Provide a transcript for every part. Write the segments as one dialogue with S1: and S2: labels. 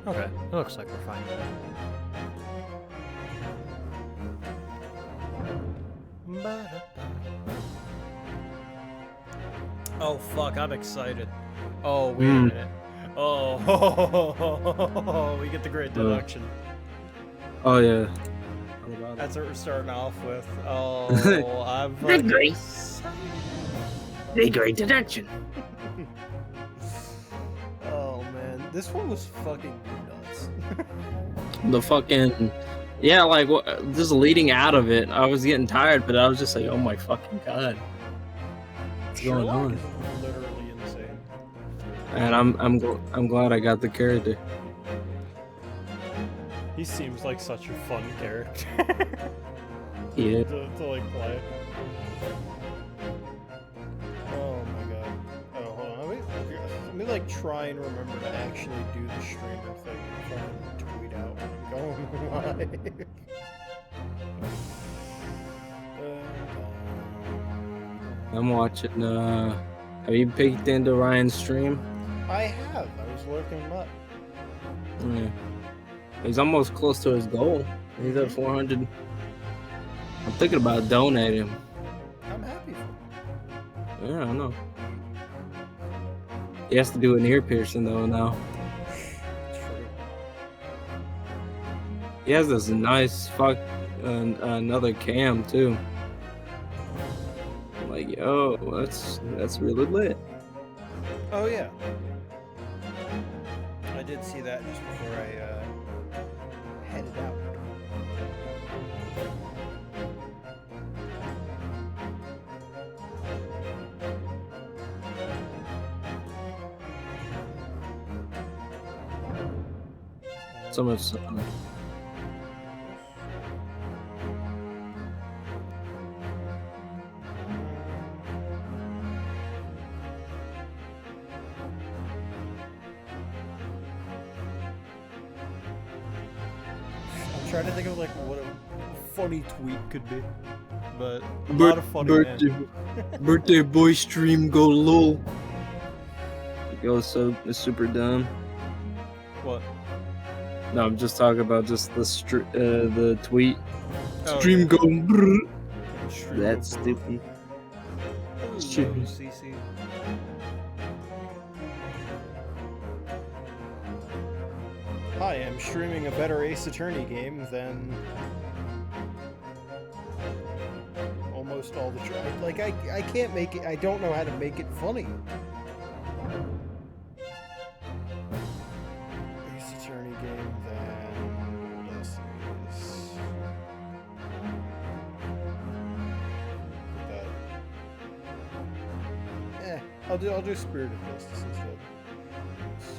S1: Okay, it looks like we're fine. Oh fuck, I'm excited. Oh, wait a minute. Oh, we get the great deduction.
S2: Oh yeah.
S1: That's what we're starting off with. Oh, I'm fucking excited.
S2: The great deduction.
S1: Oh man, this one was fucking nuts.
S2: The fucking yeah, like just leading out of it, I was getting tired, but I was just like, oh my fucking god, what's going on?
S1: Is literally insane.
S2: And I'm glad I got the character.
S1: He seems like such a fun character.
S2: Yeah.
S1: to like play. Oh my god. Oh, hold on. Let me like try and remember to actually do the streamer thing and fucking tweet out when I'm going live.
S2: I'm watching. Have you peeked into Ryan's stream?
S1: I have. I was looking him up.
S2: Yeah. He's almost close to his goal. He's at 400. I'm thinking about donating him.
S1: I'm happy for him.
S2: Yeah, I know. He has to do an ear piercing though now.
S1: True.
S2: He has this nice another cam too. I'm like, yo, that's really lit.
S1: Oh yeah. I did see that just before I headed out.
S2: So much.
S1: I'm trying to think of like what a funny tweet could be, but a lot of funny
S2: birthday boy stream go low. It goes it's super dumb.
S1: What?
S2: No, I'm just talking about just the tweet.
S1: Oh,
S2: Stream
S1: yeah.
S2: go brrr.
S1: Stream
S2: That's
S1: go
S2: stupid.
S1: Hello,
S2: Stream.
S1: CC. Hi, I'm streaming a better Ace Attorney game than almost all the like I can't make it. I don't know how to make it funny. Ace Attorney game than this is. I'll do Spirit of Justice instead.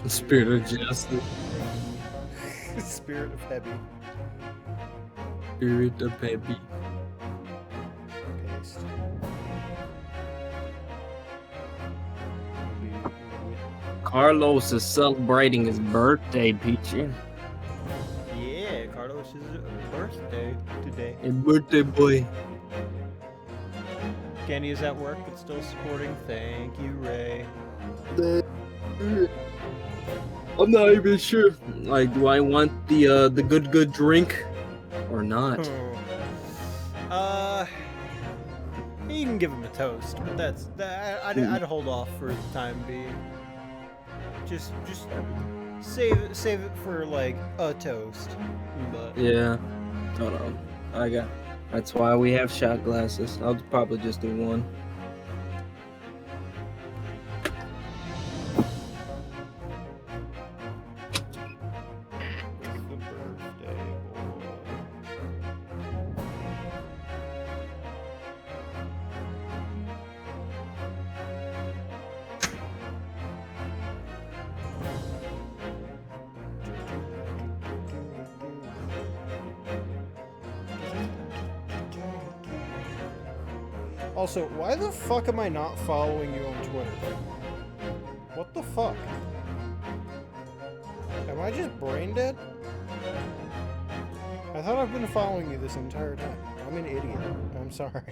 S2: Spirit of Justice.
S1: Spirit of Heavy.
S2: Spirit of Heavy.
S1: Paste.
S2: Carlos is celebrating his birthday, Peachy.
S1: Yeah, Carlos' birthday today.
S2: Hey, birthday boy.
S1: Kenny is at work but still supporting. Thank you, Ray.
S2: I'm not even sure. Like, do I want the good drink or not?
S1: You can give him a toast, but I'd hold off for the time being. Just save it for like a toast. But
S2: Yeah. Hold on. That's why we have shot glasses. I'll probably just do one.
S1: the birthday boy. Also, why the fuck am I not following you on Twitter? What the fuck? Am I just brain dead? I thought I've been following you this entire time. I'm an idiot. I'm sorry.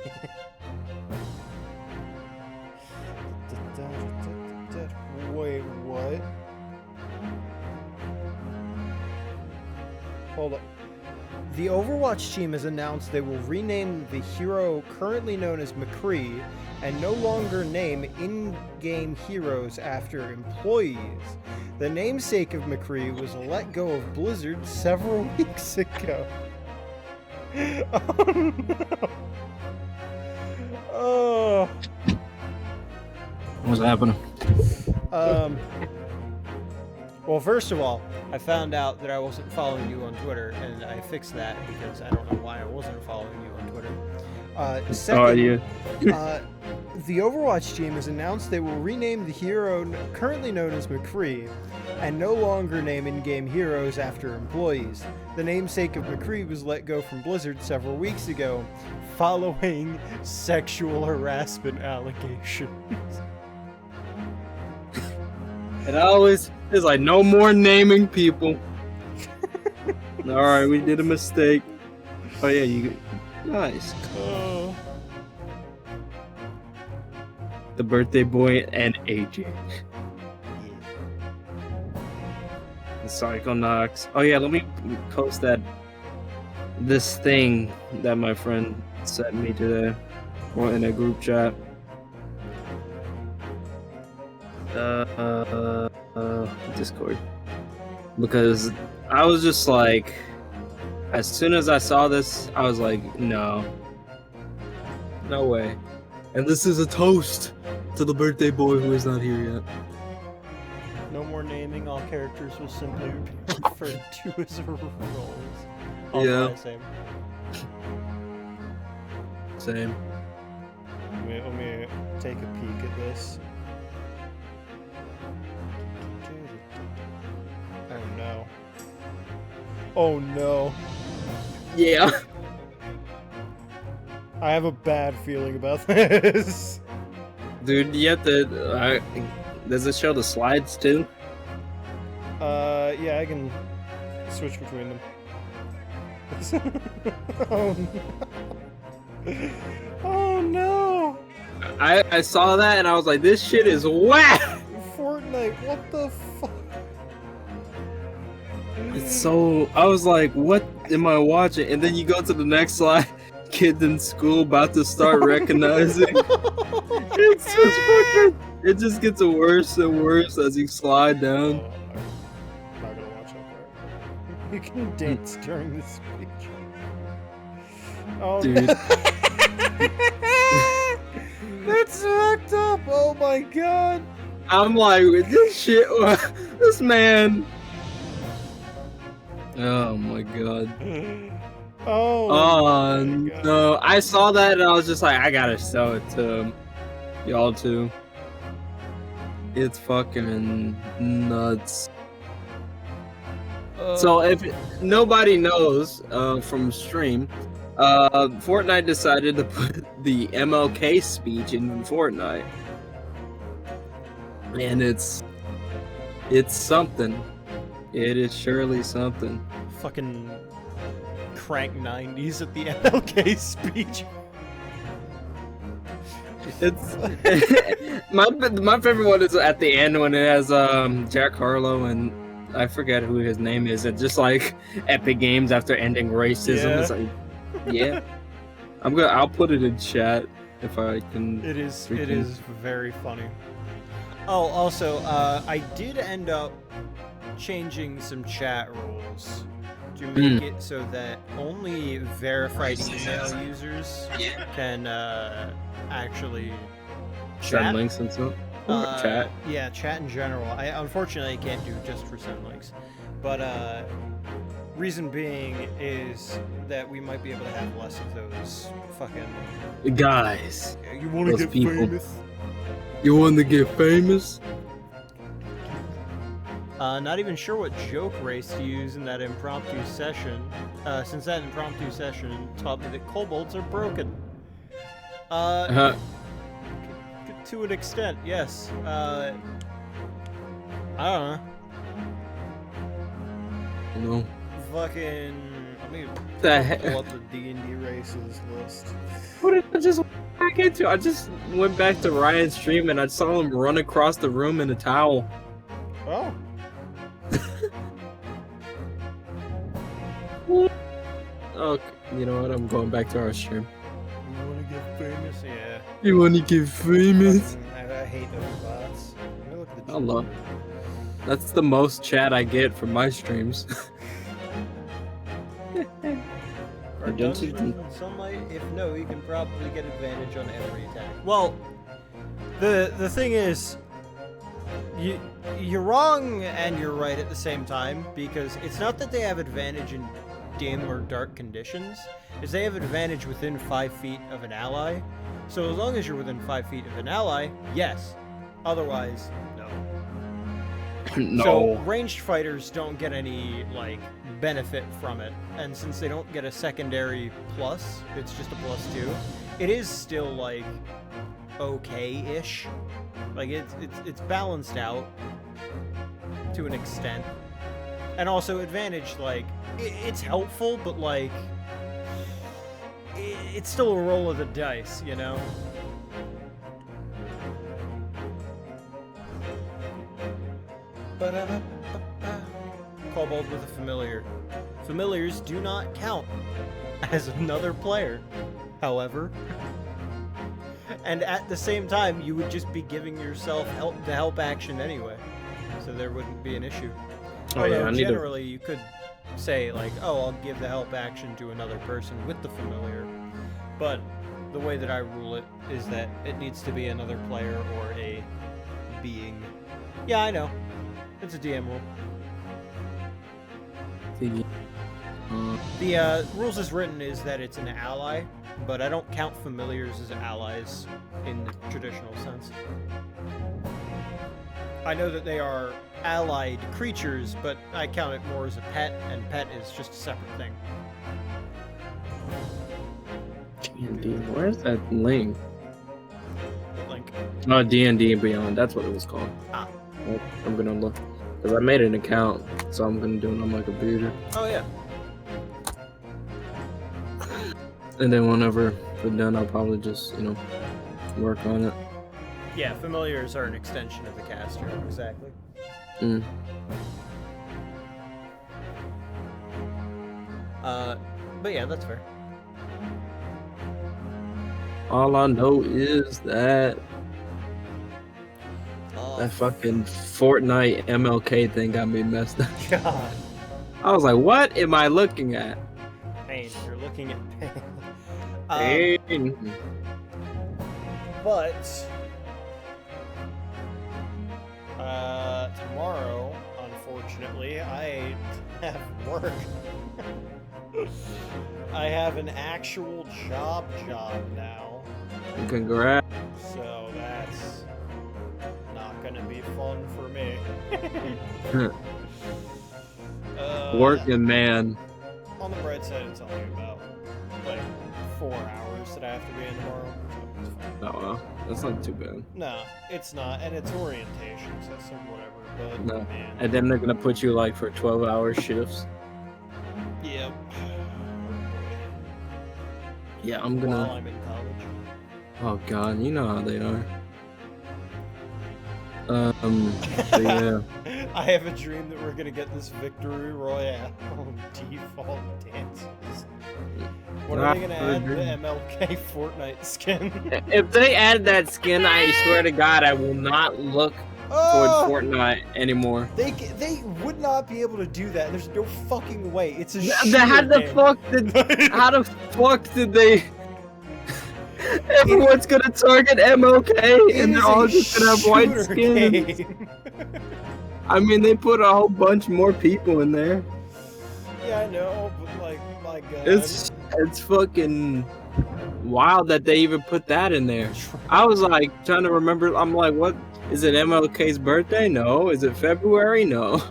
S1: Wait, what? Hold up. The Overwatch team has announced they will rename the hero currently known as McCree and no longer name in-game heroes after employees. The namesake of McCree was let go of Blizzard several weeks ago. Oh no. Oh.
S2: What's happening?
S1: Well, first of all, I found out that I wasn't following you on Twitter, and I fixed that because I don't know why I wasn't following you on Twitter. Second, the Overwatch team has announced they will rename the hero currently known as McCree and no longer name in-game heroes after employees. The namesake of McCree was let go from Blizzard several weeks ago following sexual harassment allegations.
S2: And I always, it's like, no more naming people. Alright, we did a mistake. Oh yeah, you, nice.
S1: Oh.
S2: The birthday boy and AJ. The Psychonauts. Oh yeah, let me post this thing that my friend sent me today. Or in a group chat. Discord. Because I was just like, as soon as I saw this, I was like, no way. And this is a toast to the birthday boy who is not here yet.
S1: No more naming, all characters will simply be referred to as roles.
S2: Yeah.
S1: Same.
S2: Same.
S1: Let me take a peek at this. Oh no. Oh no.
S2: Yeah.
S1: I have a bad feeling about this.
S2: Dude, you have to. Does it show the slides too?
S1: Yeah, I can switch between them. Oh no. Oh no.
S2: I saw that and I was like, this shit is whack!
S1: Fortnite, what the fuck?
S2: It's so. I was like, what am I watching? And then you go to the next slide. Kids in school about to start recognizing. It's just fucking. It just gets worse and worse as you slide down.
S1: I'm not gonna watch that part. You can dance during the speech. Oh,
S2: dude.
S1: That's fucked up. Oh my god.
S2: I'm like, this shit. This man. Oh my god.
S1: Oh
S2: no. I saw that and I was just like, I gotta show it to y'all too. It's fucking nuts. So if nobody knows from stream, Fortnite decided to put the MLK speech in Fortnite. And it's something. It is surely something.
S1: Fucking crank 90s at the MLK speech.
S2: It's my favorite one is at the end when it has Jack Harlow and I forget who his name is. It's just like Epic Games after ending racism.
S1: Yeah.
S2: It's like, yeah. I'll put it in chat if I can.
S1: It is very funny. Oh, also, I did end up changing some chat rules to make it so that only verified email users can actually
S2: Send links and stuff. Chat.
S1: Yeah, chat in general. I unfortunately can't do just for send links, but reason being is that we might be able to have less of those fucking
S2: guys.
S1: You want to get famous?
S2: You want to get famous?
S1: Not even sure what joke race to use in that impromptu session, since that impromptu session taught me that kobolds are broken. To an extent, yes. I don't know.
S2: No.
S1: Fucking. Let me pull up the D&D races list.
S2: What did I just went back into? I just went back to Ryan's stream and I saw him run across the room in a towel.
S1: Oh.
S2: Okay, you know what? I'm going back to our stream.
S1: You wanna get famous? Yeah.
S2: You want to get famous?
S1: I hate those bots. Let me look at the
S2: I love. That's the most chat I get from my streams.
S1: Are dungeons in sunlight? If no, you can probably get advantage on every attack. Well, the thing is, you're wrong and you're right at the same time, because it's not that they have advantage in dim or dark conditions, is they have advantage within 5 feet of an ally. So as long as you're within 5 feet of an ally, yes. Otherwise, no.
S2: No.
S1: So ranged fighters don't get any like benefit from it, and since they don't get a secondary plus, it's just a +2. It is still like okay-ish. Like it's balanced out to an extent, and also advantage, like it's helpful, but like it's still a roll of the dice, you know. Kobold with a familiar. Familiars do not count as another player, however. And at the same time, you would just be giving yourself the help action anyway, so there wouldn't be an issue.
S2: Oh yeah,
S1: although generally you could say like, oh, I'll give the help action to another person with the familiar, but the way that I rule it is that it needs to be another player or a being. Yeah, I know. It's a DM rule. The rules as written is that it's an ally, but I don't count familiars as allies in the traditional sense. I know that they are allied creatures, but I count it more as a pet, and pet is just a separate thing.
S2: D&D. Where's that link?
S1: What link?
S2: Oh, D&D and Beyond. That's what it was called.
S1: Ah.
S2: I'm gonna look. Because I made an account, so I'm gonna do it on my computer.
S1: Oh, yeah.
S2: And then whenever we're done, I'll probably just, you know, work on it.
S1: Yeah, familiars are an extension of the caster, exactly.
S2: Mm.
S1: But yeah, that's fair.
S2: All I know is that
S1: Oh,
S2: that fucking Fortnite MLK thing got me messed up.
S1: God.
S2: I was like, what am I looking at?
S1: Pain. You're looking at pain.
S2: Pain.
S1: But tomorrow, unfortunately, I have work. I have an actual job now.
S2: Congrats.
S1: So that's not gonna be fun for me.
S2: Working man.
S1: On the bright side, it's only about like 4 hours that I have to be in tomorrow. So it's fine.
S2: Oh well, that's not too bad.
S1: No, it's not, and it's orientation, so whatever. But
S2: No.
S1: man,
S2: And then they're gonna put you like for 12-hour shifts.
S1: yep.
S2: Yeah, I'm
S1: While
S2: gonna.
S1: I'm in college.
S2: Oh god, you know how they are. But yeah.
S1: I have a dream that we're gonna get this victory royale default dances. When are they gonna add the MLK Fortnite skin?
S2: If they add that skin, I swear to God, I will not look
S1: Oh!
S2: towards Fortnite anymore.
S1: They would not be able to do that. There's no fucking way. It's a
S2: How the fuck did they? Everyone's gonna target MLK, and they're all just gonna have white skin. I mean, they put a whole bunch more people in there.
S1: Yeah, I know, but like, my God.
S2: It's fucking wild that they even put that in there. I was like trying to remember. I'm like, what is it? MLK's birthday? No. Is it February? No.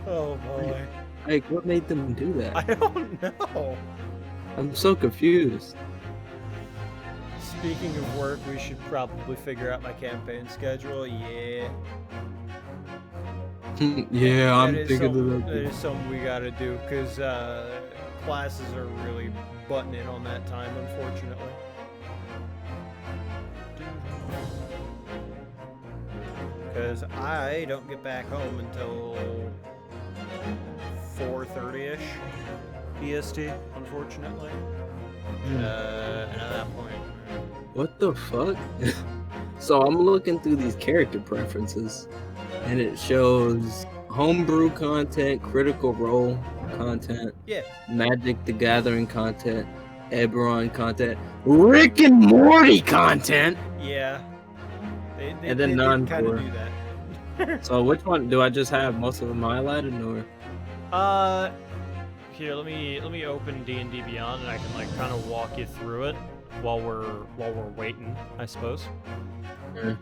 S1: Oh boy.
S2: Like, what made them do that?
S1: I don't know.
S2: I'm so confused.
S1: Speaking of work, we should probably figure out my campaign schedule. Yeah.
S2: Yeah, I'm thinking of
S1: that
S2: that.
S1: is something we gotta do, because classes are really butting in on that time, unfortunately. Because I don't get back home until 4:30ish EST, unfortunately. And at that point,
S2: What the fuck? So I'm looking through these character preferences, and it shows homebrew content, critical role content,
S1: yeah,
S2: Magic the Gathering content, Eberron content, Rick and Morty content.
S1: yeah. They
S2: And then
S1: did kind of
S2: non-core.
S1: do that.
S2: So which one do I just have most of them highlighted, or?
S1: Here, let me open D&D Beyond, and I can like kind of walk you through it while we're waiting, I suppose.
S2: Yeah.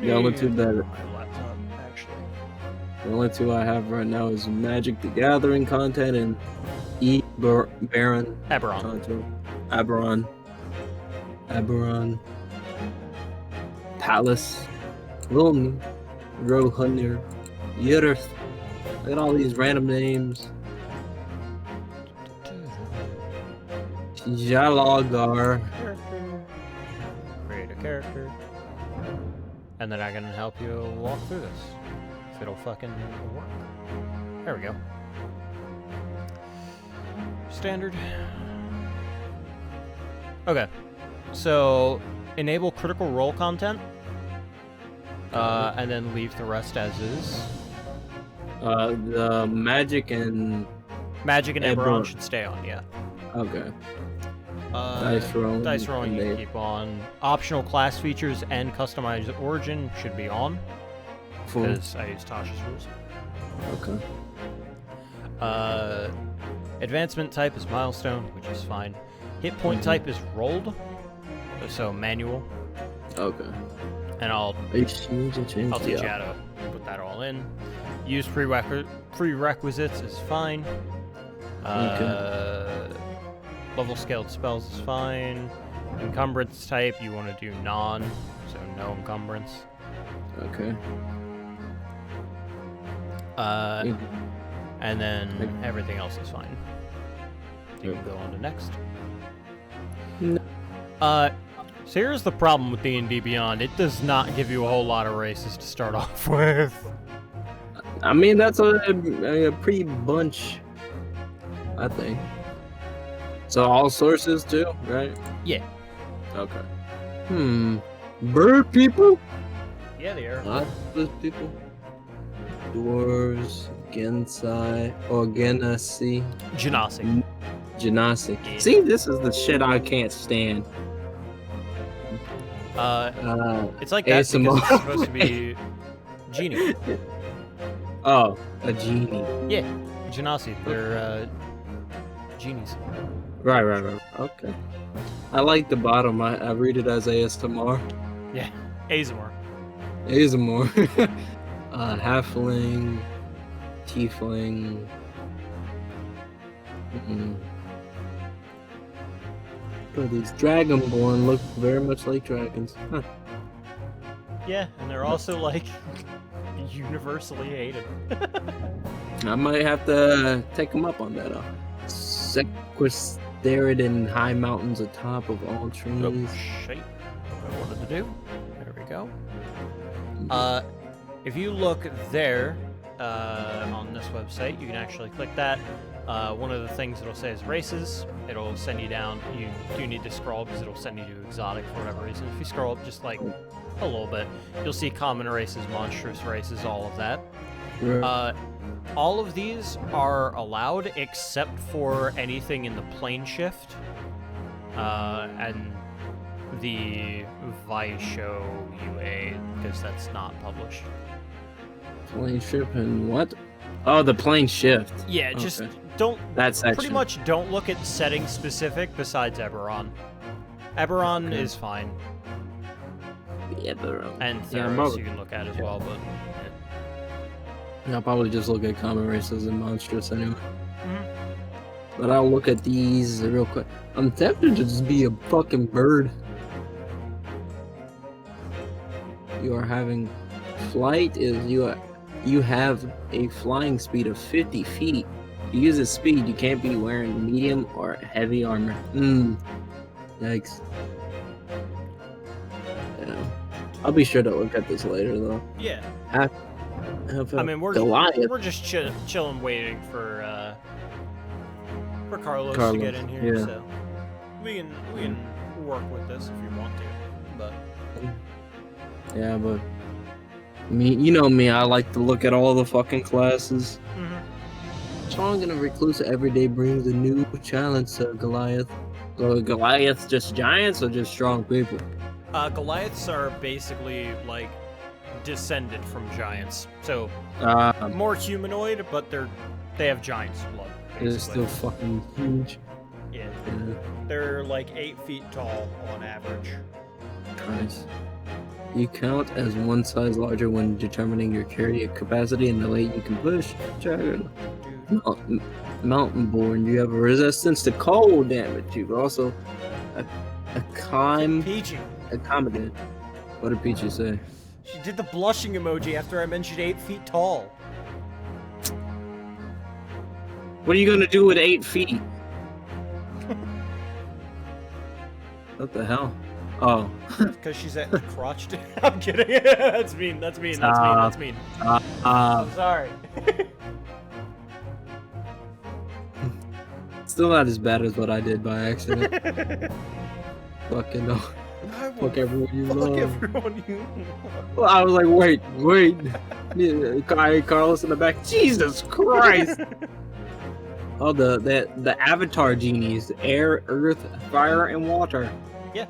S2: The only two that
S1: My laptop, actually.
S2: the only two I have right now is Magic the Gathering content and Baron
S1: Eberron.
S2: content. Aberon. Palace. Lung. Rohunir. Yurth. Look at all these random names. Jalagar.
S1: Create a character. And then I can help you walk through this. If it'll fucking work. There we go. Standard. Okay. So, enable critical role content. And then leave the rest as is.
S2: The Magic and
S1: Eberron
S2: Eberron.
S1: should stay on, yeah.
S2: Okay. Dice rolling.
S1: Dice rolling you
S2: and
S1: can keep on. Optional class features and customized origin should be on.
S2: Full.
S1: Because I use Tasha's rules.
S2: Okay.
S1: Advancement type is milestone, which is fine. Hit point type is rolled, so manual.
S2: Okay.
S1: And I'll teach you how to put that all in. Use prerequisites is fine. Level scaled spells is fine. Encumbrance type, you want to do non, so no encumbrance.
S2: Okay.
S1: And then everything else is fine. You can go on to next.
S2: No.
S1: So here's the problem with D&D Beyond. It does not give you a whole lot of races to start off with.
S2: I mean, that's a pretty bunch, I think. So all sources too, right?
S1: Yeah.
S2: Okay. Bird people?
S1: Yeah, they are.
S2: Octopus people? Dwarves, Gensai, or Genasi.
S1: Genasi.
S2: Genasi.
S1: Yeah.
S2: See, this is the shit I can't stand.
S1: It's like that
S2: ASMR.
S1: because it's supposed to be Genie.
S2: Oh, a genie.
S1: Yeah, Genasi. They're genies.
S2: Right. Okay. I like the bottom. I read it as ASMR.
S1: Yeah, Azamor.
S2: ASMR. Halfling, Tiefling. But these Dragonborn look very much like dragons. Huh.
S1: Yeah, and they're also like universally hated.
S2: I might have to take them up on that. Sequesterid high mountains atop of all trees.
S1: Oh, shit. What I wanted to do. There we go. If you look there on this website, you can actually click that. One of the things it'll say is races. It'll send you down. You do need to scroll because it'll send you to exotic for whatever reason. If you scroll up just like a little bit, you'll see common races, monstrous races, all of that.
S2: Right.
S1: All of these are allowed except for anything in the plane shift and the Vaisho UA because that's not published.
S2: Plane shift and what? Oh, the plane shift.
S1: Yeah, just
S2: Okay.
S1: don't.
S2: That section.
S1: Pretty much don't look at settings specific besides Eberron. Eberron
S2: Okay.
S1: is fine,
S2: Yeah, but
S1: and
S2: Yeah,
S1: Theros
S2: I'm
S1: you can look at as well, but.
S2: I'll probably just look at common races and monstrous anyway.
S1: Mhm.
S2: But I'll look at these real quick. I'm tempted to just be a fucking bird. You are having flight is you have a flying speed of 50 feet. To use this speed, you can't be wearing medium or heavy armor. Yikes. Yeah. I'll be sure to look at this later though.
S1: Yeah.
S2: Have
S1: I mean,
S2: Goliath.
S1: we're just chilling, waiting for Carlos to get in here.
S2: Yeah.
S1: So we can work with this if you want to, but
S2: Yeah, but me, you know me, I like to look at all the fucking classes. Strong and a recluse every day brings a new challenge to Goliath. So Goliath's just giants or just strong people?
S1: Goliaths are basically like descended from giants, so more humanoid, but they have giant's blood.
S2: They're still fucking huge.
S1: Yeah. They're like 8 feet tall on average.
S2: Nice. You count as one size larger when determining your carry capacity and the weight you can push. Mountain born, you have a resistance to cold damage. You've also accommodate. What did Peachy say?
S1: She did the blushing emoji after I mentioned 8 feet tall.
S2: What are you gonna do with 8 feet? What the hell? Oh.
S1: Because she's at crotch. I'm kidding. That's mean. I'm sorry.
S2: Still not as bad as what I did by accident. Fucking no. Fuck everyone you love.
S1: Fuck everyone you love.
S2: Well, I was like, wait. Carlos in the back. Jesus Christ. Oh, the Avatar genies: air, earth, fire, and water.
S1: Yeah.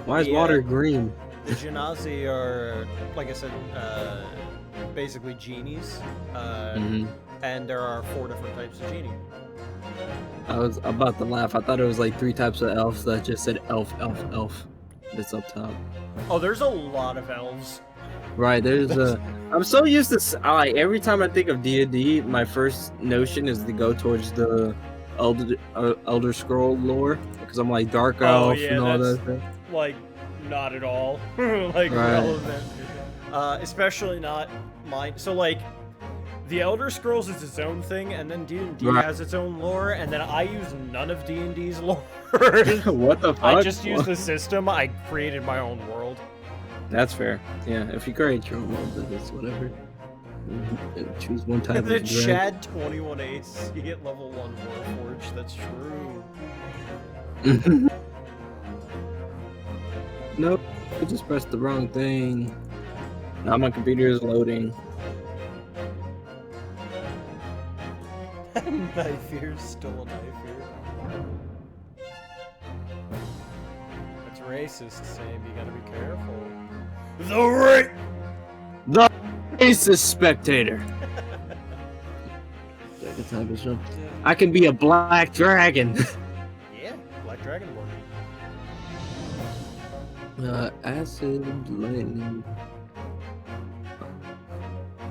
S2: Why is water green?
S1: The Genasi are, like I said, basically genies, and there are 4 different types of genie.
S2: I was about to laugh. I thought it was like 3 types of elves that just said elf. That's up top.
S1: Oh, there's a lot of elves.
S2: Right, there's I'm so used to like every time I think of D&D, my first notion is to go towards the Elder Scroll lore because I'm like dark elf and all that stuff.
S1: Like not at all relevant. Especially not mine. So like the Elder Scrolls is its own thing, and then D&D has its own lore, and then I use none of D&D's lore.
S2: What the fuck?
S1: I just use the system. I created my own world.
S2: That's fair. Yeah, if you create your own world, then it's whatever. Choose one type of
S1: the Chad 21 Ace, you get level 1 Warforged. That's true.
S2: Nope, I just pressed the wrong thing. Now my computer is loading.
S1: Knife here, still a knife here. That's racist, Sam. You gotta be careful.
S2: The racist spectator. I can be a black dragon.
S1: Yeah, black dragonborn.
S2: Acid lightning.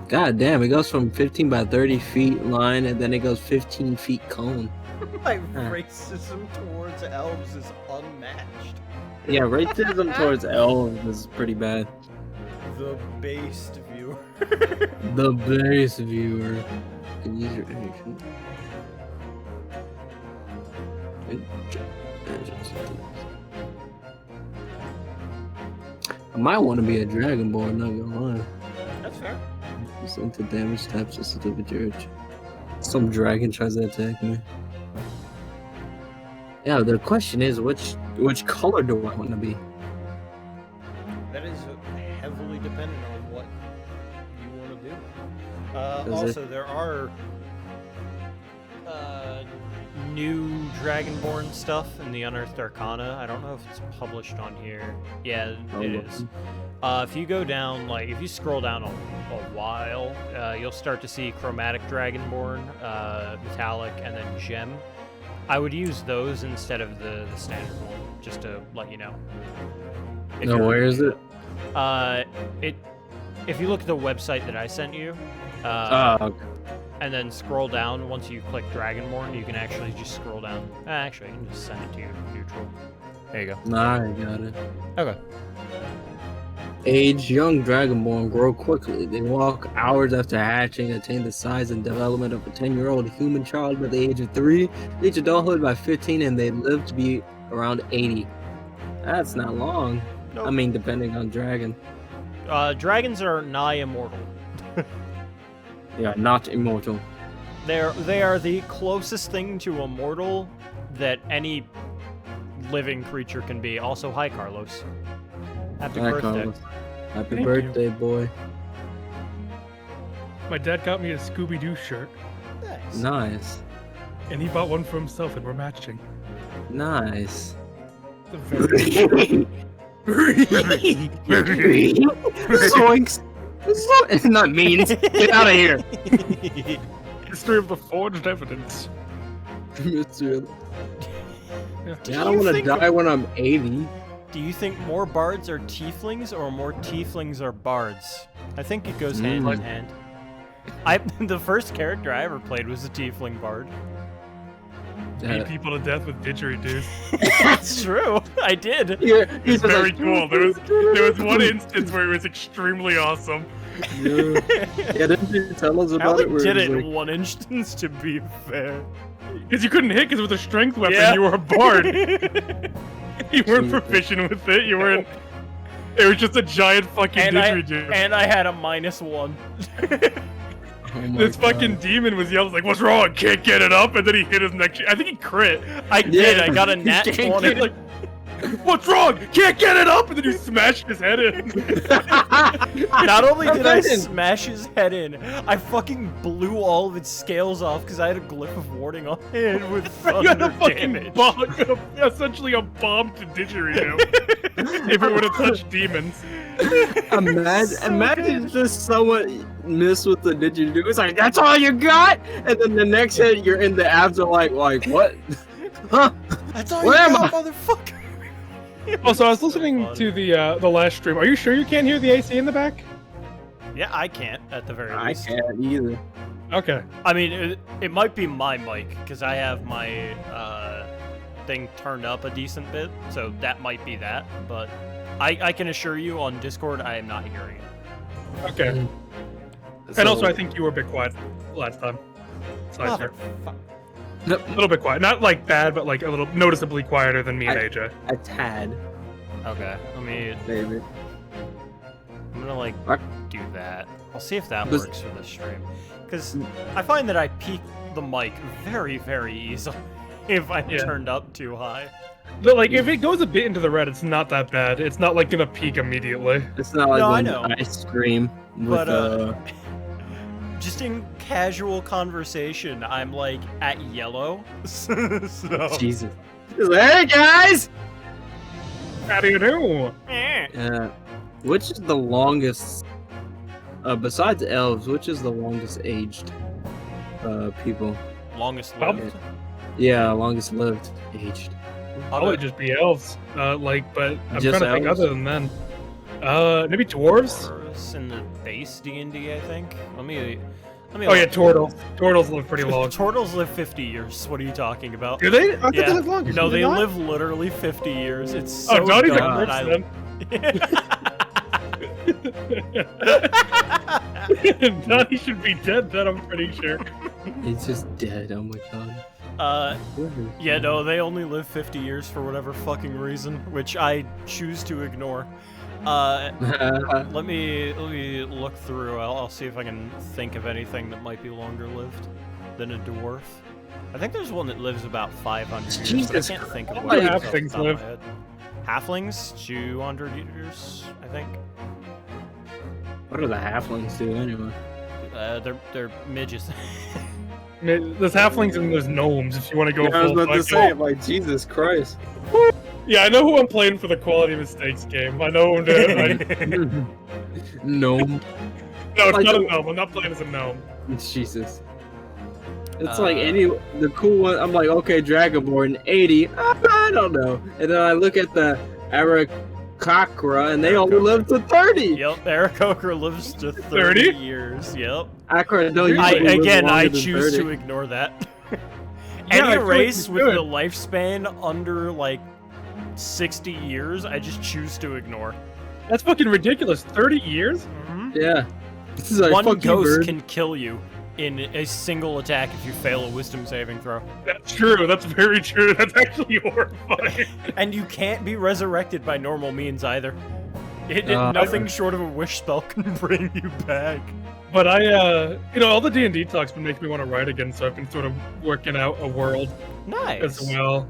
S2: God damn, it goes from 15 by 30 feet line and then it goes 15 feet cone.
S1: My racism towards elves is unmatched.
S2: Yeah, racism towards elves is pretty bad.
S1: The based viewer.
S2: The base viewer. You can use your energy. I might want to be a dragonborn, not gonna lie.
S1: That's fair.
S2: Sent to damage types sensitive to George. Some dragon tries to attack me. Yeah, the question is which color do I want to be?
S1: That is heavily dependent on what you want to do. Also, there are new Dragonborn stuff in the Unearthed Arcana. I don't know if it's published on here. Yeah, it is. If you go down, like, if you scroll down a while, you'll start to see Chromatic Dragonborn, Metallic, and then Gem. I would use those instead of the standard one, just to let you know.
S2: No, where is it?
S1: If you look at the website that I sent you,
S2: okay.
S1: And then scroll down, once you click Dragonborn, you can actually just scroll down. Actually, I can just send it to you neutral. There you go.
S2: Nah, I got it.
S1: Okay.
S2: Age: young Dragonborn grow quickly. They walk hours after hatching, attain the size and development of a 10-year-old human child by the age of 3, reach adulthood by 15, and they live to be around 80. That's not long.
S1: Nope.
S2: I mean, depending on dragon.
S1: Dragons are nigh immortal.
S2: Yeah, not immortal.
S1: They are the closest thing to immortal that any living creature can be. Also, hi Carlos. Happy
S2: Hi,
S1: birthday.
S2: Carlos. Happy
S3: Thank
S2: birthday, boy.
S3: My dad got me a Scooby-Doo shirt,
S1: Nice.
S2: Nice.
S3: and he bought one for himself, and we're matching.
S2: Nice.
S3: It's a very
S2: Zoinks! Not means. Get out of here.
S3: history of the forged evidence.
S2: It's real.
S3: Yeah.
S1: Do
S2: Yeah, I don't
S1: you
S2: want to
S1: think-
S2: die when I'm 80.
S1: Do you think more bards are tieflings or more tieflings are bards? I think it goes hand in hand. The first character I ever played was a tiefling bard.
S3: Beat people to death with didgeridoos.
S1: That's true. I did.
S3: It's very cool. There was one instance where it was extremely awesome.
S2: Yeah, didn't you tell us
S1: I
S2: about
S1: only
S2: it? Where
S1: did
S2: was
S1: it
S2: like,
S1: in one instance, to be fair.
S3: Because you couldn't hit because with a strength weapon
S1: Yeah.
S3: you were a bard. You weren't proficient with it. You weren't. It was just a giant fucking didgeridoo.
S1: and I had a -1.
S2: oh my
S3: This
S2: God.
S3: fucking demon was yelling like, "What's wrong? Can't get it up!" And then he hit his neck. I think he crit.
S1: I did.
S2: Yeah.
S1: I got a nat
S2: Can't
S1: 20.
S2: get
S3: Like, what's wrong? Can't get it up! And then he smashed his head in.
S1: Not only did I
S2: Imagine.
S1: smash his head in, I fucking blew all of its scales off because I had a glyph of warding on it with
S3: You had
S1: thunder
S3: a fucking
S1: damage.
S3: bomb, essentially a bomb to didgeridoo. If it would have touched demons.
S2: Imagine just someone miss with the didgeridoo. It's like, that's all you got? And then the next hit, you're in the afterlife, like, what? Huh?
S1: That's all
S2: Where
S1: you
S2: am
S1: got, motherfucker.
S3: Also, I was listening to the last stream. Are you sure you can't hear the AC in the back?
S1: Yeah, I can't at the very
S2: I
S1: least.
S2: can't either.
S3: Okay.
S1: I mean, it might be my mic because I have my thing turned up a decent bit, so that might be that. But I can assure you on Discord, I am not hearing it.
S3: Okay.
S2: So,
S3: And also, I think you were a bit quiet last time. Side here.
S1: Motherfuck.
S3: A little bit quiet. Not like bad, but like a little noticeably quieter than me and AJ.
S2: a tad,
S1: Okay, let me.
S2: baby.
S1: I'm gonna like
S2: What?
S1: do that. I'll see if that
S2: Does-
S1: works for this stream, because I find that I peak the mic very, very easily if I'm
S3: Yeah.
S1: turned up too high.
S3: But like, if it goes a bit into the red, it's not that bad. It's not like gonna peak immediately.
S2: It's not like
S1: No, I
S2: when
S1: know.
S2: I scream with
S1: But, just in casual conversation, I'm like at yellow. So
S2: Jesus. He's like, hey guys!
S3: How do you do?
S2: Which is the longest, besides elves, which is the longest aged people?
S1: Longest
S3: Probably-
S1: lived.
S2: Yeah, longest lived aged.
S3: Probably just be elves. Like, but I'm
S2: Just
S3: trying to think
S2: elves?
S3: other than then. Maybe dwarves?
S1: Dwarves in the base D&D, I think. Let me.
S3: Oh yeah, turtles. Turtles live pretty long.
S1: Turtles live 50 years. What are you talking about?
S3: Do they? I thought
S1: Yeah.
S3: they live longer.
S1: No,
S3: Do
S1: they
S3: not?
S1: live literally 50 years. It's so
S3: Oh, Johnny's a
S1: dumb.
S3: corpse then. Johnny should be dead then, I'm pretty sure.
S2: He's just dead. Oh my god.
S1: Yeah, no, they only live 50 years for whatever fucking reason, which I choose to ignore. Let me look through. I'll see if I can think of anything that might be longer lived than a dwarf. I think there's one that lives about 500 years, but I
S2: Jesus
S1: can't think of
S3: Christ.
S1: what
S3: Where
S1: off the
S3: halflings
S1: top of
S3: live?
S1: my head. Halflings, 200 years, I think.
S2: What do the halflings do anyway?
S1: They're midgets.
S3: There's halflings and there's gnomes if you want to go
S2: Yeah, I was
S3: full
S2: about to
S3: cycle.
S2: say, like, Jesus Christ.
S3: Yeah, I know who I'm playing for the quality mistakes game. I know who to.
S2: Gnome.
S3: No, it's
S2: Like
S3: not a
S2: the-
S3: gnome. I'm not playing as a gnome.
S2: Jesus. It's like the cool one. I'm like, okay, Dragonborn, 80. I don't know. And then I look at the Arakakra, and they only live to 30.
S1: Yep, Aarakocra lives to
S3: 30?
S1: 30 years. Yep.
S2: Akra don't
S1: I
S2: usually live longer
S1: I
S2: than
S1: choose
S2: 30.
S1: to ignore that.
S3: Yeah,
S1: Any
S3: I feel like
S1: race
S3: you
S1: with
S3: should.
S1: the lifespan under like 60 years, I just choose to ignore.
S3: That's fucking ridiculous. 30 years?
S2: Yeah. This is like,
S1: One
S2: fuck you,
S1: ghost
S2: bird.
S1: can kill you in a single attack if you fail a wisdom saving throw.
S3: That's true. That's very true. That's actually horrifying.
S1: And you can't be resurrected by normal means either. Nothing short of a wish spell can bring you back.
S3: But all the D&D talk's been making me want to write again, so I've been sort of working out a world
S1: Nice.
S3: as well.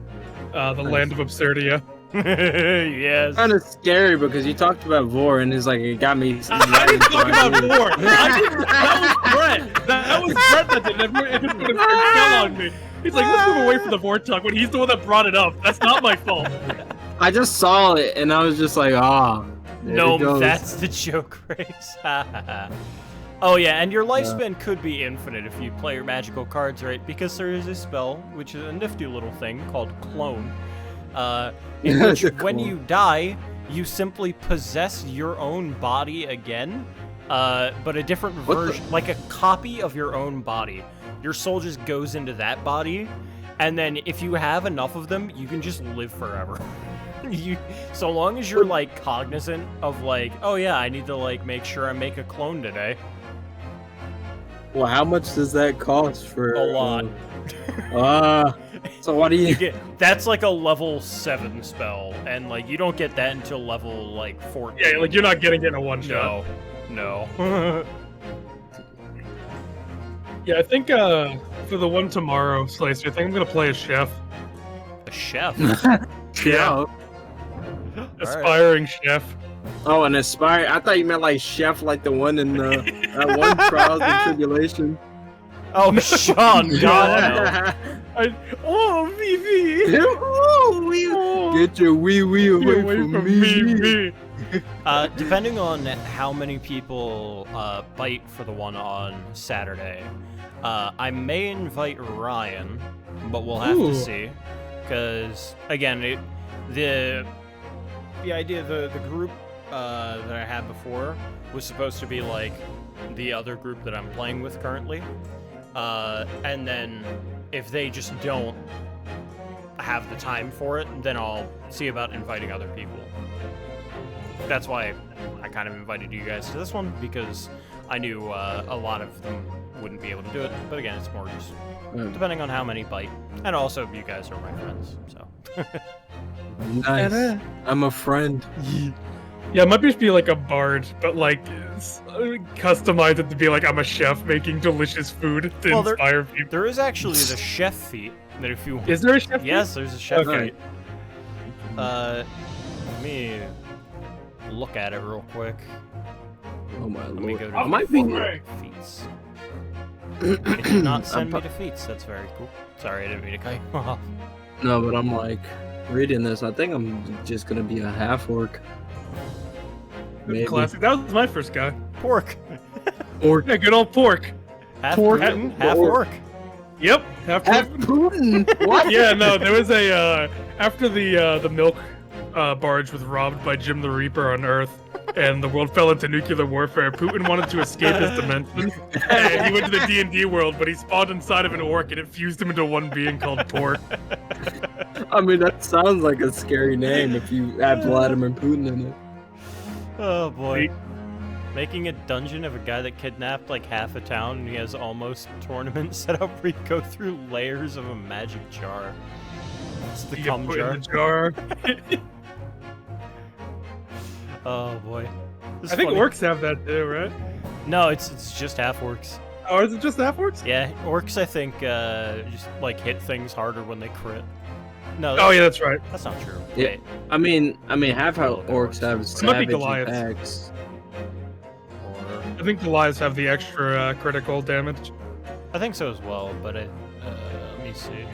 S3: The land of Absurdia.
S1: Yes.
S2: Kind of scary because you talked about Vor and it's like it got me.
S3: I didn't talk about Vor. That was Brett. That was Brett that did it. It just put a spell on me. He's like, let's move away from the Vor talk when he's the one that brought it up. That's not my fault.
S2: I just saw it and I was just like,
S1: No, that's the joke, Grace. Oh yeah, and your lifespan could be infinite if you play your magical cards right, because there is a spell, which is a nifty little thing called Clone, in which when you die, you simply possess your own body again, but a different version, like a copy of your own body. Your soul just goes into that body, and then if you have enough of them, you can just live forever. So long as you're like cognizant of like, oh yeah, I need to like make sure I make a clone today.
S2: Well, how much does that cost for
S1: A lot.
S2: So what do you
S1: get? That's like a level 7 spell, and like you don't get that until level like 14.
S3: Yeah, like you're not getting it in a one shot.
S1: No.
S3: Yeah, I think for the one tomorrow, Slicer, I think I'm gonna play a chef.
S1: A chef.
S3: Yeah. Aspiring chef.
S2: Oh, an aspire. I thought you meant like chef, like the one in that one Trials and Tribulation.
S1: Oh, Sean, God.
S3: Oh, Vivi.
S2: Get your wee away from me.
S1: Depending on how many people bite for the one on Saturday, I may invite Ryan, but we'll have to see. Because again, the idea of the group that I had before was supposed to be like the other group that I'm playing with currently, and then if they just don't have the time for it, then I'll see about inviting other people. That's why I kind of invited you guys to this one, because I knew a lot of them wouldn't be able to do it, but again, it's more just depending on how many bite, and also you guys are my friends, so.
S2: Nice. I'm a friend.
S3: Yeah, it might just be like a bard, but like customize it to be like I'm a chef making delicious food to inspire people.
S1: There is actually the chef feat that if you.
S3: Is there a chef?
S1: Yes, there's a chef
S3: Okay.
S1: feat. Let me look at it real quick.
S2: Oh my
S1: Let me
S2: lord.
S1: go to
S2: I might be.
S1: feats. It did not send me to feats. That's very cool. Sorry, I didn't mean to cut you off.
S2: No, but I'm like reading this. I think I'm just gonna be a half orc. Maybe.
S3: Classic. That was my first guy.
S1: Pork.
S2: Orc.
S3: Yeah, good old pork.
S1: Half
S2: Pork.
S1: Putin, half orc.
S3: Yep.
S2: Half Putin. What?
S3: Yeah, no, there was a after the milk barge was robbed by Jim the Reaper on Earth, and the world fell into nuclear warfare. Putin wanted to escape his dimension, and he went to the D&D world, but he spawned inside of an orc, and it fused him into one being called Pork.
S2: I mean, that sounds like a scary name if you add Vladimir Putin in it.
S1: Oh boy. Making a dungeon of a guy that kidnapped like half a town, and he has almost tournament set up where you go through layers of a magic jar. It's the
S3: You
S1: cum
S3: put
S1: jar.
S3: in the jar.
S1: Oh boy. This
S3: I
S1: is
S3: think
S1: funny.
S3: orcs have that too, right?
S1: No, it's just half orcs.
S3: Oh, is it just half orcs?
S1: Yeah, orcs I think just like hit things harder when they crit. No.
S3: Oh yeah, that's right.
S1: That's not true.
S2: Yeah.
S1: Wait,
S2: I mean, half how orcs have
S3: might be
S2: savage
S3: Goliaths.
S2: attacks.
S3: I think Goliaths have the extra critical damage.
S1: I think so as well, but let me see.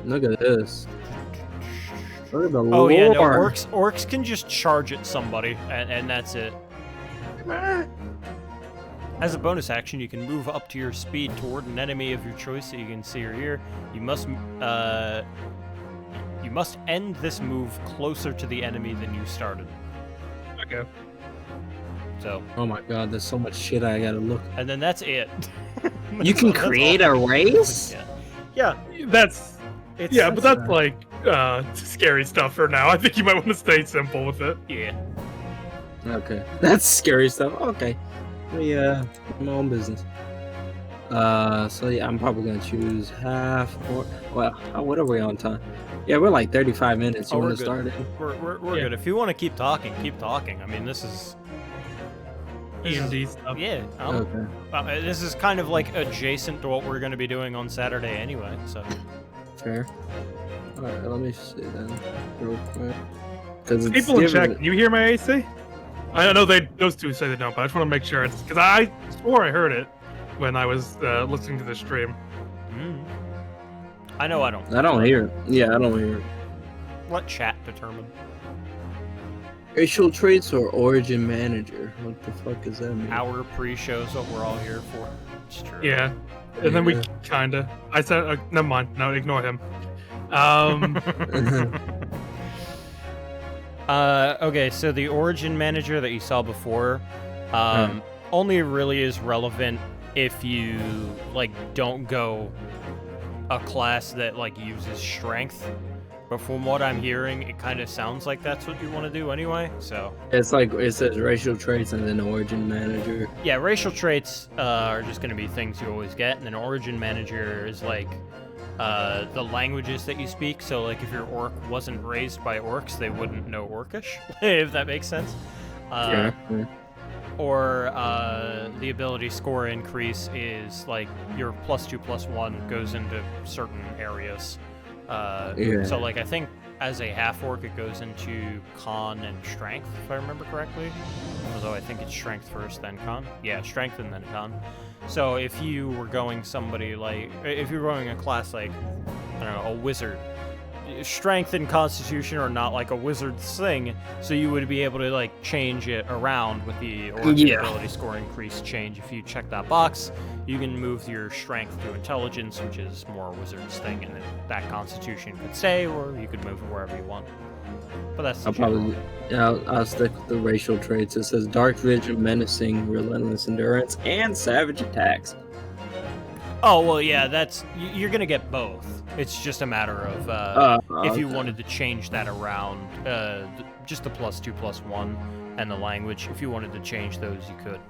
S2: Look at this. Look at the
S1: Oh yeah, no,
S2: lore.
S1: orcs can just charge at somebody, and that's it. As a bonus action, you can move up to your speed toward an enemy of your choice that you can see or hear. You must end this move closer to the enemy than you started.
S3: Okay.
S1: So.
S2: Oh my god, there's so much shit I gotta look.
S1: And then that's it.
S2: You can create a race?
S1: Yeah.
S3: That's
S1: It's,
S3: yeah, but that's like scary stuff for now. I think you might want to stay simple with it.
S1: Yeah.
S2: Okay. That's scary stuff. Okay. My own business. So yeah, I'm probably gonna choose half or what are we on time? Yeah, we're like 35 minutes. You
S1: Oh, we're
S2: want to
S1: good.
S2: start it?
S1: We're
S3: Yeah.
S1: good. If you want to keep talking, keep talking. I mean, this is
S3: D&D stuff.
S1: yeah.
S2: Okay.
S1: This is kind of like adjacent to what we're going to be doing on Saturday anyway. So
S2: Fair. All right, let me see then, real quick. Because
S3: People in chat, can you hear my AC? I know those two say they don't, but I just want to make sure it's because I swore I heard it when I was listening to the stream.
S1: I know I don't.
S2: I don't hear it. Yeah, I don't hear it.
S1: Let chat determine.
S2: Racial traits or origin manager? What the fuck is that mean?
S1: Our pre-show is what we're all here for. It's true.
S3: Yeah, and then we
S2: Yeah.
S3: kinda. I said, never mind. No, ignore him.
S1: Okay, so the origin manager that you saw before, only really is relevant if you like don't go a class that like uses strength. But from what I'm hearing, it kind of sounds like that's what you want to do anyway. So
S2: It's like it says racial traits and then origin manager.
S1: yeah, racial traits are just going to be things you always get, and then origin manager is like the languages that you speak. So like if your orc wasn't raised by orcs, they wouldn't know orcish, if that makes sense.
S2: Yeah.
S1: Or the ability score increase is like your +2/+1 goes into certain areas.
S2: Yeah.
S1: So like I think as a half orc it goes into con and strength, if I remember correctly. Although I think it's strength first, then con. Yeah, strength and then con. So if you were going somebody like, if you were going a class like, I don't know, a wizard, strength and constitution are not like a wizard's thing, so you would be able to like change it around with the origin ability score increase change. If you check that box, you can move your strength to intelligence, which is more a wizard's thing, and then that constitution could stay, or you could move it wherever you want. But that's the
S2: I'll stick with the racial traits. It says dark vision, menacing, relentless endurance, and savage attacks.
S1: Oh well, yeah, you're gonna get both. It's just a matter of if you wanted to change that around, just the +2/+1 and the language. If you wanted to change those, you could.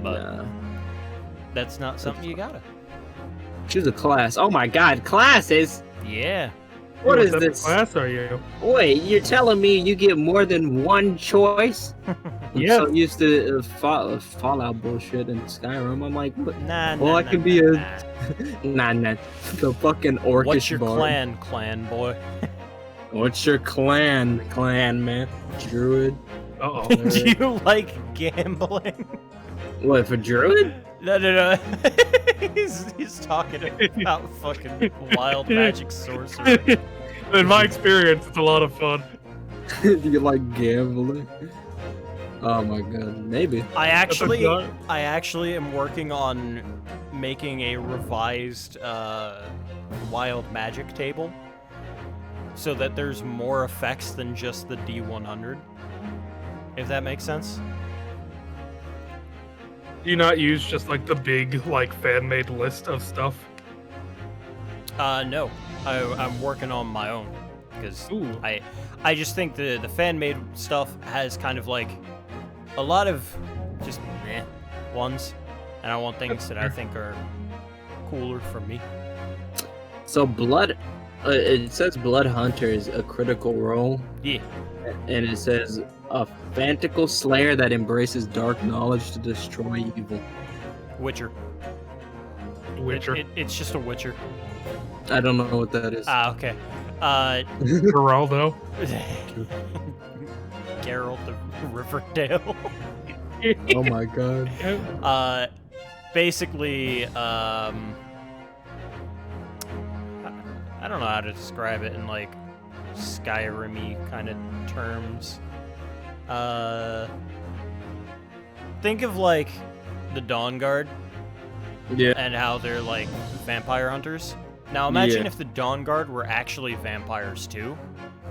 S1: But that's not something you gotta.
S2: Choose a class. Oh my god, classes!
S1: Yeah.
S2: What is
S3: type of
S2: this?
S3: class are you?
S2: Wait, you're telling me you get more than one choice? I'm
S3: Yeah.
S2: so used to Fallout bullshit in Skyrim. I'm like, what?
S1: Nah.
S2: Well, I could be a nah. The fucking orcish
S1: What's your
S2: bard.
S1: clan boy?
S2: What's your clan, man? Druid.
S3: Uh-oh.
S1: Do you like gambling?
S2: What, for druid?
S1: No. he's talking about fucking wild magic sorcery.
S3: In my experience, it's a lot of fun.
S2: Do you like gambling? Oh my god, maybe.
S1: I actually
S3: not-
S1: am working on making a revised wild magic table, so that there's more effects than just the D100. If that makes sense.
S3: Do you not use just like the big like fan-made list of stuff?
S1: No, I'm working on my own because
S3: Ooh.
S1: I just think the fan-made stuff has kind of like a lot of just meh ones, and I want things that I think are cooler for me.
S2: So blood, it says blood hunter is a critical role,
S1: Yeah.
S2: and it says a fanatical slayer that embraces dark knowledge to destroy evil.
S1: Witcher.
S3: Witcher.
S1: It's just a Witcher.
S2: I don't know what that is.
S1: Ah, okay.
S3: Geraldo.
S1: Geralt of Riverdale.
S2: Oh my god.
S1: Basically, I don't know how to describe it in like Skyrim-y kind of terms. Think of like the Dawn Guard
S2: Yeah.
S1: and how they're like vampire hunters. Now imagine
S2: Yeah.
S1: if the Dawn Guard were actually vampires too,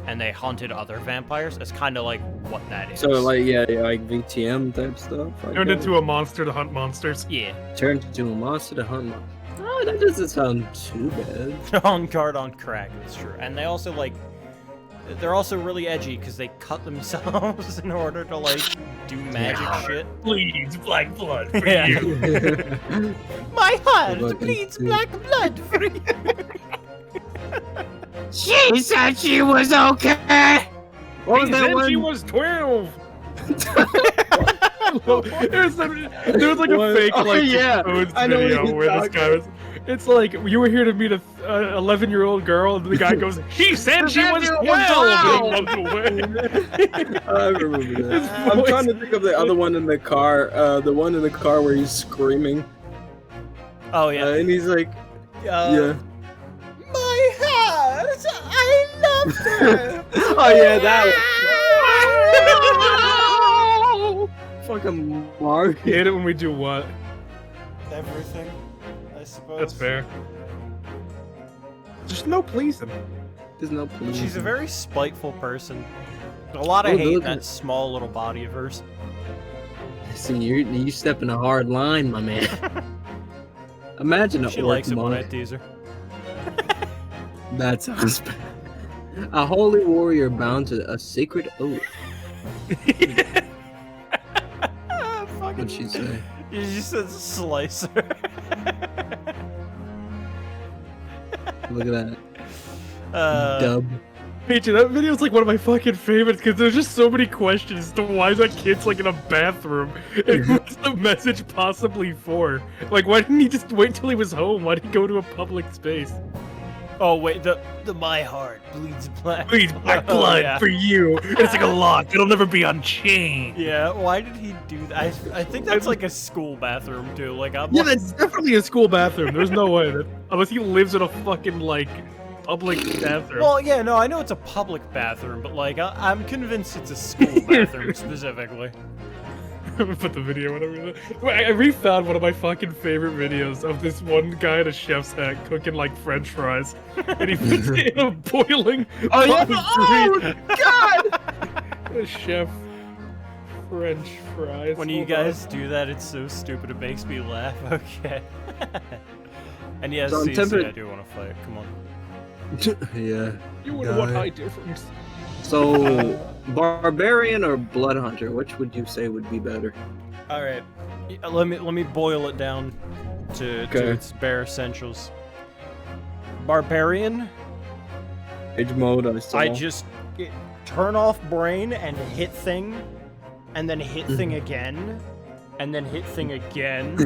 S1: and they hunted other vampires. That's kind of like what that is.
S2: So like like VTM type stuff. I
S3: Turned
S2: guess.
S3: into a monster to hunt monsters.
S1: Yeah.
S2: Turned into a monster to hunt. Oh, that doesn't sound too bad.
S1: On guard on crack, that's true. And they also like, they're also really edgy because they cut themselves in order to like do magic shit.
S3: Bleeds black blood for
S1: Yeah.
S3: you.
S1: My heart
S2: Fucking
S1: bleeds
S2: dude.
S1: black blood for you.
S2: She said she was okay. What was
S3: He
S2: that
S3: said
S2: one?
S3: she was 12. There's like a
S2: What?
S3: fake
S2: Oh,
S3: like
S2: yeah.
S3: Toads
S2: I know what
S3: video
S2: you're
S3: where this
S2: talking
S3: guy was. It's like you were here to meet a 11-year-old girl, and the guy goes, "She said she was 12." And he runs away.
S2: I remember that.
S3: His
S2: I'm trying to
S3: voice-
S2: think of the other one in the car. The one in the car where he's screaming.
S1: Oh yeah.
S2: And he's like, yeah.
S1: My heart, I love her.
S2: Oh yeah, that one. Fucking Mark.
S3: You hate it when we do what?
S1: Everything, I suppose.
S3: That's fair. There's no pleasing.
S2: There's no police.
S1: She's a very spiteful person. A lot of
S2: Oh,
S1: hate
S2: look
S1: that
S2: at-
S1: small little body of hers.
S2: See, you step in a hard line, my man. Imagine a
S1: She
S2: orc
S1: likes it when I
S2: monk.
S1: tease her.
S2: That sounds bad. A holy warrior bound to a sacred oath. What'd she say?
S1: You just said slicer.
S2: Look at that.
S1: Uh,
S2: Dub.
S3: Peachy, that video is like one of my fucking favorites because there's just so many questions as to why that kid's like in a bathroom and what's the message possibly for? Like, why didn't he just wait till he was home? Why did he go to a public space?
S1: oh wait, the my heart bleeds black.
S3: Please, black
S1: Oh,
S3: blood
S1: yeah.
S3: for you. And it's like a lock. It'll never be unchained.
S1: Yeah, why did he do that? I think that's like a school bathroom too. Like I'm
S3: Yeah,
S1: like,
S3: that's definitely a school bathroom. There's no way that unless he lives in a fucking like public bathroom.
S1: well, yeah, no, I know it's a public bathroom, but like I'm convinced it's a school bathroom specifically.
S3: Put the video whatever. I refound one of my fucking favorite videos of this one guy in a chef's hat cooking like French fries, and he puts it in a boiling.
S2: Oh yeah!
S3: pot of grease.
S2: Oh God!
S3: A chef French fries.
S1: When you
S3: Hold
S1: guys do that, it's so stupid. It makes me laugh. Okay. And yes,
S2: So I'm
S1: CC,
S2: tempted-
S1: I do want to fight. Come on.
S2: Yeah.
S3: on. You wonder what
S2: God.
S3: high difference.
S2: So, barbarian or blood hunter? Which would you say would be better?
S1: All right. Let me boil it down to
S2: Okay.
S1: its bare essentials. Barbarian.
S2: Edge mode. I saw.
S1: I just turn off brain and hit thing, and then hit thing again, and then hit thing again,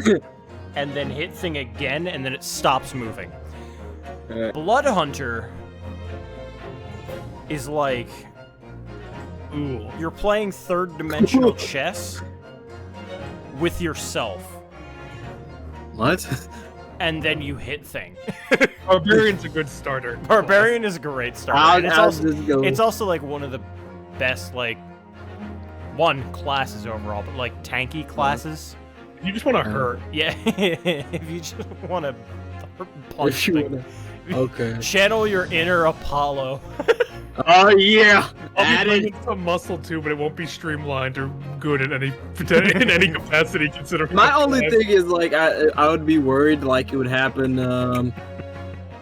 S1: and then hit thing again, and then it stops moving. Blood Hunter is like
S3: Ooh.
S1: you're playing third dimensional chess with yourself,
S2: What?
S1: and then you hit thing.
S3: Barbarian's a good starter.
S1: Barbarian is a great start. and it's
S2: How's
S1: also
S2: this go?
S1: It's also like one of the best like classes overall, but like tanky classes.
S3: You just want to hurt.
S1: Yeah, if you just want to punch
S2: If you
S1: things.
S2: wanna- Okay.
S1: Channel your inner Apollo.
S2: Oh yeah.
S3: I'll be
S2: Add it.
S3: bringing some muscle too, but it won't be streamlined or good in any in any capacity. Considering
S2: My only thing is like I would be worried like it would happen.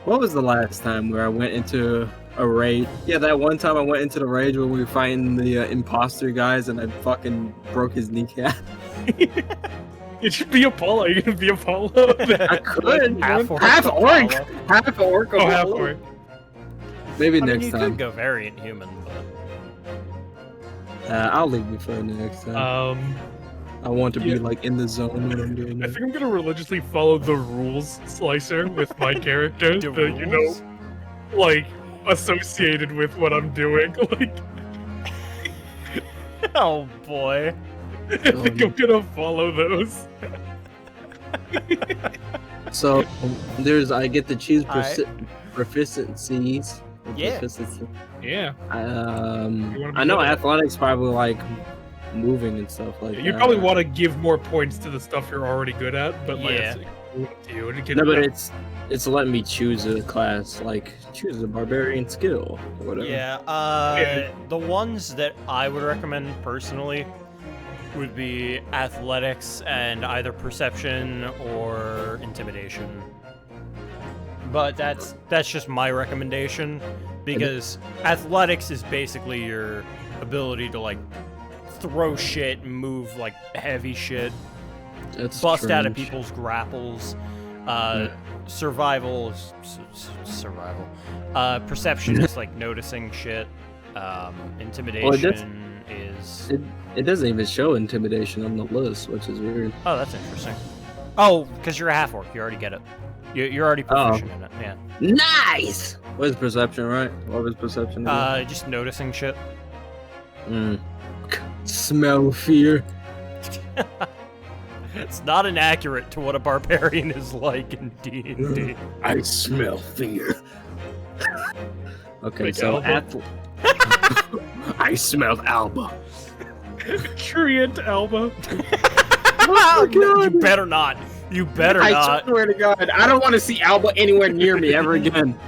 S2: What was the last time where I went into a raid? Yeah, that one time I went into the raid when we were fighting the imposter guys and I fucking broke his kneecap.
S3: It should be Apollo. You can be Apollo.
S2: I could.
S1: Half
S2: Half orc.
S1: Apollo.
S2: Half orc.
S3: Oh, half
S2: Apollo.
S3: orc.
S2: Maybe
S1: I mean,
S2: next
S1: you
S2: time.
S1: could go variant human, but
S2: I'll leave it for next time. I want to be
S3: yeah.
S2: like in the zone when I'm doing
S3: I
S2: it.
S3: think I'm gonna religiously follow the rules slicer with my character.
S1: the
S3: that, you know,
S1: rules?
S3: like associated with what I'm doing. Like,
S1: Oh boy.
S3: I think I'm gonna follow those.
S2: So I get to choose
S1: Alright.
S2: proficiencies. or
S1: Yeah.
S2: proficiency.
S3: Yeah.
S2: I
S3: wanna be
S2: know
S3: good at it.
S2: athletics probably like moving and stuff like
S3: You
S2: that.
S3: probably want to give more points to the stuff you're already good at, but like,
S1: Yeah.
S3: it's up to you. It can-
S2: No, but it's letting me choose a class, like choose a barbarian skill or whatever.
S1: Yeah,
S3: Yeah.
S1: the ones that I would recommend personally would be athletics and either perception or intimidation. But that's just my recommendation because athletics is basically your ability to like throw shit and move like heavy shit,
S2: That's
S1: bust out of
S2: strange.
S1: people's grapples. Survival is survival. Perception is like noticing shit. Intimidation is.
S2: It doesn't even show intimidation on the list, which is weird.
S1: Oh, that's interesting. Oh, because you're a half orc, you already get it. You're already proficient in it. Yeah.
S2: Nice. What is perception, right? What was perception? Again?
S1: Just noticing shit.
S2: Smell fear.
S1: It's not inaccurate to what a barbarian is like in D&D.
S2: I smell fear. Okay,
S3: Like
S2: so
S3: Alba?
S2: I smelled Alba.
S3: Truant Alba.
S2: Oh,
S1: You
S2: God.
S1: better not. You better
S2: I
S1: not.
S2: swear to God, I don't want to see Alba anywhere near me ever again.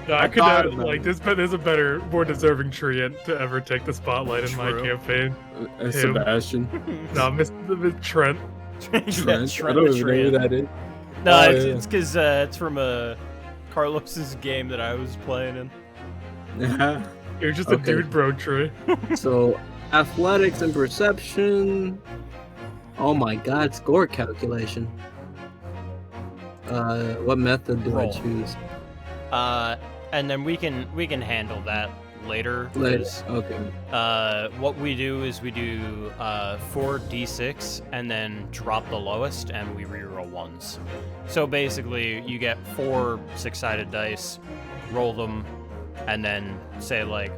S3: No, I could
S2: thought
S3: not,
S2: about
S3: like
S2: it.
S3: there's a better, more deserving treant to ever take the spotlight in my
S1: True.
S3: campaign.
S2: Sebastian.
S3: No, Mr. Trent.
S1: Yeah,
S2: Trent.
S1: Trent
S2: I don't
S1: the
S2: even know who
S1: Trent.
S2: that is.
S1: No,
S2: Oh,
S1: it's because it's from Carlos's game that I was playing in.
S2: Yeah.
S3: You're just a
S2: Okay.
S3: dude, bro, Trey.
S2: So, athletics and perception. Oh my God, score calculation. What method do
S1: Roll.
S2: I choose?
S1: And then we can handle that later.
S2: Later.
S1: 'cause,
S2: Okay.
S1: what we do is we do 4d6 and then drop the lowest and we reroll ones. So basically, you get 4 six-sided dice, roll them, and then say like,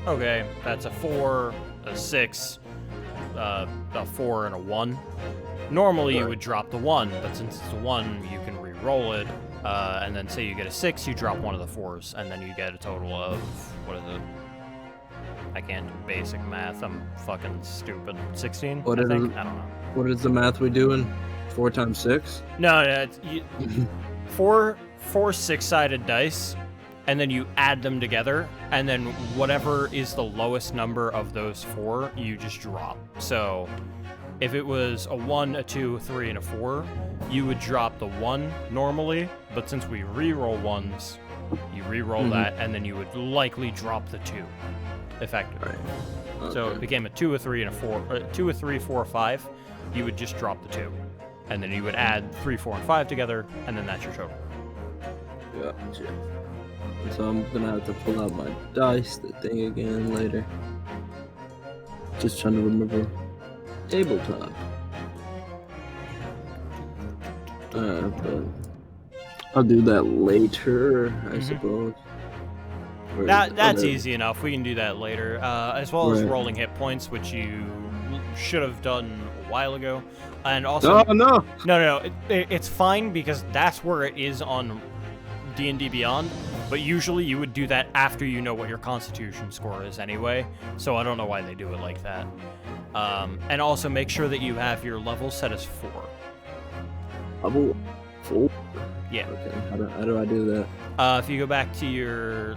S1: okay, that's a 4, a 6, a 4, and a 1. Normally you
S2: Right.
S1: would drop the 1, but since it's a 1, you can re-roll it. And then say you get a 6, you drop one of the 4s, and then you get a total of, what is it? I can't do basic math, I'm fucking stupid. 16,
S2: What
S1: I
S2: is
S1: think?
S2: it?
S1: I don't know.
S2: What is the math we doing? 4 times 6?
S1: No, it's, four six-sided dice, and then you add them together, and then whatever is the lowest number of those 4, you just drop. So if it was a 1, a 2, a 3, and a 4, you would drop the 1 normally, but since we re-roll ones, you re-roll that, and then you would likely drop the 2, effectively.
S2: Right.
S1: So it
S2: Okay.
S1: became a 2, a 3, and a 4, 2, a 3, 4, a 5, you would just drop the 2. And then you would add 3, 4, and 5 together, and then that's your total.
S2: Gotcha. So I'm gonna have to pull out my dice, the thing again later. Just trying to remember tabletop. But I'll do that later, I suppose. Or
S1: That's
S2: other-
S1: easy enough. We can do that later. As well as
S2: Right.
S1: rolling hit points, which you should have done a while ago. And also,
S2: No.
S1: no, it's fine because that's where it is on D&D Beyond. But usually you would do that after you know what your Constitution score is anyway. So I don't know why they do it like that. And also make sure that you have your level set as 4.
S2: Level 4.
S1: Yeah.
S2: Okay. How do I do that?
S1: If you go back to your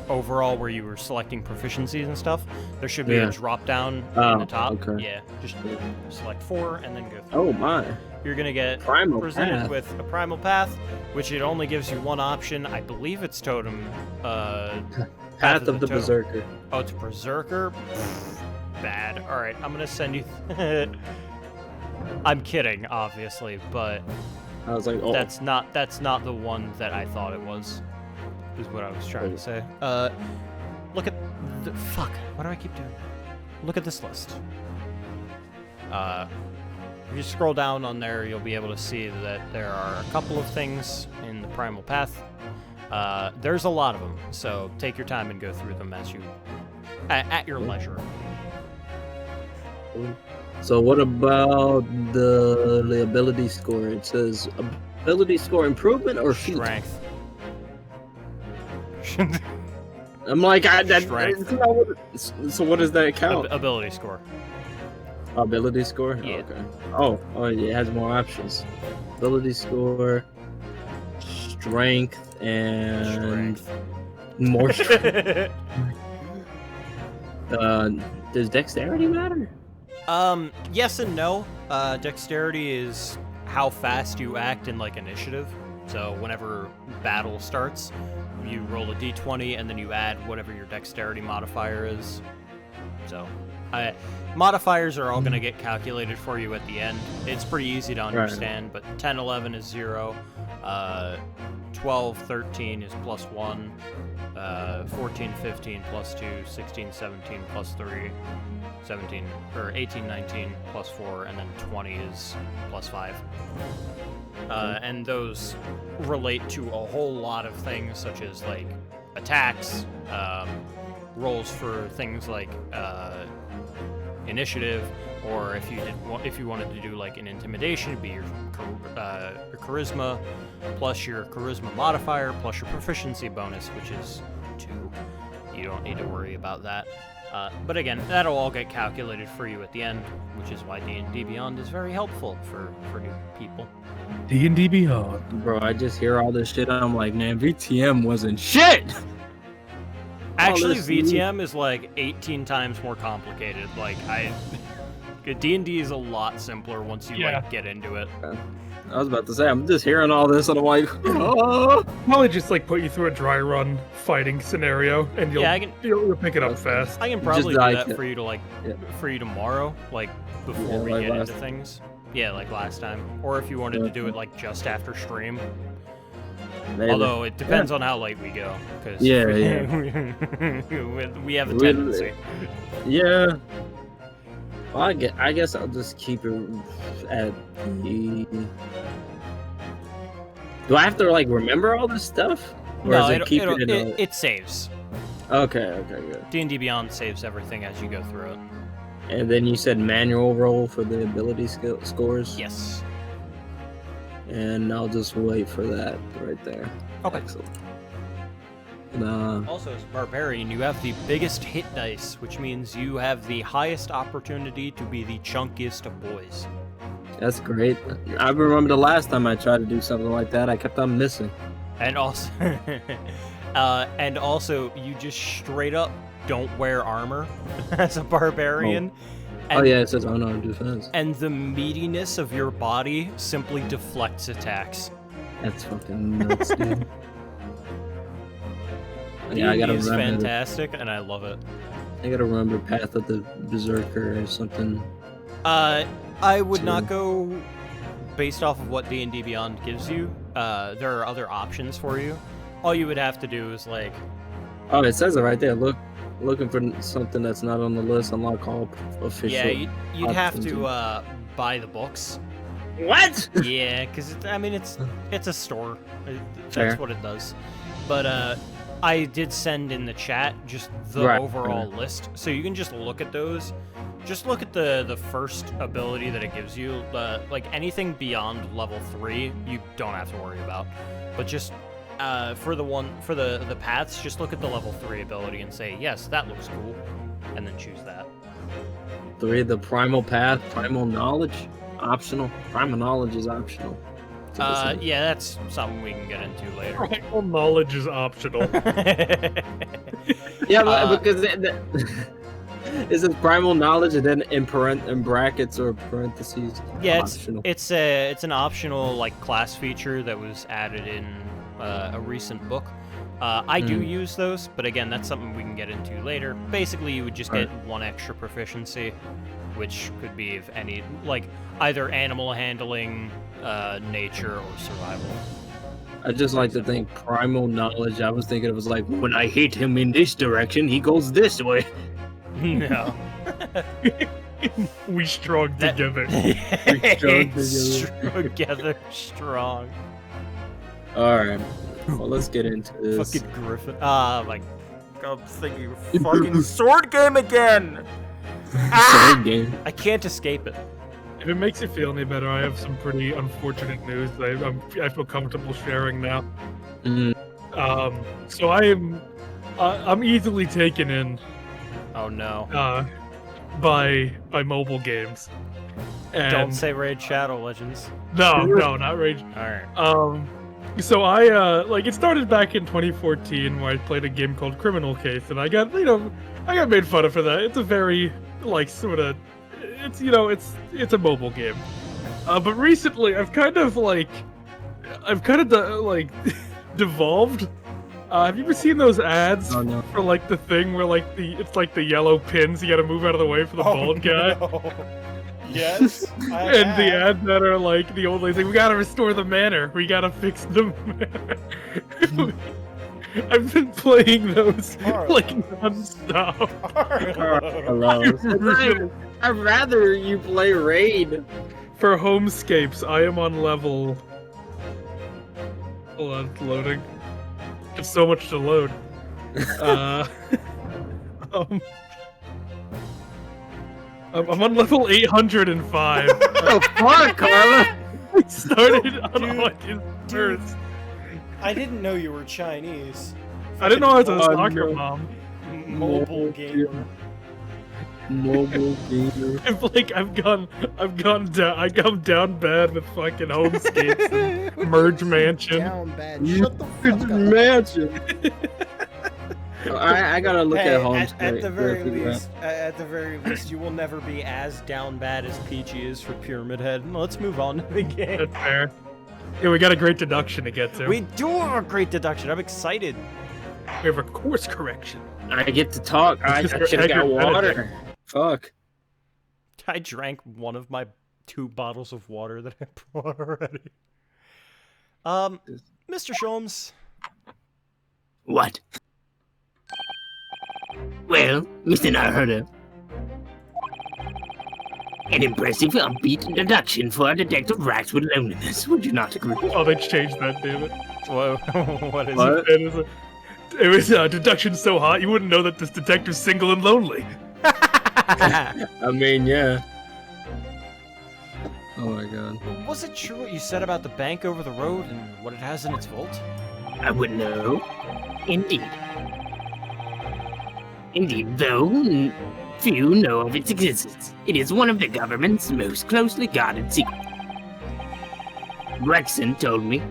S1: overall where you were selecting proficiencies and stuff, there should be a
S2: Yeah.
S1: drop down in
S2: Oh,
S1: the top.
S2: okay.
S1: Yeah, just select 4 and then go through.
S2: Oh my.
S1: You're gonna get
S2: Primal
S1: presented
S2: path.
S1: with a primal path, which it only gives you one option. I believe it's totem.
S2: Path of the
S1: Totem.
S2: Berserker.
S1: Oh, it's Berserker. Bad. All right, I'm gonna send you. I'm kidding, obviously, but
S2: I was like, oh.
S1: that's not the one that I thought it was. Is what I was trying to say. Look at the fuck. Why do I keep doing that? Look at this list. If you scroll down on there, you'll be able to see that there are a couple of things in the primal path. There's a lot of them, so take your time and go through them as you at your leisure.
S2: So what about the ability score? It says ability score improvement or feat?
S1: Strength.
S2: I'm like,
S1: Strength.
S2: that's not what so what does that count?
S1: Ability score.
S2: Ability score?
S1: Yeah.
S2: Okay. Oh, yeah, it has more options. Ability score, strength, and more strength. Does dexterity matter?
S1: Yes and no. Dexterity is how fast you act in initiative. So whenever battle starts, you roll a d20 and then you add whatever your dexterity modifier is. So, modifiers are all going to get calculated for you at the end. It's pretty easy to understand, but 10, 11 is 0. 12, 13 is +1. 14, 15 +2. 16, 17 +3. 17 or 18, 19 +4, and then 20 is +5. And those relate to a whole lot of things, such as like attacks, rolls for things like initiative, or if you wanted to do like an intimidation, it'd be your charisma plus your charisma modifier plus your proficiency bonus, which is 2. You don't need to worry about that. But again, that'll all get calculated for you at the end, which is why D&D Beyond is very helpful for new people.
S3: D&D Beyond.
S2: Bro, I just hear all this shit. I'm like, man, VTM wasn't shit.
S1: Actually, VTM is like 18 times more complicated. Like D&D is a lot simpler once you like get into it.
S2: I was about to say, I'm just hearing all this, and I'm like, oh.
S3: Probably just like put you through a dry run fighting scenario, and you'll pick it up fast.
S1: I can probably do that for you to for you tomorrow, like before we get into things. Yeah, like last time, or if you wanted to do it like just after stream.
S2: Maybe.
S1: Although it depends on how late we go, because we have a tendency.
S2: Yeah. Well, I guess I'll just keep it at the... Do I have to like remember all this stuff? Or
S1: No,
S2: it
S1: saves.
S2: Okay, good.
S1: D&D Beyond saves everything as you go through it.
S2: And then you said manual roll for the ability scores?
S1: Yes.
S2: And I'll just wait for that right there.
S1: Okay.
S2: Excellent.
S1: Also, as a barbarian, you have the biggest hit dice, which means you have the highest opportunity to be the chunkiest of boys.
S2: That's great. I remember the last time I tried to do something like that, I kept on missing.
S1: And also, you just straight up don't wear armor as a barbarian.
S2: And, it says unarmed defense.
S1: And the meatiness of your body simply deflects attacks.
S2: That's fucking nuts, dude.
S1: I gotta remember. Fantastic, and I love it.
S2: I gotta remember Path of the Berserker or something.
S1: I would not go based off of what D&D Beyond gives you. There are other options for you. All you would have to do is like...
S2: Oh, it says it right there. Looking for something that's not on the list. Unlock all official.
S1: Yeah, you'd have to buy the books.
S2: What?
S1: Yeah, because it's a store. That's
S2: Fair.
S1: what it does. But I did send in the chat just the overall list, so you can just look at those. Just look at the first ability that it gives you. Like anything beyond level 3, you don't have to worry about. But just for the paths, just look at the level 3 ability and say, yes, that looks cool, and then choose that.
S2: 3, the primal path, primal knowledge, optional. Primal knowledge is optional.
S1: Yeah, that's something we can get into later.
S3: Primal knowledge is optional.
S2: Yeah, because it says primal knowledge, and then in brackets or parentheses.
S1: Yeah,
S2: optional.
S1: it's an optional like class feature that was added in a recent book. I do use those, but again, that's something we can get into later. Basically, you would just get 1 extra proficiency, which could be of any, like either animal handling, nature, or survival.
S2: I just like to think primal knowledge. I was thinking it was like, when I hit him in this direction, he goes this way.
S1: No.
S3: We strong together.
S1: Together strong.
S2: Alright. Well, let's get into this.
S1: Fucking Griffin. My God, I'm thinking fucking sword game again!
S2: Sword game.
S1: I can't escape it.
S3: If it makes you feel any better, I have some pretty unfortunate news that I feel comfortable sharing now. So I'm easily taken in.
S1: Oh no.
S3: By mobile games. And
S1: don't say Raid Shadow Legends.
S3: No, not Raid.
S1: Alright.
S3: So I it started back in 2014 where I played a game called Criminal Case, and I got made fun of for that. It's a very it's a mobile game. But recently I've kind of devolved Have you ever seen those ads
S2: Oh, no.
S3: for like the thing where like it's like the yellow pins? You gotta move out of the way for the bald guy.
S1: No. Yes. I
S3: And the
S1: have.
S3: ads that are like the old lady saying, "We gotta restore the manor. We gotta fix the manor." I've been playing those like non-stop.
S1: Carlos.
S2: I'd rather you play Raid.
S3: For Homescapes, I am on level. Hold on, it's loading. It's so much to load. Um, I'm on level 805.
S2: Oh, fuck, Carla!
S3: I started on
S1: Dude,
S3: August 1st.
S1: I didn't know you were Chinese.
S3: I didn't know I was a
S2: Oh,
S3: soccer
S2: no.
S3: mom.
S1: Mobile gamer.
S2: Mobile gamer.
S3: I've gone down. I come down bad with fucking Homescapes and Merge Mansion.
S1: Down bad. Shut the fuck up.
S2: Mansion. I gotta look
S1: Hey,
S2: at home
S1: at the very least, at the very least, you will never be as down bad as Peachy is for Pyramid Head. Let's move on to the game.
S3: That's fair. Yeah, we got a great deduction to get to.
S1: We do have a great deduction. I'm excited.
S3: We have a course correction.
S2: I get to talk. I should have got water. Fuck.
S1: I drank one of my 2 bottles of water that I brought already. Mr. Sholmes.
S4: What? Well, Mr. Naruto. An impressive upbeat deduction for a detective racks with loneliness, would you not agree?
S3: Oh, they changed that, damn it.
S1: Whoa, what is
S2: What?
S3: It was a deduction so hot you wouldn't know that this detective's single and lonely.
S1: it?
S2: I mean, yeah. Oh my god.
S1: Was it true what you said about the bank over the road and what it has in its vault?
S4: I wouldn't know. Indeed. Indeed, though few know of its existence. It is one of the government's most closely guarded secrets. Rexon told me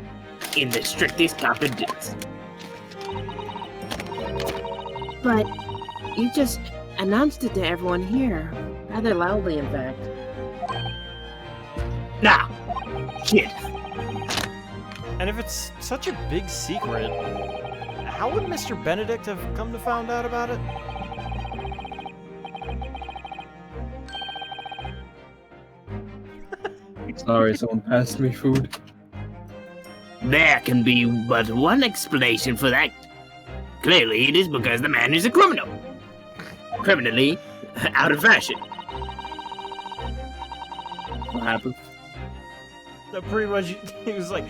S4: in the strictest confidence.
S5: But you just announced it to everyone here. Rather loudly, in fact.
S4: Now, shit.
S1: And if it's such a big secret, how would Mr. Benedict have come to find out about it?
S2: Sorry, someone passed me food.
S4: There can be but one explanation for that. Clearly, it is because the man is a criminal. Criminally out of fashion.
S2: What happened?
S1: Pretty much, he was like,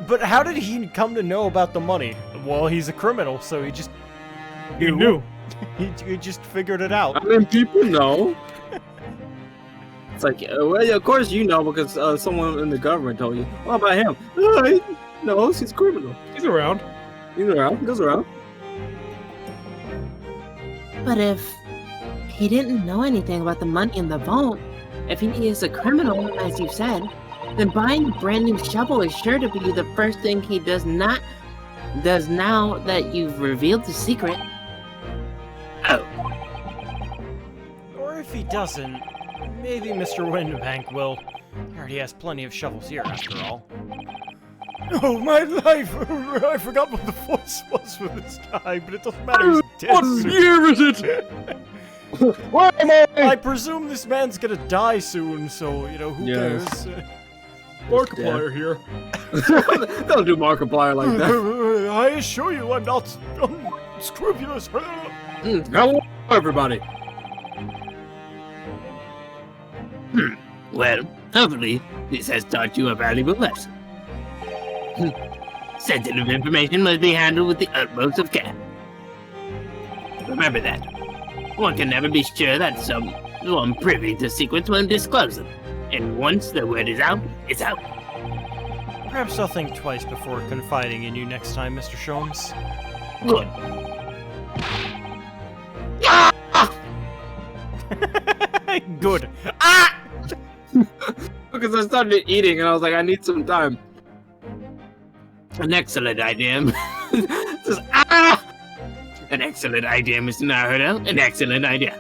S1: but how did he come to know about the money? Well, he's a criminal, so he just
S3: You knew.
S1: he just figured it out.
S2: I mean, people know. It's like, well, yeah, of course you know because someone in the government told you. What about him? He knows he's a criminal.
S3: He's around.
S2: He's around. He goes around.
S5: But if he didn't know anything about the money in the vault, if he is a criminal, as you said, then buying a brand new shovel is sure to be the first thing he does now that you've revealed the secret.
S4: Oh,
S1: Or if he doesn't, maybe Mr. Windbank will. He already has plenty of shovels here, after all. Oh, my life! I forgot what the voice was for this guy, but it doesn't matter. He's dead
S3: What
S1: soon.
S3: year is it?
S2: Where am I?
S1: I presume this man's gonna die soon, so, you know, who
S2: Yes.
S1: cares?
S3: Markiplier here.
S2: Don't do Markiplier like that.
S1: I assure you I'm not unscrupulous.
S2: Hello, everybody.
S4: well, hopefully this has taught you a valuable lesson. Sensitive information must be handled with the utmost of care. Remember that. One can never be sure that someone privy to secrets won't disclose them. And once the word is out, it's out.
S1: Perhaps I'll think twice before confiding in you next time, Mr. Sholmes.
S4: Good.
S1: Good. Ah!
S2: Because I started eating and I was like, I need some time.
S4: An excellent idea. An excellent idea, Mr. Naruto. An excellent idea.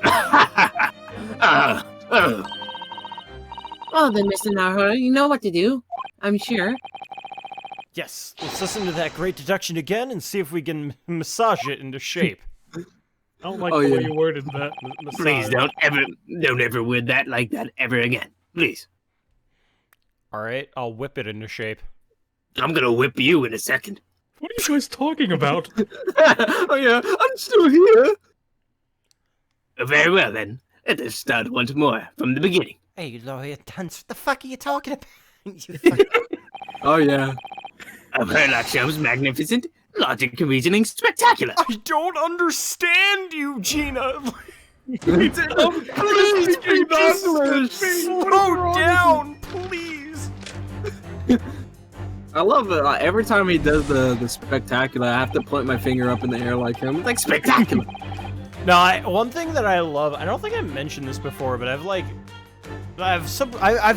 S5: Oh, then, Mr. Naruto, you know what to do. I'm sure.
S1: Yes, let's listen to that great deduction again and see if we can massage it into shape.
S3: I don't like
S2: Oh,
S3: the way
S2: yeah.
S3: you worded that.
S4: Please don't ever word that like that ever again. Please.
S1: All right, I'll whip it into shape.
S4: I'm gonna whip you in a second.
S3: What are you guys talking about?
S2: Oh yeah, I'm still here.
S4: Very well then. Let us start once more from the beginning.
S1: Hey, lawyer Tunce, what the fuck are you talking about?
S2: Oh yeah.
S4: Of Herlock Sholmes magnificent, logic and reasoning spectacular.
S1: I don't understand you, Gina.
S2: Please speak English.
S1: Slow down, please.
S2: I love it. Every time he does the spectacular, I have to point my finger up in the air like him. Like spectacular.
S1: No, one thing that I love, I don't think I mentioned this before, but I've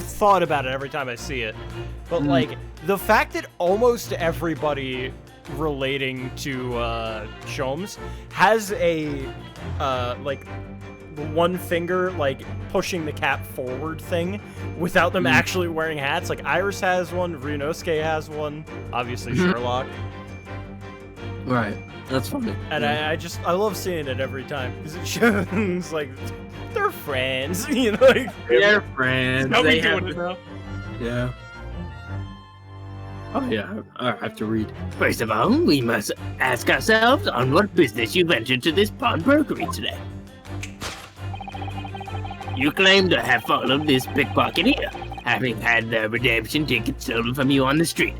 S1: thought about it every time I see it. But like the fact that almost everybody relating to Sholmes has a like one finger like pushing the cap forward thing without them actually wearing hats. Like Iris has one, Ryunosuke has one, obviously Sherlock.
S2: Right. That's funny.
S1: And I love seeing it every time because it shows like they're friends, you know. Like,
S2: They're friends.
S3: How
S2: They
S3: we doing
S2: have,
S3: it now?
S2: yeah. Oh yeah. I have to read.
S4: First of all, we must ask ourselves on what business you ventured to this pawnbrokery today. You claim to have followed this pickpocket here, having had the redemption ticket stolen from you on the street.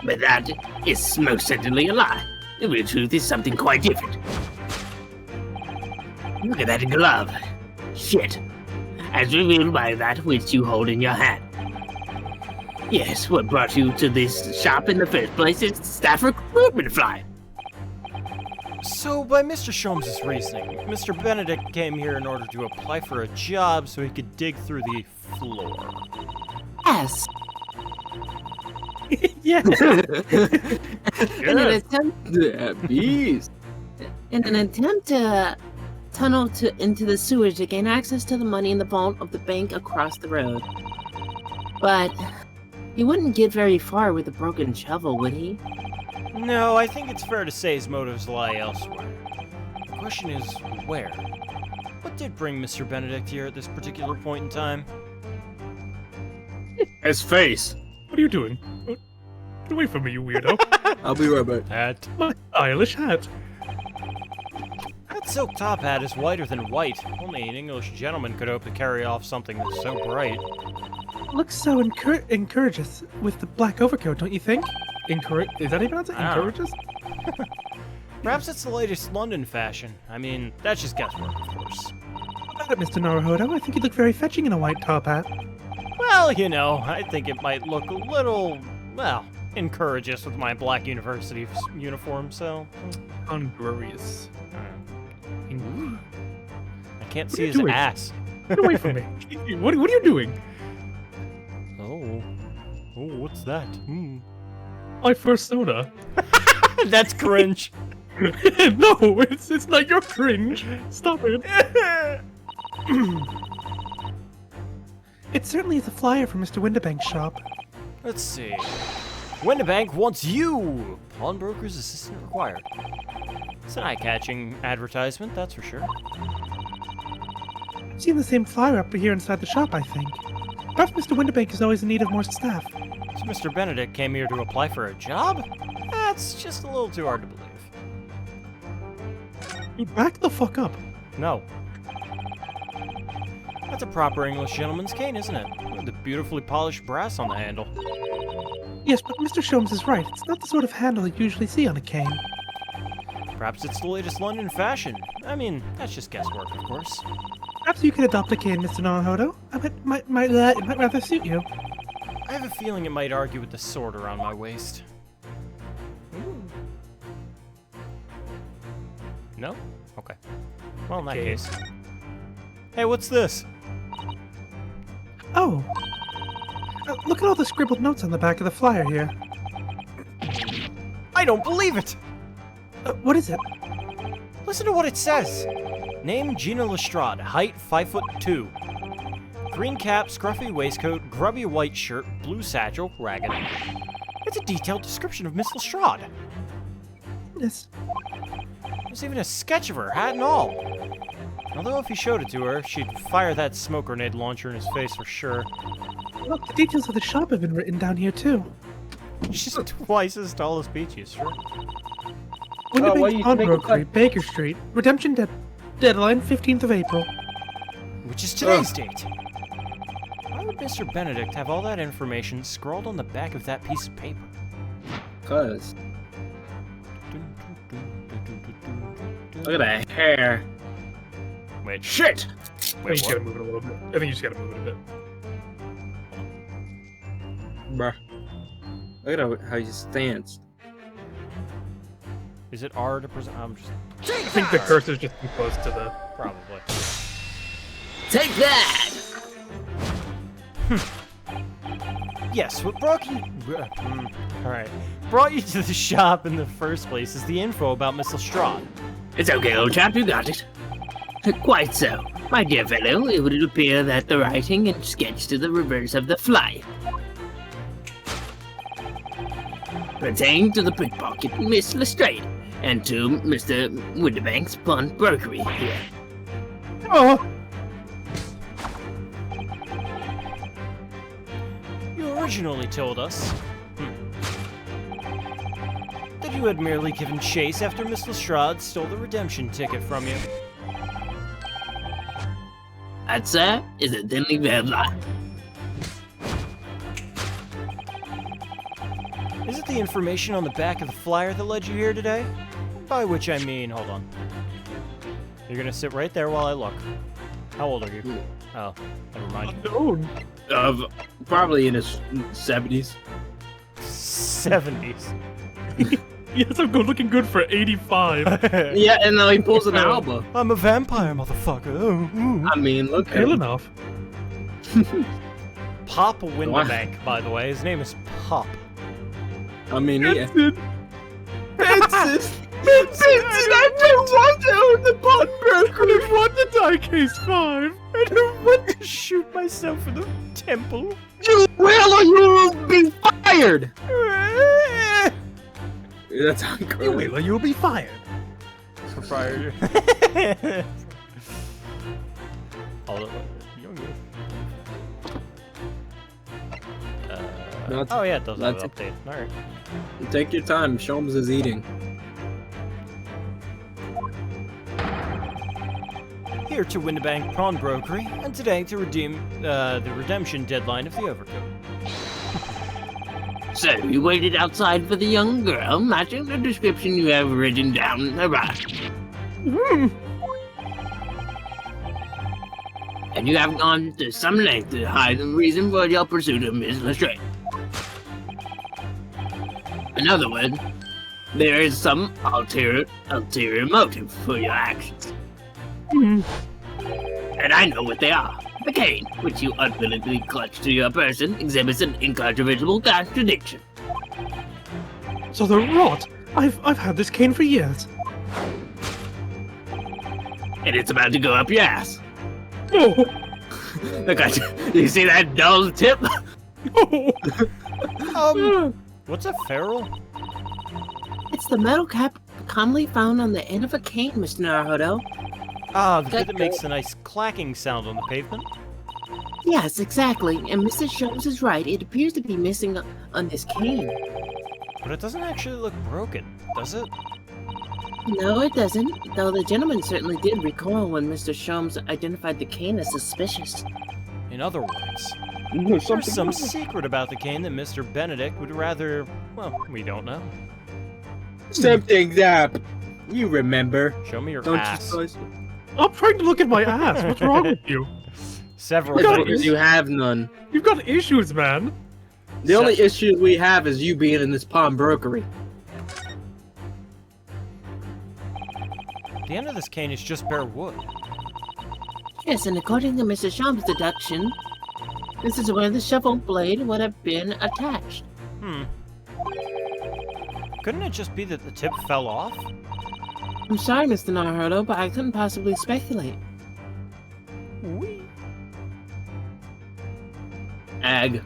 S4: But that is most certainly a lie. The real truth is something quite different. Look at that glove. Shit. As revealed by that which you hold in your hand. Yes, what brought you to this shop in the first place is the staff recruitment flyer.
S1: so by Mr. Sholmes' reasoning, Mr. Benedict came here in order to apply for a job so he could dig through the floor.
S5: Yes.
S3: Yeah.
S5: In an attempt
S2: Yeah, beast.
S5: to tunnel into the sewers to gain access to the money in the vault of the bank across the road. But he wouldn't get very far with a broken shovel, would he?
S1: No, I think it's fair to say his motives lie elsewhere. The question is, where? What did bring Mr. Benedict here at this particular point in time?
S2: His face.
S3: What are you doing? Get away from me, you weirdo.
S2: I'll be right back.
S1: Hat.
S3: My stylish hat.
S1: That silk top hat is whiter than white. Only an English gentleman could hope to carry off something that's so bright.
S3: Looks so encourageous with the black overcoat, don't you think? Is that even it?
S1: I don't
S3: Encourageous?
S1: Perhaps it's the latest London fashion. I mean, that's just guesswork, of course.
S3: About it, Mr. Naruhodo. I think you look very fetching in a white top hat.
S1: Well, you know, I think it might look a little, well, encourageous with my black university uniform, so...
S3: Unglorious.
S1: I can't
S3: What
S1: see
S3: are you
S1: his
S3: doing?
S1: ass.
S3: Get away from me. What are you doing?
S1: Oh. Oh, what's that?
S3: My first soda.
S1: That's cringe.
S3: No, it's not your cringe. Stop it. It certainly is a flyer from Mr. Windibank's shop.
S1: Let's see. Windibank wants you! Pawnbroker's assistant required. It's an eye-catching advertisement, that's for sure.
S3: I've seen the same flyer up here inside the shop, I think. Perhaps Mr. Windibank is always in need of more staff.
S1: So Mr. Benedict came here to apply for a job? That's just a little too hard to believe.
S3: You back the fuck up.
S1: No. That's a proper English gentleman's cane, isn't it? With the beautifully polished brass on the handle.
S3: Yes, but Mr. Sholmes is right. It's not the sort of handle you usually see on a cane.
S1: Perhaps it's the latest London fashion. I mean, that's just guesswork, of course.
S3: Perhaps you could adopt a cane, Mr. Naruhodo. It might rather suit you.
S1: I have a feeling it might argue with the sword around my waist. Ooh. No? Okay. Well, in that
S3: Okay.
S1: case. Hey, what's this?
S3: Oh. Look at all the scribbled notes on the back of the flyer here.
S1: I don't believe it!
S3: What is it?
S1: Listen to what it says. Name Gina Lestrade, height 5'2". Green cap, scruffy waistcoat, grubby white shirt, blue satchel, ragged. It's a detailed description of Miss Lestrade.
S6: Yes.
S1: There's even a sketch of her, hat and all. Although if he showed it to her, she'd fire that smoke grenade launcher in his face for sure.
S6: Look, the details of the shop have been written down here too.
S1: She's twice as tall as Peaches, sure.
S6: Winterbank Pawnbrokery, Baker Street. Redemption deadline 15th of April.
S1: Which is today's date. Why would Mr. Benedict have all that information scrawled on the back of that piece of paper?
S2: Cause. Look at that hair.
S1: Wait,
S2: Shit!
S3: I think you just gotta move it a little bit. I think you just gotta move it a bit.
S2: Bruh. Look at how he stands.
S1: Is it R to present? I'm just.
S3: I think the cursor's just too close to the.
S1: Probably.
S4: Take that!
S1: Yes, what brought you. Alright. Brought you to the shop in the first place is the info about Miss Lestrade.
S4: It's okay, old chap, you got it. Quite so. My dear fellow, it would appear that the writing and sketch to the reverse of the fly pertain to the pickpocket Miss Lestrade and to Mr. Winterbank's pawnbrokery here.
S6: Oh,
S1: You originally told us that you had merely given chase after Miss Lestrade stole the redemption ticket from you.
S4: That, sir, is a thinly veiled lie.
S1: Is it the information on the back of the flyer that led you here today? By which I mean, hold on. You're gonna sit right there while I look. How old are you? Oh, never mind.
S3: Unknown.
S2: Probably in his 70s.
S1: 70s.
S3: Yes, I'm looking good for 85.
S2: Yeah, and now he pulls an album.
S1: I'm a vampire, motherfucker. Ooh.
S2: I mean, look at
S3: Pale
S2: him.
S3: enough.
S1: Pop Winterbank, by the way. His name is Pop.
S2: I mean, yeah.
S3: Vincent.
S2: Vincent, I don't want to own the
S3: I
S2: pawnbrokery.
S3: didn't want to die, Case 5.
S1: I don't want to shoot myself in the temple.
S2: You will or you will be fired. That's how he
S6: you
S2: goes.
S6: will or you'll be fired.
S1: Prior. Oh yeah, it does have an update. Alright.
S2: Take your time. Sholmes is eating.
S1: Here to Winterbank Pawnbrokery, and today to redeem the redemption deadline of the overcoat.
S4: So, you waited outside for the young girl, matching the description you have written down arrived. And you have gone to some length to hide the reason for your pursuit of Miss Lestrade. In other words, there is some ulterior motive for your actions. And I know what they are. The cane, which you unwillingly clutch to your person, exhibits an incontrovertible contradiction.
S6: So the rot. I've had this cane for years.
S4: And it's about to go up your ass.
S6: Oh,
S4: Look at you. You see that dull tip?
S1: What's a ferrule?
S5: It's the metal cap commonly found on the end of a cane, Mr. Naruto.
S1: Ah, the bit that makes a nice clacking sound on the pavement.
S5: Yes, exactly. And Mrs. Sholmes is right. It appears to be missing on this cane.
S1: But it doesn't actually look broken, does it?
S5: No, it doesn't. Though the gentleman certainly did recoil when Mr. Sholmes identified the cane as suspicious.
S1: In other words, there's some secret about the cane that Mr. Benedict would rather, well, we don't know.
S2: Something's up. You remember.
S1: Show me your
S2: Don't
S1: ass.
S2: you?
S6: I'm trying to look at my ass. What's wrong with you?
S1: Several
S6: God,
S1: things.
S2: You have none.
S3: You've got issues, man.
S2: The only issue we have is you being in this pawnbrokery.
S1: The end of this cane is just bare wood.
S5: Yes, and according to Mr. Sholmes' deduction, this is where the shovel blade would have been attached.
S1: Couldn't it just be that the tip fell off?
S5: I'm sorry, Mr. Naruto, but I couldn't possibly speculate.
S1: Wee.
S4: Ag.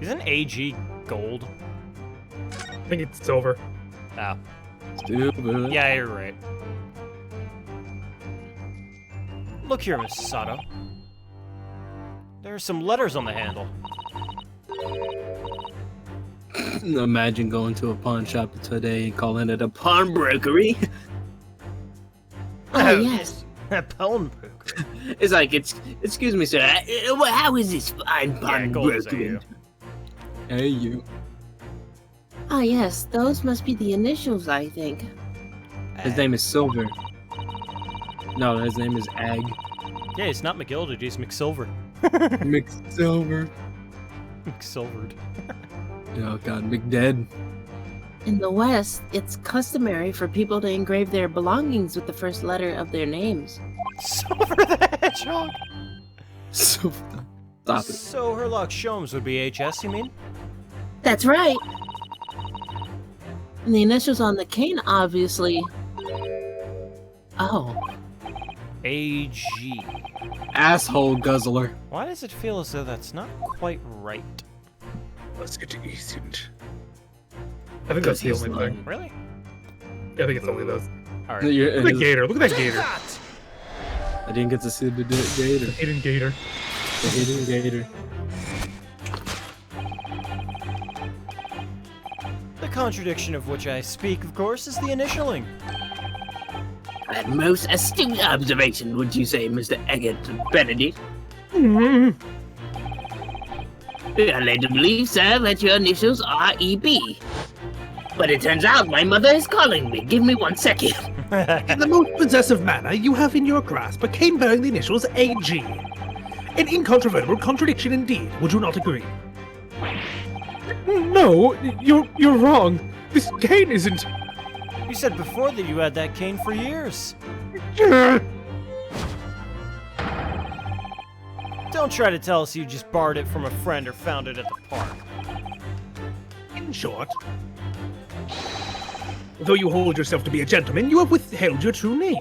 S1: Isn't AG gold?
S3: I think it's silver.
S1: Oh.
S2: Stupid.
S1: Yeah, you're right. Look here, Miss Sato. There are some letters on the handle.
S2: Imagine going to a pawn shop today and calling it a
S4: Pawnbrokery?
S5: Oh, yes.
S1: Pawnbroker.
S4: It's like, excuse me, sir. How is this fine
S1: Yeah, gold is
S4: pawnbrokery?
S2: Hey, you.
S5: Ah, yes. Those must be the initials, I think.
S2: His name is Silver. No, his name is Ag.
S1: Yeah, it's not McGilded, he's McSilver.
S2: McSilver.
S1: McSilvered.
S2: Oh god, McDead.
S5: In the West, it's customary for people to engrave their belongings with the first letter of their names.
S1: Silver the Hedgehog!
S2: Stop it.
S1: So Herlock Sholmes would be HS, you mean?
S5: That's right. And the initials on the cane, obviously. Oh.
S1: AG.
S2: Asshole guzzler.
S1: Why does it feel as though that's not quite right?
S3: Let's get to East. I think that's the only thing.
S1: Really?
S3: Yeah, I think it's only those.
S1: Alright.
S3: Look at that gator. Look at that gator.
S2: I didn't get to see the gator.
S3: The hidden gator.
S2: The hidden gator.
S1: The contradiction of which I speak, of course, is the initialing.
S4: A most astute observation, would you say, Mr. Eggert Benedict?
S3: Mm-hmm.
S4: We are led to believe, sir, that your initials are EB. But it turns out my mother is calling me. Give me 1 second.
S6: In the most possessive manner, you have in your grasp a cane bearing the initials AG. An incontrovertible contradiction indeed, would you not agree? No, you're wrong. This cane isn't...
S1: You said before that you had that cane for years. Don't try to tell us you just borrowed it from a friend or found it at the park.
S6: In short, though you hold yourself to be a gentleman, you have withheld your true name.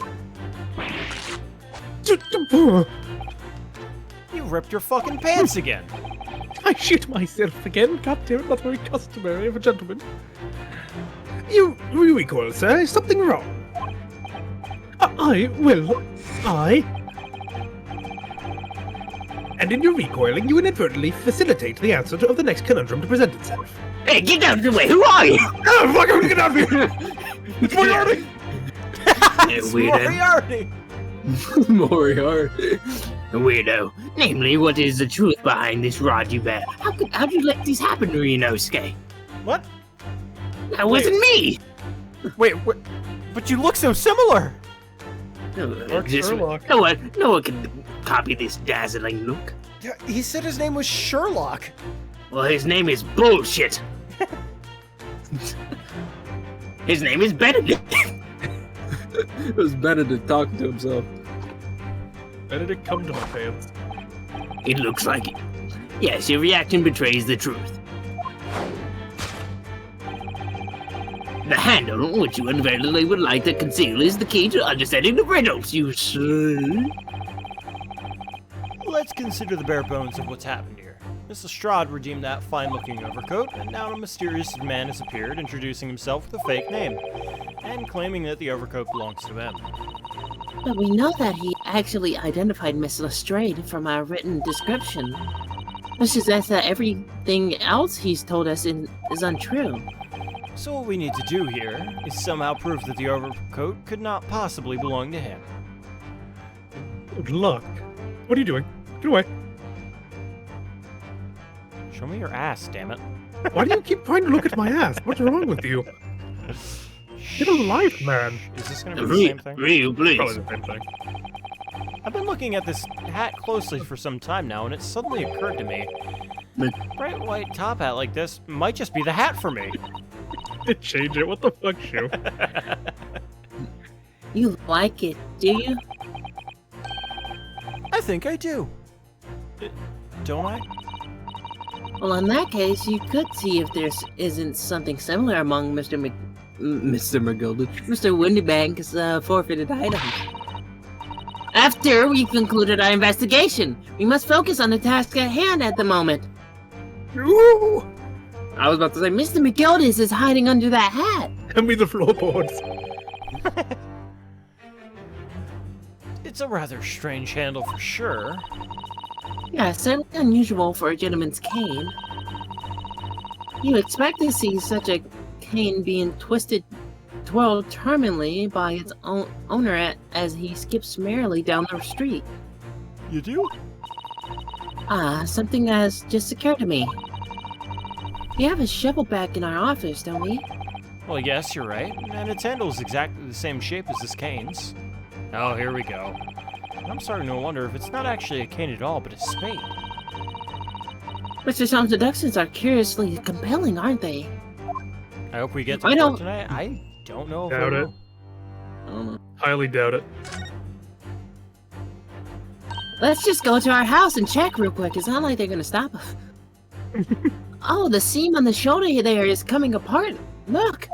S1: You ripped your fucking pants again.
S6: I shit myself again. God damn it, not very customary of a gentleman. You recoil, sir. Is something wrong? And in your recoiling, you inadvertently facilitate the answer of the next conundrum to present itself.
S4: Hey, get out of the way! Who are you?
S6: Oh, fuck, I'm gonna get out of here! It's Moriarty!
S1: It's
S4: Weirdo.
S2: Moriarty.
S4: A weirdo. Namely, what is the truth behind this rod you bear? How'd you let this happen, Ryunosuke?
S1: What?
S4: That wasn't me!
S1: Wait, but you look so similar!
S3: Sherlock.
S4: No one can copy this dazzling look.
S1: Yeah, he said his name was Sherlock.
S4: Well, his name is bullshit. His name is Benedict.
S2: It was Benedict talking to himself.
S3: Benedict come to my pants.
S4: It looks like it. Yes, your reaction betrays the truth. The handle, which you undoubtedly would like to conceal, is the key to understanding the riddles, you see.
S1: Let's consider the bare bones of what's happened here. Miss Lestrade redeemed that fine-looking overcoat, and now a mysterious man has appeared, introducing himself with a fake name, and claiming that the overcoat belongs to him.
S5: But we know that he actually identified Miss Lestrade from our written description, which suggests that everything else he's told us is untrue.
S1: So what we need to do here is somehow prove that the overcoat could not possibly belong to him.
S3: Good luck. What are you doing? Get away.
S1: Show me your ass, damn it.
S6: Why do you keep trying to look at my ass? What's wrong with you? Get a life, man.
S1: Is this gonna be the same thing?
S4: Ryu, please.
S3: Probably the same thing.
S1: I've been looking at this hat closely for some time now, and it suddenly occurred to me. Bright white top hat like this might just be the hat for me.
S3: Change it. What the fuck, Shu?
S5: You like it, do you?
S1: I think I do. Don't I?
S5: Well, in that case, you could see if there isn't something similar among Mr.
S2: Mr. McGilded.
S5: Mr. Windybank's forfeited items. After we've concluded our investigation, we must focus on the task at hand at the moment.
S3: Ooh!
S5: I was about to say, Mr. McGildas is hiding under that hat.
S3: Hand me the floorboards.
S1: It's a rather strange handle for sure.
S5: Yeah, certainly unusual for a gentleman's cane. You expect to see such a cane being twirled charmingly by its owner as he skips merrily down the street.
S1: You do?
S5: Something has just occurred to me. We have a shovel back in our office, don't we?
S1: Well, yes, you're right. And its handle is exactly the same shape as this cane's. Oh, here we go. I'm starting to wonder if it's not actually a cane at all, but a spade.
S5: Mr. Tom's deductions are curiously compelling, aren't they?
S1: I hope we get to
S5: I
S1: court
S5: don't-
S1: tonight. I don't know if
S3: Doubt
S1: I
S3: it.
S1: will.
S5: I don't know.
S3: Highly doubt it.
S5: Let's just go to our house and check real quick. It's not like they're gonna stop us. Oh, the seam on the shoulder there is coming apart. Look!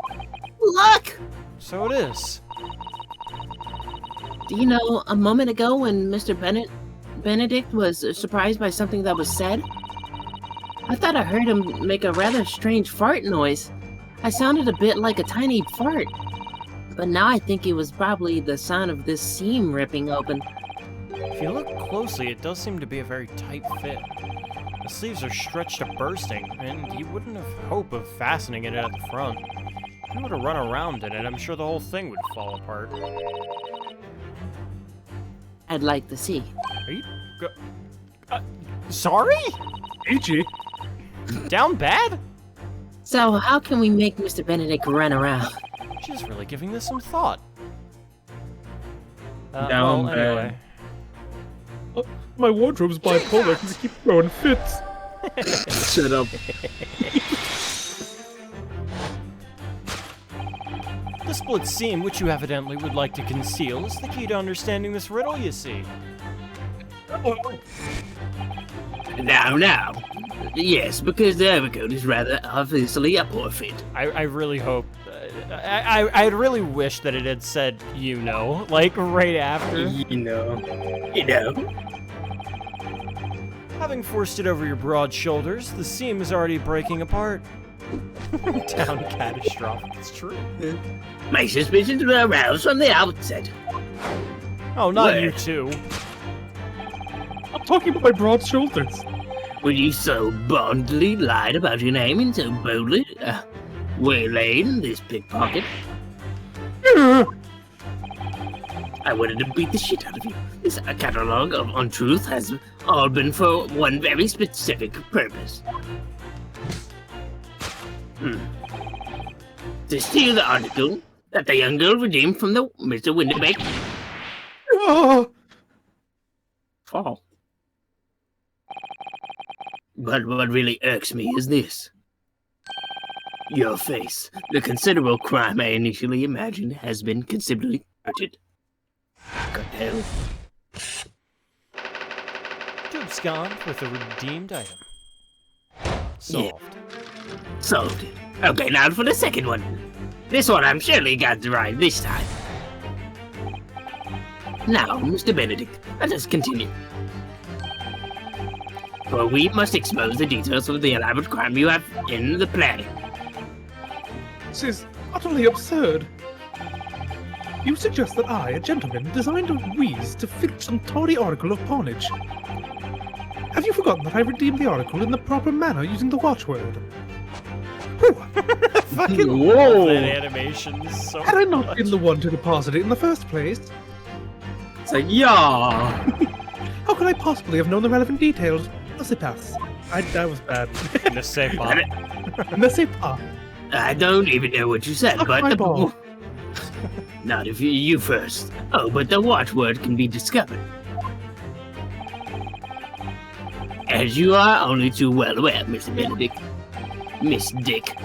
S5: Look!
S1: So it is.
S5: Do you know, a moment ago when Mr. Benedict was surprised by something that was said, I thought I heard him make a rather strange fart noise. I sounded a bit like a tiny fart. But now I think it was probably the sound of this seam ripping open.
S1: If you look closely, it does seem to be a very tight fit. The sleeves are stretched to bursting, and you wouldn't have hope of fastening it at the front. If you were to run around in it, I'm sure the whole thing would fall apart.
S5: I'd like to see.
S1: Are you sorry?
S3: Ichi.
S1: Down bad?
S5: So how can we make Mr. Benedict run around?
S1: She's really giving this some thought.
S2: Down
S1: well,
S2: bad.
S1: anyway.
S3: My wardrobe's bipolar because I keep throwing fits.
S2: Shut up.
S1: The split seam, which you evidently would like to conceal, is the key to understanding this riddle, you see.
S4: Now. Yes, because the overcoat is rather obviously a poor fit.
S1: I really hope... I really wish that it had said, you know, like, right after.
S2: You know.
S1: Having forced it over your broad shoulders, the seam is already breaking apart. Down catastrophic, it's true.
S4: My suspicions were aroused from the outset.
S1: Oh, not
S4: Where?
S1: you two.
S3: I'm talking about my broad shoulders.
S4: When you so boldly lied about your name and so boldly waylaid this pickpocket, I wanted to beat the shit out of you. This catalog of untruth has all been for one very specific purpose. To steal the article that the young girl redeemed from the Mr. Winterbeck
S3: Oh,
S4: fall. But what really irks me is this. Your face. The considerable crime I initially imagined has been considerably averted. God hell.
S1: To abscond with a redeemed item. Solved.
S4: Solved it. Okay, now for the second one. This one I'm surely got right this time. Now, Mr. Benedict, let us continue. For we must expose the details of the elaborate crime you have in the planning.
S6: This is utterly absurd. You suggest that I, a gentleman, designed a wheeze to fit some tawdry article of pawnage. Have you forgotten that I redeemed the article in the proper manner using the watchword? Whew.
S1: Fucking
S2: Whoa.
S1: love that animation so
S6: Had I not
S1: much.
S6: been the one to deposit it in the first place,
S2: It's like, yeah.
S6: how could I possibly have known the relevant details? Laissez passe.
S3: that was bad.
S1: Ne sais pas.
S6: Laissez pas.
S4: I don't even know what you said,
S6: Suck
S4: but
S6: my ball.
S4: Not if you first. Oh, but the watchword can be discovered. As you are only too well aware, Mr. Benedict. Miss Dick.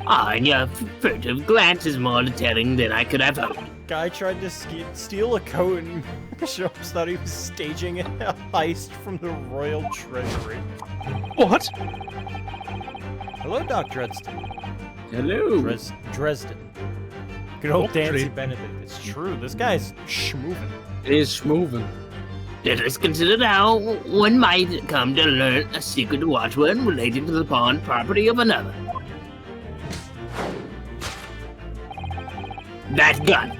S4: And your furtive glance is more telling than I could have hoped.
S1: Guy tried to steal a coat and Shops thought he was staging a heist from the royal treasury.
S6: What?
S1: Hello, Doc Dresden.
S2: Hello.
S1: Dresden. Good old
S3: Poultry.
S1: Dancy Benedict. It's true. This guy's schmoovin'.
S2: It is moving.
S4: Let us consider how one might come to learn a secret watchword relating to the pawn property of another. That gun.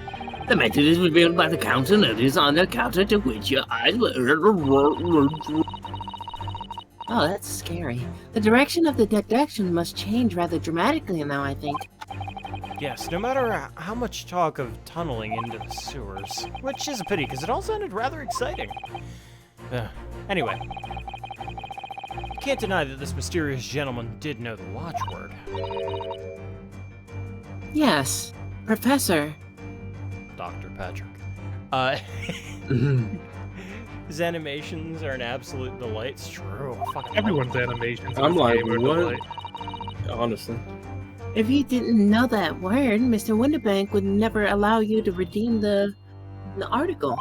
S4: The method is revealed by the counts and letters on the counter to which your eyes will.
S5: Oh, that's scary. The direction of the detection must change rather dramatically now, I think.
S1: Yes, no matter how much talk of tunneling into the sewers. Which is a pity, because it all sounded rather exciting. Anyway. You can't deny that this mysterious gentleman did know the watchword.
S5: Yes, Professor.
S1: Dr. Patrick. His animations are an absolute delight. It's true. Fucking
S3: Everyone's animations. in
S2: I'm
S3: this
S2: like,
S3: game are
S2: what?
S3: delight.
S2: Honestly.
S5: If you didn't know that word, Mr. Winterbank would never allow you to redeem the article.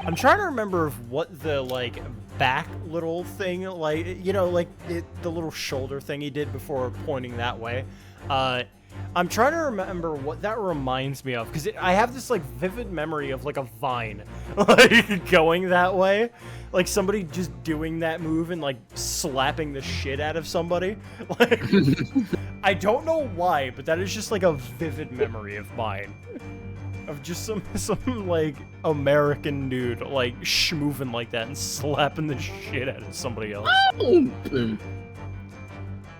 S1: I'm trying to remember of what the, like, back little thing, like, you know, like, the little shoulder thing he did before pointing that way. I'm trying to remember what that reminds me of, because I have this, like, vivid memory of, like, a vine, like, going that way. Like, somebody just doing that move and, like, slapping the shit out of somebody. Like, I don't know why, but that is just, like, a vivid memory of mine. Of just some like, American dude, like, schmooving like that and slapping the shit out of somebody else.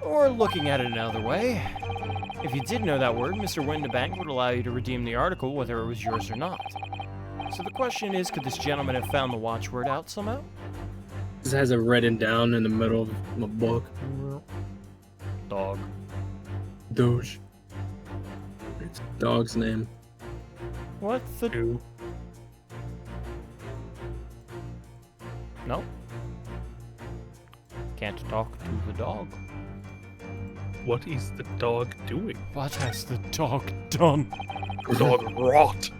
S1: Or looking at it another way. If you did know that word, Mr. Winterbank would allow you to redeem the article whether it was yours or not. So the question is, could this gentleman have found the watchword out somehow?
S2: This has it written down in the middle of the book.
S1: Dog.
S2: Doge. It's dog's name.
S1: What the...
S3: Ew.
S1: No? Can't talk to the dog.
S3: What is the dog doing?
S1: What has the dog done?
S3: Dog rot.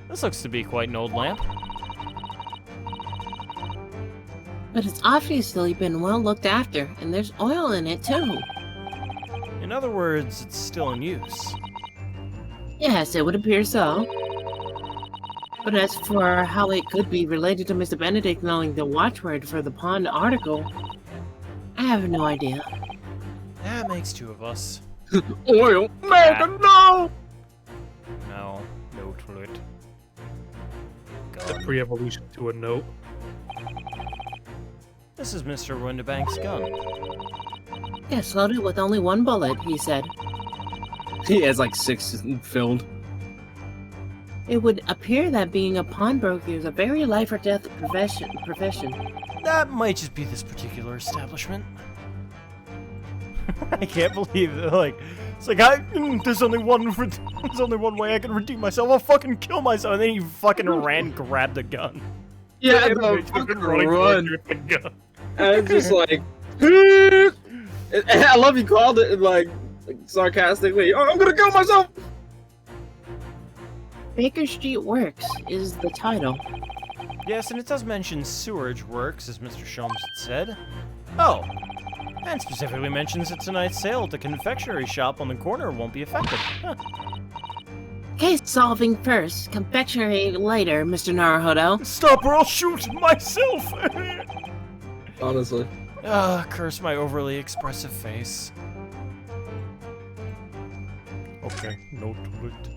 S1: This looks to be quite an old lamp.
S5: But it's obviously been well looked after, and there's oil in it too.
S1: In other words, it's still in use.
S5: Yes, it would appear so. But as for how it could be related to Mr. Benedict knowing the watchword for the pawned article, I have no idea.
S1: That makes two of us.
S2: Oil maker, no!
S1: No to it.
S3: The pre-evolution to a note.
S1: This is Mr. Winterbank's gun.
S5: Yes, loaded with only one bullet, he said.
S2: He has like 6 filled.
S5: It would appear that being a pawnbroker is a very life or death profession.
S1: That might just be this particular establishment. I can't believe that, like, it's like, there's only one way I can redeem myself. I'll fucking kill myself. And then he fucking grabbed a gun.
S2: Yeah,
S3: It's
S2: the
S3: just
S2: fucking
S3: running
S2: run.
S3: towards you with the gun.
S2: And it's just like, and I love you called it like sarcastically. Oh, I'm gonna kill myself.
S5: Baker Street Works is the title.
S1: Yes, and it does mention sewerage works, as Mr. Sholmes had said. Oh, and specifically mentions that tonight's sale at the confectionery shop on the corner won't be affected. Huh.
S5: Case solving first, confectionery later, Mr. Naruhodo.
S1: Stop or I'll shoot myself!
S2: Honestly.
S1: Curse my overly expressive face. Okay, no to it.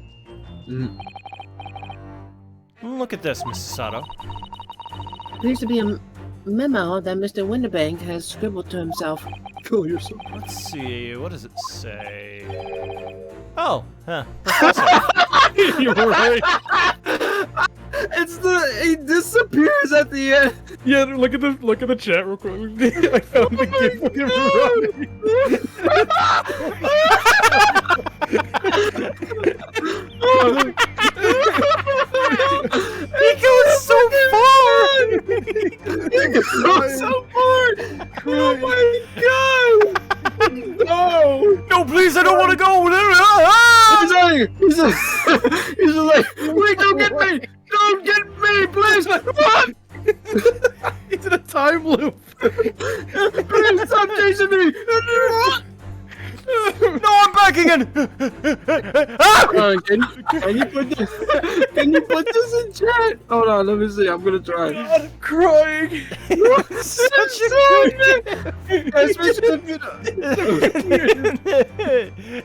S2: Mm.
S1: Look at this, Mrs. Sato.
S5: Appears to be a memo that Mr. Winterbank has scribbled to himself.
S2: Kill yourself.
S1: Let's see, what does it say? Oh, huh, Professor.
S3: You're right.
S2: It's he disappears at the end.
S3: Yeah, look at the chat real quick. I found the gift of him running.
S1: He goes so far!
S2: He goes so far! Oh my god! No!
S1: No, please, I don't want to go!
S2: He's just like, wait, don't get me! Don't get me, please! What?
S3: He's in a time loop.
S2: Please stop chasing me!
S1: No, I'm back! back again! Ah!
S2: Can you put this in chat? Hold on, let me see. I'm gonna try.
S3: I'm crying.
S1: Such a good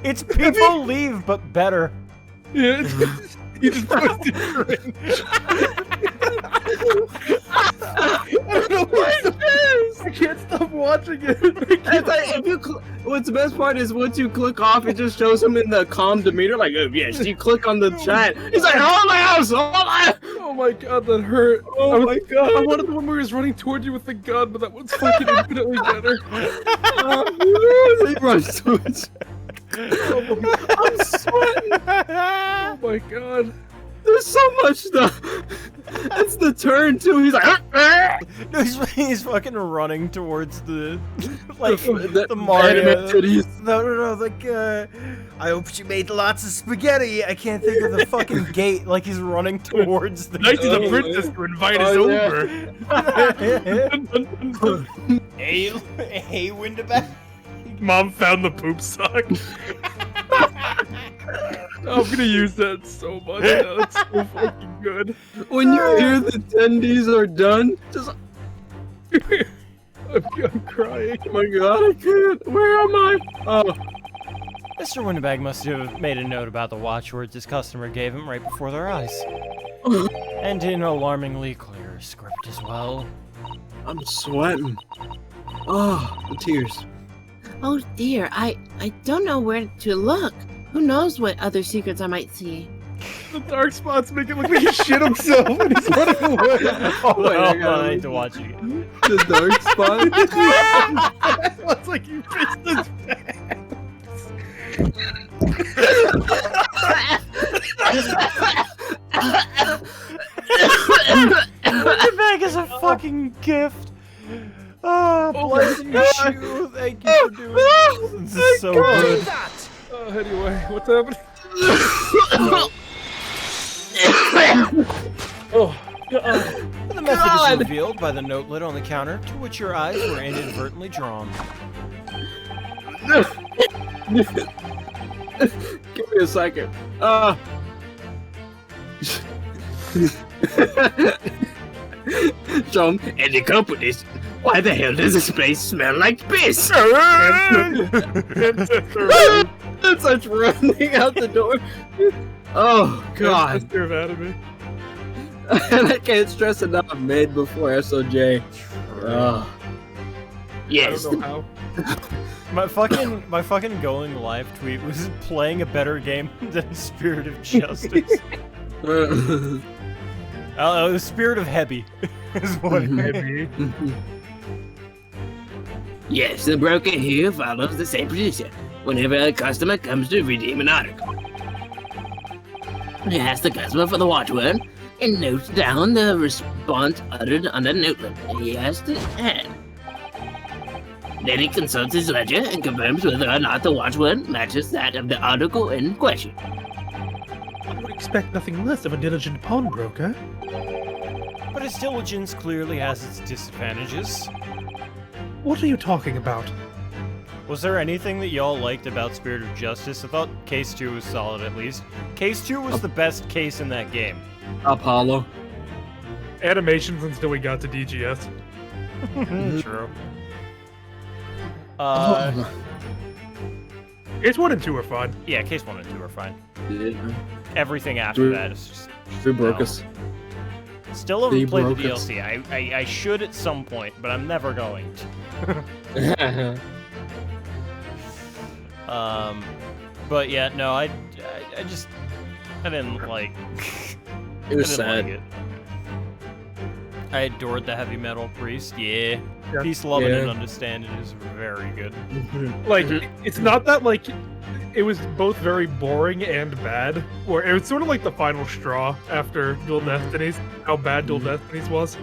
S1: It's People Leave, but better.
S3: Yeah, he just posted cringe. I don't know what's the I can't stop watching it.
S2: It's like, what's the best part is once you click off, it just shows him in the calm demeanor, like, oh, yes, you click on the chat. He's like, oh my house, oh my.
S3: Oh my god, that hurt.
S2: Oh my god.
S3: I wanted the one where he was running towards you with the gun, but that one's fucking infinitely better.
S2: He runs towards. I'm sweating.
S3: Oh my god.
S2: There's so much stuff. It's the turn too. He's like,
S1: No, he's fucking running towards the like
S2: the
S1: the Mario.
S2: anime titties.
S1: No, like I hope she made lots of spaghetti. I can't think of the fucking gate. Like he's running towards the
S3: Nice of the
S1: gate.
S3: princess to invite us over.
S1: Hey, Windaback.
S3: Mom found the poop sock. I'm gonna use that so much now. It's so fucking good.
S2: When you hear the attendees are done, just
S3: I'm crying.
S2: oh my god, I can't. Where am I? Oh,
S1: Mr. Windaback must have made a note about the watchwords his customer gave him right before their eyes. And in alarmingly clear script as well.
S2: I'm sweating. Oh, the tears.
S5: Oh dear, I don't know where to look. Who knows what other secrets I might see?
S3: The dark spots make it look like he shit himself and he's running away.
S1: Oh,
S2: I
S1: I need to watch it again.
S2: The dark spot.
S3: It looks like you pissed his
S1: Windaback is a fucking gift. Oh, bless you. Thank you for doing this. This is so good.
S3: Anyway, what's happening? Oh, God.
S1: The method is revealed by the notelet on the counter to which your eyes were inadvertently drawn.
S2: Give me a second.
S4: John, and the companies. Why the hell does this place smell like piss?
S2: It's such running out the door. Oh god.
S3: Mr. Anatomy.
S2: And I can't stress enough. I've made before SOJ. Oh.
S4: Yes.
S3: I don't know how.
S1: My fucking going live tweet was playing a better game than Spirit of Justice. The Spirit of Heavy is what it
S3: Maybe.
S4: Yes, the broker here follows the same procedure whenever a customer comes to redeem an article. He asks the customer for the watchword and notes down the response uttered on the notelet he has to add. Then he consults his ledger and confirms whether or not the watchword matches that of the article in question.
S6: I would expect nothing less of a diligent pawnbroker.
S1: But his diligence clearly has its disadvantages.
S6: What are you talking about?
S1: Was there anything that y'all liked about Spirit of Justice? I thought Case 2 was solid at least. Case 2 was the best case in that game.
S2: Apollo.
S3: Animations until we got to DGS.
S1: True.
S3: Case 1 and 2 are fun.
S1: Yeah, Case 1 and 2 are fine.
S2: Yeah.
S1: Everything after that is just...
S2: They broke
S1: no.
S2: us.
S1: Still haven't
S2: They
S1: played the
S2: broke us.
S1: DLC. I should at some point, but I'm never going to. But yeah, no, I just... I didn't like...
S2: It was
S1: I
S2: sad.
S1: didn't like it. I adored the heavy metal priest. Yeah.
S3: Yeah.
S1: Peace, love,
S2: Yeah.
S1: and understanding is very good.
S3: Like, it's not that, like, it was both very boring and bad. Or it was sort of like the final straw after Dual Destinies, how bad Dual Destinies was.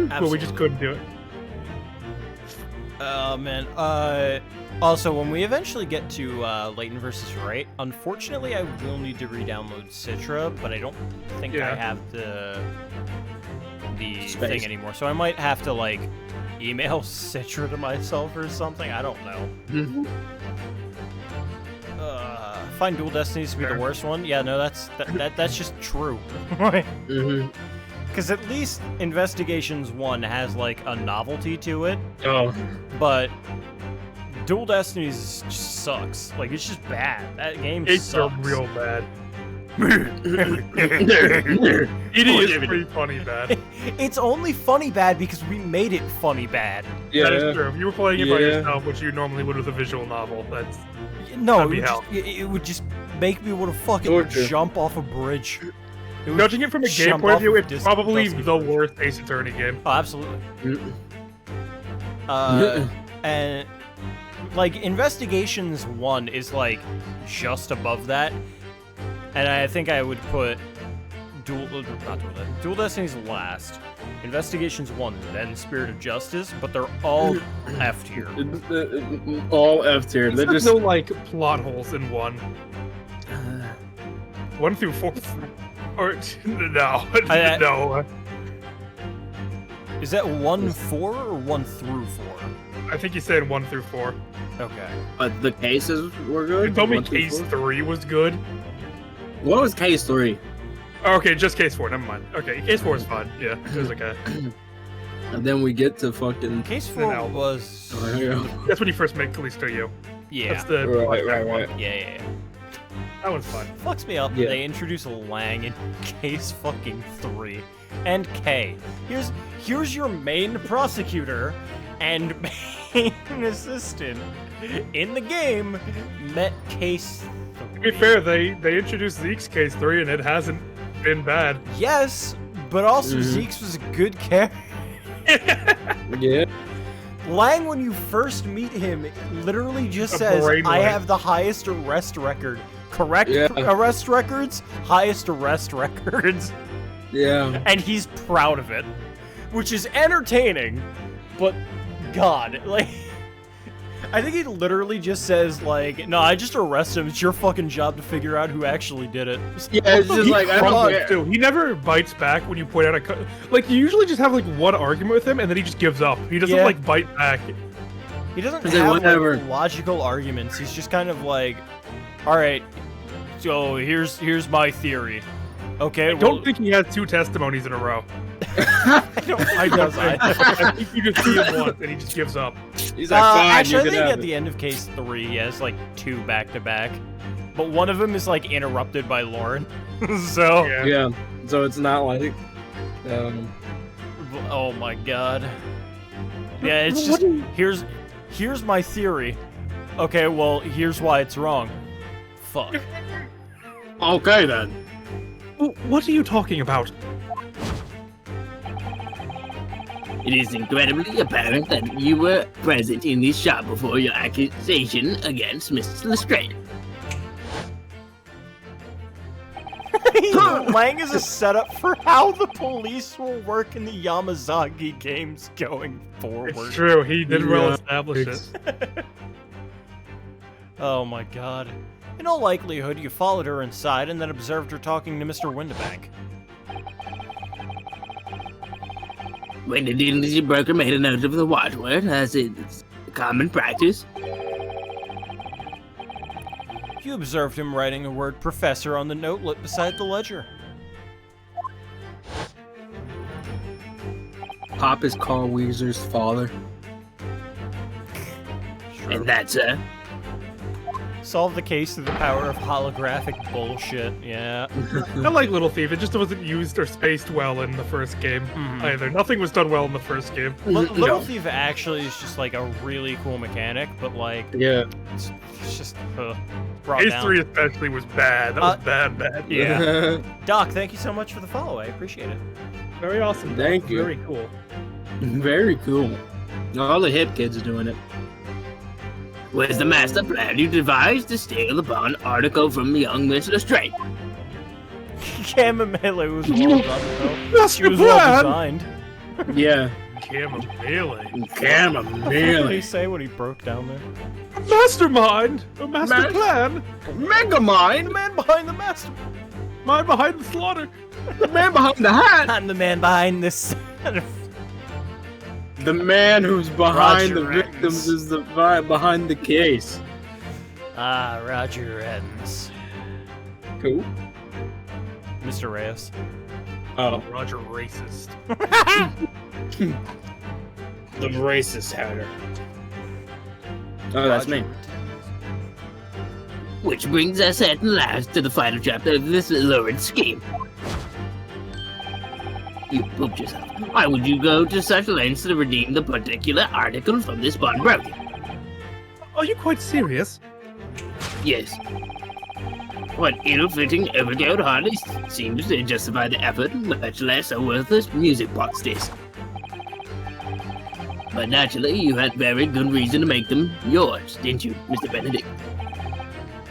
S3: But we just couldn't do it.
S1: Oh man. Also, when we eventually get to Leighton versus Wright, unfortunately, I will need to re-download Citra, but I don't think I
S3: Yeah.
S1: have the
S2: Space.
S1: thing anymore. So I might have to like email Citra to myself or something. I don't know. find Dual Destinies to be the
S3: Fair.
S1: worst one. Yeah, no, that's just true.
S2: Mm-hmm.
S1: Because at least Investigations 1 has like a novelty to it,
S2: Oh,
S1: but Dual Destinies just sucks. Like it's just bad. That game
S3: It's
S1: sucks.
S3: real bad.
S2: yeah.
S3: It is pretty funny bad.
S1: It's only funny bad because we made it funny bad.
S3: That is true. If you were playing it by
S2: Yeah.
S3: yourself, which you normally would with a visual novel, that's
S1: No,
S3: That'd be hell.
S1: it would just make me want to fucking
S2: Torture.
S1: jump off a bridge. It would
S3: judging it from a game
S1: jump
S3: point of
S1: off
S3: view,
S1: a
S3: it's probably
S1: dusty
S3: the
S1: bridge.
S3: worst Ace Attorney game.
S1: Oh, absolutely. And like Investigations 1 is like just above that, and I think I would put Dual Destinies last, Investigations 1, then Spirit of Justice, but they're all F tier.
S2: All F tier. They're
S3: There's
S2: just
S3: no like plot holes in 1. 1 through 4. Or no,
S1: I-
S3: no.
S1: Is that 1-4 or 1 through 4?
S3: I think you said 1 through 4.
S1: Okay.
S2: but the cases were good.
S3: You told me
S2: 1 through
S3: Case
S2: 4?
S3: 3 was good.
S2: What was case 3?
S3: Oh, okay, just Case 4. Never mind. Okay, Case 4 is fine. Yeah, it was okay.
S2: And then we get to fucking.
S1: Case
S3: No.
S1: 4 was...
S2: Oh, yeah.
S3: That's when you first make Callisto U.
S1: Yeah.
S3: That's the
S2: Right,
S3: flashback one.
S1: Yeah.
S3: That one's fun.
S1: Fucks me up that
S2: Yeah.
S1: they introduce Lang in Case fucking 3. And K. Here's your main prosecutor and main assistant in the game met Case 3.
S3: To be fair, they introduced Zeke's Case 3 and it hasn't been bad.
S1: Yes, but also
S2: Mhm.
S1: Zeke's was a good character.
S2: Yeah.
S1: Lang, when you first meet him, literally just
S3: A
S1: says,
S3: brain
S1: I
S3: light.
S1: have the highest arrest record. Correct
S2: Yeah.
S1: arrest records? Highest arrest records.
S2: Yeah.
S1: And he's proud of it. Which is entertaining, but God, like... I think he literally just says, like, no, I just arrest him. It's your fucking job to figure out who actually did it.
S2: Yeah, it's just
S3: He
S2: like I don't
S3: crumbles,
S2: care.
S3: too. He never bites back when you point out like you usually just have like one argument with him and then he just gives up. He doesn't
S1: Yeah.
S3: like bite back.
S1: He doesn't
S2: He's like,
S1: have
S2: whatever.
S1: like, logical arguments. He's just kind of like, all right, so here's my theory. Okay,
S3: I don't think he has 2 testimonies in a row.
S1: I don't think he does
S3: I
S1: either.
S3: think you just see him once and he just gives up.
S2: He's like, fine,
S1: Actually,
S2: you
S1: I
S2: can
S1: think
S2: have
S1: at
S2: it.
S1: the end of Case 3, he has like 2 back-to-back. But one of them is like interrupted by Lauren. So,
S3: Yeah.
S2: Yeah. So it's not like.
S1: oh my god. Yeah, it's
S3: What
S1: just, here's my theory. Okay, well, here's why it's wrong. Fuck.
S2: Okay then.
S3: What are you talking about?
S4: It is incredibly apparent that you were present in this shop before your accusation against Mrs. Lestrade.
S1: Lang is a setup for how the police will work in the Yamazaki games going forward.
S3: It's true. He did well
S2: Yeah,
S3: establish
S2: it's-
S3: it.
S1: Oh my god. In all likelihood, you followed her inside and then observed her talking to Mr. Windibank.
S4: When the identity broker made a note of the watchword, as is common practice,
S1: You observed him writing the word professor on the notelet beside the ledger.
S2: Pop is Carl Weezer's father.
S4: and that, sir,
S1: Solve the case through the power of holographic bullshit. Yeah.
S3: I like Little Thief. It just wasn't used or spaced well in the first game
S1: Mhm.
S3: either. Nothing was done well in the first game.
S1: Little
S2: No.
S1: Thief actually is just like a really cool mechanic, but like
S2: Yeah.
S1: it's just brought
S3: Case
S1: down.
S3: 3 especially was bad. That was bad.
S1: Yeah. Doc, thank you so much for the follow. I appreciate it.
S3: Very awesome.
S2: Thank you.
S3: Very cool.
S2: Very cool. All the hip kids are doing it.
S4: was the master plan you devised to steal upon article from young Miss Lestrade.
S1: Chamomile was well done, though.
S3: Master
S1: She was well
S3: plan!
S1: designed.
S2: Yeah.
S3: Chamomile.
S1: What did he
S2: Chamomile.
S1: say when he broke down there?
S3: Mastermind! A master
S2: Mas-
S3: plan!
S2: Megamind.
S1: The man behind the master.
S3: Mind behind the slaughter!
S2: The man behind the hat.
S1: I'm the man behind this.
S2: The man who's behind
S1: Roger
S2: the
S1: Rabbit.
S2: victims is the guy behind the case.
S1: Ah, Roger Evans.
S2: Who?
S1: Mr. Reyes.
S2: Oh,
S3: Roger racist.
S2: the racist hatter. Oh, that's me.
S4: Which brings us at last to the final chapter of this lurid scheme. You pooped yourself. Why would you go to such lengths to redeem the particular article from this pawnbroker?
S6: Are you quite serious?
S4: Yes. What ill-fitting overcoat hardly seems to justify the effort, much less a worthless music box disc. But naturally, you had very good reason to make them yours, didn't you, Mr. Benedict?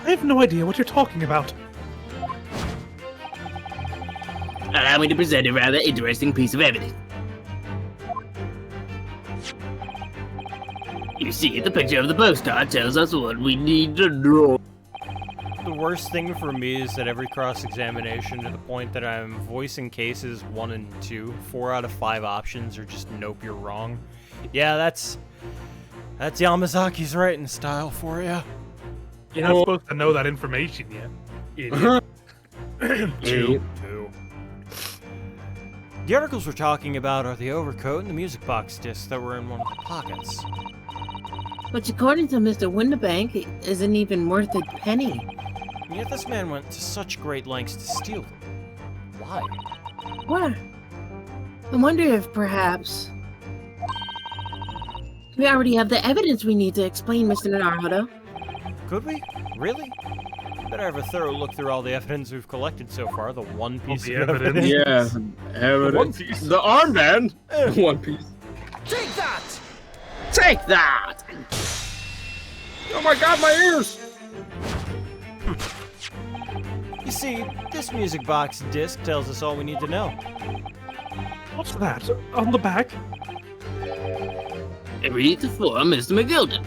S6: I have no idea what you're talking about.
S4: Allow me to present a rather interesting piece of evidence. You see, the picture of the postcard tells us what we need to know.
S1: The worst thing for me is that every cross-examination, to the point that I'm voicing cases 1 and 2, 4 out of 5 options are just nope, you're wrong. Yeah, that's Yamazaki's writing style for you.
S3: You're not supposed to know that information yet. Idiot.
S2: Two.
S1: The articles we're talking about are the overcoat and the music box disc that were in one of the pockets.
S5: Which, according to Mr. Winterbank, isn't even worth a penny.
S1: And yet this man went to such great lengths to steal them. Why?
S5: What? I wonder if perhaps we already have the evidence we need to explain Mr. Naruto.
S1: Could we? Really? Better have a thorough look through all the evidence we've collected so far. The one piece
S3: the
S1: of
S3: evidence.
S1: evidence.
S2: Yeah, evidence.
S3: One Piece.
S2: The armband. One Piece.
S1: Take that!
S2: Take that! Oh my God, my ears!
S1: You see, this music box disc tells us all we need to know.
S6: What's that? On the back?
S4: Read for Mr. McGilden.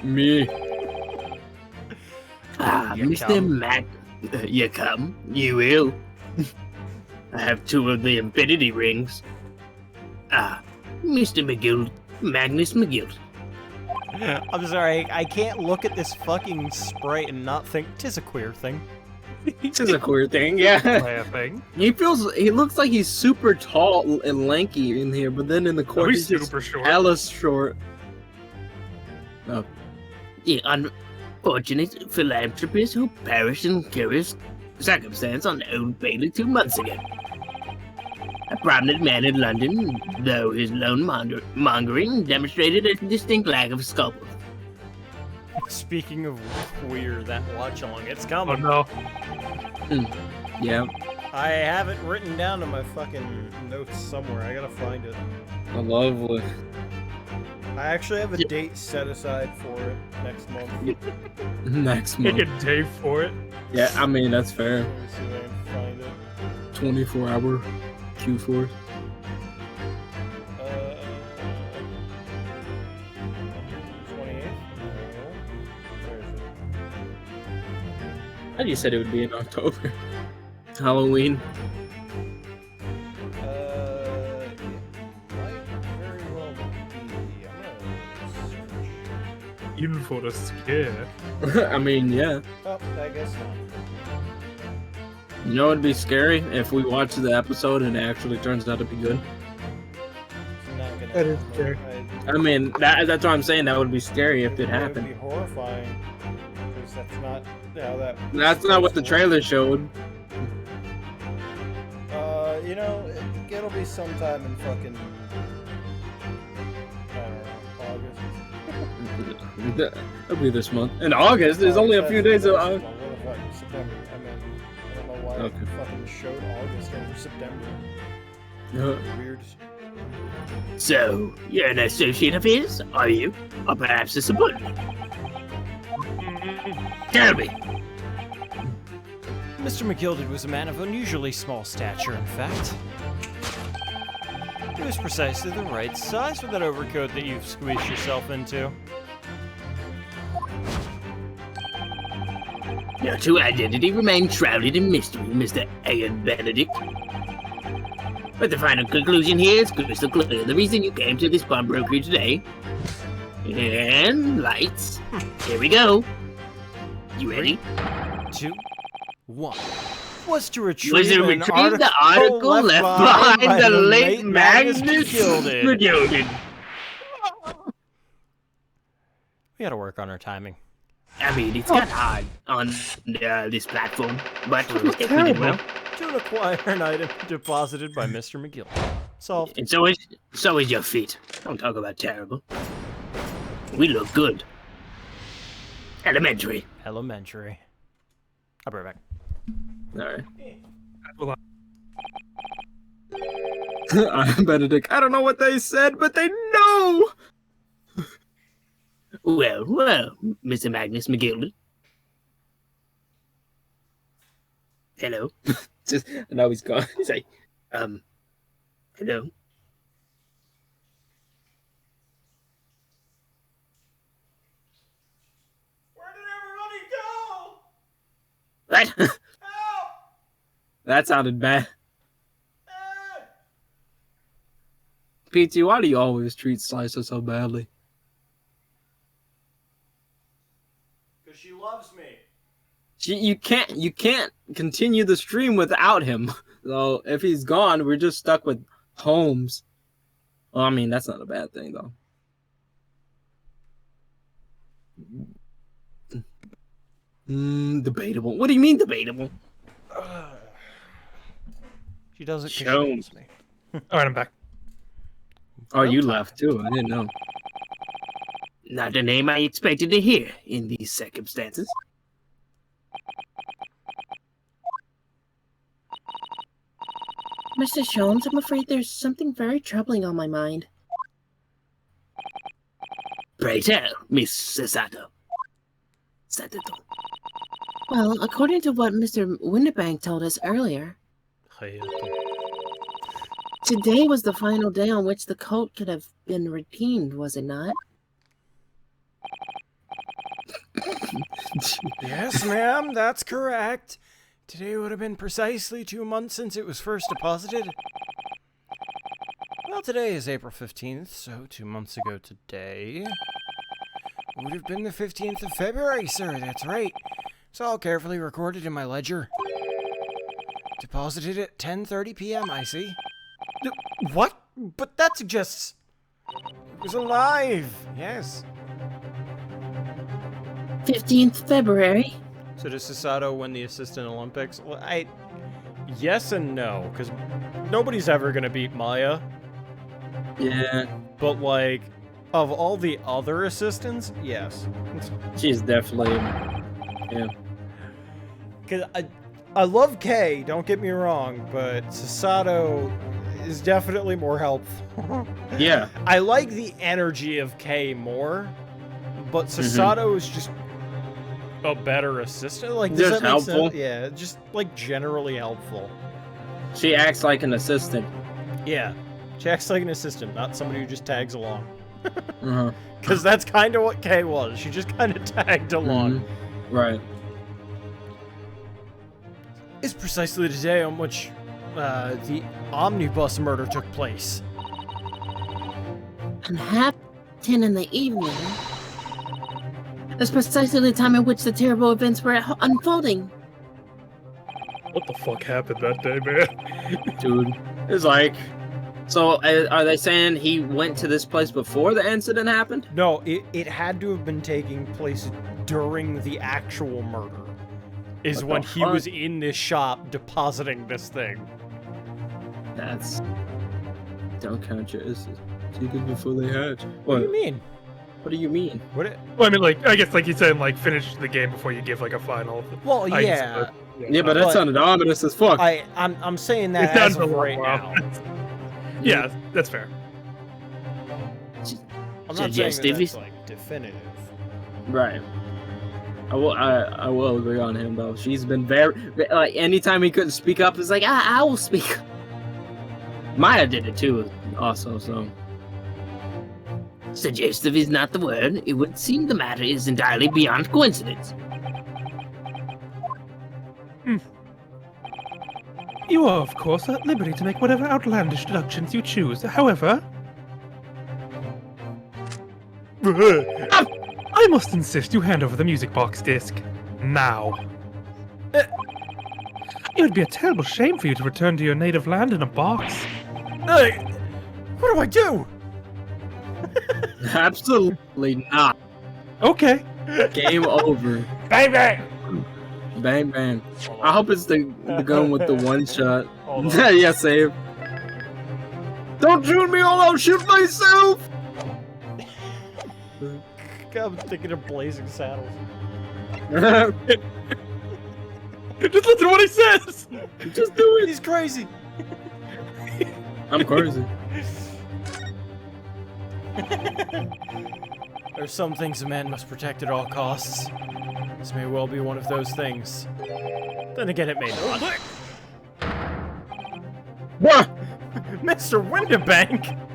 S2: Me.
S4: Ah,
S1: You
S4: Mr.
S1: come.
S4: Mac. You come. You will. I have 2 of the infinity rings. Ah, Mr. McGill. Magnus McGill.
S1: I'm sorry, I can't look at this fucking sprite and not think 'tis a queer thing.
S2: This is a queer thing, yeah.
S3: Laughing.
S2: He looks like he's super tall and lanky in here, but then in the
S3: Oh,
S2: court
S3: he's
S2: he's just
S3: super short.
S2: Alice short. Oh,
S4: The unfortunate philanthropist who perished in curious circumstance on Old Bailey 2 months ago. A prominent man in London, though his lone mongering demonstrated a distinct lack of scruples.
S1: Speaking of queer, that watch along, it's
S3: Oh
S1: coming.
S3: no.
S2: yeah.
S1: I have it written down in my fucking notes somewhere. I gotta find it.
S2: Lovely.
S1: I actually have a date set aside for it next month.
S2: Next
S3: Take
S2: month.
S3: a day for it.
S2: Yeah, I mean, that's fair.
S1: Let me see if I can find it.
S2: 24-hour Q4.
S1: 28th? Where is it?
S2: How do you said it would be in October? Halloween.
S1: It might very well be. I'm gonna search.
S3: Even for a scare.
S2: I mean, yeah.
S1: Oh, I guess not.
S2: You know it'd be scary if we watch the episode and it actually turns out to be good.
S1: It's not gonna
S6: That is
S1: happen.
S6: scary.
S2: I mean, that's what I'm saying. That would be scary if it
S1: It would
S2: happened.
S1: be horrifying. Because that's not how that.
S2: That's not what the trailer showed.
S1: You know, it'll be sometime in fucking. I don't know, August.
S2: It'll be this month. In August, there's only a few days of.
S1: What the fuck? September. I mean, I don't know why
S2: Okay.
S1: it fucking showed August over September. Weird.
S4: So, you're an associate of his, are you? Or perhaps a subordinate? Tell me.
S1: Mr. McGilded was a man of unusually small stature, in fact. He was precisely the right size for that overcoat that you've squeezed yourself into.
S4: Your true identity remains shrouded in mystery, Mr. Ian Benedict. But the final conclusion here is crystal clear. The reason you came to this pawnbroker today And lights. Here we go. You ready?
S1: 2, 1. Was to retrieve,
S4: Was it retrieve the article left behind the late Magnus Gilded?
S1: We gotta work on our timing.
S4: I mean, it's kind of hard on this platform, but we did well.
S1: To acquire an item deposited by Mr. McGill. Solved.
S4: And so is your feet. Don't talk about terrible. We look good. Elementary.
S1: Elementary. I'll be right back.
S2: All right. I'm Benedict. I don't know what they said, but they know.
S4: Well, Mr. Magnus McGill. Hello.
S2: Just now he's gone.
S4: He's like, hello.
S1: Where did everybody go?
S4: What?
S1: Help!
S2: That sounded bad. PT, why do you always treat Slicer so badly?
S1: Because she loves me.
S2: You can't continue the stream without him. So if he's gone, we're just stuck with Holmes. Well, I mean, that's not a bad thing though. Debatable. What do you mean debatable?
S1: She does it because she
S2: Show.
S1: loves me.
S3: All right, I'm back.
S2: Oh, you left too. I didn't know.
S4: Not the name I expected to hear in these circumstances.
S5: Mr. Jones, I'm afraid there's something very troubling on my mind.
S4: Pray tell, Miss Sato.
S5: Well, according to what Mr. Winterbank told us earlier, today was the final day on which the cult could have been redeemed, was it not?
S1: Yes, ma'am, that's correct. Today would have been precisely 2 months since it was first deposited. Well, today is April 15th, so 2 months ago today would have been the 15th of February, sir. That's right. It's all carefully recorded in my ledger. Deposited at 10:30 p.m., I see. What? But that suggests it was alive. Yes.
S5: 15th February.
S1: So does Sasato win the assistant Olympics? Well, yes and no, because nobody's ever gonna beat Maya.
S2: Yeah,
S1: But like, of all the other assistants, yes.
S2: she's definitely. Yeah.
S1: Because I love Kay, don't get me wrong, but Sasato is definitely more helpful.
S2: Yeah.
S1: I like the energy of Kay more, but Sasato is just a better assistant. Like, does
S2: Just
S1: that make
S2: helpful.
S1: sense? Yeah, just like generally helpful.
S2: She acts like an assistant.
S1: Yeah, she acts like an assistant, not somebody who just tags along.
S2: Uh-huh.
S1: Because that's kind of what Kay was. She just kind of tagged along.
S2: Right.
S1: It's precisely the day on which the omnibus murder took place.
S5: And half 10 in the evening. That's precisely the time in which the terrible events were unfolding.
S3: What the fuck happened that day, man?
S2: Dude. It's like. So, are they saying he went to this place before the incident happened?
S1: No, it had to have been taking place during the actual murder. Is
S2: What
S1: when
S2: the
S1: he
S2: fuck?
S1: was in this shop depositing this thing.
S2: That's. Don't count your S's. Chickens before they hatch.
S1: What do you mean?
S2: What do you mean?
S1: What? It,
S3: Well, I mean, like, I guess, like you said, like, finish the game before you give, like, a final.
S1: well,
S3: I guess,
S1: yeah.
S2: Yeah, but that
S1: But-
S2: sounded ominous as fuck.
S1: I'm saying that
S3: It
S1: as
S3: sounds a
S1: of
S3: lot
S1: right
S3: more
S1: now.
S3: Yeah, that's fair.
S1: I'm not saying that
S4: Suggestive.
S1: that's like definitive.
S2: Right. I will agree on him though. She's been very like anytime he couldn't speak up, it's like I will speak. Maya did it too, also. So
S4: Suggestive is not the word. It would seem the matter is entirely beyond coincidence.
S6: You are, of course, at liberty to make whatever outlandish deductions you choose. However, I must insist you hand over the music box disc. Now. It would be a terrible shame for you to return to your native land in a box.
S1: What do I do?
S2: Absolutely not.
S6: Okay.
S2: Game over.
S1: Bang bang.
S2: Bang bang. I hope it's the gun with the one shot.
S1: Hold on.
S2: Yeah, save. Don't shoot me, or I'll shoot myself.
S1: I'm thinking of Blazing Saddles.
S3: Just listen to what he says!
S2: Just do it.
S1: He's crazy.
S2: I'm crazy.
S1: There's some things a man must protect at all costs. This may well be one of those things. Then again, it may not.
S2: What?
S1: Mr. Windibank!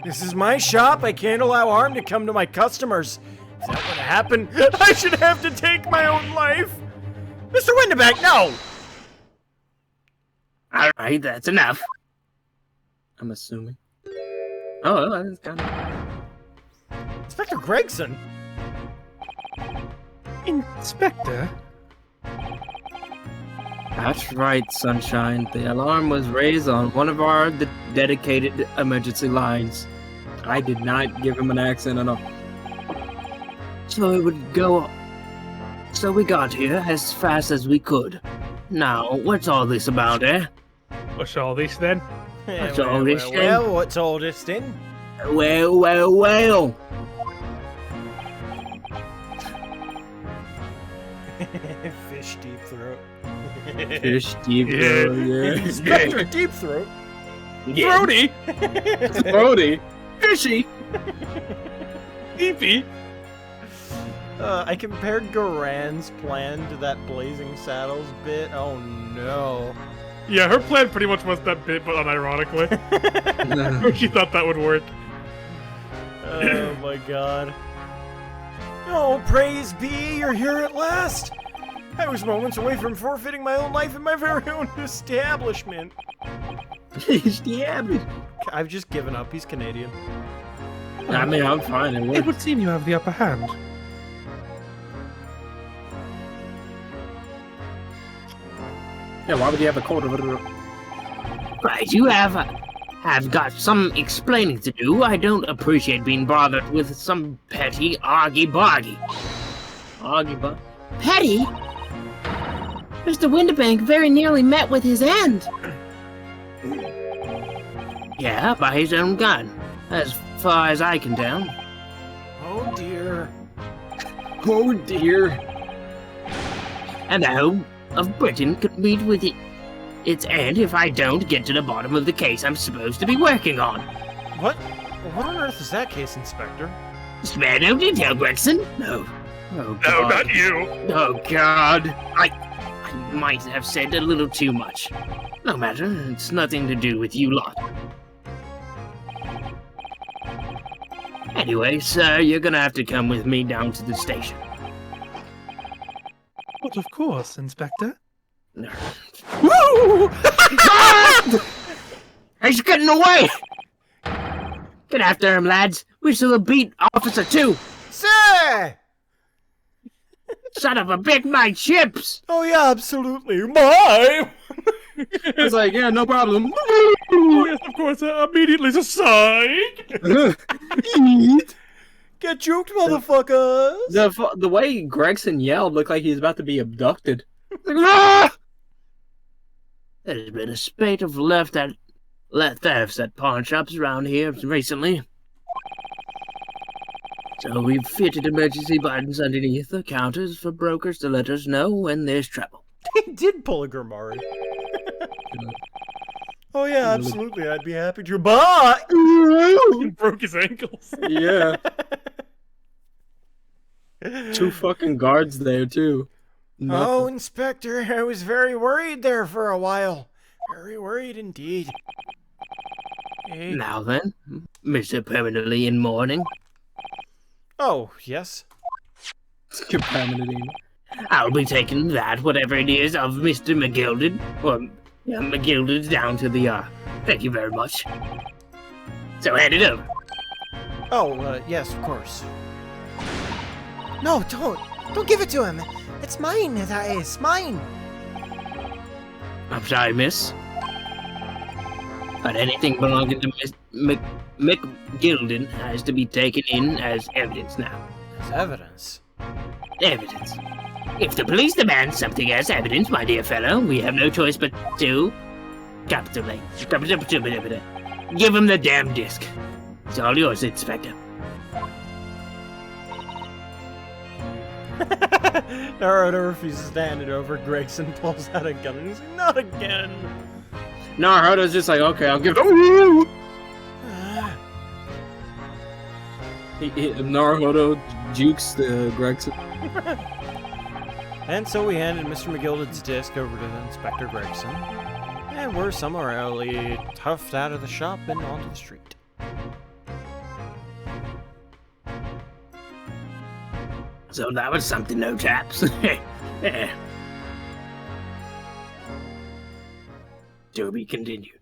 S1: This is my shop. I can't allow harm to come to my customers. If that would happen, I should have to take my own life. Mr. Windibank, no!
S4: Alright, that's enough.
S2: I'm assuming. Oh, that's kind of...
S1: Inspector Gregson?
S6: Inspector?
S2: That's right, Sunshine. The alarm was raised on one of our dedicated emergency lines. I did not give him an accent at all.
S4: So it would go. So we got here as fast as we could. Now, what's all this about, eh?
S6: What's all this then?
S4: What's all this then?
S1: Well, what's all this then?
S4: Well.
S1: Fish deep throat.
S2: Fish deep throat, yeah.
S1: Inspector Deep Throat.
S4: Yeah.
S3: Throaty!
S2: Throaty.
S4: Fishy!
S3: Deepy!
S1: I compared Garan's plan to that Blazing Saddles bit. Oh no.
S3: Yeah, her plan pretty much was that bit, but unironically. She thought that would work.
S1: Oh my god. Oh, praise be, you're here at last! I was moments away from forfeiting my own life in my very own establishment. I've just given up, he's Canadian.
S2: I mean, I'm fine. It
S6: It
S2: works.
S6: would seem you have the upper hand.
S2: Yeah, why would you have a cold?
S4: Right, you have got some explaining to do. I don't appreciate being bothered with some petty argy-bargy.
S2: Argy-bargy?
S5: Petty? Mr. Windibank very nearly met with his end.
S4: Yeah, by his own gun. As far as I can tell.
S1: Oh dear.
S2: Oh dear.
S4: And the whole of Britain could meet with its end if I don't get to the bottom of the case I'm supposed to be working on.
S1: What? What on earth is that case, Inspector?
S4: Spare no detail, Gregson. No. Oh,
S3: No,
S4: God.
S3: not you!
S4: Oh, God. I might have said a little too much. No matter, it's nothing to do with you lot. Anyway, sir, you're gonna have to come with me down to the station.
S6: But of course, Inspector.
S4: Woo! He's getting away! Get after him, lads. We shall beat Officer 2.
S1: Sir!
S4: Son of a big night chips!
S1: Oh yeah, absolutely. My!
S2: It's like, yeah, no problem.
S3: Oh yes, of course, immediately to psych!
S1: Get juked, motherfuckers!
S2: The way Gregson yelled looked like he's about to be abducted. Like, ah!
S4: There's been a spate of left thefts at pawn shops around here recently. So we've fitted emergency buttons underneath the counters for brokers to let us know when there's trouble.
S1: He did pull a Grimari. Oh yeah, absolutely. I'd be happy to. But
S3: He broke his ankles.
S2: Yeah. 2 fucking guards there, too.
S1: oh,
S2: Nothing.
S1: Inspector, I was very worried there for a while. Very worried indeed. Hey.
S4: Now then, Mr. Permanently in mourning,
S1: Oh, yes.
S2: Contaminating.
S4: I'll be taking that, whatever it is, of Mr. McGilded, or McGilded down to the, thank you very much. So hand it over.
S1: Oh, yes, of course. No, don't! Don't give it to him! It's mine, that is, mine!
S4: I'm sorry, miss. But anything belonging to Miss McGilden has to be taken in as evidence now.
S1: As evidence?
S4: Evidence. If the police demand something as evidence, my dear fellow, we have no choice but to capitulate. Give him the damn disc. It's all yours, Inspector.
S1: Naruto refuses to hand it over. Gregson pulls out a gun and he's like, not again!
S2: Naruto's just like, okay, I'll give it. Naruto jukes Gregson.
S1: And so we handed Mr. McGilden's disc over to Inspector Gregson. And we're summarily toughed out of the shop and onto the street.
S4: So that was something, no chaps. Yeah. To be continued.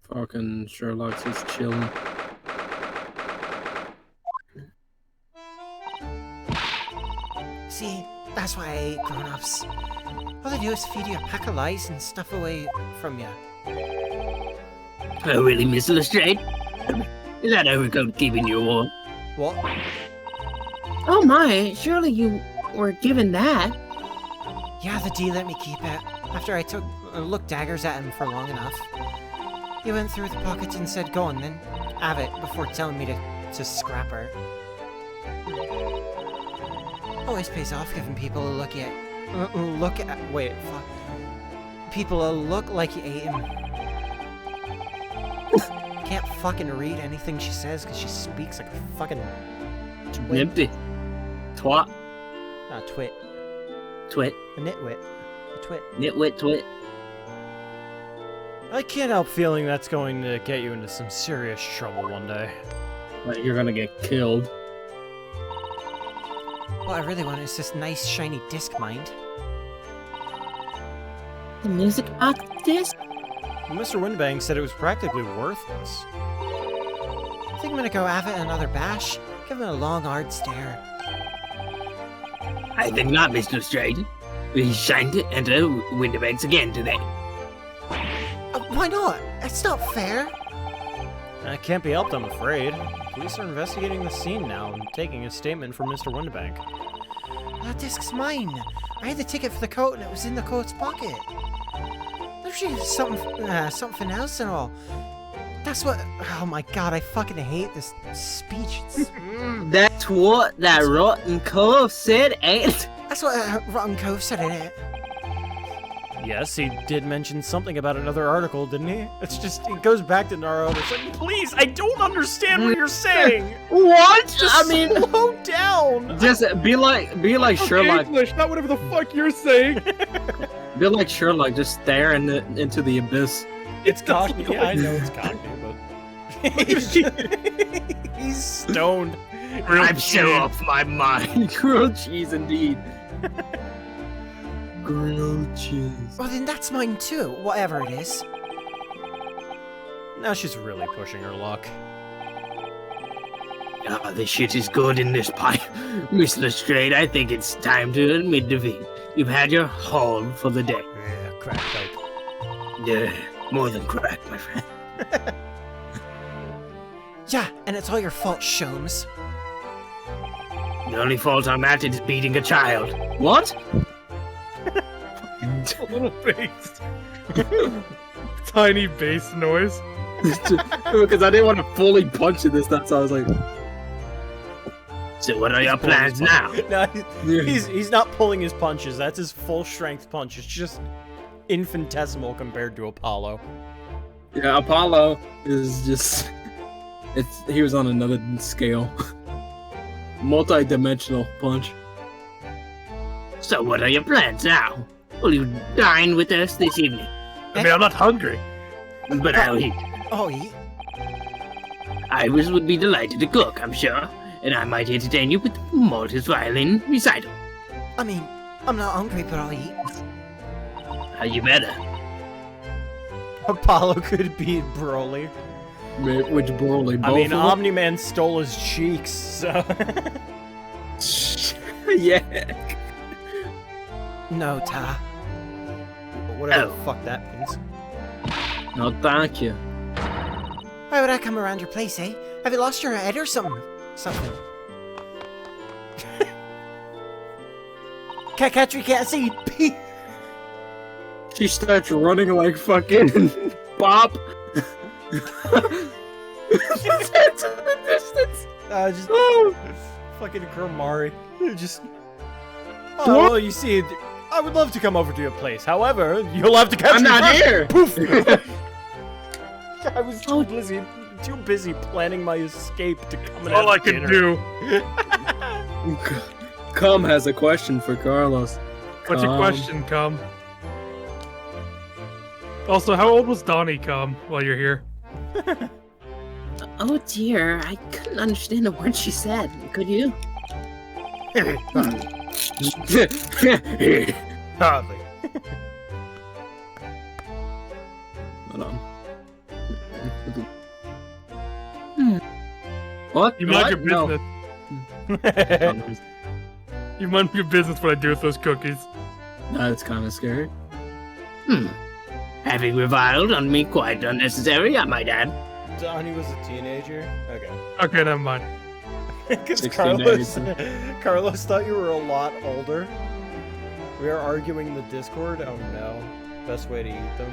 S2: Fucking Sherlock's just chilling.
S1: See, that's why I hate grown-ups. All they do is feed you a pack of lies and stuff away from you.
S4: Oh, really, Miss Lestrade? Is that overcoat keeping you warm?
S1: What?
S5: Oh my, surely you were given that.
S1: Yeah, the D let me keep it. After I took looked daggers at him for long enough. He went through the pockets and said, go on then, have it, before telling me to scrap her. Always pays off giving people a look at... People a look like you ate him. Can't fucking read anything she says because she speaks like a fucking... twit.
S4: Empty. Twat.
S1: Twit.
S4: Twit.
S1: A nitwit. A twit.
S4: Nitwit twit.
S1: I can't help feeling that's going to get you into some serious trouble one day.
S2: Like you're gonna get killed.
S1: What I really want is this nice shiny disc, mind.
S5: The music box disc?
S1: Mr. Windbang said it was practically worthless. I think I'm gonna go have it another bash. Give him a long, hard stare.
S4: I think not, Mr. Lestrade. We shan't enter Winterbanks again today.
S1: Why not? It's not fair. That can't be helped, I'm afraid. Police are investigating the scene now and taking a statement from Mr. Winterbank. That disc's mine. I had the ticket for the coat and it was in the coat's pocket. There's something else and all. That's what... Oh my god, I fucking hate this speech.
S4: That's what that rotten cove said, ain't?
S1: That's what Rotten Cove said in it. Yes, he did mention something about another article, didn't he? It's just, it goes back to Naruto. It's like, please, I don't understand what you're saying.
S4: What?
S1: Just
S4: I mean,
S1: slow down.
S2: Just be like Sherlock.
S6: English, not whatever the fuck you're saying.
S2: Be like Sherlock, just stare into the abyss.
S1: It's Cockney. Yeah, I know it's Cockney, but he's stoned.
S4: I'm so off my mind.
S2: Grilled cheese, indeed. Grilled cheese.
S1: Well, then that's mine too, whatever it is. Now she's really pushing her luck.
S4: Ah, this shit is good in this pipe. Miss Lestrade, I think it's time to admit defeat. You've had your haul for the day.
S1: Yeah, crack pipe.
S4: Yeah, more than crack, my friend.
S1: Yeah, and it's all your fault, Shomes.
S4: The only fault I'm at is beating a child. What?
S3: A little bass. Tiny bass noise.
S2: Because I didn't want to fully punch it this time, so I was like...
S4: So what are your plans now?
S1: No, he's not pulling his punches. That's his full strength punch. It's just infinitesimal compared to Apollo.
S2: Yeah, Apollo is just... he was on another scale. Multi-dimensional punch.
S4: So what are your plans now? Will you dine with us this evening?
S3: I mean, I'm not hungry.
S4: But I'll eat.
S1: Oh, he...
S4: Iris would be delighted to cook, I'm sure. And I might entertain you with Mortis violin recital.
S1: I mean, I'm not hungry, but I'll eat.
S4: You better.
S1: Apollo could beat Broly.
S2: Which Broly?
S1: I mean,
S2: Both of
S1: Omni-Man stole his cheeks, so...
S2: them? Yeah.
S1: No, Ta. Whatever
S4: Oh.
S1: the fuck that means.
S2: No, thank you.
S1: Why would I come around your place, eh? Have you lost your head or something? Catch me, can't see.
S2: She starts running like fucking Bop.
S1: Just
S2: Oh.
S1: fucking Kurmari. Just. Oh, well, you see, I would love to come over to your place. However, you'll have to catch
S2: I'm
S1: me
S2: not
S1: first.
S2: here.
S1: Poof. I was too busy planning my escape to come and
S3: All I
S1: have
S3: could
S1: dinner.
S3: do.
S2: Cum has a question for Carlos.
S3: What's your question, Cum? Also, how old was Donnie, Cum, while you're here?
S5: Oh dear, I couldn't understand a word she said. Could you?
S1: Hardly.
S2: Hold on.
S5: Hmm.
S2: What?
S3: You mind
S2: What?
S3: your business.
S2: No.
S3: You mind your business what I do with those cookies.
S2: That's kind of scary.
S4: Having reviled on me quite unnecessary, I might add.
S1: Donnie was a teenager? Okay.
S3: Okay, never mind.
S1: Because
S2: 16,
S1: Carlos thought you were a lot older. We are arguing in the Discord. Oh no. Best way to eat them.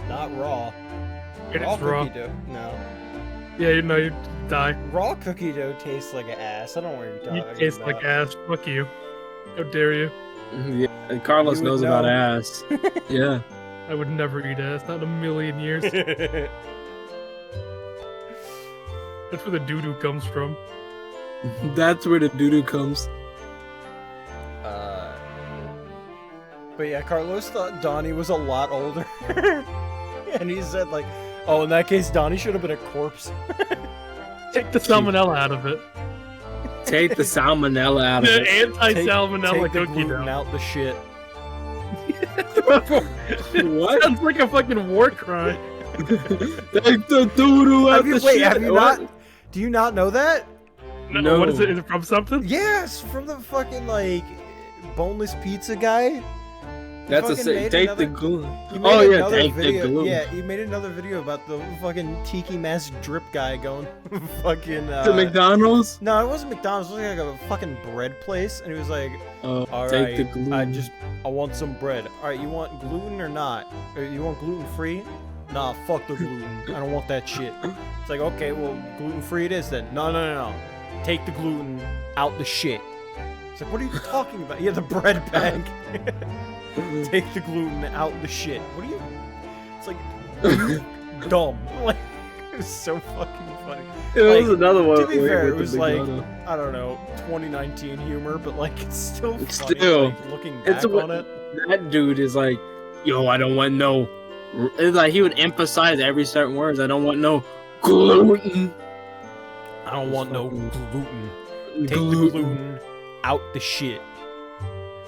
S1: Not raw.
S3: It
S1: Raw
S3: is raw.
S1: cookie dough. No.
S3: Yeah, you know, you die.
S1: Raw cookie dough tastes like ass. I don't know what you're talking
S3: You
S1: about.
S3: taste like ass. Fuck you. How dare you?
S2: Yeah, and Carlos
S1: You would
S2: knows about
S1: know.
S2: ass. Yeah.
S3: I would never eat ass. Not in a million years. That's where the doo-doo comes from.
S2: That's where the doo-doo comes.
S1: But yeah, Carlos thought Donnie was a lot older. And he said like, oh, in that case, Donnie should have been a corpse.
S3: Take the salmonella out of it.
S2: Take the salmonella out of
S3: The
S2: it.
S3: anti-salmonella
S1: Take the
S3: cookie
S1: gluten
S3: dough.
S1: out the shit.
S2: What?
S3: Sounds like a fucking war crime.
S2: Take the doo-doo out the shit.
S1: Have you
S2: What?
S1: not? Do you not know that?
S3: No. What is
S2: No.
S3: it? Is it from something?
S1: Yes, from the fucking like boneless pizza guy.
S2: That's a
S1: fucking
S2: say.
S1: made
S2: Take
S1: another-
S2: the glue.
S1: He made
S2: Oh yeah,
S1: another
S2: take
S1: video.
S2: the glue.
S1: Yeah, he made another video about the fucking tiki mask drip guy going fucking.
S2: To McDonald's.
S1: No, it wasn't McDonald's. It was like a fucking bread place, and he was like,
S2: Oh,
S1: "All
S2: take the
S1: right,
S2: glue.
S1: I want some bread. All right, you want gluten or not? Or you want gluten free? Nah, fuck the gluten. I don't want that shit." It's like, okay, well, gluten free it is then. No. Take the gluten out the shit. It's like, what are you talking about? Yeah, the bread bag. Take the gluten out the shit. What are you? It's like dumb. Like it was so fucking funny.
S2: It was
S1: Like,
S2: another one.
S1: to be fair, it
S2: with
S1: was
S2: the
S1: like
S2: McDonald's.
S1: I don't know, 2019 humor, but like it's still funny.
S2: Still.
S1: like, looking back
S2: It's a-
S1: on it.
S2: That dude is like, yo, I don't want no. It's like he would emphasize every certain words. I don't want no gluten.
S1: I don't want no gluten. Take the
S2: Gluten.
S1: gluten out the shit.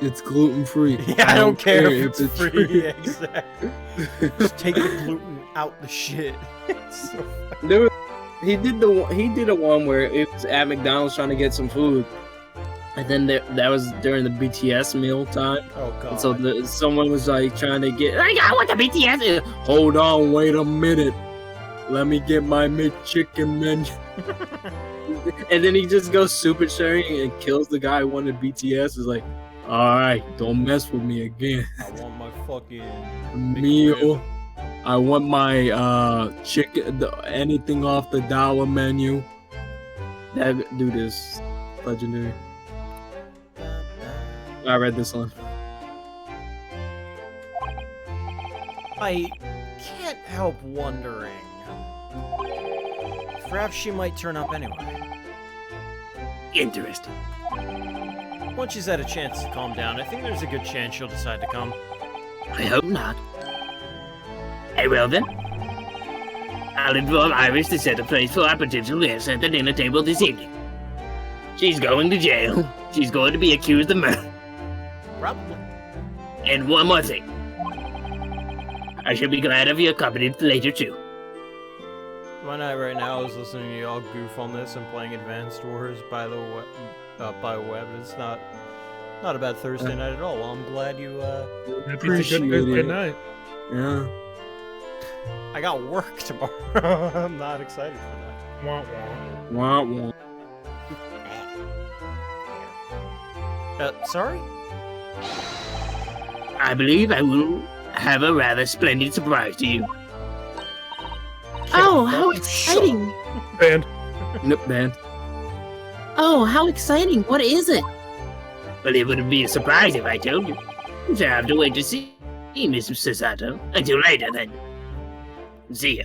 S2: It's gluten free.
S1: Yeah, I don't care if it's free. Yeah, exactly. Just take the gluten out the shit. It's so funny.
S2: There was, he did a one where it was at McDonald's trying to get some food, and then that was during the BTS meal time.
S1: Oh god.
S2: And so someone was like trying to get. I want the BTS. Hold on, wait a minute. Let me get my McChicken menu. And then he just goes super sharing and kills the guy who wanted BTS. Is like, all right, don't mess with me again.
S1: I want my fucking
S2: Meal. I want my chicken. Anything off the dollar menu. That dude is legendary. I read this one.
S1: I can't help wondering. Perhaps she might turn up anyway.
S4: Interesting.
S1: Once she's had a chance to calm down, I think there's a good chance she'll decide to come.
S4: I hope not. Hey, well then. I'll inform Iris to set a place for our potential guest at the dinner table this evening. She's going to jail. she's going to be accused of murder.
S1: Probably.
S4: And one more thing. I should be glad of your company later, too.
S1: My night right now is listening to y'all goof on this and playing Advanced Wars by the web. It's not a bad Thursday night at all. Well, I'm glad you.
S3: Appreciate good night.
S2: Yeah.
S1: I got work tomorrow. I'm not excited for that.
S3: Wah, wah.
S2: Wah, wah.
S1: Sorry?
S4: I believe I will have a rather splendid surprise to you.
S5: Oh, how exciting!
S3: Band.
S2: Nope, man.
S5: Oh, how exciting! What is it?
S4: Well, it wouldn't be a surprise if I told you. So I have to wait to see Miss Sasato. Until later, then. See ya.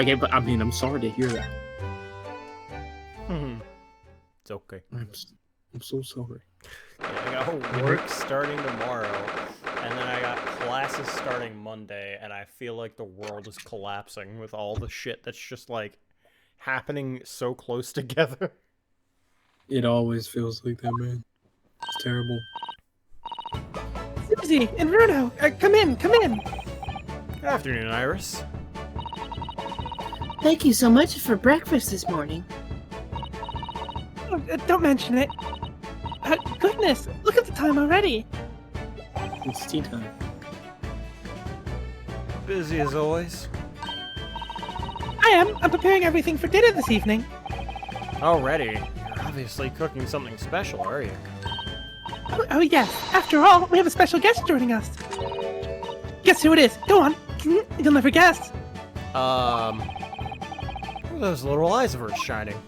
S2: Okay, but I mean, I'm sorry to hear that.
S1: It's okay.
S2: I'm so sorry.
S1: I got work starting tomorrow, and then I got classes starting Monday, and I feel like the world is collapsing with all the shit that's just like happening so close together.
S2: It always feels like that, man. It's terrible.
S6: Susie and Bruno, come in.
S1: Good afternoon, Iris.
S5: Thank you so much for breakfast this morning.
S6: Oh, don't mention it. Goodness, look at the time already.
S2: It's tea time.
S1: Busy as always.
S6: I'm preparing everything for dinner this evening.
S1: Already? You're obviously cooking something special, are you?
S6: Oh yes, after all, we have a special guest joining us. Guess who it is? Go on. You'll never guess.
S1: Who are those little eyes of hers shining?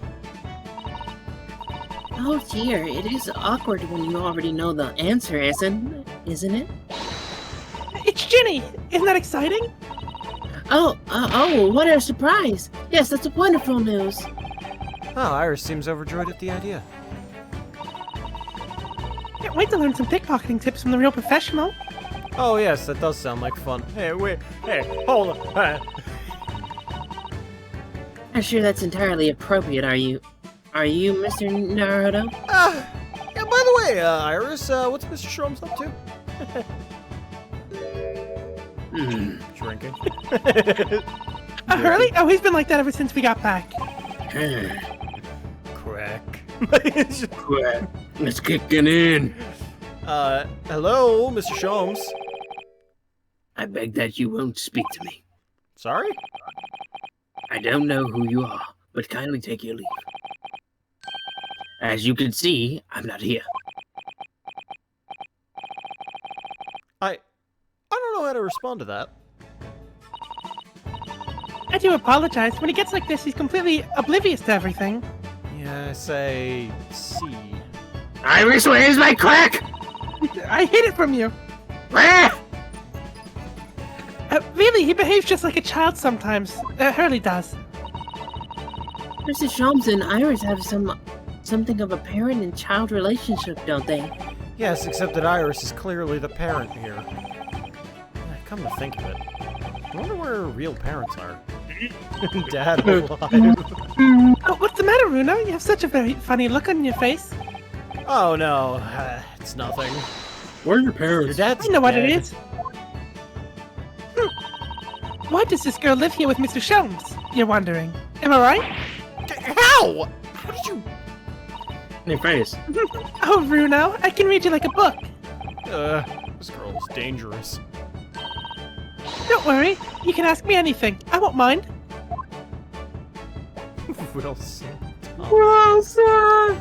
S5: Oh dear, it is awkward when you already know the answer, isn't it?
S6: It's Ginny. Isn't that exciting?
S5: Oh, what a surprise! Yes, that's wonderful news.
S1: Oh, Iris seems overjoyed at the idea.
S6: Can't wait to learn some pickpocketing tips from the real professional.
S1: Oh yes, that does sound like fun. Hey, wait, hey, hold on.
S5: I'm sure that's entirely appropriate, are you? Are you, Mr. Naruto?
S1: Yeah, by the way, Iris, what's Mr. Shrooms up to? Drinking.
S6: Hurley? Oh, he's been like that ever since we got back.
S1: Crack.
S2: Crap. It's kicking in.
S1: Hello, Mr. Shrooms.
S4: I beg that you won't speak to me.
S1: Sorry?
S4: I don't know who you are, but kindly take your leave. As you can see, I'm not here.
S1: I don't know how to respond to that.
S6: I do apologize. When he gets like this, he's completely oblivious to everything.
S1: Yeah, I say C.
S4: Iris, where's my crack?
S6: I hid it from you.
S4: Where?
S6: Really, he behaves just like a child sometimes. Hurley does.
S5: Mr. Sholmes and Iris have something of a parent and child relationship, don't they?
S1: Yes, except that Iris is clearly the parent here. Come to think of it, I wonder where her real parents are. Dad alive.
S6: Oh, what's the matter, Runa? You have such a very funny look on your face.
S1: Oh no, it's nothing.
S2: Where are your
S1: Your
S2: parents?
S1: dad's
S6: I know what it
S1: dead.
S6: is. Why does this girl live here with Mr. Sholmes? You're wondering. Am I right?
S1: How? How did you?
S2: In your face.
S6: Oh, Bruno, I can read you like a book.
S1: This girl is dangerous.
S6: Don't worry, you can ask me anything. I won't mind.
S1: Wilson.
S2: Wilson!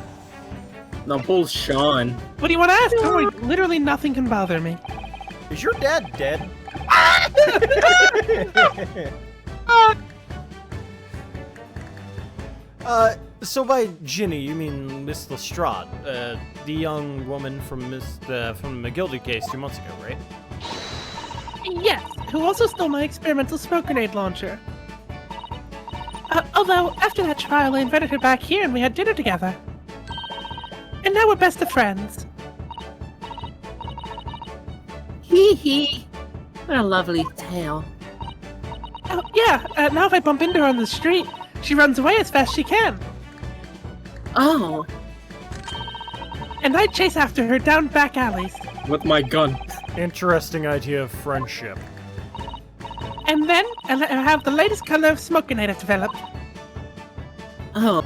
S2: Now pull Sean.
S6: What do you want to ask? Don't worry, literally nothing can bother me.
S1: Is your dad dead? So by Ginny, you mean Miss Lestrade, the young woman from from the GAA Case 2 months ago, right?
S6: Yes, who also stole my experimental smoke grenade launcher. Although, after that trial, I invited her back here and we had dinner together. And now we're best of friends.
S5: Hee hee. What a lovely tale.
S6: Oh,
S7: Yeah, now if I bump into her on the street, she runs away as fast as she can.
S5: Oh,
S7: And I chase after her down back alleys.
S2: With my gun.
S1: Interesting idea of friendship.
S7: And then I let her have the latest color of smoke grenade I've developed.
S5: oh.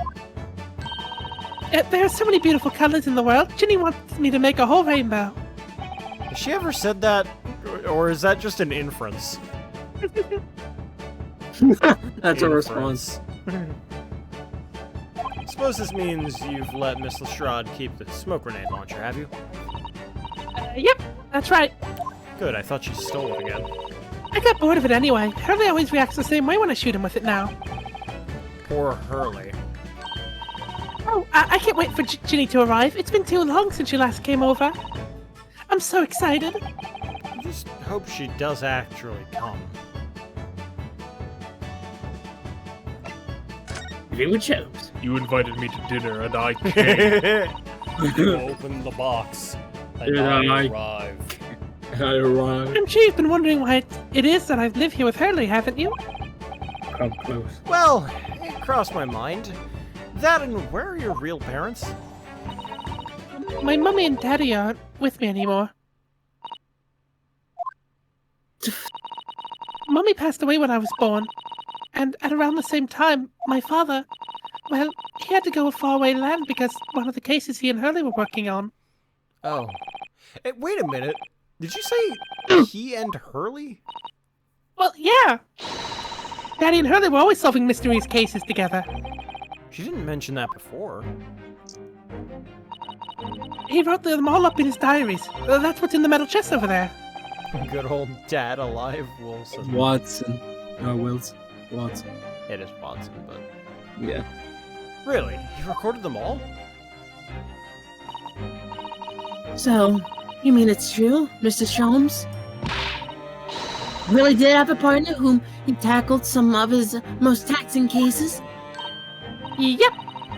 S7: There are so many beautiful colors in the world. Ginny wants me to make a whole rainbow.
S1: Has she ever said that? Or is that just an inference?
S2: That's a response.
S1: Suppose this means you've let Miss Lestrade keep the smoke grenade launcher, have you?
S7: Yep, that's right.
S1: Good, I thought she stole it again.
S7: I got bored of it anyway. Hurley always reacts the same way when I shoot him with it now.
S1: Poor Hurley.
S7: Oh, I can't wait for Ginny to arrive. It's been too long since she last came over. I'm so excited.
S1: I just hope she does actually come.
S4: If it would shows.
S3: You invited me to dinner and I came.
S1: Open the box.
S2: Did I?
S1: arrive.
S2: I arrived.
S7: I'm sure you've been wondering why it is that I live here with Hurley, haven't you?
S2: Come close.
S1: Well, it crossed my mind. That and where are your real parents?
S7: My mummy and daddy aren't with me anymore. Mummy passed away when I was born, and at around the same time, my father, well, he had to go a faraway land because one of the cases he and Hurley were working on.
S1: Oh. Hey, wait a minute. Did you say he and Hurley?
S7: Well, yeah! Daddy and Hurley were always solving mysterious cases together.
S1: She didn't mention that before.
S7: He wrote them all up in his diaries. That's what's in the metal chest over there.
S1: Good old dad alive, Wilson.
S2: Watson. No, Wilson. Watson.
S1: It is Watson, but...
S2: Yeah.
S1: Really? He recorded them all?
S5: So, you mean it's true, Mr. Sholmes? Really did have a partner whom he tackled some of his most taxing cases?
S7: Yep.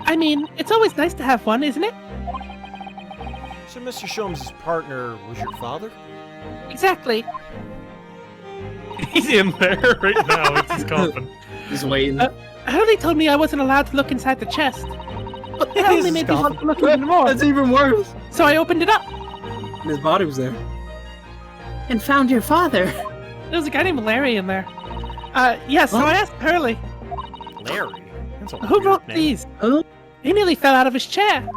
S7: I mean, it's always nice to have one, isn't it?
S1: So Mr. Sholmes' partner was your father?
S7: Exactly.
S3: He's in there right now. It's his coffin.
S2: He's waiting.
S7: Hurley told me I wasn't allowed to look inside the chest. But that only made me want to look even more.
S2: That's even worse.
S7: So I opened it up.
S2: His body was there.
S5: And found your father.
S7: There was a guy named Larry in there. Yeah, so
S5: What?
S7: I asked Hurley,
S1: Larry? That's a
S7: who
S1: weird
S7: wrote
S1: name.
S7: these?
S5: Oh,
S7: He nearly fell out of his chair.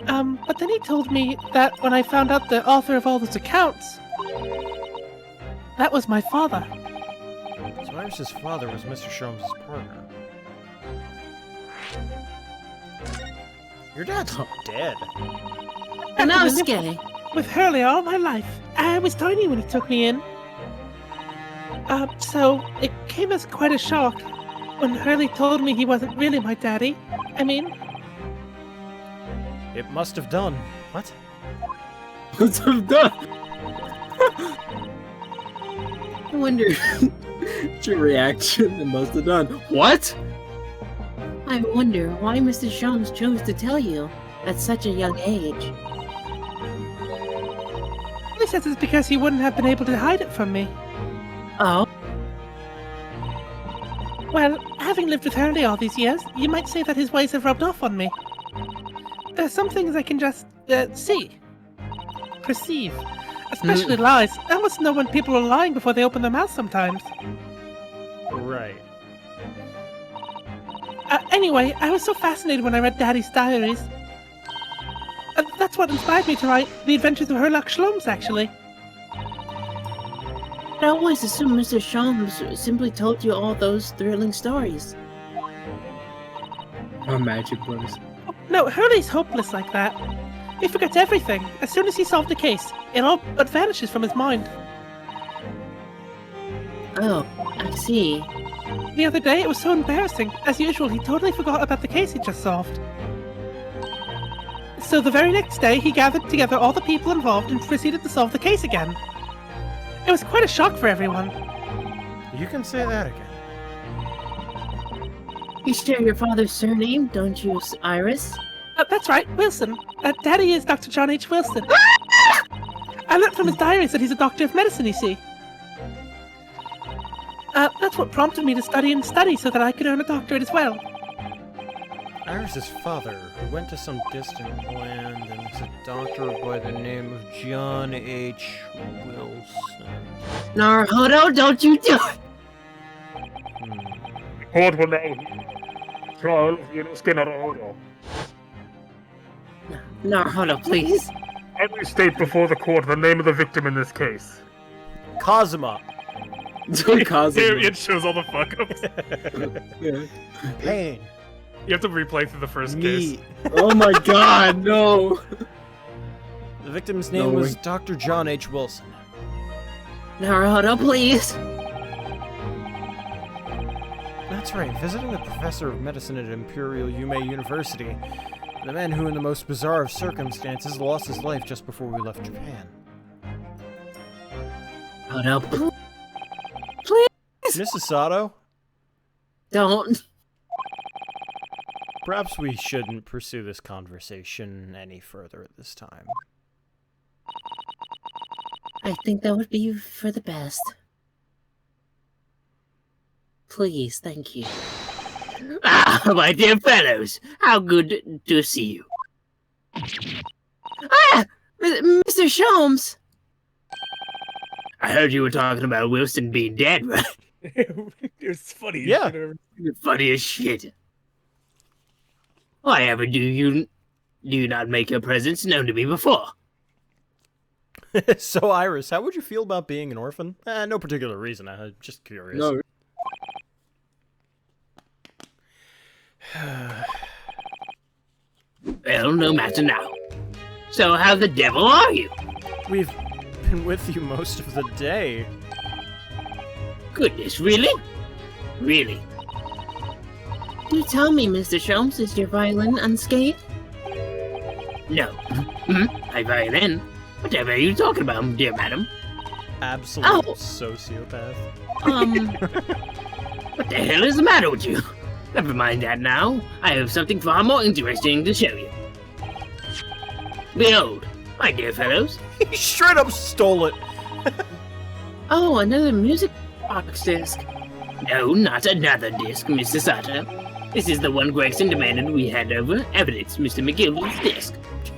S7: But then he told me that when I found out the author of all those accounts, that was my father.
S1: So Iris's father was Mr. Sholmes' partner. Your dad's dead.
S5: and I was
S7: lived
S5: gay.
S7: with Hurley all my life. I was tiny when he took me in. So it came as quite a shock when Hurley told me he wasn't really my daddy. I mean,
S1: It must have done. What?
S2: What's have done?
S5: I wonder.
S2: What's your reaction? It must have done. What?
S5: I wonder why Mr. Sholmes chose to tell you at such a young age.
S7: he says it's because he wouldn't have been able to hide it from me.
S5: Oh,
S7: Well, having lived with Hurley all these years, you might say that his ways have rubbed off on me. There's some things I can just, see. Perceive. Especially lies. I almost know when people are lying before they open their mouth sometimes.
S1: Right.
S7: Anyway, I was so fascinated when I read Daddy's diaries. That's what inspired me to write The Adventures of Herlock Sholmes, actually.
S5: I always assumed Mr. Sholmes simply told you all those thrilling stories.
S2: A magic place.
S7: No, Hurley's hopeless like that. He forgets everything. As soon as he solved the case, it all but vanishes from his mind.
S5: Oh, I see.
S7: The other day, it was so embarrassing. As usual, he totally forgot about the case he just solved. So the very next day, he gathered together all the people involved and proceeded to solve the case again. It was quite a shock for everyone.
S1: You can say that again.
S5: You share your father's surname, don't you, Iris?
S7: That's right, Wilson. Daddy is Dr. John H. Wilson. I learned from his diaries that he's a doctor of medicine, you see. That's what prompted me to study so that I could earn a doctorate as well.
S1: Iris's father, who went to some distant land and is a doctor by the name of John H. Wilson.
S5: Naruto, don't you do it!
S3: Court will now trial of Yunosuke Naruto.
S5: Naruto, please.
S3: I will state before the court the name of the victim in this case.
S1: Kazuma.
S3: Here it shows all the fuck-ups.
S1: Pain.
S3: You have to replay through the first case.
S1: Meat.
S2: Oh my god, no!
S1: The victim's name was Dr. John H. Wilson.
S5: Naruto, please.
S1: That's right, visiting the professor of medicine at Imperial Yume University, the man who in the most bizarre of circumstances lost his life just before we left Japan.
S5: Naruto, please.
S1: Mrs. Sato,
S5: Don't.
S1: perhaps we shouldn't pursue this conversation any further at this time.
S5: I think that would be for the best. Please, thank you.
S4: Ah, my dear fellows, how good to see you.
S5: Ah! Mr. Sholmes!
S4: I heard you were talking about Wilson being dead, right?
S3: It's funny.
S1: Yeah.
S4: Funny as shit. Why ever do you not make your presence known to me before?
S1: So, Iris, how would you feel about being an orphan? No particular reason, I'm just curious.
S2: No.
S4: Well, no matter now. So how the devil are you?
S1: We've been with you most of the day.
S4: Goodness, really? Really?
S5: You tell me, Mr. Sholmes, is your violin unscathed?
S4: No. My violin? Whatever are you talking about, dear madam?
S1: Absolute
S5: Oh.
S1: sociopath.
S4: What the hell is the matter with you? Never mind that now. I have something far more interesting to show you. Behold, my dear fellows.
S1: He straight up stole it.
S5: Oh, another music box disc.
S4: No, not another disc, Mr. Sato. This is the one Gregson demanded we hand over. Evidence, Mr. McGillicuddy's disc.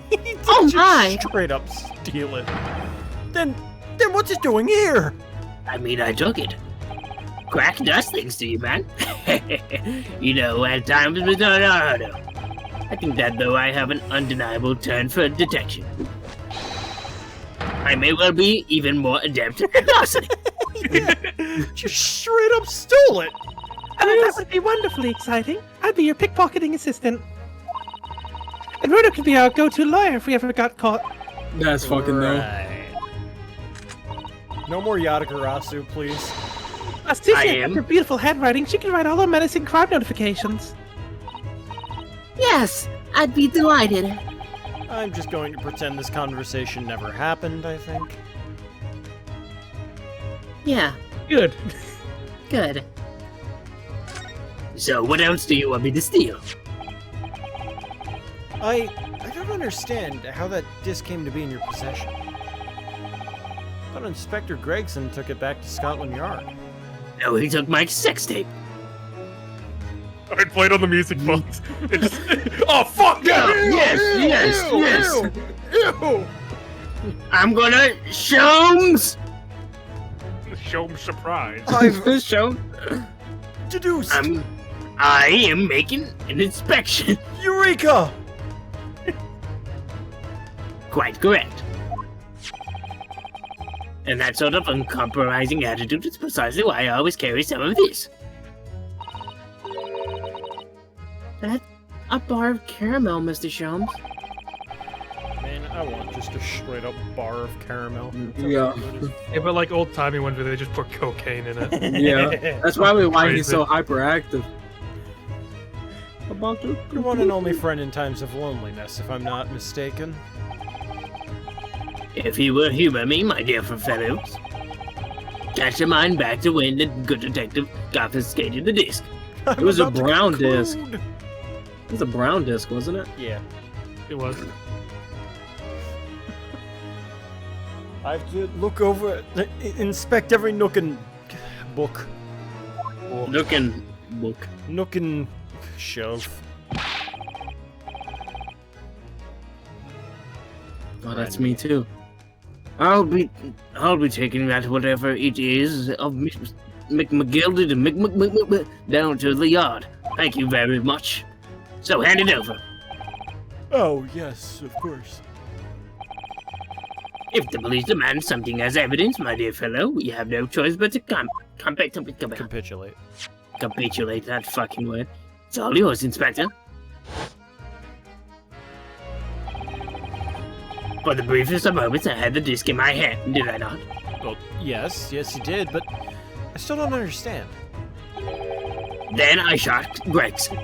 S1: He did
S5: Oh
S1: just
S5: my!
S1: Straight up steal it. Then what's it doing here?
S4: I mean, I took it. Crack does things to you, man. You know, at times, Mr. Naruto. I think that though I have an undeniable turn for detection, I may well be even more adept at larceny.
S1: Just straight up stole it.
S7: That would be wonderfully exciting. I'd be your pickpocketing assistant. And Rudo could be our go-to lawyer if we ever got caught.
S2: That's fucking no.
S1: Right. No more Yatagarasu, please.
S7: Astucia,
S4: I am.
S7: with her beautiful handwriting, she can write all our menacing crime notifications.
S5: Yes, I'd be delighted.
S1: I'm just going to pretend this conversation never happened, I think.
S5: Yeah,
S3: Good.
S5: good.
S4: So what else do you want me to steal?
S1: I don't understand how that disc came to be in your possession. Thought Inspector Gregson took it back to Scotland Yard.
S4: No, he took my sex tape.
S3: I played on the music box. It just... Oh, fuck!
S4: Go! Yes!
S1: Ew!
S4: I'm gonna Sholmes!
S3: Show him surprise.
S1: I've
S2: Show.
S1: deduced!
S4: I am making an inspection.
S1: Eureka!
S4: Quite correct. And that sort of uncompromising attitude is precisely why I always carry some of this.
S5: That's a bar of caramel, Mr. Sholmes.
S1: Man, I want just a straight up bar of caramel.
S2: Yeah.
S3: Yeah, but like old timey ones where they just put cocaine in it.
S2: Yeah. That's probably why he's
S3: Crazy.
S2: so hyperactive. About the
S1: Your one and only friend in times of loneliness, if I'm not mistaken.
S4: If you will humor me, my dear fellows, cast your mind back to when the good detective confiscated the disc.
S1: It
S2: was a brown disc. It was a brown disc, wasn't it?
S1: Yeah.
S3: It was.
S1: I have to look over, inspect every nook and book.
S2: Looking book.
S1: Nookin shelf.
S2: Oh, that's me too. I'll be taking that whatever it is of McGilded and down to the yard. Thank you very much. So hand it over.
S1: Oh, yes, of course.
S4: If the police demand something as evidence, my dear fellow, you have no choice but to
S1: Capitulate.
S4: capitulate, that fucking word. It's all yours, Inspector. For the briefest of moments, I had the disc in my hand, did I not?
S1: Well, yes, you did, but I still don't understand.
S4: Then I shot Gregson.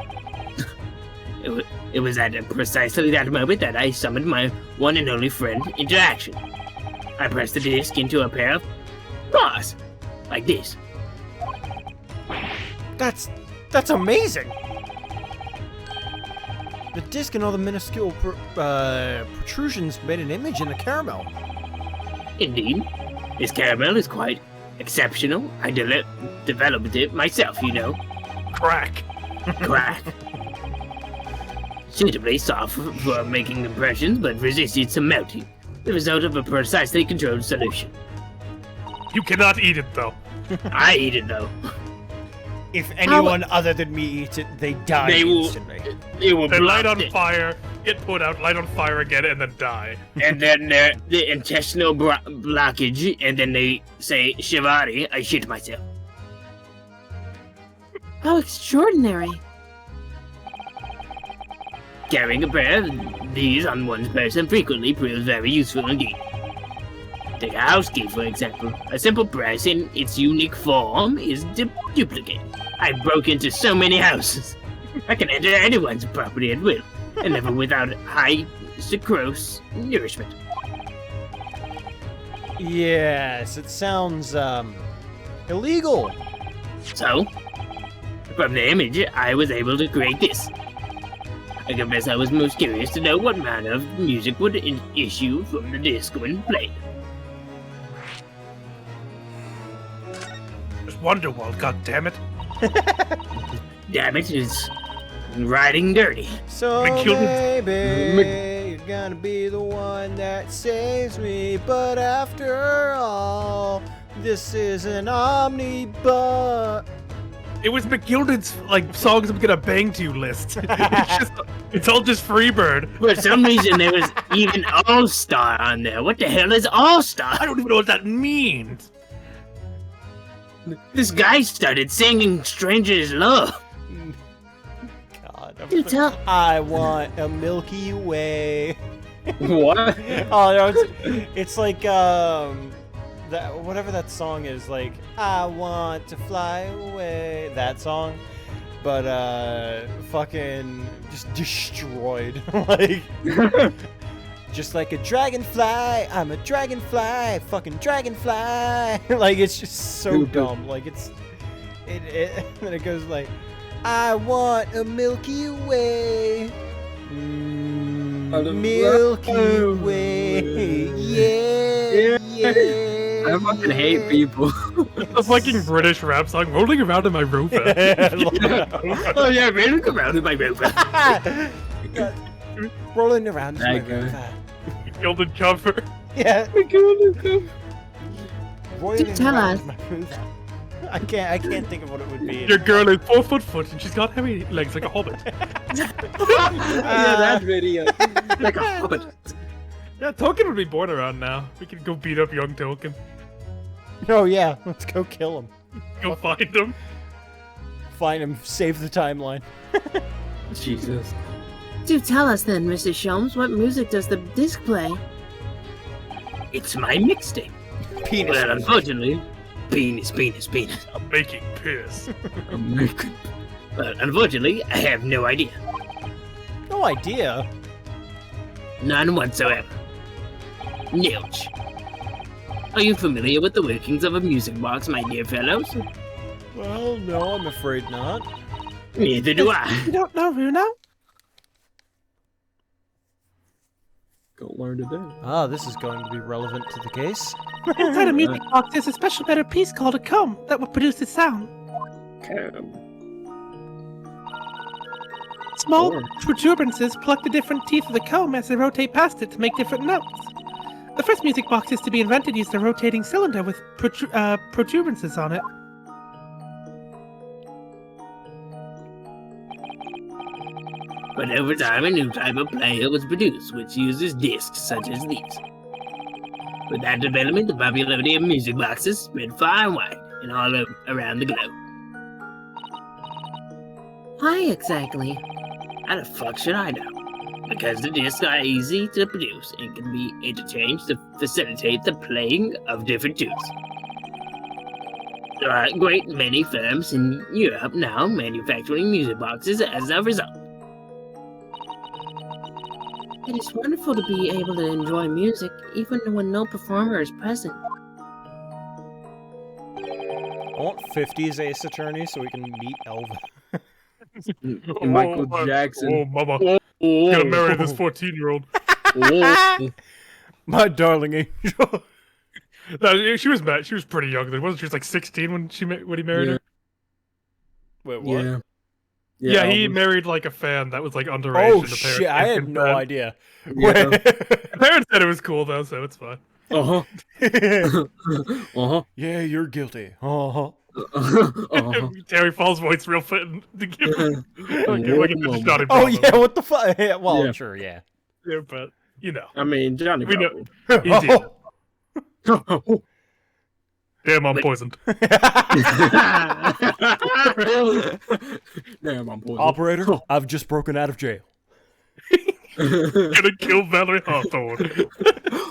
S4: It was at precisely that moment that I summoned my one and only friend into action. I pressed the disc into a pair of bars, like this.
S1: That's amazing! The disc and all the minuscule protrusions made an image in the caramel.
S4: Indeed, this caramel is quite exceptional. I developed it myself, you know.
S3: Crack.
S4: Crack. Suitably soft for making impressions, but resisted some melting. The result of a precisely controlled solution.
S3: You cannot eat it though.
S4: I eat it though.
S1: If anyone other than me eats it, they die
S4: They will-
S1: instantly.
S4: They will
S3: They light on
S4: blast it.
S3: fire, get put out, light on fire again, and then die.
S4: And then the intestinal blockage, and then they say, Shivari, I shit myself.
S5: How extraordinary.
S4: Carrying a pair of these on one's person frequently proves very useful indeed. Take a house key, for example. A simple press in its unique form is duplicated. I broke into so many houses. I can enter anyone's property at will, and never without high sucrose nourishment.
S1: Yes, it sounds, illegal.
S4: So, from the image, I was able to create this. I confess I was most curious to know what manner of music would issue from the disc when played.
S6: It's Wonderworld, goddammit.
S4: Damn it, it's riding dirty.
S1: So
S3: McKildren's-
S1: maybe you're gonna be the one that saves me, but after all, this is an omnibus.
S3: It was McGilded's like songs I'm gonna bang to list. It's all just Freebird.
S4: For some reason, there was even All Star on there. What the hell is All Star?
S3: I don't even know what that means.
S4: This guy started singing Stranger's Love.
S1: God,
S5: Do tell.
S1: I want a Milky Way.
S2: What?
S1: Oh no, it's like that whatever that song is, like I want to fly away, that song, but fucking just destroyed. Like just like a dragonfly, I'm a dragonfly, fucking dragonfly. Like it's just so
S2: Stupid.
S1: dumb. Like it and it goes like I want a Milky Way. Milky Way. Yeah. Yeah.
S2: I fucking hate people.
S3: The fucking British rap song, rolling around in my Rover.
S4: Oh yeah, man, look around in my rover.
S1: Rolling around is my
S2: That guy.
S1: rover.
S3: Gilded cover.
S1: Yeah.
S5: Do
S1: Roiling
S5: tell
S1: around
S5: us.
S1: is my rover. I can't think of what it would be.
S3: Your girl is 4'4" and she's got hairy legs like a hobbit.
S2: Yeah, that video.
S4: Like a hobbit.
S3: Yeah, Token would be born around now. We could go beat up young Token.
S1: Oh yeah, let's go kill him.
S3: Go find him.
S1: Find him, save the timeline.
S2: Jesus.
S5: Do tell us then, Mrs. Sholmes, what music does the disc play?
S4: It's my mixtape.
S1: Penis.
S4: Well, unfortunately, penis.
S3: I'm making piss.
S2: I'm making.
S4: Well, unfortunately, I have no idea.
S1: No idea.
S4: None whatsoever. Nilch. Are you familiar with the workings of a music box, my dear fellows?
S1: Well, no, I'm afraid not.
S4: Neither do I.
S7: You don't know, Runa?
S2: Go learn today.
S1: Ah, this is going to be relevant to the case.
S7: Inside a music box, there's a special better piece called a comb that will produce this sound. Small
S2: Sure.
S7: protuberances pluck the different teeth of the comb as they rotate past it to make different notes. The first music boxes to be invented used a rotating cylinder with protuberances on it.
S4: But over time, a new type of player was produced, which uses discs such as these. With that development, the popularity of music boxes spread far and wide and all around the globe.
S5: Why exactly?
S4: How the fuck should I know? Because the discs are easy to produce and can be interchanged to facilitate the playing of different tunes. There are a great many firms in Europe now manufacturing music boxes as a result.
S5: It is wonderful to be able to enjoy music even when no performer is present.
S1: I want 50s Ace Attorney so we can meet Elvis.
S2: Michael
S3: Oh,
S2: Jackson.
S3: Oh, mama.
S2: Oh,
S3: Gonna marry this 14-year-old.
S2: oh.
S1: My darling angel.
S3: No, she was mad. She was pretty young. Wasn't she was like 16 when he married
S2: Yeah.
S3: her?
S1: Wait, what?
S2: Yeah.
S3: Yeah, he
S2: Elvis.
S3: married like a fan that was like underage.
S1: Oh
S3: and the parents
S1: shit! I
S3: didn't
S1: had no
S3: consent.
S1: idea.
S2: Yeah.
S3: The parents said it was cool though, so it's fine.
S2: Uh-huh. Uh-huh.
S1: Yeah, you're guilty. Uh-huh.
S2: Uh-huh.
S3: Terry Falls' voice real fitting to give him like a Johnny
S1: Oh
S3: Bravo.
S1: yeah, what the fuck? Yeah, well,
S2: Yeah.
S1: sure, yeah.
S3: Yeah, but you know,
S2: I mean, Johnny
S3: we know.
S2: Bravo.
S3: He did.
S2: Oh.
S3: Damn, I'm poisoned.
S2: Damn, I'm poisoned.
S1: Operator, I've just broken out of jail.
S3: Gonna kill Valerie Hawthorne.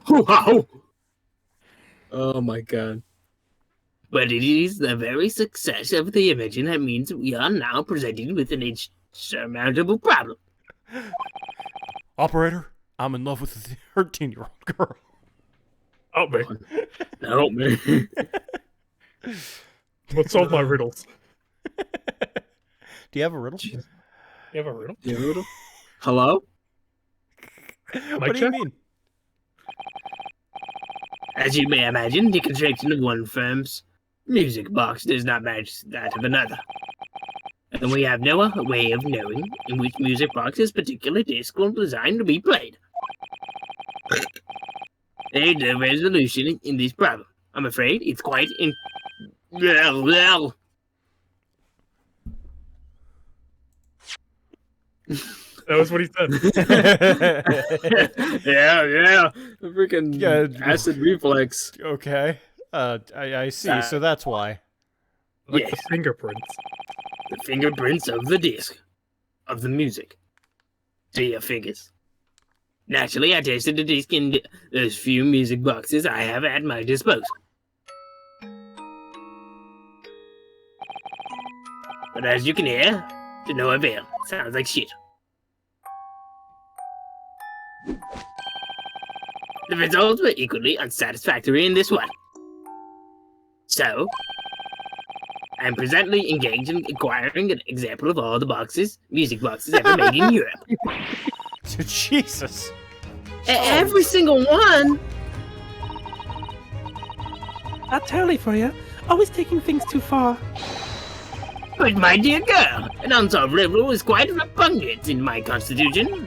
S2: Wow. Oh my god.
S4: But it is the very success of the invention that means we are now presented with an insurmountable problem.
S1: Operator, I'm in love with a 13-year-old girl.
S3: Help me.
S2: Help me.
S3: Let's solve my riddles.
S1: Do you have a riddle?
S3: You have a riddle?
S2: Dude. Hello?
S1: What do you mean?
S4: As you may imagine, the construction of one firm's music box does not match that of another. And we have no way of knowing in which music box this particular disc was designed to be played. There is no resolution in this problem. I'm afraid it's quite well.
S3: That was what he said.
S2: Yeah. The freaking
S1: Yeah.
S2: acid reflex.
S1: Okay. I see. So that's why.
S3: Like
S4: Yes.
S3: the fingerprints.
S4: The fingerprints of the disc, of the music. To your fingers. Naturally, I tested the disc in those few music boxes I have at my disposal. But as you can hear, to no avail. Sounds like shit. The results were equally unsatisfactory in this one. So, I am presently engaged in acquiring an example of all the music boxes ever made in Europe.
S1: Jesus.
S5: Every single one?
S7: Not totally for you. Always taking things too far.
S4: But my dear girl, an unsolved riddle is quite repugnant in my constitution.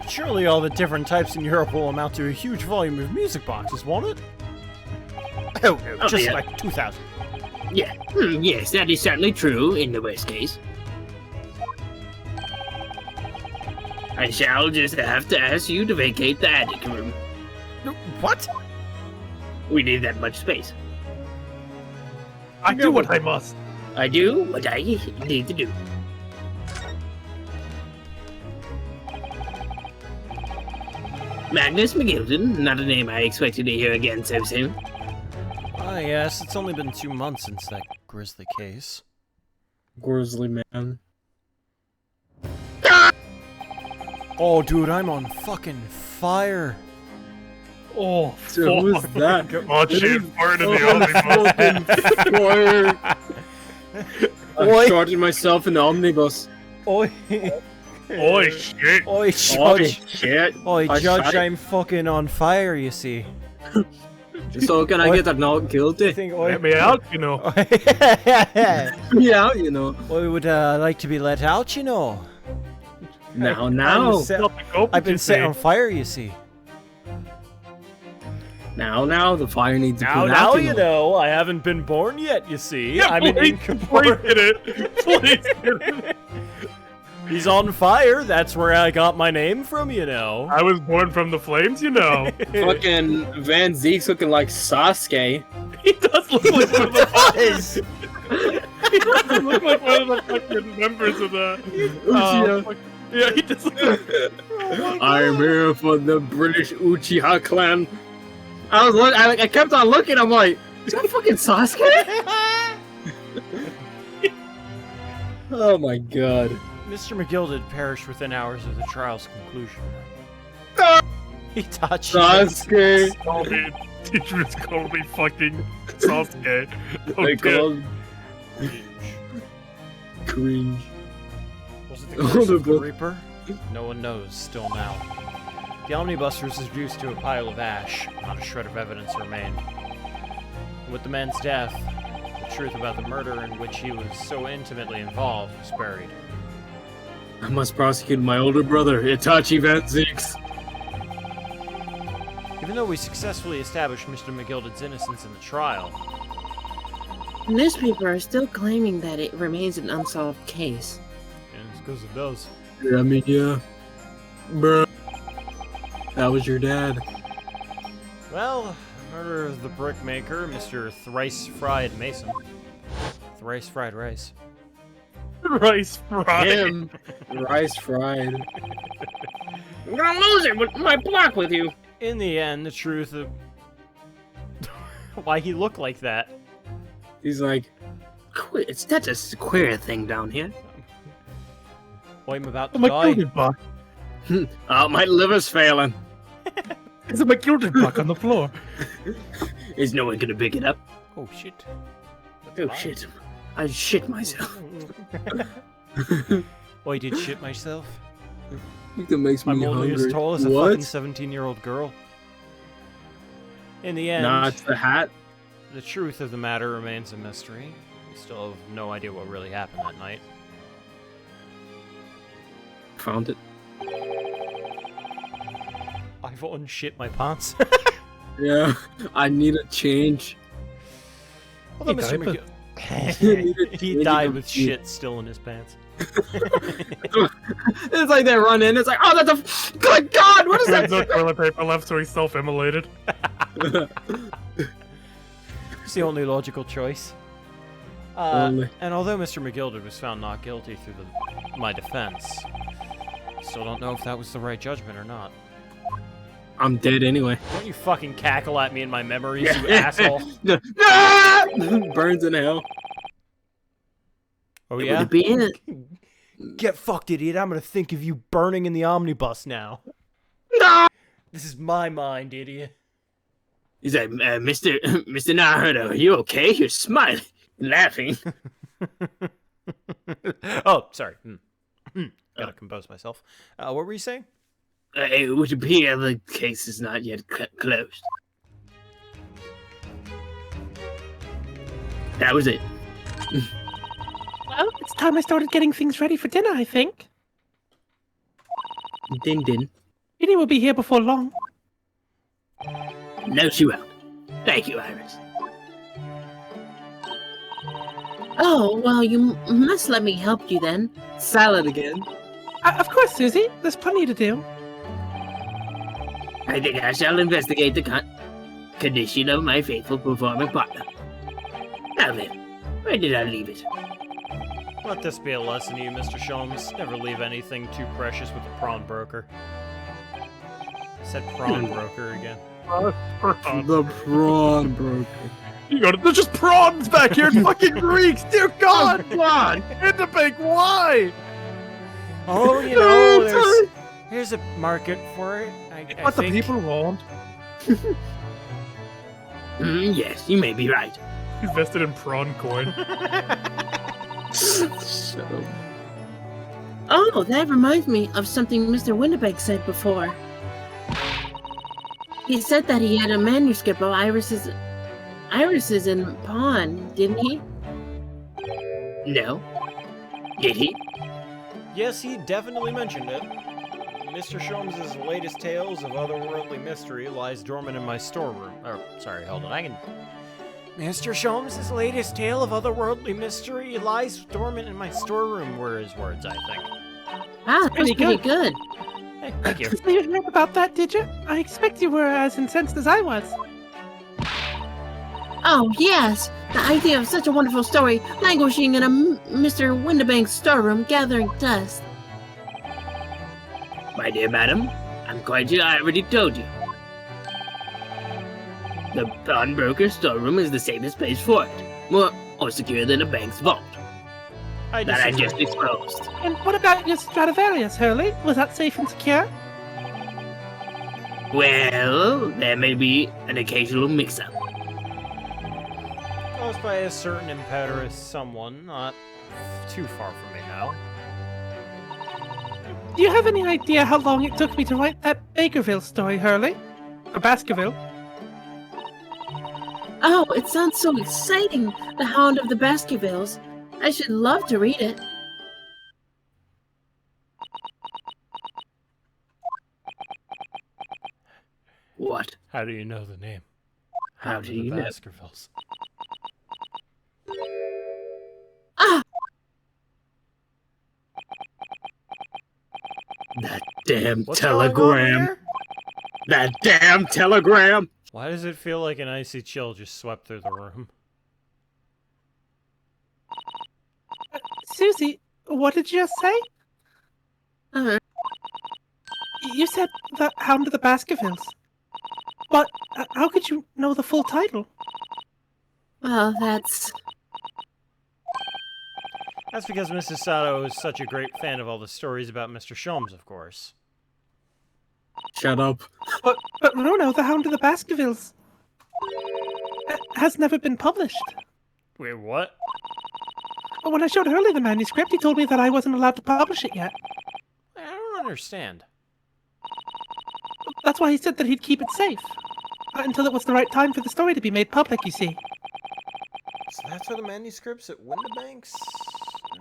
S1: Surely all the different types in Europe will amount to a huge volume of music boxes, won't it? Oh,
S4: Oh,
S1: just
S4: yeah.
S1: like 2,000.
S4: Yeah, yes, that is certainly true in the worst case. I shall just have to ask you to vacate the attic room.
S1: What?
S4: We need that much space.
S3: I do what I must.
S4: I do what I need to do. Magnus McGilton, not a name I expected to hear again so soon.
S1: Ah, yes, it's only been 2 months since that grisly case.
S2: Grizzly man.
S1: Oh, dude, I'm on fucking fire.
S3: Oh,
S2: Dude, who is
S3: fuck.
S2: that?
S3: Oh, shit, fart in the omnibus.
S1: Oi.
S2: I'm charging myself in the omnibus.
S1: Oi.
S3: Oi, shit.
S1: Oi,
S2: Oh,
S1: Judge.
S2: shit.
S1: Oi,
S2: I
S1: Judge,
S2: shot it.
S1: I'm fucking on fire, you see.
S2: So can I get a not
S1: I
S2: guilty?
S1: think
S3: Let me out, you know.
S2: Yeah, you know.
S1: we would like to be let out, you know.
S2: Now,
S1: I'm
S2: now,
S1: set-
S3: Help me cope,
S1: I've
S3: you
S1: been set
S3: see.
S1: on fire, you see.
S2: now, the fire needs to
S1: Now,
S2: put
S1: now
S2: out,
S1: you know. I haven't been born yet, you see.
S3: Yeah,
S1: I'm an
S3: please
S1: incorporeal.
S3: get it. Please get it.
S1: He's on fire. That's where I got my name from, you know.
S3: I was born from the flames, you know.
S2: Fucking Van Zeke's looking like Sasuke.
S3: He does look like one of the
S1: Yes.
S3: He does look like one of the fucking members of the.
S2: Uchiha.
S3: Yeah, he does look like.
S2: I'm here for the British Uchiha clan. I kept on looking. I'm like, is that fucking Sasuke? Oh my god.
S1: Mr. McGilded perished within hours of the trial's conclusion. Itachi.
S2: Sasuke.
S3: Call me. Teachers call me fucking Sasuke.
S2: They
S3: Okay.
S2: called cringe.
S1: Was it the
S2: Oh,
S1: curse
S2: the
S1: of the
S2: book.
S1: Reaper? No one knows, still now. The omnibus was reduced to a pile of ash. Not a shred of evidence remained. And with the man's death, the truth about the murder in which he was so intimately involved was buried.
S2: I must prosecute my older brother, Itachi Van Zeeks.
S1: Even though we successfully established Mr. McGilded's innocence in the trial,
S5: Newspaper are still claiming that it remains an unsolved case.
S1: and it's because it does.
S2: Yeah, I mean, yeah. Bruh. That was your dad.
S1: Well, the murder of the brickmaker, Mr. Thrice Fried Mason. Thrice Fried Rice.
S3: Rice fried.
S2: Him. Rice fried.
S4: I'm gonna lose it with my block with you.
S1: In the end, the truth of why he looked like that.
S2: He's like,
S4: That's a queer thing down here.
S1: Well, I'm about to
S6: Oh, my
S1: die.
S6: gilded block.
S2: oh, my liver's failing.
S6: There's a gilded block on the floor.
S4: Is no one gonna pick it up?
S1: Oh shit.
S4: Oh shit. I shit myself.
S1: Oh, I did shit myself.
S2: I think that makes me
S1: I'm only
S2: hungry.
S1: as tall as a
S2: what?
S1: fucking 17-year-old girl. In the end,
S2: Nah, it's the hat.
S1: the truth of the matter remains a mystery. We still have no idea what really happened that night.
S2: Found it.
S1: I've unshit my pants.
S2: Yeah, I need a change.
S1: Although
S6: He
S1: Mr.
S6: died,
S1: McGill...
S2: He
S1: he died
S2: did.
S1: with shit still in his pants.
S2: It's like they run in. It's like, oh, that's a good God! What is
S3: There's no
S2: that?
S3: toilet paper left, so he self-immolated.
S1: It's the only logical choice.
S2: Only.
S1: And although Mr. McGilded was found not guilty through my defense, still don't know if that was the right judgment or not.
S2: I'm dead anyway.
S1: Don't you fucking cackle at me in my memories, you asshole.
S2: Ah! Burns in hell.
S1: Oh
S4: Would
S1: yeah?
S4: it be it?
S1: Get fucked, idiot. I'm gonna think of you burning in the omnibus now.
S2: No!
S1: This is my mind, idiot.
S4: He's like, Mr. Naruto, are you okay? You're smiling, laughing.
S1: Oh, sorry. Gotta compose myself. What were you saying?
S4: It would appear the case is not yet closed. That was it.
S7: Well, it's time I started getting things ready for dinner, I think.
S4: Din din.
S7: Ginny will be here before long.
S4: No, she won't. Thank you, Iris.
S5: Oh, well, you must let me help you then.
S2: Salad again.
S7: Of course, Susie. There's plenty to do.
S4: I think I shall investigate the condition of my faithful performing partner. Now then, where did I leave it?
S1: Let this be a lesson to you, Mr. Sholmes. Never leave anything too precious with a prawn broker. I said prawn broker again.
S2: The prawn broker.
S3: You go to, there's just prawns back here, fucking Greeks, dear God! God! In the big why?
S1: Oh, you know, here's a market for it. I
S6: What the
S1: think.
S6: people want.
S4: Yes, you may be right.
S3: Invested in prawn coin.
S2: Shut up.
S5: Oh, that reminds me of something Mr. Winnebeck said before. He said that he had a manuscript of irises in pawn, didn't he?
S4: No. Did he?
S1: Yes, he definitely mentioned it. Mr. Sholmes' latest tales of otherworldly mystery lies dormant in my storeroom. Sorry, hold on. Mr. Sholmes' latest tale of otherworldly mystery lies dormant in my storeroom, were his words, I think.
S5: Wow, that's pretty good.
S1: Hey, thank you.
S7: So you heard about that, did you? I expect you were as incensed as I was.
S5: Oh, yes! The idea of such a wonderful story languishing in a Mr. Windibank's storeroom gathering dust.
S4: My dear madam, I'm quite sure I already told you. The pawnbroker's storeroom is the safest place for it. More secure than a bank's vault.
S1: I
S4: That I
S1: disagree.
S4: just exposed.
S7: And what about your Stradivarius, Hurley? Was that safe and secure?
S4: Well, there may be an occasional mix-up.
S1: Caused by a certain impetuous someone, not too far from me now.
S7: Do you have any idea how long it took me to write that Bakerville story, Hurley? Or Baskerville?
S5: Oh, it sounds so exciting! The Hound of the Baskervilles. I should love to read it.
S4: What?
S1: How do you know the name?
S4: How
S1: Hound
S4: do
S1: of the
S4: you know?
S1: Baskervilles.
S5: Ah!
S4: That damn
S1: What's going on
S4: telegram.
S1: here?
S4: That damn telegram.
S1: Why does it feel like an icy chill just swept through the room?
S7: Susie, what did you just say?
S5: Uh,
S7: You said the Hound of the Baskervilles. But how could you know the full title?
S5: well, that's...
S1: That's because Mrs. Sato is such a great fan of all the stories about Mr. Sholmes, of course.
S2: Shut up.
S7: But no, the Hound of the Baskervilles has never been published.
S1: Wait, what?
S7: When I showed Hurley the manuscript, he told me that I wasn't allowed to publish it yet.
S1: I don't understand.
S7: That's why he said that he'd keep it safe. Until it was the right time for the story to be made public, you see.
S1: So that's where the manuscripts at Windibank's?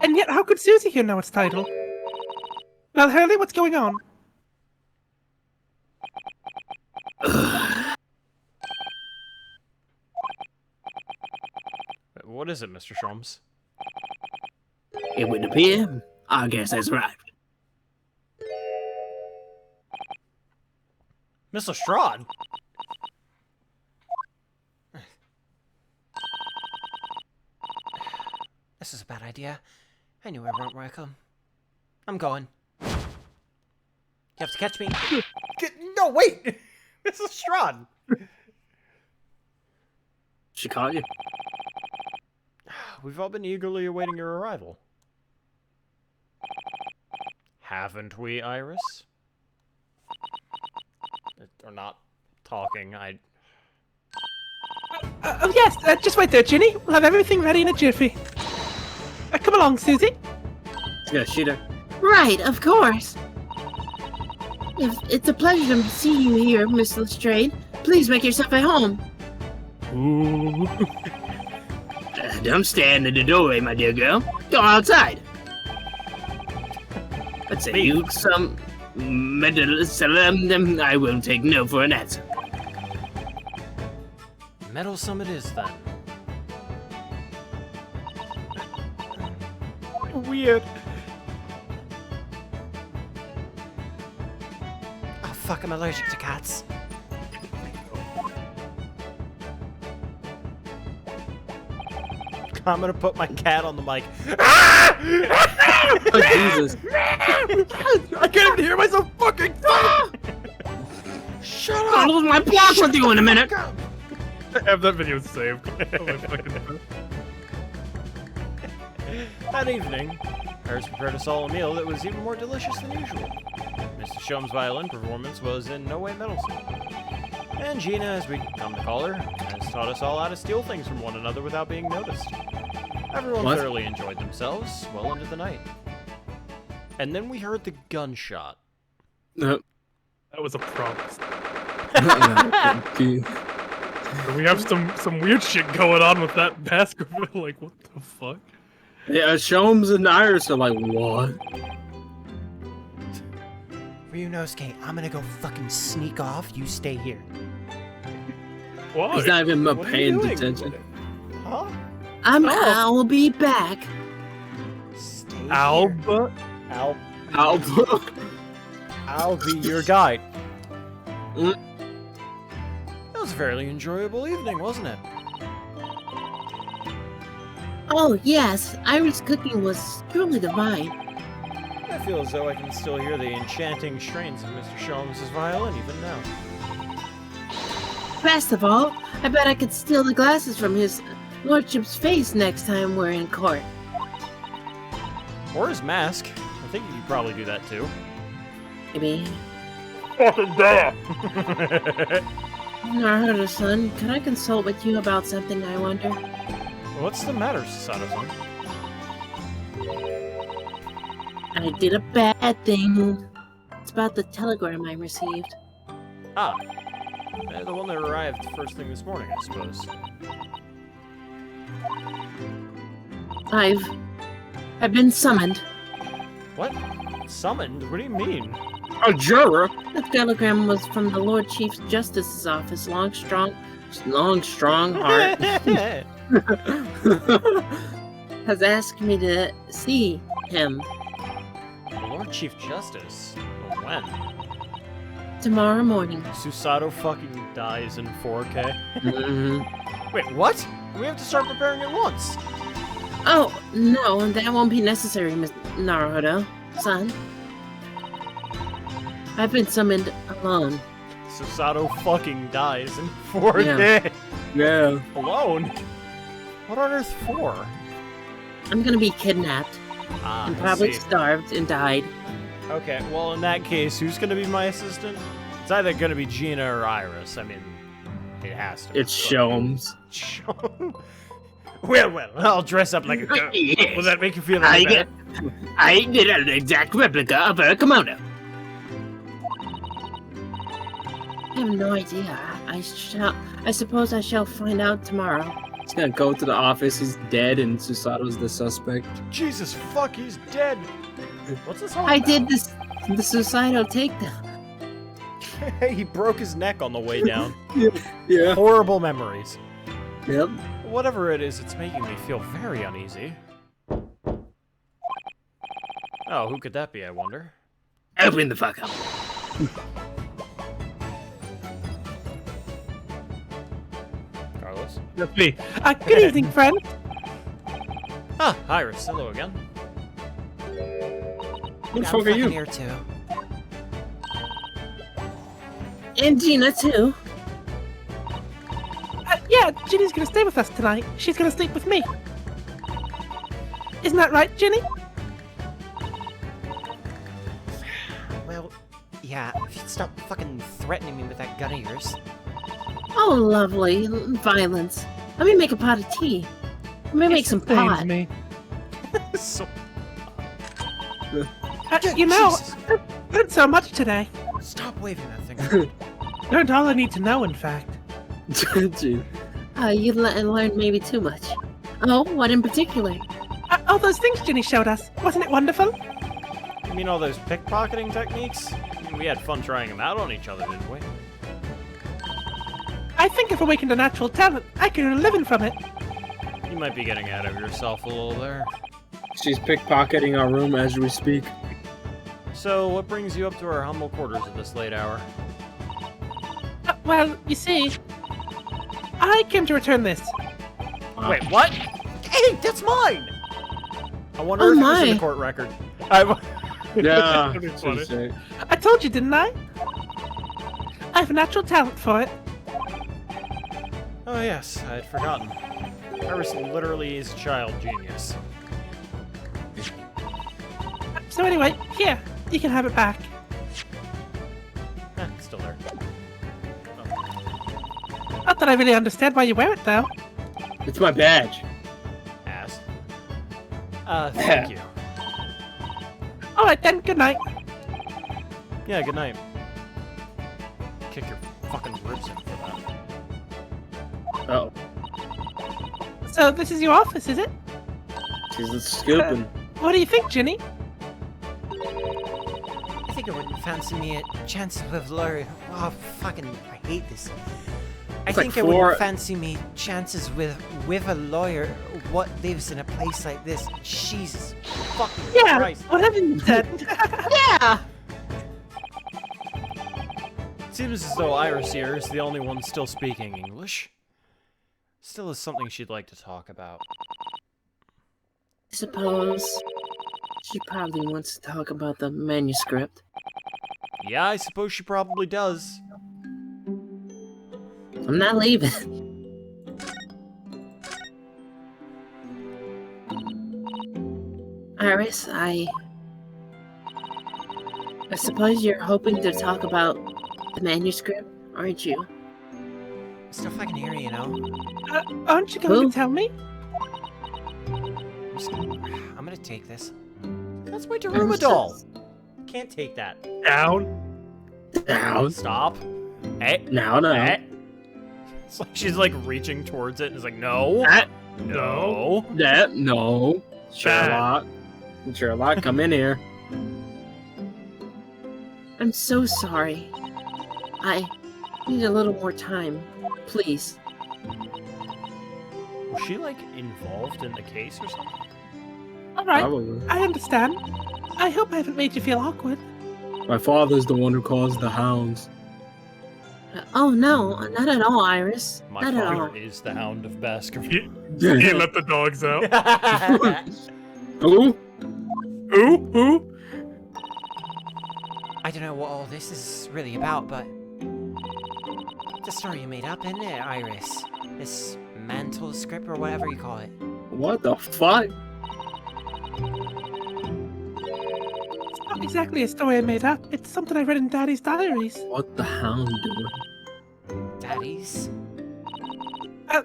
S7: And yet, how could Susie here know its title? Well, Hurley, what's going on?
S1: What is it, Mr. Sholmes?
S4: It would appear our guest has arrived.
S1: Miss Lestrade? This is a bad idea. I knew I won't welcome. I'm going. You have to catch me. No, wait! Miss Lestrade!
S4: She caught you?
S1: We've all been eagerly awaiting your arrival. Haven't we, Iris? Or not talking,
S7: Oh, yes, just wait there, Ginny. We'll have everything ready in a jiffy. Come along, Susie.
S2: Yeah, Sheeta.
S5: Right, of course. It's a pleasure to see you here, Miss Lestrade. Please make yourself at home.
S3: Ooh.
S4: Don't stand in the doorway, my dear girl. Go outside. Let's say you some metal salam, I will take no for an answer.
S1: meddlesome it is, then.
S7: Weird.
S1: Oh, fuck, I'm allergic to cats. I'm gonna put my cat on the mic.
S2: Oh, Jesus.
S7: I can't even hear myself fucking think!
S1: Shut
S4: I'll lose my block with you in a minute.
S3: I have that video saved. Oh my fucking
S1: That evening, Iris prepared us all a meal that was even more delicious than usual. Mr. Shum's violin performance was in no way meddlesome. And Gina, as we come to call her, has taught us all how to steal things from one another without being noticed. Everyone
S2: What?
S1: thoroughly enjoyed themselves well into the night. And then we heard the gunshot.
S2: No.
S3: That was a promise. We have some weird shit going on with that basketball. Like, what the fuck?
S2: Yeah, Sholmes and Iris are like, what?
S1: Ryunosuke, I'm gonna go fucking sneak off. You stay here.
S3: Why?
S2: He's not even
S1: What are you
S2: paying
S1: doing?
S2: attention.
S1: Huh?
S5: I'll be back.
S1: Stay here.
S3: Alba?
S1: I'll be your guide.
S2: Mm.
S1: That was a fairly enjoyable evening, wasn't it?
S5: Oh, yes. Irish cooking was truly divine.
S1: I feel as though I can still hear the enchanting strains of Mr. Sholmes' violin even now.
S5: Best of all, I bet I could steal the glasses from his lordship's face next time we're in court.
S1: Or his mask. I think you could probably do that too.
S5: Maybe.
S3: Fucking damn!
S5: Naruto-san, could I consult with you about something, I wonder?
S1: What's the matter, Sasato-san?
S5: I did a bad thing. It's about the telegram I received.
S1: Ah. The one that arrived first thing this morning, I suppose.
S5: I've been summoned.
S1: What? Summoned? What do you mean?
S2: A juror?
S5: The telegram was from the Lord Chief Justice's office. Long, strong heart has asked me to see him
S1: The Lord Chief Justice? When?
S5: tomorrow morning.
S1: Susato fucking dies in 4K?
S2: Mm-hmm.
S1: Wait, what? We have to start preparing at once.
S5: Oh, no, that won't be necessary, Miss Naruto-san. I've been summoned alone.
S1: Susato fucking dies in 4K.
S2: Yeah.
S1: Alone? What on earth for?
S5: I'm gonna be kidnapped
S1: Ah,
S5: and
S1: I
S5: probably
S1: see.
S5: starved and died.
S1: Okay, well, in that case, who's gonna be my assistant? It's either gonna be Gina or Iris. I mean, it has to.
S2: It's Sholmes.
S1: Well, I'll dress up like a girl.
S4: Yes.
S1: Will that make you feel any better?
S4: I did an exact replica of her kimono.
S5: I have no idea. I suppose I shall find out tomorrow.
S2: He's gonna go to the office, he's dead, and Susato's the suspect.
S1: Jesus fuck, he's dead. What's this all
S5: I
S1: about?
S5: did the suicidal takedown.
S1: He broke his neck on the way down.
S2: Yeah.
S1: Horrible memories.
S2: Yep.
S1: Whatever it is, it's making me feel very uneasy. Oh, who could that be, I wonder?
S4: Open the fuck up.
S1: Carlos?
S3: That's me.
S7: Good evening, friend.
S1: Ah, Iris, hello again.
S2: Who the fuck are you?
S1: Here too.
S5: And Gina, too.
S7: Yeah, Ginny's gonna stay with us tonight. She's gonna sleep with me. Isn't that right, Ginny?
S1: Well, yeah, if you'd stop fucking threatening me with that gun of yours.
S5: Oh, lovely. Violence. Let me make a pot of tea. Let me make some
S7: Pains
S5: pot.
S7: me.
S1: So,
S7: You know,
S1: Jesus.
S7: I've learned so much today.
S1: Stop waving that thing.
S7: Learned all I need to know, in fact.
S2: Gee.
S5: You learned maybe too much. Oh, what in particular?
S7: All those things Ginny showed us. Wasn't it wonderful?
S1: You mean all those pickpocketing techniques? I mean, we had fun trying them out on each other, didn't we?
S7: I think if awakened a natural talent, I could earn a living from it.
S1: You might be getting ahead of yourself a little there.
S2: She's pickpocketing our room as we speak.
S1: So, what brings you up to our humble quarters at this late hour?
S7: Well, you see, I came to return this.
S1: Wait, what? Hey, that's mine! I wonder
S5: Oh
S1: if it was in
S5: my.
S1: the court record.
S2: Yeah.
S3: That'd be funny.
S2: Say.
S7: I told you, didn't I? I have a natural talent for it.
S1: Oh yes, I had forgotten. Iris literally is a child genius.
S7: So anyway, here, you can have it back.
S1: It's still there.
S7: Not that I really understand why you wear it, though.
S2: It's my badge.
S1: Ass. Thank you.
S7: All right then, good night.
S1: Yeah, good night. Kick your fucking words in for that.
S2: Oh,
S7: So this is your office, is it?
S2: she's scooping.
S7: What do you think, Ginny?
S1: I think I wouldn't fancy me a chance with Laurie. Oh, fucking, I hate this. I
S2: It's like
S1: think I
S2: four-
S1: wouldn't fancy me chances with a lawyer what lives in a place like this. Jesus fucking
S7: Yeah,
S1: Christ.
S7: whatever you said.
S5: Yeah!
S1: Seems as though Iris here is the only one still speaking English. Still is something she'd like to talk about.
S5: I suppose she probably wants to talk about the manuscript.
S1: Yeah, I suppose she probably does.
S5: I'm not leaving. Iris, I suppose you're hoping to talk about the manuscript, aren't you?
S1: Still fucking here, you know.
S7: Aren't you going
S5: Who?
S7: to tell me?
S1: I'm gonna take this. That's my Daruma doll. Can't take that.
S3: Down.
S2: Down.
S1: Stop. Hey.
S2: Now, no.
S1: Hey. It's like she's like reaching towards it and is like, no.
S2: Ah,
S1: No.
S2: that, no. Sherlock. Sherlock, come in here.
S5: I'm so sorry. I need a little more time, please.
S1: Was she like involved in the case or something?
S7: All right,
S2: Probably.
S7: I understand. I hope I haven't made you feel awkward.
S2: My father's the one who caused the hounds.
S5: Oh no, not at all, Iris.
S1: My
S5: Not at all.
S1: father is the Hound of Baskerville.
S3: He let the dogs out.
S2: Who?
S3: Ooh.
S1: I don't know what all this is really about, but it's a story you made up, isn't it, Iris? This mantle script or whatever you call it.
S2: What the fuck?
S7: It's not exactly a story I made up. It's something I read in Daddy's diaries.
S2: What the hound doing?
S1: Daddies?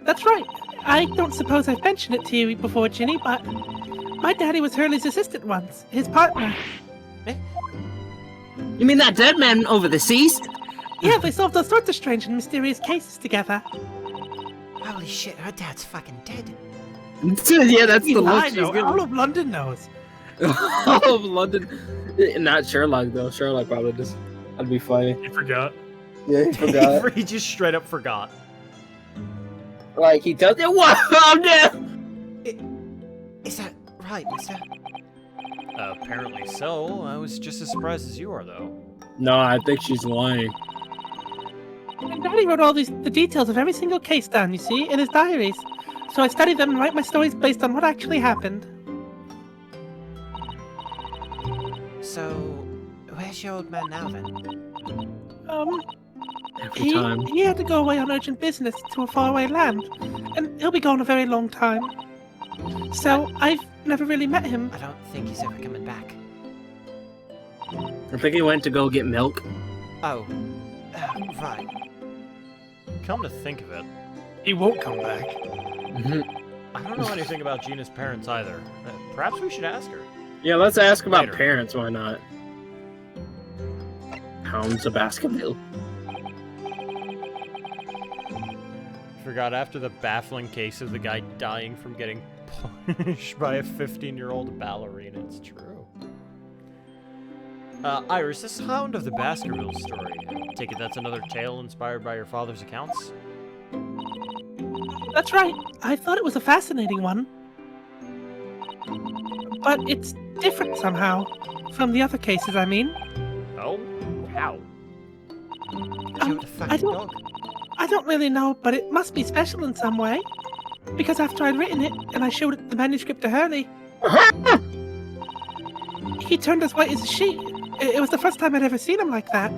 S7: That's right. I don't suppose I've mentioned it to you before, Ginny, but my daddy was Hurley's assistant once, his partner.
S5: You mean that dead man over the seas?
S7: Yeah, they solved all sorts of strange and mysterious cases together.
S1: Holy shit, her dad's fucking dead.
S2: Yeah, that's the look
S7: I
S2: she's
S7: know,
S2: giving.
S7: all of London knows.
S2: All of London. Not Sherlock, though. Sherlock probably just... That'd be funny.
S3: He forgot.
S2: Yeah, he forgot.
S1: He just straight up forgot.
S2: Like, he tells you, what? Oh, no!
S1: Is that right, mister? Apparently so. I was just as surprised as you are, though.
S2: No, I think she's lying.
S7: And Daddy wrote all the details of every single case down, you see, in his diaries. So I study them and write my stories based on what actually happened.
S1: So, where's your old man now, then?
S2: Every time.
S7: He had to go away on urgent business to a faraway land, and he'll be gone a very long time. So I've never really met him.
S1: I don't think he's ever coming back.
S2: I think he went to go get milk.
S1: Oh, right. Come to think of it,
S3: He won't come back.
S1: I don't know anything about Gina's parents either. Perhaps we should ask her.
S2: Yeah, let's ask about
S1: Later.
S2: parents, why not? Hounds of Baskerville.
S1: Forgot after the baffling case of the guy dying from getting punched by a 15-year-old ballerina. It's true. Iris, this Hound of the Baskerville story. I take it that's another tale inspired by your father's accounts?
S7: That's right. I thought it was a fascinating one. But it's different somehow. From the other cases, I mean.
S1: Oh? How? Killed a fucking
S7: I don't-
S1: dog.
S7: I don't really know, but it must be special in some way. Because after I'd written it, and I showed the manuscript to Hurley, he turned as white as a sheet. It was the first time I'd ever seen him like that.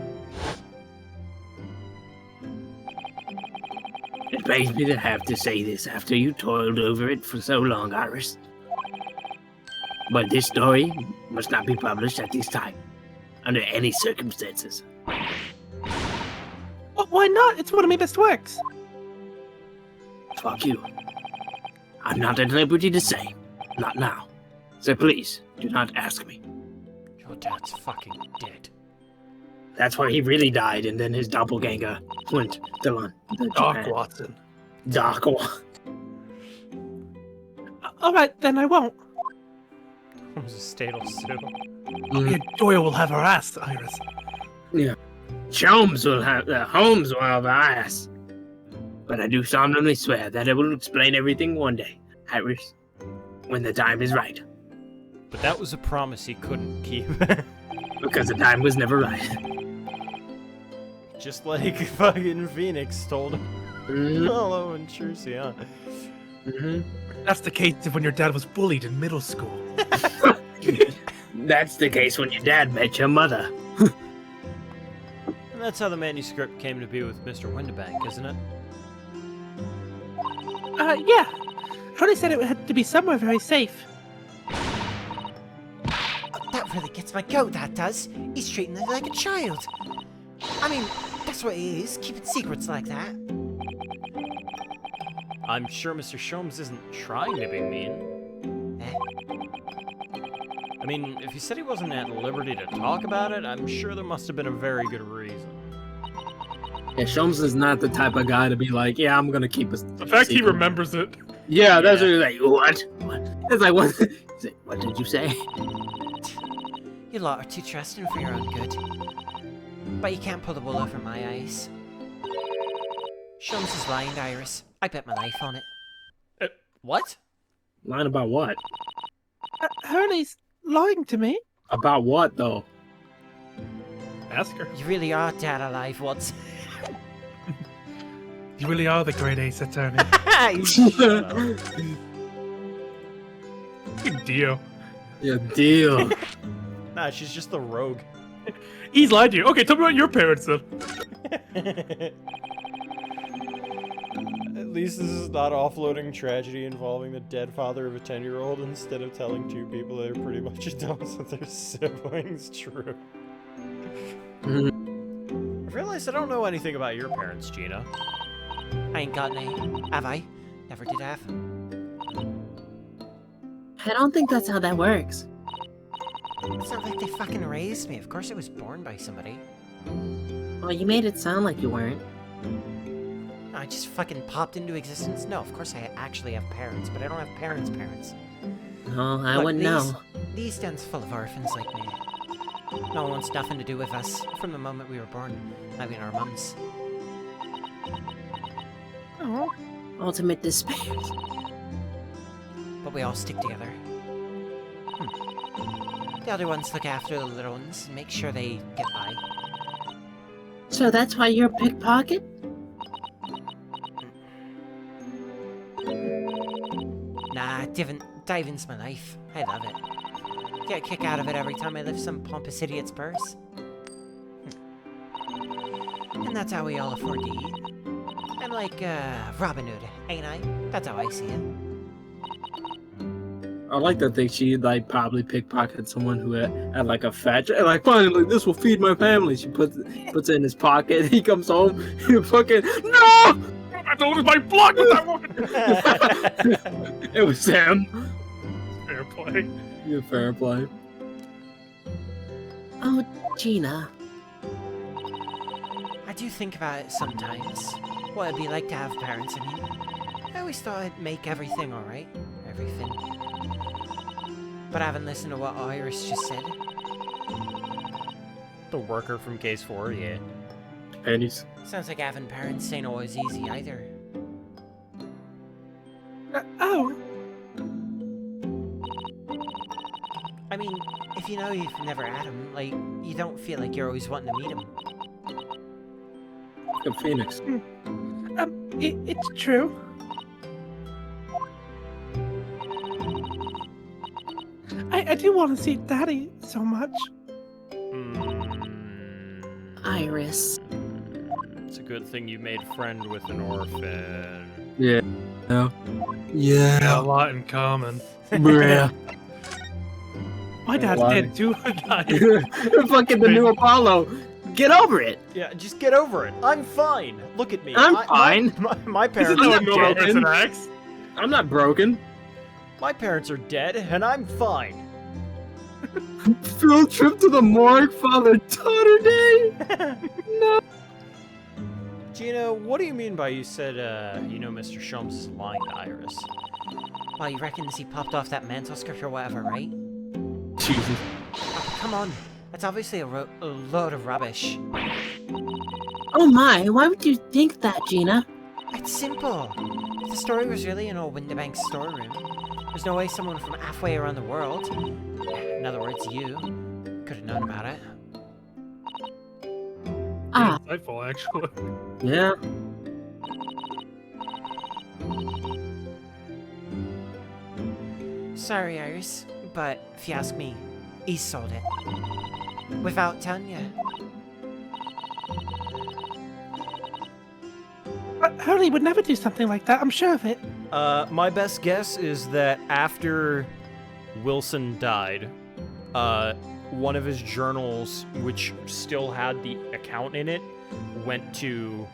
S4: It pains me to have to say this after you toiled over it for so long, Iris. But this story must not be published at this time, under any circumstances.
S7: Well, why not? It's one of my best works.
S4: Fuck you. I'm not at liberty to say. Not now. So please, do not ask me.
S1: Your dad's fucking dead.
S4: That's where he really died, and then his doppelganger went to
S6: Doc
S4: Japan.
S6: Watson.
S4: Doc Watson.
S7: All right, then I won't.
S1: It was a statal sue.
S6: Doyle will have her ass, Iris.
S4: Holmes will have ass. But I do solemnly swear that I will explain everything one day, Iris, when the time is right.
S1: But that was a promise he couldn't keep.
S4: Because the time was never right.
S1: Just like fucking Phoenix told him.
S4: Mhm.
S1: Hello and Trucy, huh?
S4: Mhm.
S6: That's the case of when your dad was bullied in middle school.
S4: That's the case when your dad met your mother.
S1: And that's how the manuscript came to be with Mr. Windibank, isn't it?
S7: Yeah. Tony said it had to be somewhere very safe.
S8: That really gets my goat, that does. He's treating her like a child. I mean, that's what he is, keeping secrets like that.
S1: I'm sure Mr. Sholmes isn't trying to be mean.
S8: Eh?
S1: I mean, if he said he wasn't at liberty to talk about it, I'm sure there must have been a very good reason.
S2: Yeah, Sholmes is not the type of guy to be like, yeah, I'm gonna keep a
S3: The fact he
S2: secret.
S3: remembers it.
S2: Yeah, that's
S1: Yeah.
S2: what he's like, what?
S4: It's like, what? What did you say?
S8: You lot are too trusting for your own good. But you can't pull the wool over my eyes. Sholmes is lying, Iris. I bet my life on it.
S1: What?
S2: Lying about what?
S7: Hurley's lying to me.
S2: About what, though?
S6: Ask her.
S8: You really are dead alive, Watson.
S6: You really are the great ace attorney.
S3: Good deal.
S2: Yeah, deal.
S1: Nah, she's just the rogue.
S3: He's lied to you. Okay, tell me about your parents then.
S1: At least this is not offloading tragedy involving the dead father of a 10-year-old instead of telling two people that are pretty much adults that their siblings true. I realized I don't know anything about your parents, Gina.
S8: I ain't got any, have I? Never did have.
S5: I don't think that's how that works.
S8: It's not like they fucking raised me. Of course I was born by somebody.
S5: Well, you made it sound like you weren't.
S8: I just fucking popped into existence. No, of course I actually have parents, but I don't have parents'
S5: No, I
S8: Look,
S5: wouldn't know.
S8: These dens full of orphans like me. No one wants nothing to do with us from the moment we were born. I mean, our mums.
S7: Oh,
S5: Ultimate despair.
S8: But we all stick together. The other ones look after the little ones and make sure they get by.
S5: So that's why you're a pickpocket?
S8: Nah, diving's my life. I love it. Get a kick out of it every time I lift some pompous idiot's purse. And that's how we all afford to eat. I'm like, Robin Hood, ain't I? That's how I see it.
S2: I like to think she like probably pickpocketed someone who had like a fat like finally this will feed my family. She puts it in his pocket. He comes home. He fucking no.
S3: I told him my blood with that woman.
S2: It was Sam.
S3: Fair play.
S2: Yeah, fair play.
S5: Oh, Gina.
S8: I do think about it sometimes. What it'd be like to have parents, I mean. I always thought it'd make everything alright. Everything. But I haven't listened to what Iris just said.
S1: The worker from Case 4, yeah.
S2: Pennies.
S8: Sounds like having parents ain't always easy either.
S7: oh.
S8: I mean, if you know you've never had them, like, you don't feel like you're always wanting to meet them.
S2: Look at Phoenix.
S7: It's true. I do want to see Daddy so much.
S5: Iris.
S1: It's a good thing you made friend with an orphan.
S2: Yeah.
S3: Got
S2: Yeah.
S3: a lot in common.
S2: Bruh.
S7: My dad's
S2: Why?
S7: dead too.
S2: Fucking the new Apollo. Get over it.
S1: Yeah, just get over it. I'm fine. Look at me.
S2: I'm
S1: fine.
S2: fine.
S1: My
S3: This is
S1: parents
S3: no
S1: are
S3: normal
S1: dead.
S3: person acts.
S2: I'm not broken.
S1: My parents are dead, and I'm fine.
S2: Field trip to the morgue, father-daughter day. No.
S1: Gina, what do you mean by you said, you know Mr. Shums is lying to Iris?
S8: Well, you reckon he popped off that mental script or whatever, right?
S2: Jesus.
S8: Oh, come on. That's obviously a load of rubbish.
S5: Oh my, why would you think that, Gina?
S8: It's simple. If the story was really in old Winterbank's storeroom, there's no way someone from halfway around the world, in other words, you, could have known about it.
S5: Ah,
S3: Insightful, actually.
S2: Yeah.
S8: Sorry, Iris, but if you ask me, he sold it. Without telling you.
S7: Hurley would never do something like that, I'm sure of it.
S1: My best guess is that after Wilson died, one of his journals, which still had the account in it, went to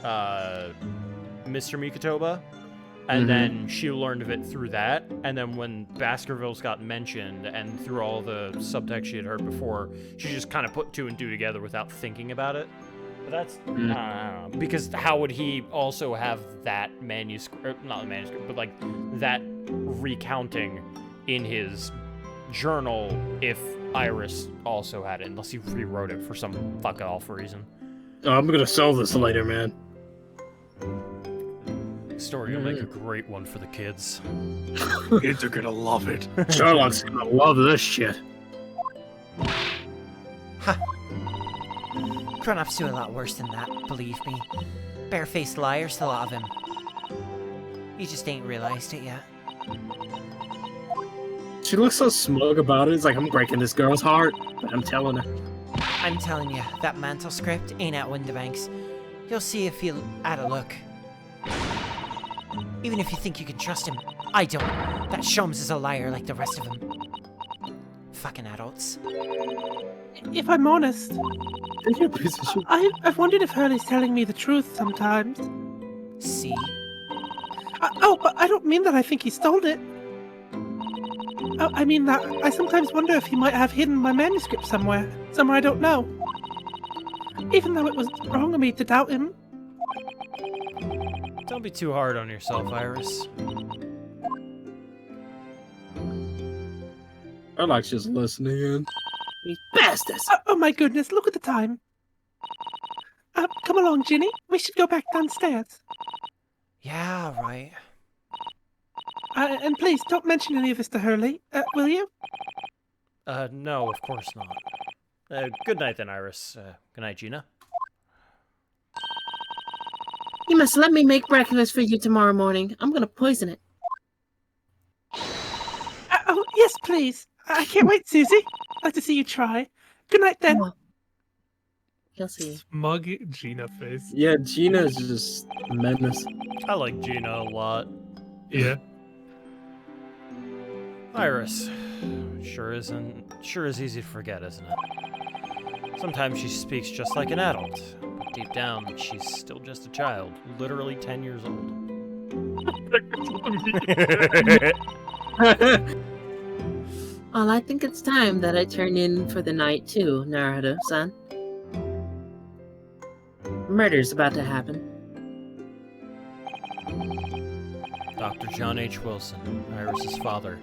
S1: Mr. Mikotoba, and then she learned of it through that. And then when Baskervilles got mentioned, and through all the subtext she had heard before, she just kind of put two and two together without thinking about it. But that's, I don't know, because how would he also have that manuscript, not the manuscript, but like that recounting in his journal if Iris also had it, unless he rewrote it for some fuck-off reason.
S2: Oh, I'm gonna sell this later, man.
S1: Story will make a great one for the kids.
S3: Kids are gonna love it.
S2: Sherlock's gonna love this shit.
S8: Ha! Grown-ups do a lot worse than that, believe me. Barefaced liars, a lot of him. You just ain't realized it yet.
S2: She looks so smug about it. It's like, I'm breaking this girl's heart, but I'm telling her.
S8: I'm telling you, that mantle script ain't at Winterbank's. You'll see if you add a look. Even if you think you can trust him, I don't. That Shums is a liar like the rest of them. Fucking adults.
S7: If I'm honest,
S2: You're a piece of shit.
S7: I've wondered if Hurley's telling me the truth sometimes.
S8: See?
S7: Oh, but I don't mean that I think he stole it. Oh, I mean that I sometimes wonder if he might have hidden my manuscript somewhere I don't know. Even though it was wrong of me to doubt him.
S1: Don't be too hard on yourself, Iris.
S2: Sherlock's just listening in.
S5: These bastards!
S7: Oh my goodness, look at the time. Come along, Ginny. We should go back downstairs.
S8: Yeah, right.
S7: And please, don't mention any of this to Hurley, will you?
S1: No, of course not. Good night then, Iris. Good night, Gina.
S5: You must let me make breakfast for you tomorrow morning. I'm gonna poison it.
S7: Oh, yes, please. I can't wait, Susie. I'd like to see you try. Good night, then.
S5: Oh. You'll see.
S3: Smug Gina face.
S2: Yeah, Gina's just a menace.
S1: I like Gina a lot.
S3: Yeah.
S1: Iris. Sure is easy to forget, isn't it? Sometimes she speaks just like an adult, but deep down, she's still just a child, literally 10 years old.
S5: Well, I think it's time that I turn in for the night too, Naruto-san. Murder's about to happen.
S1: Dr. John H. Wilson, Iris's father.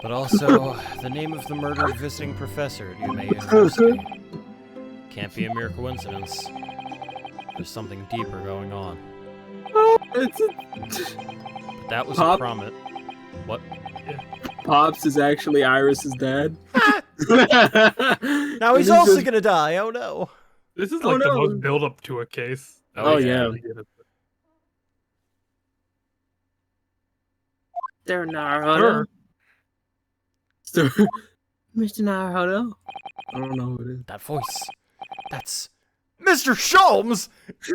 S1: But also, the name of the murdered visiting professor at UMA University. Can't be a mere coincidence. There's something deeper going on. But that was
S2: Pop?
S1: a promise. What?
S2: Pops is actually Iris's dad.
S1: Now he's
S2: And
S1: also
S2: just-
S1: gonna die, oh no.
S3: This is
S2: Oh,
S3: like the
S2: no.
S3: most build up to a case.
S2: Oh, yeah.
S5: There, Naruto.
S2: So-
S5: Mr. Naruto.
S2: I don't know who it is.
S1: That voice. That's Mr. Sholmes!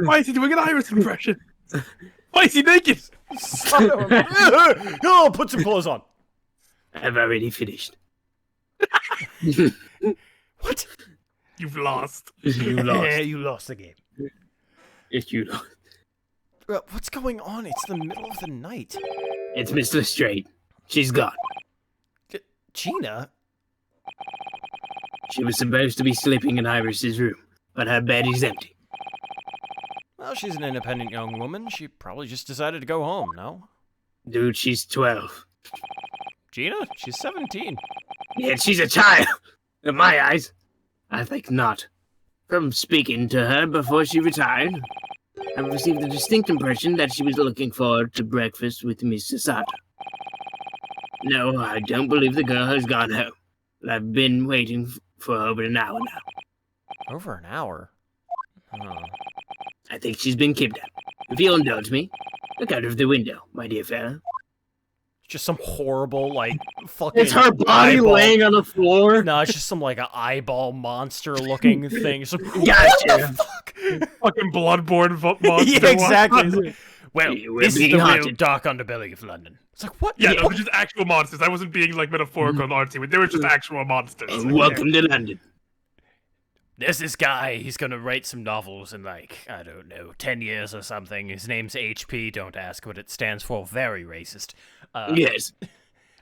S3: Why is he doing an Iris impression? Why is he naked?
S1: Son of a... Oh, put some clothes on.
S2: I've already finished.
S1: What?
S3: You've lost.
S2: You lost.
S1: You lost the game.
S2: If you lost.
S1: What's going on? It's the middle of the night.
S2: It's Mr. Straight. She's gone.
S1: Gina?
S4: She was supposed to be sleeping in Iris's room, but her bed is empty.
S1: Well, she's an independent young woman. She probably just decided to go home, no?
S4: Dude, she's 12.
S1: Gina? She's 17.
S4: Yet she's a child! In my eyes, I think not. From speaking to her before she retired, I've received a distinct impression that she was looking forward to breakfast with Miss Sasada. No, I don't believe the girl has gone home. I've been waiting for over an hour now.
S1: Over an hour? Oh.
S4: I think she's been kidnapped. If you'll indulge me, look out of the window, my dear fellow.
S1: Just some horrible, like, fucking
S2: It's her body
S1: eyeball.
S2: laying on the floor.
S1: No, it's just some, like, an eyeball monster-looking thing. Just like,
S4: Gotcha.
S1: fuck?
S3: Fucking bloodborne monster.
S1: Yeah, exactly. Well,
S4: We're
S1: this is
S4: being
S1: the real
S4: haunted.
S1: dark underbelly of London. It's like, what?
S3: Yeah, no, they're just actual monsters. I wasn't being like metaphorical and artsy. They were just actual monsters.
S4: Welcome to London.
S1: There's this guy, he's gonna write some novels in, like, I don't know, 10 years or something. His name's HP, don't ask what it stands for. Very racist.
S4: Yes,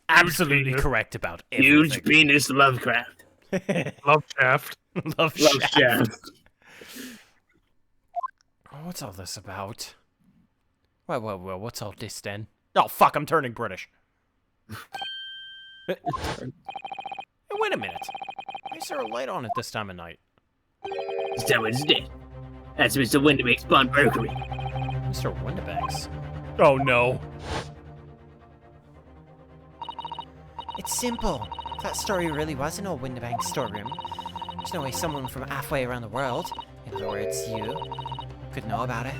S1: Absolutely
S3: penis.
S1: correct about
S4: huge
S1: everything.
S4: penis Lovecraft.
S3: Love shaft.
S1: Love
S4: Love
S1: shaft.
S4: shaft.
S1: Oh, what's all this about? Well, what's all this then? Oh, fuck, I'm turning British. Hey, wait a minute. Why is there a light on at this time of night?
S4: Someone's dead. That's Mr. Windermake's pawnbrokery.
S1: Mr. Windibanks. Oh, no.
S8: It's simple. If that story really was an old Windibank storeroom, there's no way someone from halfway around the world, in other words, you, could know about it.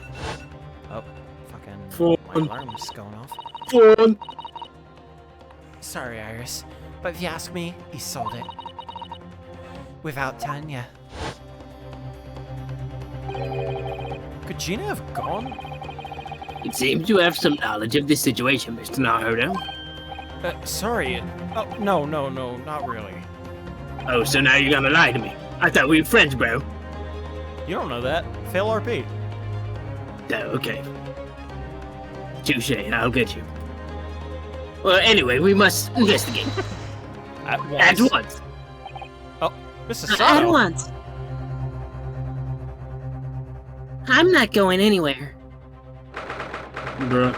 S1: Oh, fucking...
S2: Phone.
S1: My alarm's going off.
S2: Phone.
S8: Sorry, Iris, but if you ask me, he sold it. Without Tanya.
S1: Could Gina have gone?
S4: It seems you have some knowledge of this situation, Mr. Naruto.
S1: Sorry. Oh, no, not really.
S4: Oh, so now you're gonna lie to me. I thought we were friends, bro.
S1: You don't know that. Fail RP.
S4: Oh, okay. Touche, I'll get you. Well, anyway, we must investigate.
S1: At once.
S4: At once.
S1: Oh, Mrs.
S5: At
S1: Sato.
S5: once. I'm not going anywhere.
S2: Bruh.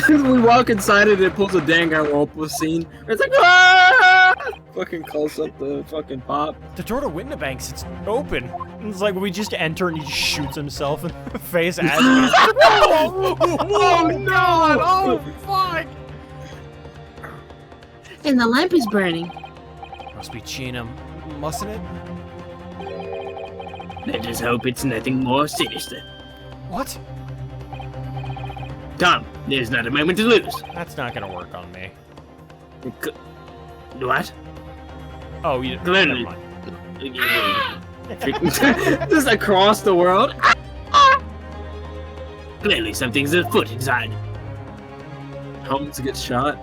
S2: We walk inside it, it pulls a Danganronpa scene. It's like, ah! Fucking calls up the fucking pop.
S1: The door to Windibanks, it's open. And it's like we just enter and he just shoots himself in the face as
S2: Oh no!
S1: Oh, fuck!
S5: And the lamp is burning.
S1: Must be Gina, mustn't it?
S4: Let us hope it's nothing more sinister.
S1: What?
S4: Come, there's not a moment to lose.
S1: That's not gonna work on me.
S4: What?
S1: Oh, you
S4: Glenn.
S1: never mind.
S2: Just across the world.
S4: Clearly something's afoot inside.
S2: Holmes gets shot.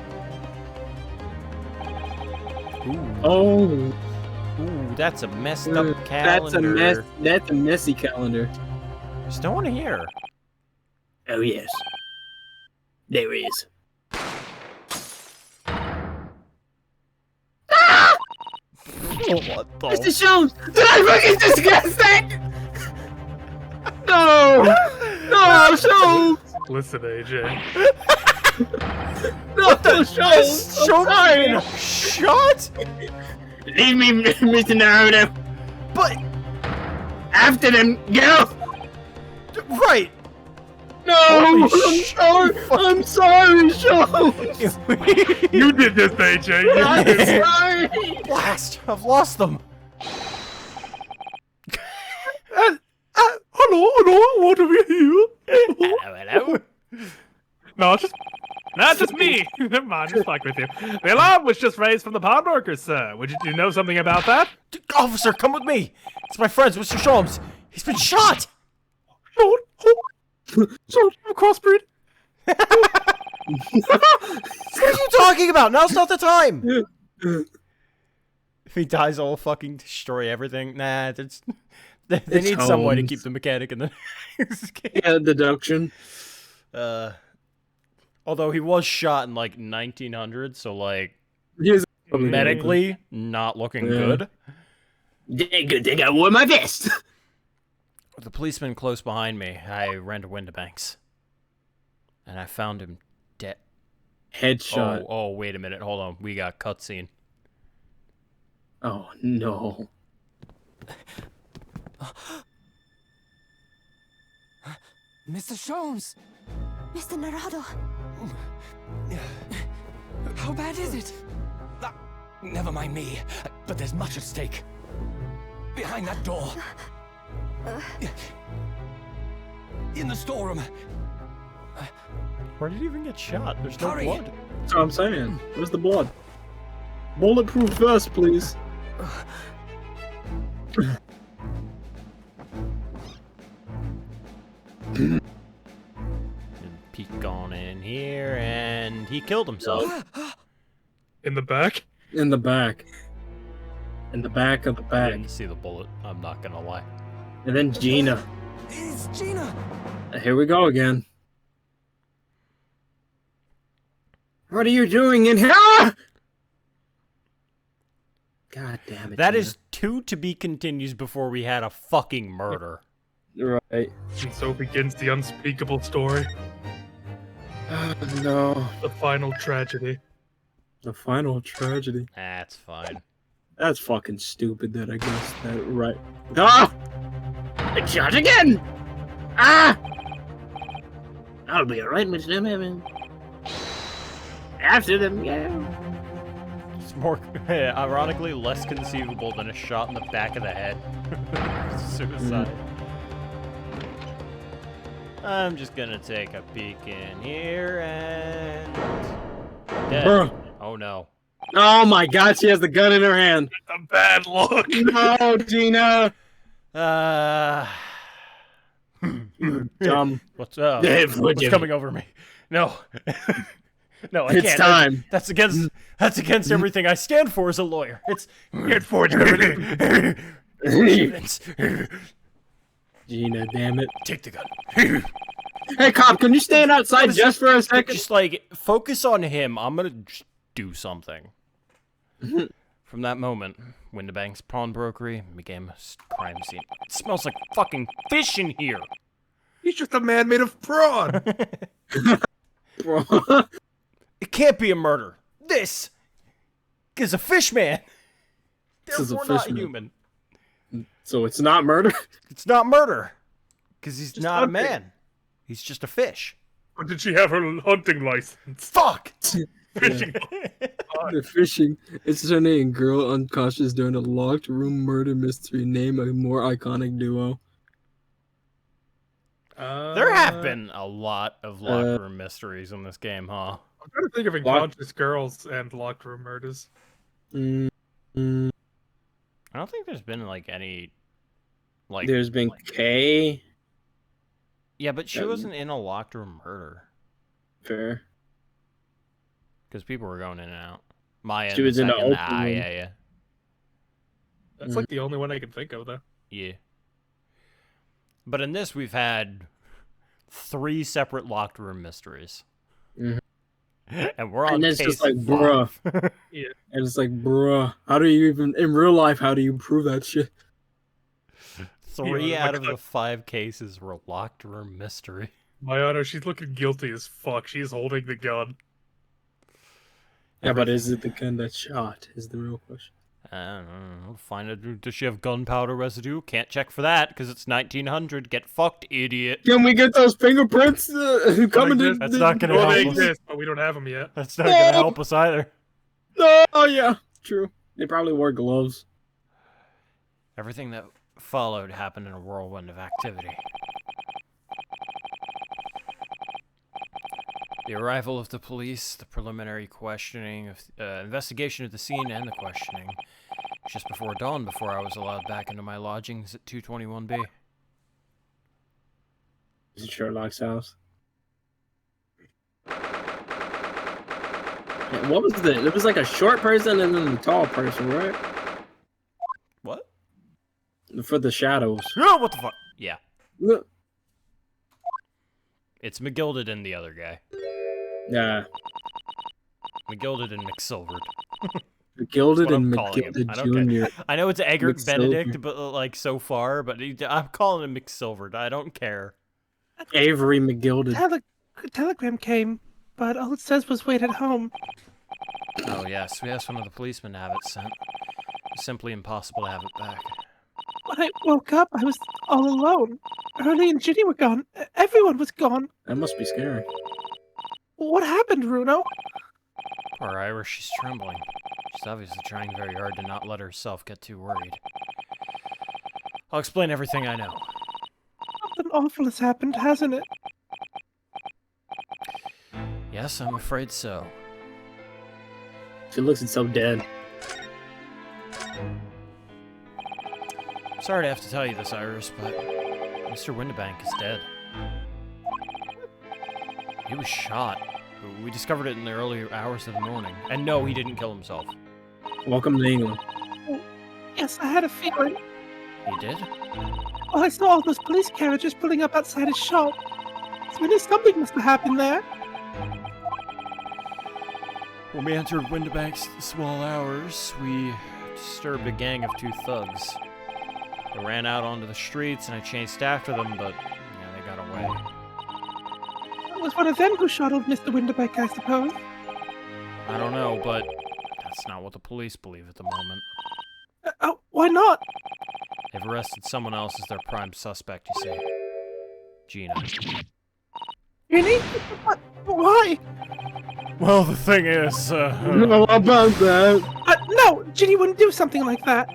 S1: Ooh,
S2: Oh,
S1: ooh, that's a messed up calendar.
S2: that's a mess. That's a messy calendar.
S1: There's no one here.
S4: Oh yes. There is.
S1: Oh, what the?
S4: Mr. Jones! Did I fucking discuss that? No! No, Jones!
S3: Listen, AJ.
S2: No, Jones!
S1: Show me shot?
S4: Leave me, Mr. Naruto.
S1: But
S4: After them, go!
S1: right.
S2: No,
S1: Holy
S2: I'm sorry, Jones.
S3: You did this, AJ. You
S2: I'm
S3: did this.
S2: sorry.
S1: Blast! I've lost them.
S3: Hello, what are we here?
S1: Hello.
S3: No, it's just me. Never mind, just fuck with you. The alarm was just raised from the pawnbrokers, sir. Would you know something about that?
S1: Officer, come with me. It's my friend, Mr. Sholmes. He's been shot.
S3: Short, crossbreed.
S1: What are you talking about? Now's not the time. If he dies, I'll fucking destroy everything. Nah, they
S2: It's
S1: need some way to
S2: Holmes.
S1: keep the mechanic in the next game.
S2: Yeah, deduction.
S1: Although he was shot in like 1900, so like
S2: He was
S1: medically not looking good.
S4: Good thing I wore my vest.
S1: With the policeman close behind me, I ran to Windibanks. And I found him dead.
S2: Headshot.
S1: Oh, wait a minute. Hold on. We got cutscene.
S2: Oh, no.
S9: Mr. Sholmes!
S10: Mr. Narado,
S9: How bad is it? Never mind me, but there's much at stake. Behind that door. In the storeroom.
S1: Where did he even get shot? There's no
S9: Hurry.
S1: blood.
S2: That's what I'm saying. Where's the blood? Bulletproof vest, please.
S1: Peek on in here, and he killed himself.
S3: In the back?
S2: In the back. In the back of the
S1: I
S2: bag.
S1: didn't see the bullet. I'm not gonna lie.
S2: And then Gina.
S9: It's Gina!
S2: Here we go again. What are you doing in here? God damn it.
S1: That
S2: Gina.
S1: is 2 to be continues before we had a fucking murder.
S2: Right.
S3: And so begins the unspeakable story.
S2: No.
S3: The final tragedy.
S2: The final tragedy.
S1: That's fine.
S2: That's fucking stupid that I guessed that right. Ah!
S4: I shot again! Ah! I'll be alright, Mr. Heaven. After them, yeah.
S1: It's more, ironically, less conceivable than a shot in the back of the head. Suicide. I'm just gonna take a peek in here and... Dead.
S2: Bruh.
S1: Oh no.
S2: Oh my god, she has the gun in her hand.
S3: A bad look!
S2: No, Gina! Dumb.
S1: What's
S4: Jimmy.
S1: coming over me? No. No, I
S2: It's
S1: can't.
S2: time.
S1: That's against everything I stand for as a lawyer. It's
S3: Get forged everything!
S1: evidence.
S2: Gina, damn it.
S1: Take the gun.
S2: Hey, cop, can you stand outside just for a second?
S1: Just like focus on him. I'm gonna just do something. From that moment, Windibank's pawnbrokery became a crime scene. It smells like fucking fish in here.
S3: He's just a man made of prawn!
S2: Bro.
S1: It can't be a murder. This is a fish man.
S2: This is a
S1: Therefore not
S2: fish man.
S1: human.
S2: So it's not murder?
S1: It's not murder. Because he's not a
S3: hunting.
S1: man. He's just a fish.
S3: Or did she have her hunting license?
S1: Fuck!
S3: Fishing.
S2: The fishing. It's her name. Girl unconscious during a locked room murder mystery. Name a more iconic duo.
S1: There have been a lot of locker room mysteries in this game, huh?
S3: I'm trying to think of unconscious girls and locked room murders.
S2: Mm,
S1: I don't think there's been like any, like.
S2: There's been Kay.
S1: Yeah, but she wasn't in a locked room murder
S2: Fair.
S1: because people were going in and out. Maya.
S2: She was in the open room.
S1: Yeah.
S3: That's like the only one I can think of, though.
S1: Yeah. But in this, we've had 3 separate locked room mysteries.
S2: Mhm.
S1: And we're on
S2: And it's
S1: case
S2: just like,
S1: 5.
S2: bruh.
S3: Yeah.
S2: And it's like, bruh, how do you even, in real life, how do you prove that shit?
S1: 3
S3: Yeah,
S1: out of
S3: like-
S1: the 5 cases were locked room mystery.
S3: My honor, she's looking guilty as fuck. She's holding the gun.
S2: Yeah, but is it the gun that shot, is the real question.
S1: I don't know. Find out. Does she have gunpowder residue? Can't check for that because it's 1900. Get fucked, idiot.
S2: Can we get those fingerprints coming to...
S1: That's not gonna
S3: Oh, they
S1: help us.
S3: exist, but we don't have them yet.
S1: That's not gonna help us either.
S2: Oh, yeah, true. They probably wore gloves.
S1: Everything that followed happened in a whirlwind of activity. The arrival of the police, the preliminary questioning, of investigation of the scene, and the questioning. Just before dawn, before I was allowed back into my lodgings at 221B.
S2: Is it Sherlock's house? Yeah, what was it? It was like a short person and then a tall person, right?
S1: What?
S2: For the shadows.
S1: Oh, what the fuck? Yeah.
S2: Look.
S1: It's McGilded and the other guy.
S2: Yeah.
S1: McGilded and McSilvered.
S2: McGilded
S1: That's what
S2: and
S1: I'm calling him.
S2: McGilded
S1: I don't care.
S2: Jr.
S1: I know it's Eggert
S2: McSilver.
S1: Benedict, but like so far, but I'm calling him McSilvered. I don't care.
S2: Avery McGilded.
S7: Telegram came, but all it says was wait at home.
S1: Oh yes, we asked one of the policemen to have it sent. It's simply impossible to have it back.
S7: When I woke up, I was all alone. Hurley and Ginny were gone. Everyone was gone.
S2: That must be scary.
S7: What happened, Bruno?
S1: Poor Iris, she's trembling. She's obviously trying very hard to not let herself get too worried. I'll explain everything I know.
S7: Something awful has happened, hasn't it?
S1: Yes, I'm afraid so.
S2: She looks so dead.
S1: Sorry to have to tell you this, Iris, but Mr. Windibank is dead. He was shot. We discovered it in the early hours of the morning. And no, he didn't kill himself.
S2: Welcome to England.
S7: Yes, I had a feeling.
S1: He did?
S7: Oh, I saw all those police carriages pulling up outside his shop. So I knew something must have happened there.
S1: When we entered Windibank's small hours, we disturbed a gang of 2 thugs. They ran out onto the streets, and I chased after them, but yeah, they got away.
S7: It was one of them who shot old Mr. Winterbeck, I suppose.
S1: I don't know, but that's not what the police believe at the moment.
S7: Oh, why not?
S1: They've arrested someone else as their prime suspect, you see. Gina.
S7: Really? What? Why?
S1: Well, the thing is,
S2: How about that?
S7: No, Ginny wouldn't do something like that.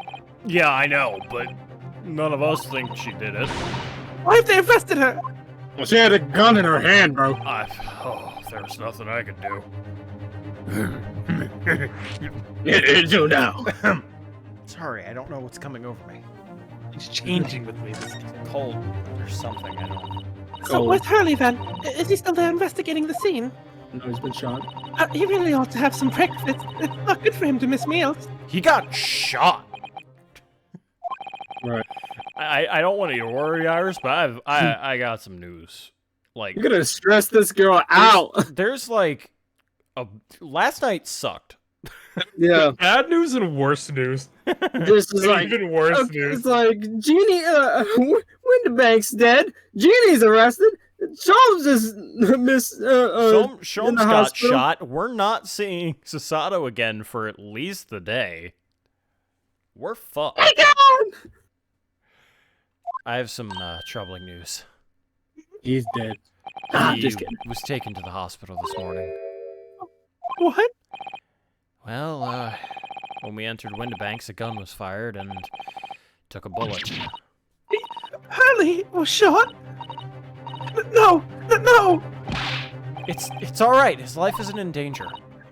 S1: yeah, I know, but none of us think she did it.
S7: Why have they arrested her?
S2: Well, she had a gun in her hand, bro.
S1: There's nothing I could do.
S2: It you now.
S1: Sorry, I don't know what's coming over me.
S3: He's changing with me.
S1: It's cold or something, I don't.
S7: So where's Hurley then? Is he still there investigating the scene?
S2: No, he's been shot.
S7: He really ought to have some breakfast. It's not good for him to miss meals.
S1: He got shot.
S2: Right.
S1: I don't want you to worry, Iris, but I got some news. Like,
S2: You're gonna stress this girl out.
S1: there's like last night sucked.
S2: Yeah.
S3: Bad news and worse news.
S2: This is like
S3: Even worse
S2: okay,
S3: news.
S2: it's like Jeannie, Windibank's dead. Jeannie's arrested. Charles is
S1: Sholmes got
S2: hospital.
S1: shot. We're not seeing Sasato again for at least the day. We're fucked.
S2: My God!
S1: I have some troubling news.
S2: He's dead.
S1: He
S2: Just kidding.
S1: was taken to the hospital this morning.
S7: What?
S1: Well, when we entered Windibanks, a gun was fired and took a bullet.
S7: Hurley was shot? No!
S1: It's all right. His life isn't in danger.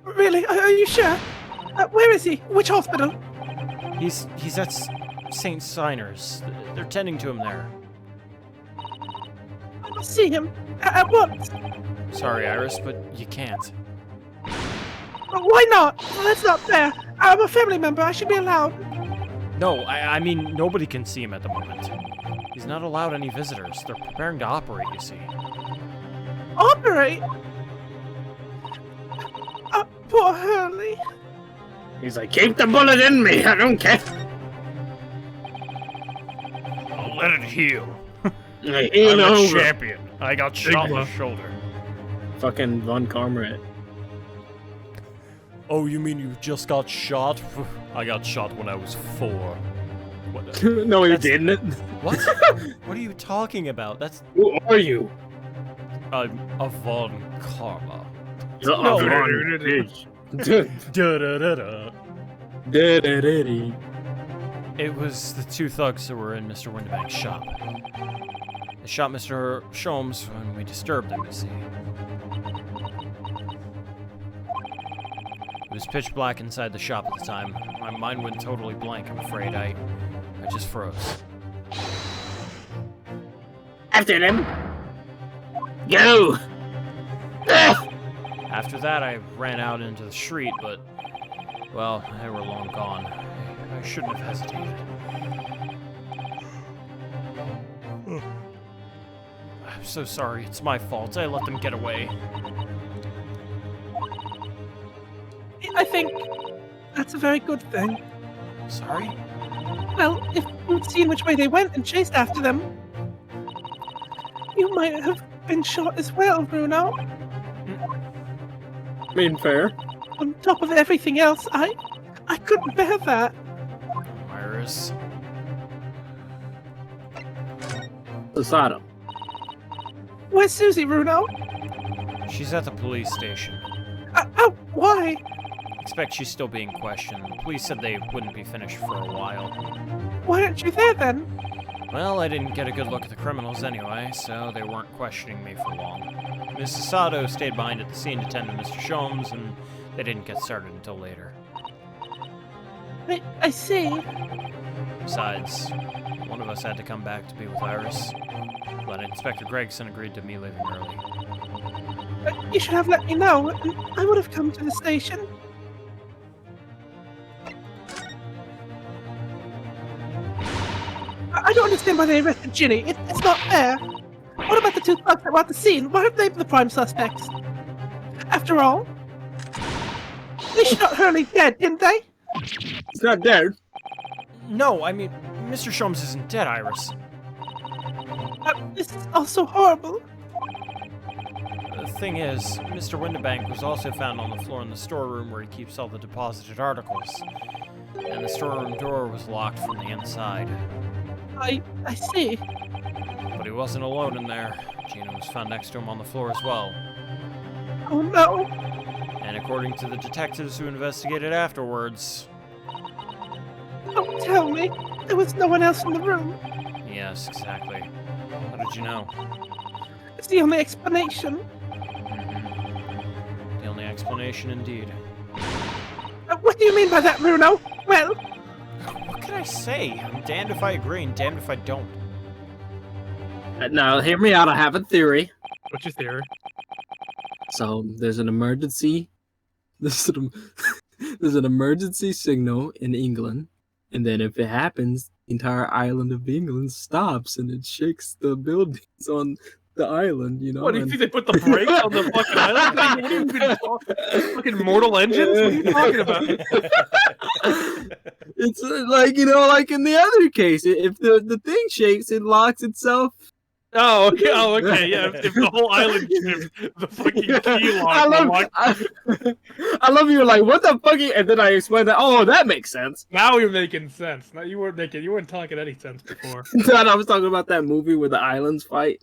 S7: Really? Are you sure? Where is he? Which hospital?
S1: He's at St. Siner's. They're tending to him there.
S7: I must see him. At once.
S1: Sorry, Iris, but you can't.
S7: Why not? That's not fair. I'm a family member. I should be allowed.
S1: No, I mean, nobody can see him at the moment. He's not allowed any visitors. They're preparing to operate, you see.
S7: Operate? Poor Hurley.
S2: He's like, keep the bullet in me. I don't care.
S1: I'll let it heal.
S2: Like,
S1: I'm a
S2: over.
S1: champion. I got shot in the
S3: Sigma.
S1: shoulder.
S2: Fucking Von Comrade.
S1: Oh, you mean you just got shot? I got shot when I was 4. What?
S2: No, you
S1: That's-
S2: didn't.
S1: What? What are you talking about? That's
S2: Who are you?
S1: a Von Karma.
S2: The
S1: No.
S2: Von bitch.
S1: Da-da-da-da.
S2: Da-da-da-dee.
S1: It was the 2 thugs who were in Mr. Windibank's shop. They shot Mr. Sholmes when we disturbed them, you see. It was pitch black inside the shop at the time. My mind went totally blank, I'm afraid. I just froze.
S4: After them. Go!
S1: After that, I ran out into the street, but, well, they were long gone. I shouldn't have hesitated. I'm so sorry. It's my fault. I let them get away.
S7: I think That's a very good thing.
S1: Sorry?
S7: Well, if you'd seen which way they went and chased after them, you might have been shot as well, Bruno.
S2: I mean, fair.
S7: On top of everything else, I couldn't bear that.
S1: Iris.
S2: Sasato.
S7: Where's Susie, Bruno?
S1: She's at the police station.
S7: Why?
S1: Expect she's still being questioned. The police said they wouldn't be finished for a while.
S7: Why aren't you there then?
S1: Well, I didn't get a good look at the criminals anyway, so they weren't questioning me for long. Miss Sasato stayed behind at the scene to tend to Mr. Sholmes, and they didn't get started until later.
S7: I see.
S1: Besides, one of us had to come back to be with Iris. But Inspector Gregson agreed to me leaving early.
S7: You should have let me know, and I would have come to the station. I don't understand why they arrested Ginny. It's not fair. What about the two thugs that were at the scene? Why aren't they the prime suspects? After all, they shot Hurley dead, didn't they?
S2: He's not dead.
S1: No, I mean, Mr. Sholmes isn't dead, Iris.
S7: This is also horrible.
S1: The thing is, Mr. Windibank was also found on the floor in the storeroom where he keeps all the deposited articles. And the storeroom door was locked from the inside.
S7: I see.
S1: But he wasn't alone in there. Gina was found next to him on the floor as well.
S7: Oh no.
S1: And according to the detectives who investigated afterwards...
S7: Don't tell me. There was no one else in the room.
S1: Yes, exactly. How did you know?
S7: It's the only explanation.
S1: The only explanation indeed.
S7: What do you mean by that, Bruno? Well...
S1: What can I say? I'm damned if I agree and damned if I don't.
S2: Now, hear me out. I have a theory.
S3: What's your theory?
S2: So, there's an emergency. There's an emergency signal in England. And then if it happens, the entire island of England stops and it shakes the buildings on the island, you know?
S3: What, do you think they put the brakes on the fucking island? What are you even talking? Fucking mortal engines? What are you talking about?
S2: It's like, you know, like in the other case, if the thing shakes, it locks itself.
S3: Oh, okay, yeah. If the whole island shifts, the fucking key lock will lock.
S2: I love you. Like, what the fuck? And then I explained that. Oh, that makes sense.
S3: Now you're making sense. Now you weren't talking any sense before.
S2: I was talking about that movie where the islands fight.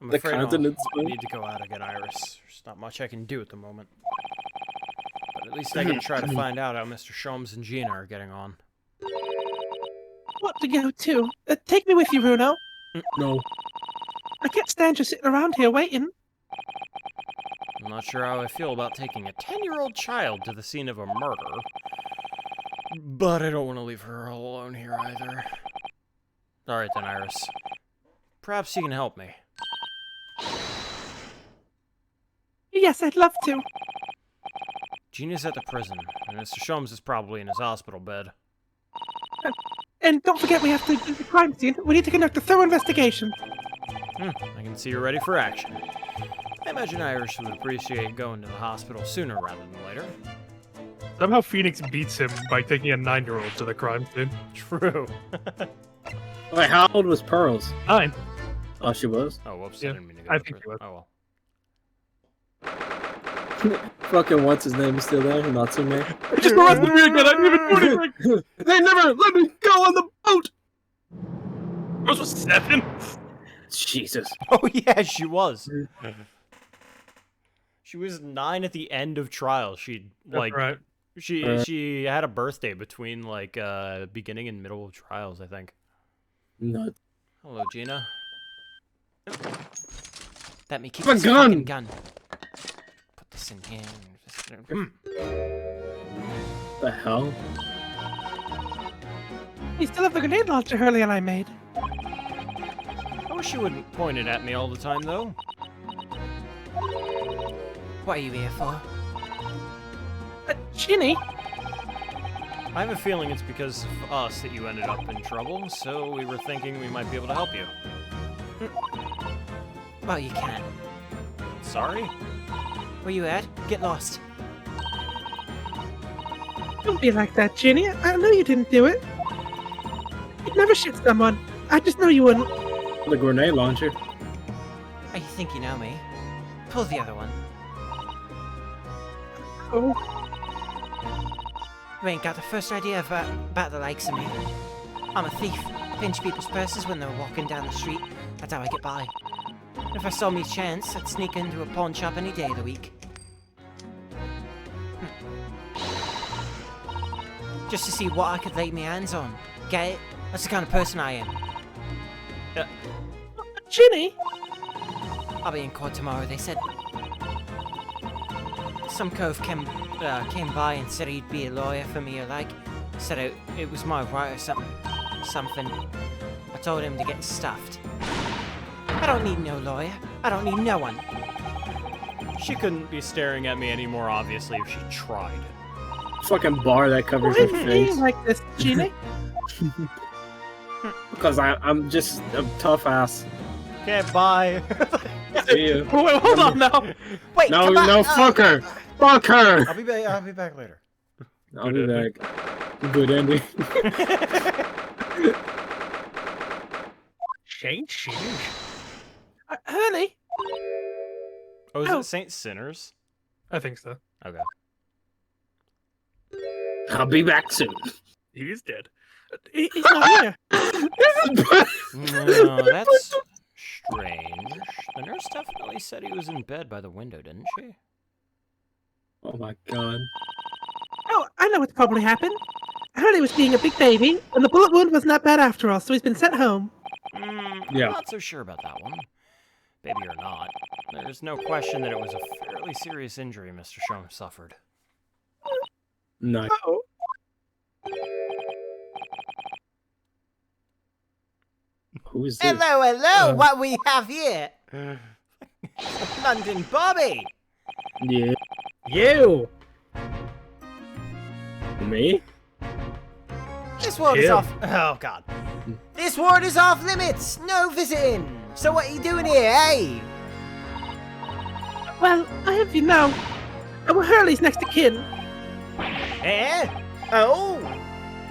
S1: I'm
S2: The
S1: afraid
S2: continents
S1: I
S2: fight.
S1: need to go out again, Iris. There's not much I can do at the moment. But at least I can try to find out how Mr. Sholmes and Gina are getting on.
S7: What to go to? Take me with you, Bruno.
S2: No.
S7: I can't stand just sitting around here waiting.
S1: I'm not sure how I feel about taking a 10-year-old child to the scene of a murder. But I don't want to leave her all alone here either. Alright then, Iris. Perhaps you can help me.
S7: Yes, I'd love to.
S1: Gina's at the prison, and Mr. Sholmes is probably in his hospital bed.
S7: And don't forget we have to do the crime scene. We need to conduct a thorough investigation.
S1: I can see you're ready for action. I imagine Iris would appreciate going to the hospital sooner rather than later.
S3: Somehow Phoenix beats him by taking a 9-year-old to the crime scene.
S1: True.
S2: Wait, how old was Pearls?
S3: 9.
S2: Oh, she was?
S1: Oh, whoops,
S3: Yeah,
S1: I didn't mean to go
S3: I
S1: to
S3: think
S1: prison.
S3: you
S1: Oh, well.
S2: Fucking what's his name is still there? Natsume?
S3: They just arrested me again. I didn't even do anything.
S2: They never let me go on the boat!
S3: Rose was 7.
S2: Jesus.
S1: Oh, yeah, she was. She was 9 at the end of trial. She, like,
S3: right.
S1: she had a birthday between, like, beginning and middle of trials, I think.
S2: No.
S1: Hello, Gina.
S8: Let me keep
S2: My
S8: this
S2: gun!
S8: fucking gun. Put this in here.
S2: The hell?
S7: We still have the grenade launcher Hurley and I made.
S1: I wish you wouldn't point it at me all the time, though.
S8: What are you here for?
S7: Ginny?
S1: I have a feeling it's because of us that you ended up in trouble, so we were thinking we might be able to help you.
S8: Well, you can.
S1: Sorry?
S8: Where you at? Get lost.
S7: Don't be like that, Ginny. I know you didn't do it. You'd never shoot someone. I just know you wouldn't.
S2: The grenade launcher.
S8: I think you know me. Pull the other one.
S7: Oh,
S8: You ain't got the first idea about the likes of me. I'm a thief. Pinch people's purses when they're walking down the street. That's how I get by. If I saw me chance, I'd sneak into a pawn shop any day of the week. Just to see what I could lay my hands on. Get it? That's the kind of person I am.
S7: Ginny?
S8: I'll be in court tomorrow, they said. Some cove came by and said he'd be a lawyer for me or like. Said it was my right or something. I told him to get stuffed. I don't need no lawyer. I don't need no one.
S1: She couldn't be staring at me any more obviously if she tried.
S2: Fucking bar that covers
S7: Why
S2: your
S7: are you
S2: face.
S7: like this, Ginny?
S2: Because I'm just a tough ass.
S1: Okay, bye.
S2: See you.
S7: Oh, wait, hold on now.
S8: Wait,
S2: No,
S8: come on.
S2: no, fuck her. Fuck her.
S1: I'll be back later.
S2: I'll be back. Good ending.
S6: Change.
S7: Honey?
S1: Oh, is
S7: Ow.
S1: it Saint Sinners?
S6: I think so.
S1: Okay.
S2: I'll be back soon.
S6: He's dead.
S7: He's not here.
S1: No, that's strange. The nurse definitely said he was in bed by the window, didn't she?
S2: Oh my god.
S7: Oh, I know what's probably happened. Honey was being a big baby, and the bullet wound was not bad after all, so he's been sent home.
S2: Yeah.
S1: I'm not so sure about that one. Baby or not, there's no question that it was a fairly serious injury Mr. Shum suffered.
S2: Nice.
S7: Oh.
S2: Who is this?
S8: Hello, what we have here? London Bobby!
S2: Yeah.
S6: You!
S2: Me?
S8: This ward is
S6: Him.
S8: off. Oh, God. This ward is off limits! No visiting! So what are you doing here, eh?
S7: Well, I have you know. Our Hurley's next to kin.
S8: Eh? Oh?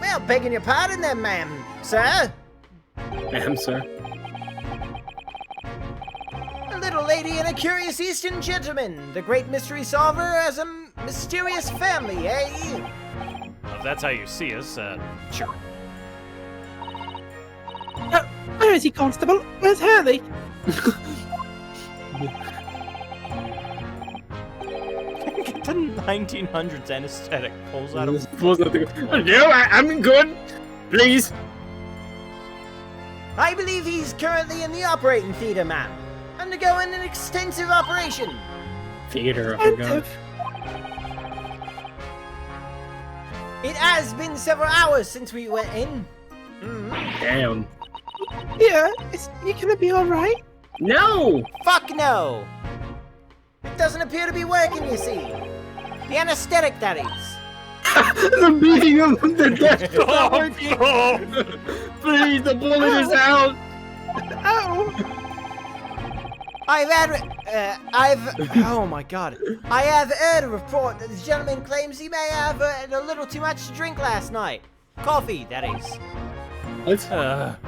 S8: Well, begging your pardon then, ma'am. Sir?
S2: Ma'am, sir.
S8: A little lady and a curious Eastern gentleman. The great mystery solver has a mysterious family, eh?
S1: If that's how you see us, sure.
S7: Where is he, Constable? Where's Hurley?
S1: Get the 1900s anesthetic pulls out of
S2: No, I'm good. Please.
S8: I believe he's currently in the operating theater, ma'am. Undergoing an extensive operation.
S2: Theater, I forgot.
S7: Expensive.
S8: It has been several hours since we went in.
S2: Damn.
S7: Yeah, is he gonna be alright?
S2: No!
S8: Fuck no! It doesn't appear to be working, you see. The anesthetic, that is.
S2: They're beating him to death.
S6: Oh,
S2: Please, the bullet is out.
S7: Oh!
S8: oh my god. I have heard a report that this gentleman claims he may have had a little too much to drink last night. Coffee, that is.
S2: What?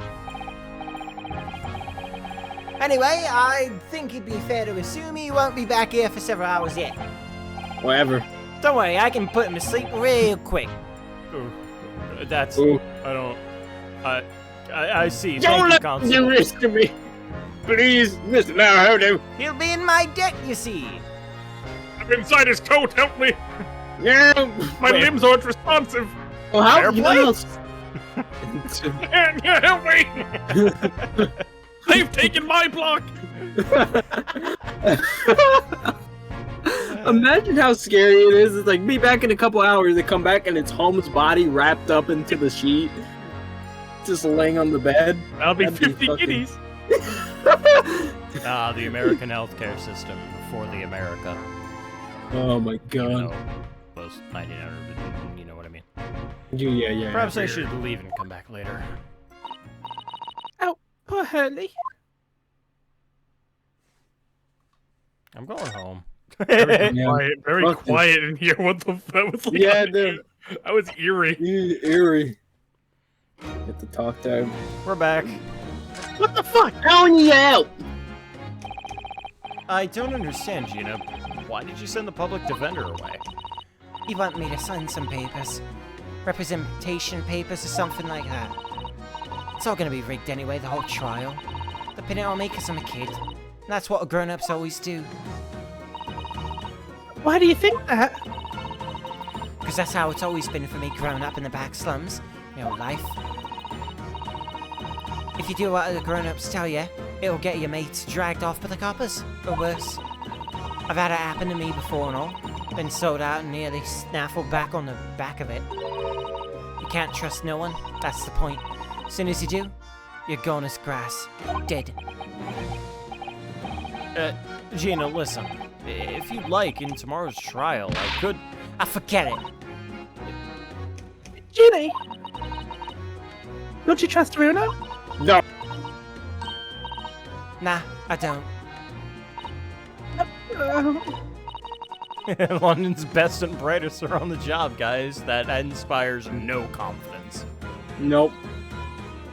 S8: Anyway, I think it'd be fair to assume he won't be back here for several hours yet.
S2: Whatever.
S8: Don't worry, I can put him to sleep real quick.
S1: That's...
S2: Ooh.
S1: I don't... I see.
S2: Don't
S1: Thank you,
S2: let
S1: Constable.
S2: you this to me. Please, Mr. Naruto.
S8: He'll be in my debt, you see.
S6: I'm inside his coat, help me!
S2: Yeah.
S6: My limbs aren't responsive!
S2: Well, how
S1: Fair
S2: you
S1: play.
S2: know?
S6: Help me! They've taken my block!
S2: Imagine how scary it is. It's like be back in a couple hours. They come back and it's Holmes' body wrapped up into the sheet, just laying on the bed.
S6: That'll be
S2: That'd be
S6: 50
S2: fucking-
S6: guineas!
S1: The American healthcare system for the America.
S2: Oh my
S1: Even
S2: god.
S1: though most 1900, you know what I mean.
S2: Yeah.
S1: Perhaps I should leave and come back later.
S7: Oh, poor Hurley.
S1: I'm going home.
S6: Very
S2: Yeah.
S6: quiet, very
S2: Fuck this.
S6: quiet in here. What the that was like
S2: Yeah, dude.
S3: That was eerie.
S2: Eerie. Get to talk to him.
S1: We're back.
S5: What the fuck? Calling you out!
S1: I don't understand, Gina. Why did you send the public defender away?
S8: He wanted me to sign some papers. Representation papers or something like that. It's all gonna be rigged anyway, the whole trial. They're pinning it on me because I'm a kid. And that's what grown-ups always do.
S7: Why do you think that?
S8: Because that's how it's always been for me growing up in the back slums. My whole life. If you do what the grown-ups tell you, it'll get your mates dragged off by the coppers. Or worse. I've had it happen to me before and all. Been sold out and nearly snaffled back on the back of it. You can't trust no one, that's the point. As soon as you do, you're gone as grass. Dead.
S1: Gina, listen. If you'd like, in tomorrow's trial, I could...
S8: I forget it.
S7: Ginny! Don't you trust Runa?
S2: No.
S8: Nah, I don't.
S1: London's best and brightest are on the job, guys. That inspires no confidence.
S2: Nope.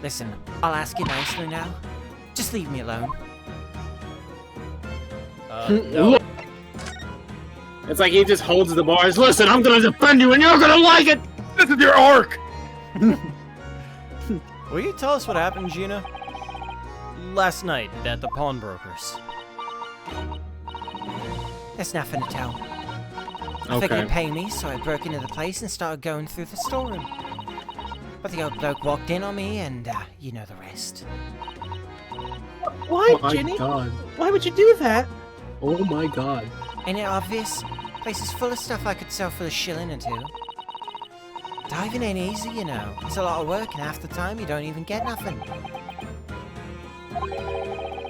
S8: Listen, I'll ask you nicely now. Just leave me alone.
S1: No.
S2: Look. It's like he just holds the bars. Listen, I'm gonna defend you and you're gonna like it!
S3: This is your arc!
S1: Will you tell us what happened, Gina? Last night at the pawnbrokers.
S8: There's nothing to tell. I figured you'd pay me, so I broke into the place and started going through the storeroom. But the old bloke walked in on me, and you know the rest.
S7: Why,
S2: Oh my
S7: Ginny?
S2: god.
S7: Why would you do that?
S2: Oh my god.
S8: Ain't it obvious? Place is full of stuff I could sell for a shilling or two. Diving ain't easy, you know. It's a lot of work, and half the time you don't even get nothing.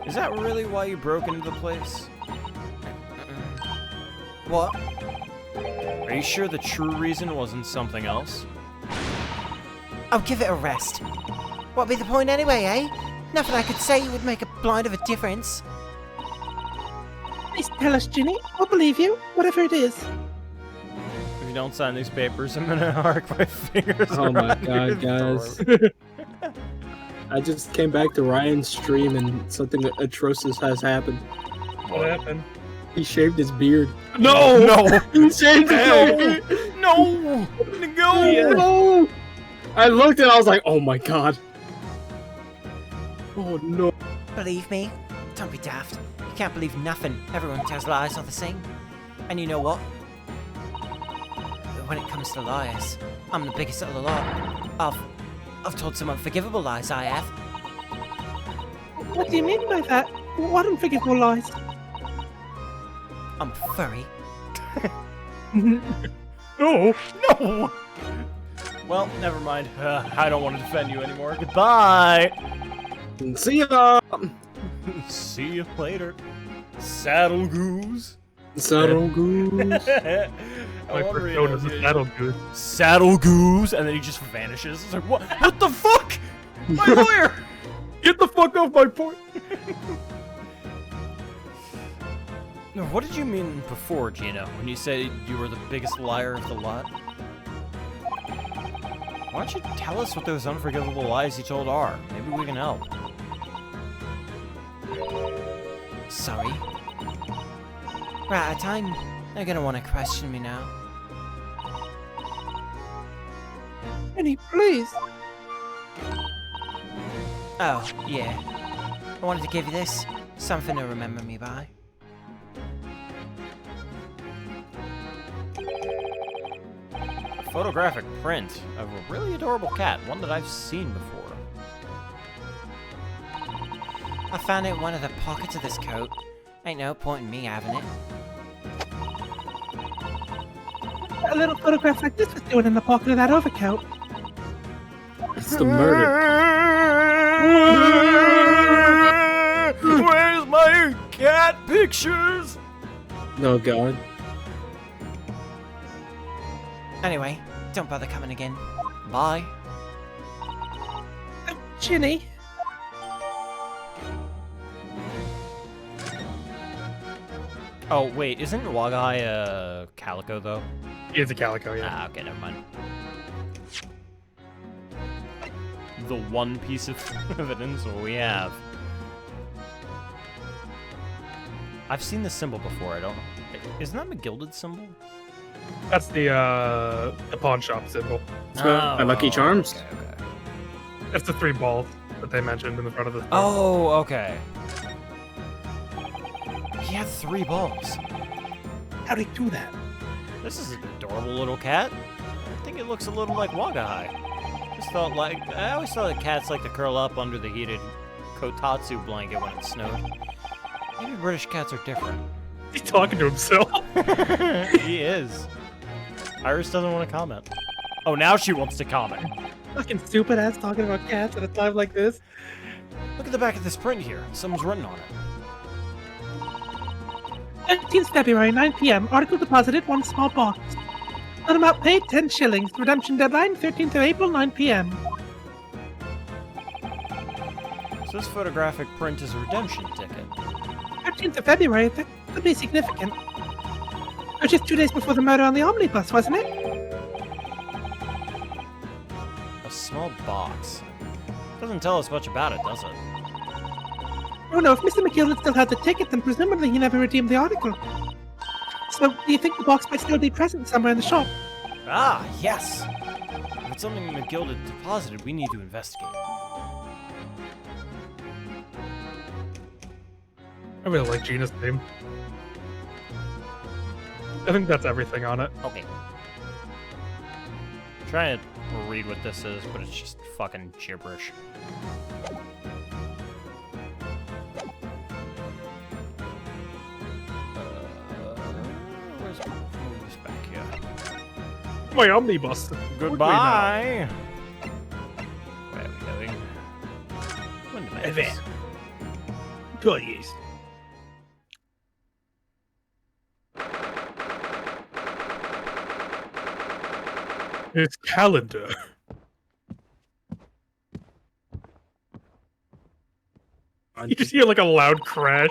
S1: Is that really why you broke into the place?
S8: What?
S1: Are you sure the true reason wasn't something else?
S8: I'll give it a rest. What'd be the point anyway, eh? Nothing I could say would make a blind of a difference.
S7: Please tell us, Ginny. I'll believe you, whatever it is.
S1: If you don't sign these papers, I'm gonna arc my fingers
S2: Oh my
S1: around your
S2: god,
S1: throat.
S2: guys. I just came back to Ryan's stream and something atrocious has happened.
S3: What happened?
S2: He shaved his beard.
S3: No!
S1: No!
S2: He shaved his
S1: Hey!
S2: beard!
S1: No! Go!
S2: No! I looked and I was like, oh my god. Oh no.
S8: Believe me? Don't be daft. You can't believe nothing. Everyone tells lies all the same. And you know what? When it comes to liars, I'm the biggest of the lot. I've told some unforgivable lies, I have.
S7: What do you mean by that? What unforgivable lies?
S8: I'm a furry.
S3: No!
S1: No! Well, never mind. I don't want to defend you anymore. Goodbye!
S2: See ya!
S1: See you later. Saddle goose.
S2: Saddle goose.
S3: My persona is a saddle goose.
S1: Saddle goose, and then he just vanishes. It's like, what? What the fuck? My lawyer!
S3: Get the fuck off my point!
S1: No, what did you mean before, Gina, when you said you were the biggest liar of the lot? Why don't you tell us what those unforgivable lies you told are? Maybe we can help.
S8: Sorry. We're out of time. They're gonna want to question me now.
S7: Ginny, please.
S8: Oh, yeah. I wanted to give you this. Something to remember me by.
S1: A photographic print of a really adorable cat, one that I've seen before.
S8: I found it in one of the pockets of this coat. Ain't no point in me having it.
S7: A little photograph like this was doing in the pocket of that overcoat.
S2: It's the murder.
S1: Where's my cat pictures?
S2: No god.
S8: Anyway, don't bother coming again. Bye.
S7: Ginny.
S1: Oh, wait, isn't Wagai a calico, though?
S3: It's a calico, yeah.
S1: Ah, okay, never mind. The one piece of evidence we have. I've seen this symbol before. I don't know. Isn't that McGilded's symbol?
S3: That's the pawn shop symbol.
S2: My Lucky Charms.
S1: Okay.
S3: That's the 3 balls that they mentioned in the front of the store.
S1: Oh, okay. He had 3 balls.
S6: How'd he do that?
S1: This is an adorable little cat. I think it looks a little like Wagahai. I always thought that cats like to curl up under the heated kotatsu blanket when it snowed. Maybe British cats are different.
S3: He's talking to himself.
S1: He is. Iris doesn't want to comment. Oh, now she wants to comment.
S6: Fucking stupid ass talking about cats at a time like this.
S1: Look at the back of this print here. Someone's written on it.
S7: 13th February, 9 p.m. Article deposited, 1 small box. An amount paid, 10 shillings. Redemption deadline, 13th of April, 9 p.m.
S1: So this photographic print is a redemption ticket.
S7: 13th of February, that could be significant. It was just 2 days before the murder on the omnibus, wasn't it?
S1: A small box. Doesn't tell us much about it, does it?
S7: Oh no, if Mr. McGilded still had the ticket, then presumably he never redeemed the article. So, do you think the box might still be present somewhere in the shop?
S1: Ah, yes! If it's something McGilded deposited, we need to investigate.
S3: I really like Gina's name. I think that's everything on it.
S1: Okay. I'm trying to read what this is, but it's just fucking gibberish. Where's this back here?
S3: My omnibus.
S1: Goodbye! Where are we going? Window
S6: There. Employees.
S3: It's calendar. You just hear like a loud crash.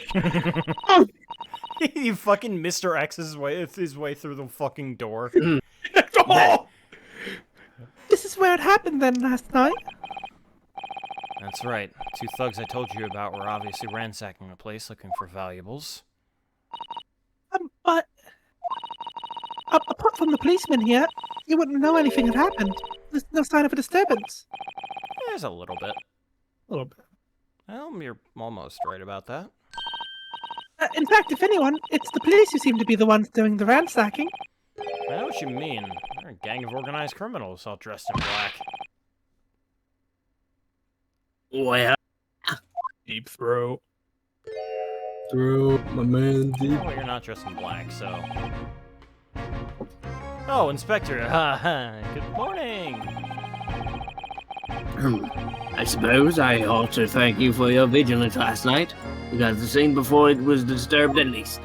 S1: He fucking Mr. X's his way through the fucking door.
S3: Oh!
S7: This is where it happened then last night.
S1: That's right. 2 thugs I told you about were obviously ransacking the place looking for valuables.
S7: But... apart from the policeman here, you wouldn't know anything had happened. There's no sign of a disturbance.
S1: There's a little bit.
S3: A little bit.
S1: Well, you're almost right about that.
S7: In fact, if anyone, it's the police who seem to be the ones doing the ransacking.
S1: I know what you mean. They're a gang of organized criminals all dressed in black.
S4: Well,
S3: Deep throat.
S2: Through my man deep.
S1: Oh, you're not dressed in black, so... Oh, Inspector. Good morning.
S4: I suppose I ought to thank you for your vigilance last night. We got the scene before it was disturbed at least.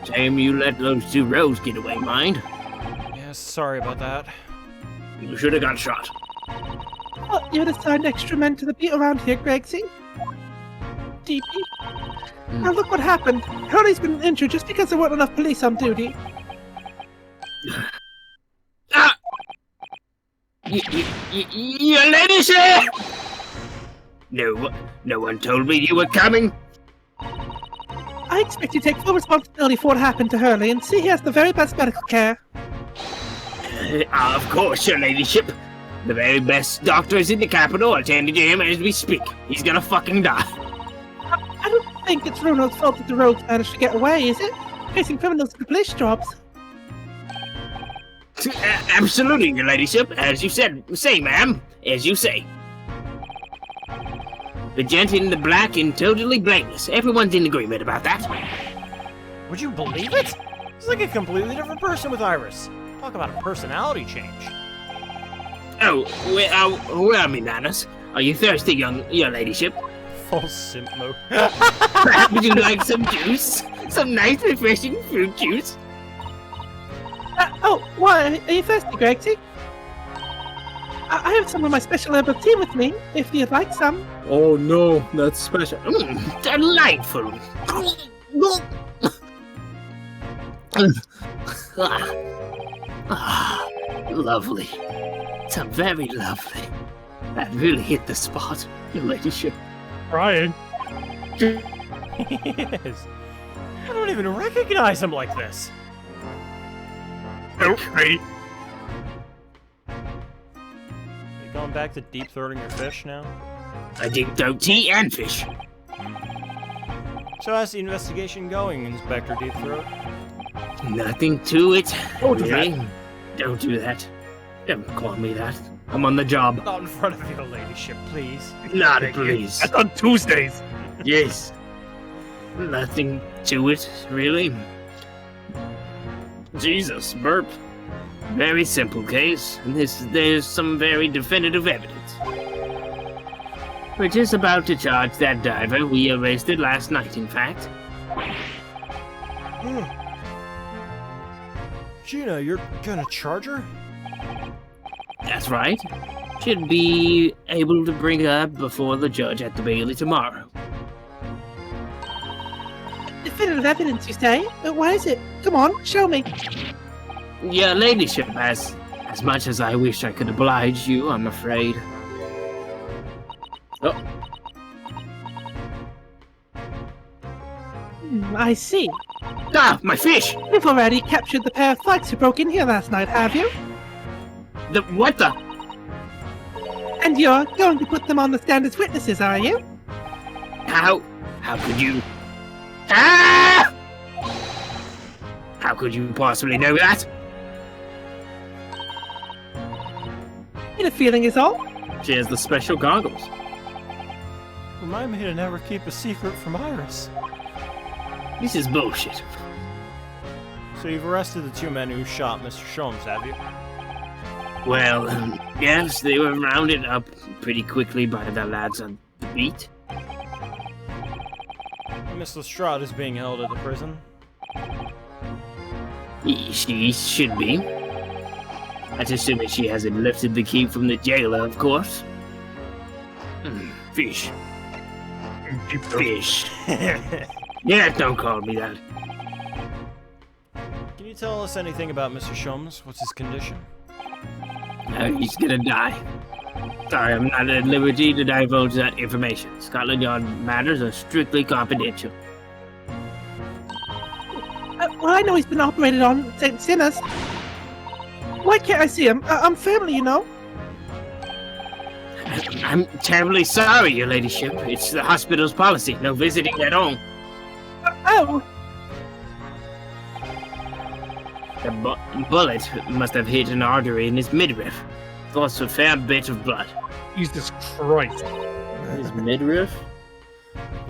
S4: Shame you let those 2 rogues get away, mind?
S1: Yes, sorry about that.
S4: You should have got shot.
S7: Well, you'd assigned extra men to the beat around here, Gregsy. DP. Now look what happened. Hurley's been injured just because there weren't enough police on duty.
S4: Ah! Your ladyship! No one told me you were coming.
S7: I expect you to take full responsibility for what happened to Hurley and see he has the very best medical care.
S4: Of course, your ladyship. The very best doctors in the capital are tending to him as we speak. He's gonna fucking die.
S7: I don't think it's Bruno's fault that the rogues managed to get away, is it? Facing criminals in police jobs.
S4: Absolutely, your ladyship. As you said, say, ma'am. As you say. The gent in the black and totally blameless. Everyone's in agreement about that.
S1: Would you believe it? He's like a completely different person with Iris. Talk about a personality change.
S4: Oh, well, me manners. Are you thirsty, your ladyship?
S1: Full simp mode.
S4: Perhaps would you like some juice? Some nice, refreshing fruit juice?
S7: Why? Are you thirsty, Gregsy? I have some of my special herbal tea with me, if you'd like some.
S2: Oh no, that's special.
S4: Delightful. Lovely. So very lovely. That really hit the spot, your ladyship.
S3: Crying.
S1: He is. I don't even recognize him like this.
S3: Okay.
S1: You going back to deep throating your fish now?
S4: I deep throat tea and fish.
S1: So how's the investigation going, Inspector Deep Throat?
S4: Nothing to it.
S3: Don't do
S4: really. Don't do that. Don't call me that. I'm on the job.
S1: Not in front of your ladyship, please.
S4: Not
S3: Thank you.
S4: please.
S3: That's on Tuesdays.
S4: Yes. Nothing to it, really. Jesus, burp. Very simple case, and there's some very definitive evidence. We're just about to charge that diver we arrested last night, in fact.
S1: Gina, you're gonna charge her?
S4: That's right. Should be able to bring her up before the judge at the Bailey tomorrow.
S7: Definitive evidence, you say? But what is it? Come on, show me.
S4: Your ladyship, as much as I wish I could oblige you, I'm afraid. Oh,
S7: I see.
S4: ah, my fish!
S7: You've already captured the pair of thugs who broke in here last night, have you?
S4: What the?
S7: And you're going to put them on the stand as witnesses, are you?
S4: How could you? Ah! How could you possibly know that?
S7: Get a feeling is all.
S2: She has the special goggles.
S1: Remind me to never keep a secret from Iris.
S4: This is bullshit.
S1: So you've arrested the two men who shot Mr. Sholmes, have you?
S4: Well, yes, they were rounded up pretty quickly by the lads on the beat.
S1: Miss Lestrade is being held at the prison.
S4: She should be. That's assuming she hasn't lifted the key from the jailer, of course. Fish. Fish. Yeah, don't call me that.
S1: Can you tell us anything about Mr. Sholmes? What's his condition?
S4: He's gonna die. Sorry, I'm not at liberty to divulge that information. Scotland Yard matters are strictly confidential.
S7: Well, I know he's been operated on St. Sinners. Why can't I see him? I'm family, you know.
S4: I'm terribly sorry, your ladyship. It's the hospital's policy. No visiting at all.
S7: Oh,
S4: The bullet must have hit an artery in his midriff. Lost a fair bit of blood.
S3: Jesus Christ.
S2: His midriff?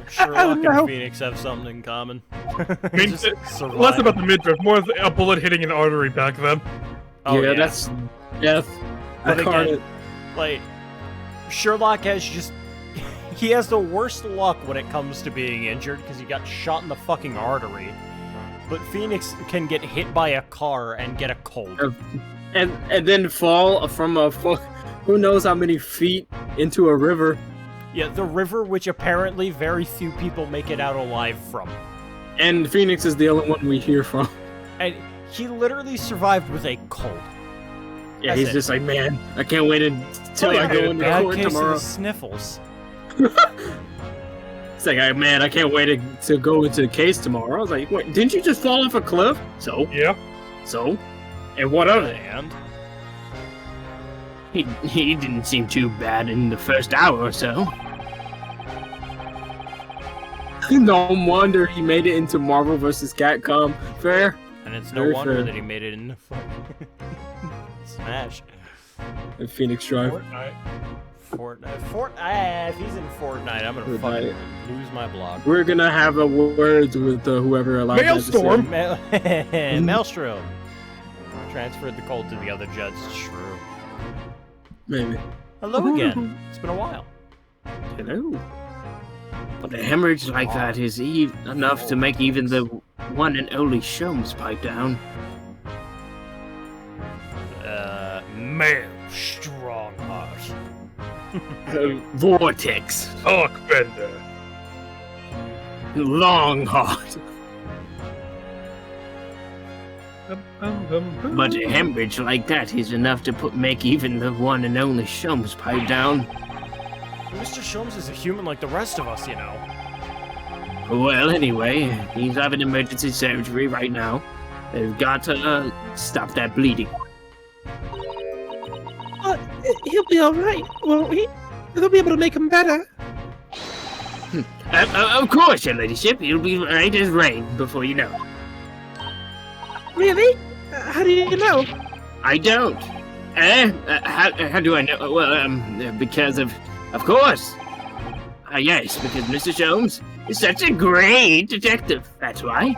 S1: Sherlock
S7: no.
S1: and Phoenix have something in common.
S3: I mean,
S1: Just survive.
S3: less about the midriff, more of a bullet hitting an artery back then.
S1: Oh,
S2: yeah, that's death.
S1: But
S2: incarnate.
S1: again, like, Sherlock has just... He has the worst luck when it comes to being injured, because he got shot in the fucking artery. But Phoenix can get hit by a car and get a cold.
S2: And then fall from who knows how many feet into a river.
S1: Yeah, the river which apparently very few people make it out alive from.
S2: And Phoenix is the only one we hear from.
S1: And he literally survived with a cold.
S2: Yeah,
S1: That's
S2: he's
S1: it.
S2: just like, man, I can't wait until
S1: Oh, yeah,
S2: I go into
S1: bad
S2: court
S1: case
S2: tomorrow.
S1: of the sniffles.
S2: It's like, man, I can't wait to go into the case tomorrow. I was like, wait, didn't you just fall off a cliff? So?
S3: Yeah.
S2: So? And what of it?
S1: And
S4: He didn't seem too bad in the first hour or so.
S2: No wonder he made it into Marvel vs. Capcom. Fair.
S1: and it's no
S2: Very
S1: wonder
S2: fair.
S1: that he made it into fucking Smash.
S2: And Phoenix Drive.
S1: Fortnite. If he's in Fortnite, I'm gonna fucking lose my blog.
S2: We're gonna have a words with whoever allowed that to say.
S3: Maelstrom!
S1: Maelstrom. Transferred the cold to the other judge. True.
S2: Maybe.
S1: Hello again. It's been a while.
S4: Hello. But a hemorrhage like that is enough to make even the one and only Sholmes pipe down.
S1: Male Strongheart.
S4: Vortex.
S3: Hawkbender.
S4: But a hemorrhage like that is enough to make even the one and only Sholmes pipe down.
S1: Mr. Sholmes is a human like the rest of us, you know.
S4: Well, anyway, he's having emergency surgery right now. They've got to stop that bleeding.
S7: He'll be alright, won't he? They'll be able to make him better.
S4: Of course, your ladyship. He'll be right as rain before you know.
S7: Really? How do you know?
S4: I don't. How do I know? Well, because of course. Yes, because Mr. Sholmes is such a great detective. That's why.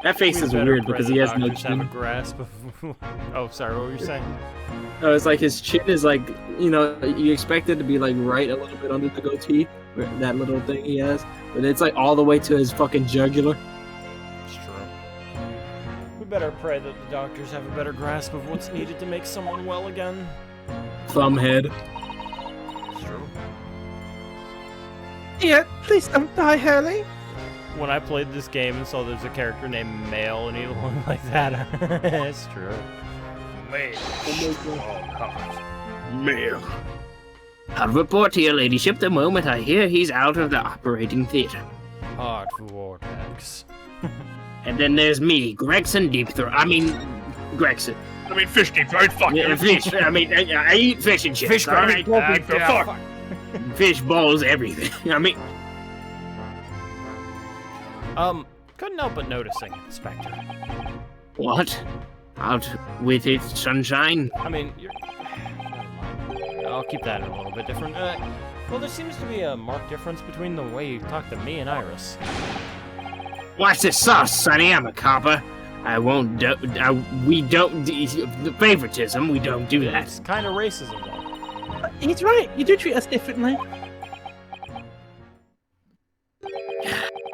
S2: That face is
S1: better
S2: weird
S1: pray
S2: because
S1: the
S2: he has no
S1: doctors have a
S2: chin.
S1: grasp of... Oh, sorry, what were you saying?
S2: No, it's like his chin is like, you know, you expect it to be like right a little bit under the goatee, that little thing he has, but it's like all the way to his fucking jugular.
S1: It's true. We better pray that the doctors have a better grasp of what's needed to make someone well again.
S2: Thumbhead.
S1: It's true.
S7: Yeah, please don't die, Hurley.
S1: When I played this game and saw there's a character named Male and he looked like that, it's true. Male. Oh, God.
S4: Male. I'll report to your ladyship the moment I hear he's out of the operating theater.
S1: Hard for Vortex.
S4: And then there's me, Gregson Deep Throat. Gregson.
S3: I mean, fish deep throat. Fuck
S4: Yeah,
S3: you.
S4: fish. I eat fish and chips.
S3: Fish
S4: all right?
S3: deep throat. Fuck.
S4: Fish balls, everything.
S1: Couldn't help but noticing, Inspector.
S4: What? Out with it, sunshine?
S1: I mean, you're... Never mind. I'll keep that a little bit different. Well, there seems to be a marked difference between the way you talk to me and Iris.
S4: What's the sauce, Sonny? I'm a copper. We don't the favoritism. We don't do that.
S1: It's kind of racism, though.
S7: He's right. You do treat us differently.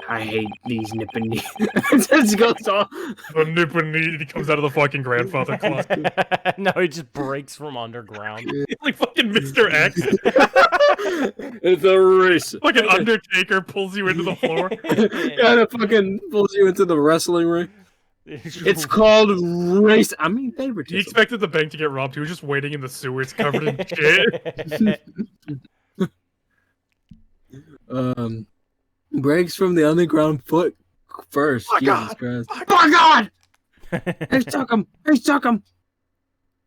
S4: I hate these nip and knee. It just goes off.
S3: The nip and knee, he comes out of the fucking grandfather closet.
S1: No, he just breaks from underground.
S3: He's like fucking Mr. X.
S2: It's a race.
S3: Like an Undertaker pulls you into the floor.
S2: Yeah, it fucking pulls you into the wrestling ring. It's called race. I mean,
S3: He
S2: favoritism.
S3: expected the bank to get robbed. He was just waiting in the sewers covered in shit.
S2: Breaks from the underground foot first.
S4: Oh,
S2: Jesus
S4: God.
S2: Christ.
S4: Oh my God! They took him. They took him.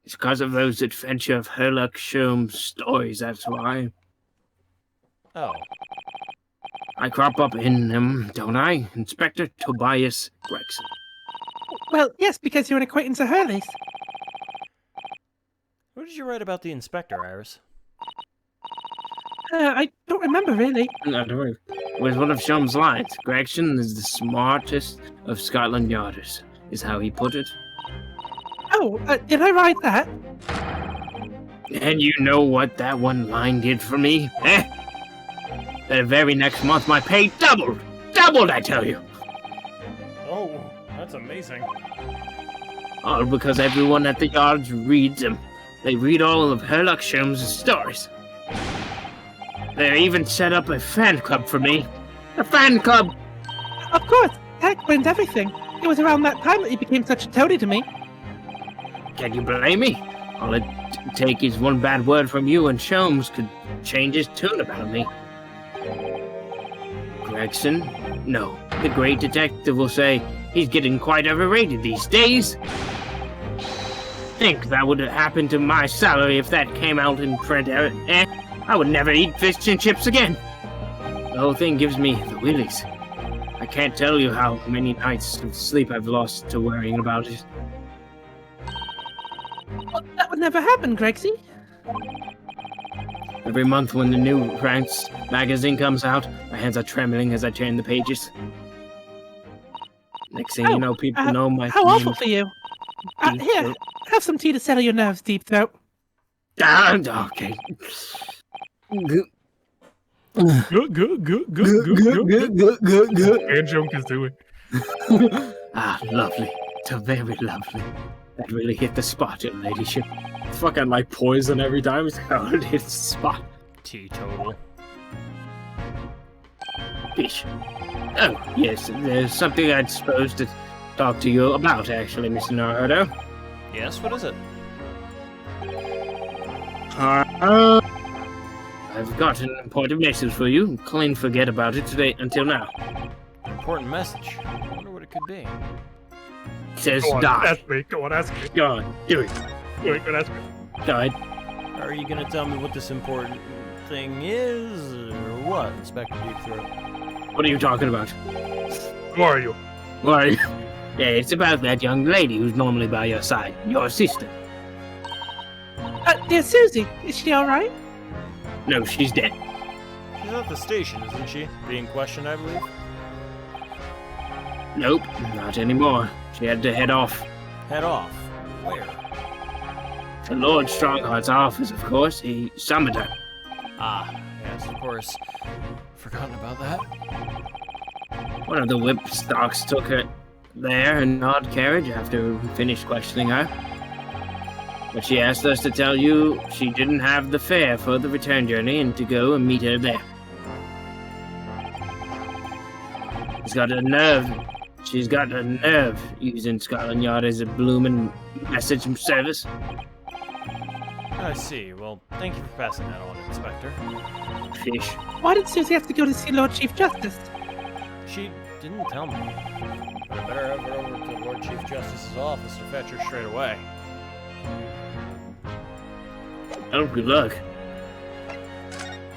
S4: It's because of those adventure of Herlock Sholmes stories. That's why
S1: Oh.
S4: I crop up in them, don't I, Inspector Tobias Gregson?
S7: Well, yes, because you're an acquaintance of Hurley's.
S1: What did you write about the inspector, Iris?
S7: I don't remember, really.
S4: Not to worry. It was one of Sholmes' lines. Gregson is the smartest of Scotland Yarders, is how he put it.
S7: Oh, did I write that?
S4: And you know what that one line did for me, eh? The very next month, my pay doubled! Doubled, I tell you!
S1: Oh, that's amazing.
S4: All because everyone at the yards reads them. They read all of Herlock Sholmes' stories. They even set up a fan club for me. A fan club!
S7: Of course, that explains everything. It was around that time that you became such a toady to me.
S4: Can you blame me? All it take is one bad word from you and Sholmes could change his tune about me. Gregson? No. The great detective will say he's getting quite overrated these days. Think that would have happened to my salary if that came out in print, eh? I would never eat fish and chips again. The whole thing gives me the willies. I can't tell you how many nights of sleep I've lost to worrying about it.
S7: Well, that would never happen, Gregsy.
S4: Every month when the new France magazine comes out, my hands are trembling as I turn the pages. Next thing you know, people know my
S7: How awful
S4: name's
S7: for you.
S4: Deep
S7: Here,
S4: Throat.
S7: have some tea to settle your nerves, Deep Throat.
S4: Okay.
S3: Good. And Junk is doing.
S4: Ah, lovely. So very lovely. That really hit the spot, your ladyship.
S2: It's fucking like poison every time.
S4: Oh, it hit the spot.
S1: Teetotal.
S4: Fish. Oh, yes, there's something I'd supposed to talk to you about, actually, Mr. Naruto.
S1: Yes, what is it?
S4: I've got an important message for you. Clean forget about it today until now.
S1: Important message. I wonder what it could be.
S4: It says
S3: Go on,
S4: die.
S3: ask me. Go on, ask me.
S4: Go on, do it.
S3: Go on, ask me.
S4: Go ahead.
S1: Are you gonna tell me what this important thing is, or what, Inspector Deep Throat?
S4: What are you talking about?
S3: Who are you?
S4: Well, yeah, it's about that young lady who's normally by your side. Your sister.
S7: Dear Susie, is she alright?
S4: No, she's dead.
S1: She's at the station, isn't she? Being questioned, I believe.
S4: Nope, not anymore. She had to head off.
S1: Head off. Where?
S4: To Lord Strongheart's office, of course. He summoned her.
S1: Ah, yes, of course. Forgotten about that.
S4: One of the whip stocks took her there in an odd carriage after we finished questioning her. But she asked us to tell you she didn't have the fare for the return journey and to go and meet her there. She's got a nerve using Scotland Yard as a bloomin' message service.
S1: I see. Well, thank you for passing that on, Inspector.
S4: Fish.
S7: Why did Susie have to go to see Lord Chief Justice?
S1: She didn't tell me. But I better have her over to Lord Chief Justice's office to fetch her straight away.
S4: Oh, good luck.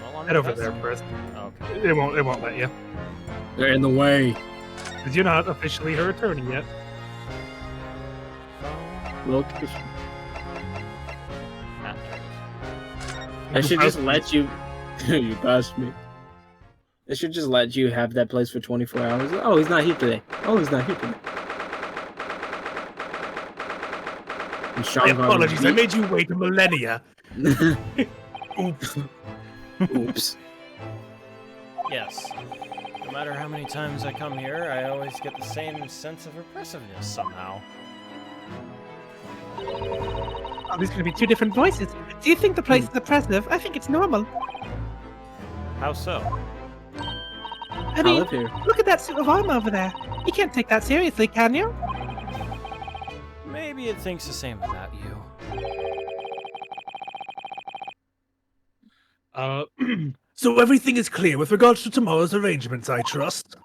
S1: Well, I'm
S3: Head over
S1: invested.
S3: there, Chris.
S1: Okay.
S3: It won't let you.
S4: They're in the way.
S3: Because you're not officially her attorney yet.
S4: Location.
S1: After.
S4: I should just let you. You passed me. They should just let you have that place for 24 hours. Oh, he's not here today. Oh, he's not here today. And
S3: My
S4: Sean
S3: apologies, I made you wait a millennia.
S4: Oops. Oops.
S1: Yes. No matter how many times I come here, I always get the same sense of oppressiveness somehow.
S7: Oh, there's going to be two different voices. Do you think the place is oppressive? I think it's normal.
S1: How so?
S7: I
S4: I
S7: mean,
S4: live here.
S7: look at that suit of armor over there. You can't take that seriously, can you?
S1: Maybe it thinks the same about you.
S6: So everything is clear with regards to tomorrow's arrangements, I trust.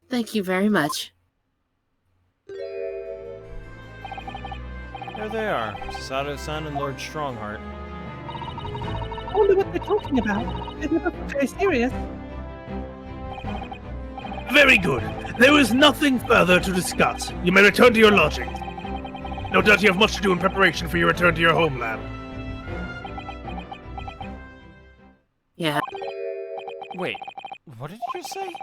S5: Thank you very much.
S1: There they are, Sasato-san and Lord Strongheart.
S7: I wonder what they're talking about. They look very serious.
S6: Very good. There is nothing further to discuss. You may return to your lodgings. No doubt you have much to do in preparation for your return to your homeland.
S5: Yeah.
S1: Wait, what did you say?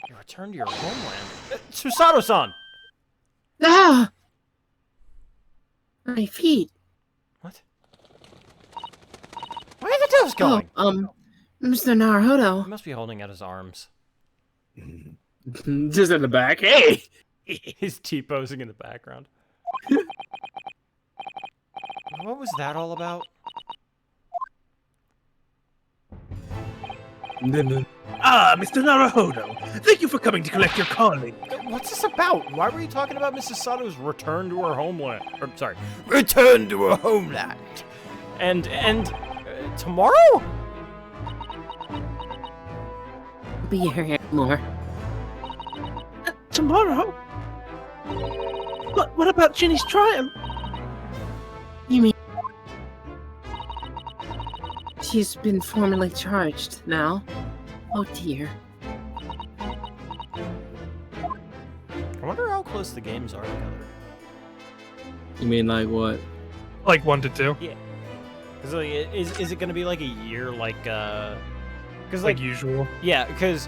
S1: You return to your homeland? Susato-san!
S5: Ah! My feet.
S1: What? Where are the toes going?
S5: Mr. Naruto.
S1: He must be holding out his arms.
S4: Just in the back. Hey!
S1: He's T-posing in the background. What was that all about?
S6: Ah, Mr. Naruhodo. Thank you for coming to collect your calling.
S1: What's this about? Why were you talking about Mrs. Sato's return to her homeland? Or, sorry, return to her homeland. And tomorrow?
S5: Be here more.
S7: Tomorrow? What about Ginny's trial?
S5: You mean she's been formally charged now? Oh dear.
S1: I wonder how close the games are together.
S2: You mean like what?
S3: Like 1 to 2.
S1: Yeah. Because like, is it going to be like a year, like, because
S3: Like usual.
S1: yeah, because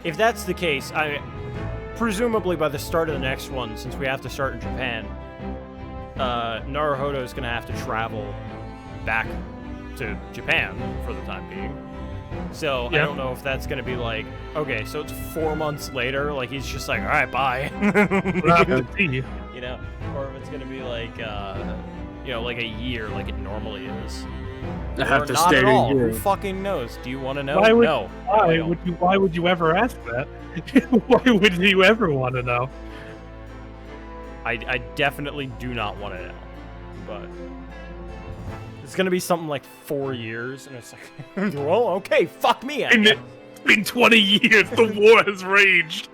S1: if that's the case, presumably by the start of the next one, since we have to start in Japan, Naruhodo is going to have to travel back to Japan for the time being. So I
S3: Yeah.
S1: don't know if that's going to be like, okay, so it's 4 months later, like he's just like, all right, bye.
S3: We'll have to see.
S1: You know, or if it's going to be like, you know, like a year, like it normally is.
S2: I have
S1: Or
S2: to
S1: not
S2: stay
S1: at all. Who
S2: here.
S1: fucking knows? Do you want to know?
S3: Why would,
S1: No.
S3: why
S1: I don't.
S3: would you ever ask that? Why would you ever want to know?
S1: I definitely do not want to know. But it's gonna be something like 4 years, and it's like, well, okay, fuck me. I guess.
S3: It's been 20 years. The war has raged.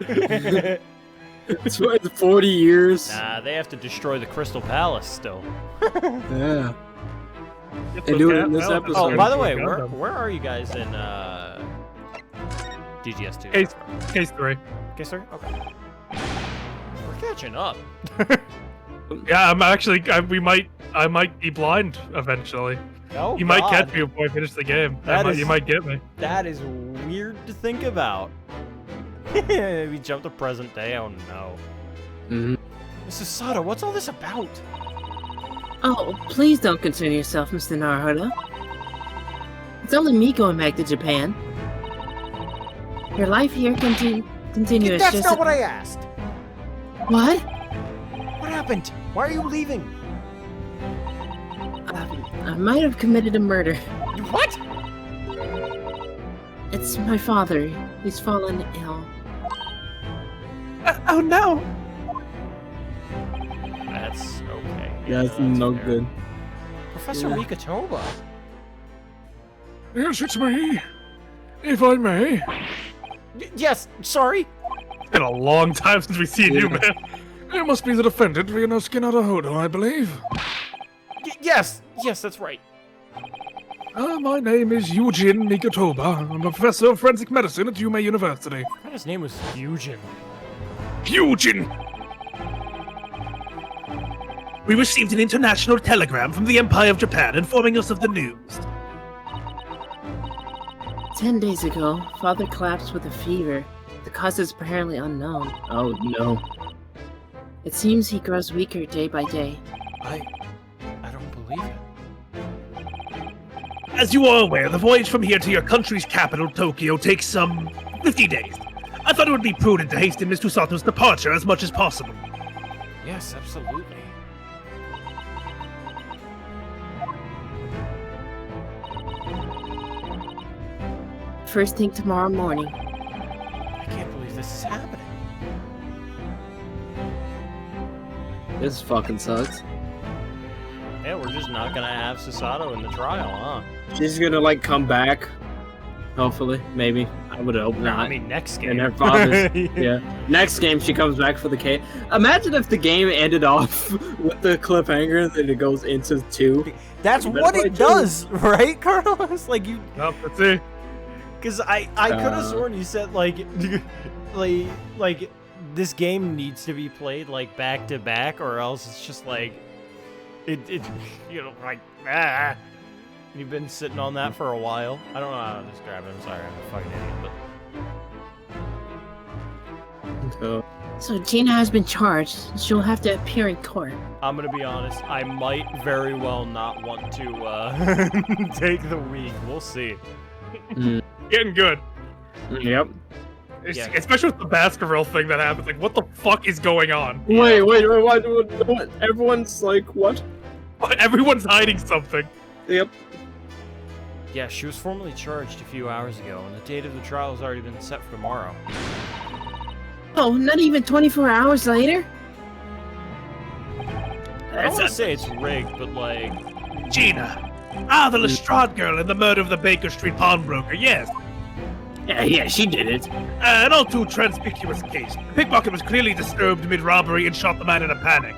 S2: It's 40 years.
S1: Nah, they have to destroy the Crystal Palace still.
S2: Yeah.
S3: It's
S2: They do it
S3: okay,
S2: in this
S3: well,
S2: episode.
S1: Oh, by the way,
S3: Gundam.
S1: where are you guys in DGS2?
S3: Case 3.
S1: Case 3? Okay. We're catching up.
S3: Yeah, I might be blind eventually.
S1: Oh,
S3: You might
S1: God.
S3: catch me before I finish the game. You might get me.
S1: That is weird to think about. We jumped to present day. Oh no.
S2: Mhm.
S1: Mrs. Sato, what's all this about?
S5: Oh, please don't concern yourself, Mr. Naruhodo. It's only me going back to Japan. Your life here continues.
S1: That's
S5: just
S1: not what I asked.
S5: What?
S1: What happened? Why are you leaving?
S5: I might have committed a murder.
S1: What?
S5: It's my father. He's fallen ill.
S7: Oh no!
S1: That's okay.
S2: That's no
S1: fair.
S2: good.
S1: Professor
S2: Yeah.
S1: Mikatoba.
S3: Yes, it's me. If I may.
S1: Yes, sorry.
S3: It's been a long time since we've seen you,
S2: Yeah.
S3: man. It must be the defendant, Ryunosuke Naruhodo, I believe.
S1: Yes, that's right.
S3: My name is Eugene Mikatoba. I'm a professor of forensic medicine at Yume University.
S1: I thought his name was Fusion.
S3: Eugene!
S6: We received an international telegram from the Empire of Japan informing us of the news.
S5: 10 days ago, father collapsed with a fever. The cause is apparently unknown.
S2: Oh no.
S5: It seems he grows weaker day by day.
S1: I don't believe it.
S6: As you are aware, the voyage from here to your country's capital, Tokyo, takes some 50 days. I thought it would be prudent to hasten Mr. Sato's departure as much as possible.
S1: Yes, absolutely.
S5: First thing tomorrow morning.
S1: I can't believe this is happening.
S2: This fucking sucks.
S1: Yeah, we're just not gonna have Susato in the trial, huh?
S2: She's gonna like come back. Hopefully, maybe. I would hope not.
S1: I mean, next game.
S2: And her father's yeah. Next game, she comes back for the case. Imagine if the game ended off with the cliffhanger, then it goes into 2.
S1: That's
S2: You better
S1: what
S2: play
S1: it
S2: 2.
S1: does, right, Carlos? Like you,
S3: Nope, that's it.
S1: because I could have sworn you said like this game needs to be played like back to back, or else it's just like it you know like ah. You've been sitting on that for a while. I don't know how to describe it. I'm sorry, I'm a fucking idiot, but
S5: So Gina has been charged. She'll have to appear in court.
S1: I'm gonna be honest. I might very well not want to take the week. We'll see.
S3: Getting good.
S2: Yep.
S1: Yeah.
S3: Especially with the Baskerville thing that happened. Like, what the fuck is going on?
S2: Wait, what? Everyone's like, what?
S3: Everyone's hiding something.
S2: Yep.
S1: Yeah, she was formally charged a few hours ago, and the date of the trial has already been set for tomorrow.
S5: Oh, not even 24 hours later?
S1: I don't want to say it's rigged, but like,
S6: Gina. The Lestrade girl in the murder of the Baker Street pawnbroker, yes.
S4: Yeah, she did it.
S6: An all too conspicuous case. The pickpocket was clearly disturbed mid-robbery and shot the man in a panic.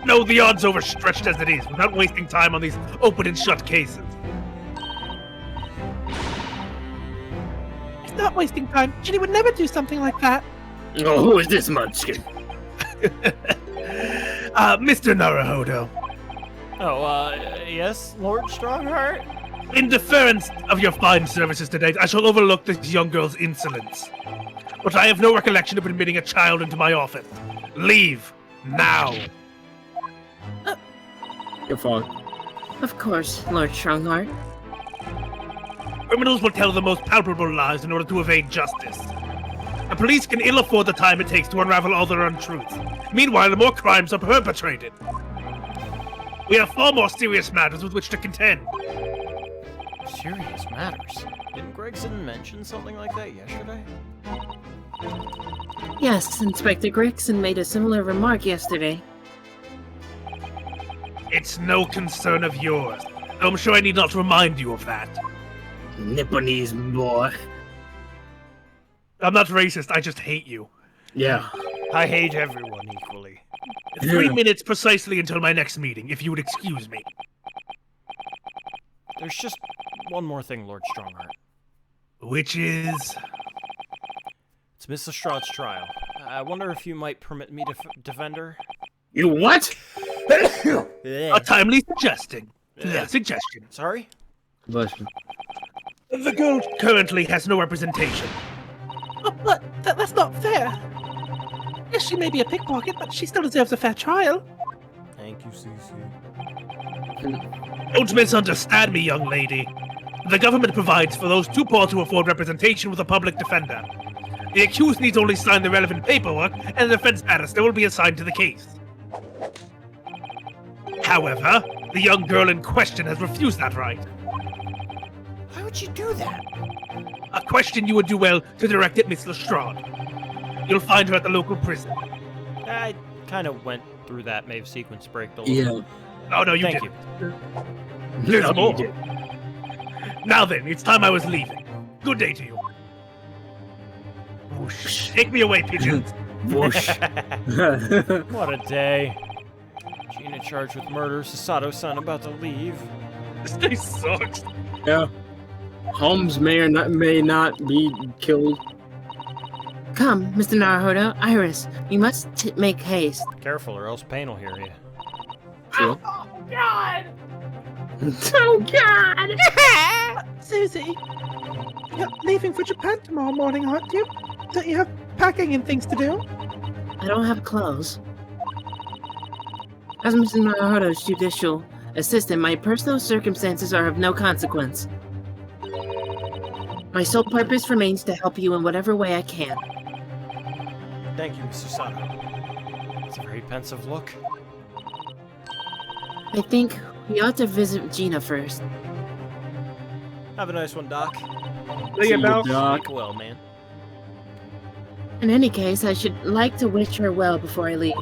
S6: No, the odds overstretched as it is, without wasting time on these open and shut cases.
S7: He's not wasting time. Ginny would never do something like that.
S4: Oh, who is this munchkin?
S6: Mr. Naruhodo,
S1: yes, Lord Strongheart?
S6: in deference of your fine services today, I shall overlook this young girl's insolence. But I have no recollection of admitting a child into my office. Leave, now.
S2: You're fine.
S5: Of course, Lord Strongheart.
S6: Criminals will tell the most palpable lies in order to evade justice. The police can ill afford the time it takes to unravel all their untruths. Meanwhile, more crimes are perpetrated. We have far more serious matters with which to contend.
S1: Serious matters. Didn't Gregson mention something like that yesterday?
S5: Yes, Inspector Gregson made a similar remark yesterday.
S6: It's no concern of yours. I'm sure I need not remind you of that.
S4: Nipponese boy.
S6: I'm not racist, I just hate you.
S4: Yeah.
S1: I hate everyone equally.
S6: 3 minutes precisely until my next meeting, if you would excuse me.
S1: There's just one more thing, Lord Strongheart.
S6: Which is...
S1: It's Miss Lestrade's trial. I wonder if you might permit me to defend her?
S4: You what?
S6: a timely suggestion.
S1: Sorry?
S2: Bless you.
S6: The girl currently has no representation.
S7: Oh, but that's not fair. Yes, she may be a pickpocket, but she still deserves a fair trial.
S1: Thank you, Cece.
S6: Don't misunderstand me, young lady. The government provides for those too poor to afford representation with a public defender. The accused needs only sign the relevant paperwork, and the defense barrister will be assigned to the case. However, the young girl in question has refused that right.
S1: Why would you do that?
S6: A question you would do well to direct at Miss Lestrade. You'll find her at the local prison.
S1: I kind of went through that Maeve sequence break the
S2: Yeah.
S6: Oh, no, you
S1: Thank
S6: didn't.
S1: you.
S6: There's
S4: No,
S6: more.
S4: you did.
S6: Now then, it's time I was leaving. Good day to you. Whoosh. Take me away, pigeons.
S4: Whoosh.
S1: What a day. Gina charged with murder, Sasato's son about to leave.
S6: This day sucks.
S2: Yeah. Holmes may not be killed.
S5: Come, Mr. Naruhodo, Iris, we must make haste.
S1: Careful or else Pain will hear you.
S2: True.
S7: Oh, God!
S5: Oh, God!
S7: Susie, you're leaving for Japan tomorrow morning, aren't you? Don't you have packing and things to do?
S5: I don't have clothes. As Mr. Naruhodo's judicial assistant, my personal circumstances are of no consequence. My sole purpose remains to help you in whatever way I can.
S1: Thank you, Mr. Sato. It's a very pensive look.
S5: I think we ought to visit Gina first.
S1: Have a nice one, Doc.
S6: See you, Doc.
S1: Sleep well, man.
S5: In any case, I should like to wish her well before I leave.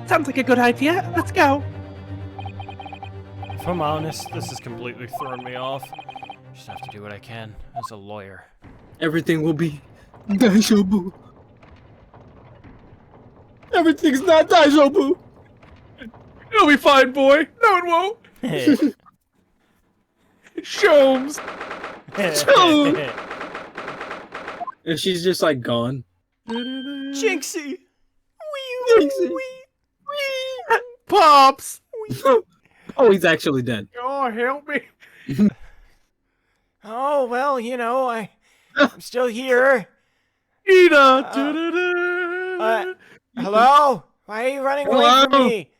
S7: Sounds like a good idea. Let's go.
S1: If I'm honest, this has completely thrown me off. Just have to do what I can as a lawyer.
S2: Everything will be daijoubu. Everything's not daijoubu.
S3: It'll be fine, boy. No, it won't. Sholmes.
S2: And she's just like gone.
S1: Jinxie!
S2: Jinxie.
S3: Pops.
S2: Oh, he's actually dead.
S3: Oh, help me.
S8: Oh, well, you know, I'm still here.
S3: Gina.
S8: Hello? Why are you running away from me?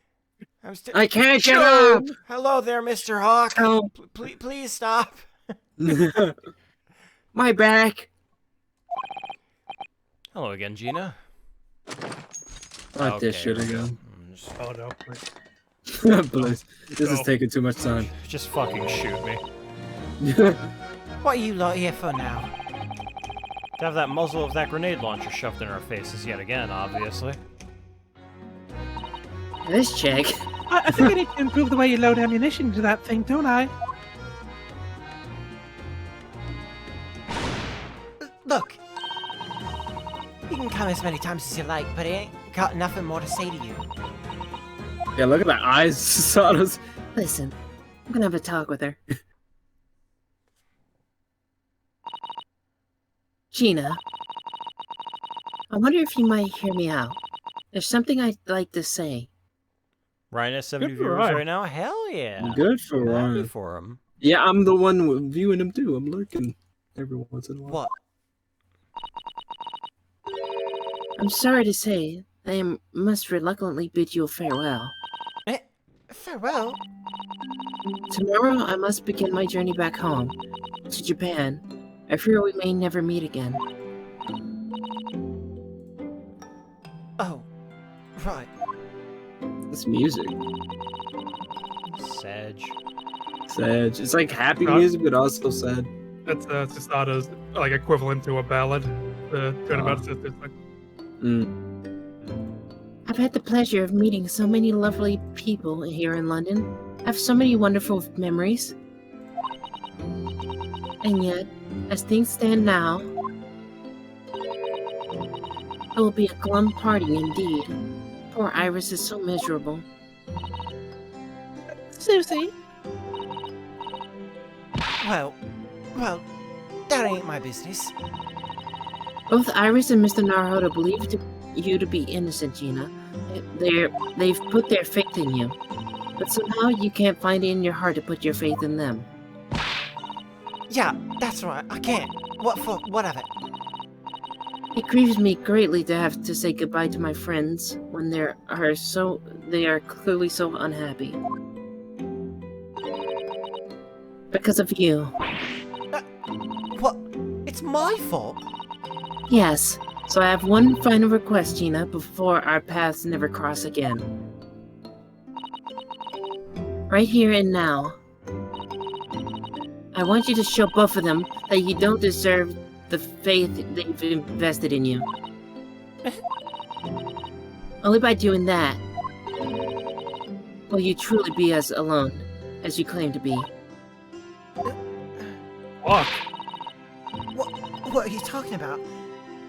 S8: I'm still.
S2: I can't get up.
S8: Hello there, Mr. Hawk.
S2: Help.
S8: Please stop.
S5: My back.
S1: Hello again, Gina.
S2: Not this shit again.
S6: Oh, no.
S2: Please. This is taking too much time.
S1: Just fucking shoot me.
S8: What are you lot here for now?
S1: To have that muzzle of that grenade launcher shoved in our faces yet again, obviously.
S5: This chick.
S7: I think I need to improve the way you load ammunition into that thing, don't I?
S8: Look. You can come as many times as you like, but I ain't got nothing more to say to you.
S2: Yeah, look at the eyes. Sato's.
S5: Listen, I'm gonna have a talk with her. Gina, I wonder if you might hear me out. There's something I'd like to say.
S1: Ryan has 70
S3: Good for
S1: viewers
S3: Ryan.
S1: right now. Hell yeah.
S2: Good for
S1: Happy
S2: Ryan.
S1: for him.
S2: Yeah, I'm the one viewing him too. I'm lurking every once in a while.
S8: What?
S5: I'm sorry to say, must reluctantly bid you a farewell.
S8: Farewell?
S5: Tomorrow I must begin my journey back home, to Japan. I fear we may never meet again.
S8: Oh, Right.
S2: It's music.
S1: Sedge.
S2: Sad. It's like happy
S3: Not-
S2: music, but also sad.
S3: That's Cesada's like equivalent to a ballad. The Turnabout Sisters. Like,
S5: I've had the pleasure of meeting so many lovely people here in London. I have so many wonderful memories. And yet, as things stand now, it will be a glum parting indeed. Poor Iris is so miserable.
S7: Susie,
S8: Well, that ain't my business.
S5: Both Iris and Mr. Naruhodo believe you to be innocent, Gina. They've put their faith in you. But somehow you can't find it in your heart to put your faith in them.
S8: Yeah, that's right. I can't. What for? What of it?
S5: It grieves me greatly to have to say goodbye to my friends when they are clearly so unhappy. Because of you.
S8: What? It's my fault.
S5: Yes. So I have one final request, Gina, before our paths never cross again. Right here and now. I want you to show both of them that you don't deserve the faith they've invested in you. Only by doing that will you truly be as alone as you claim to be.
S3: fuck.
S8: What are you talking about?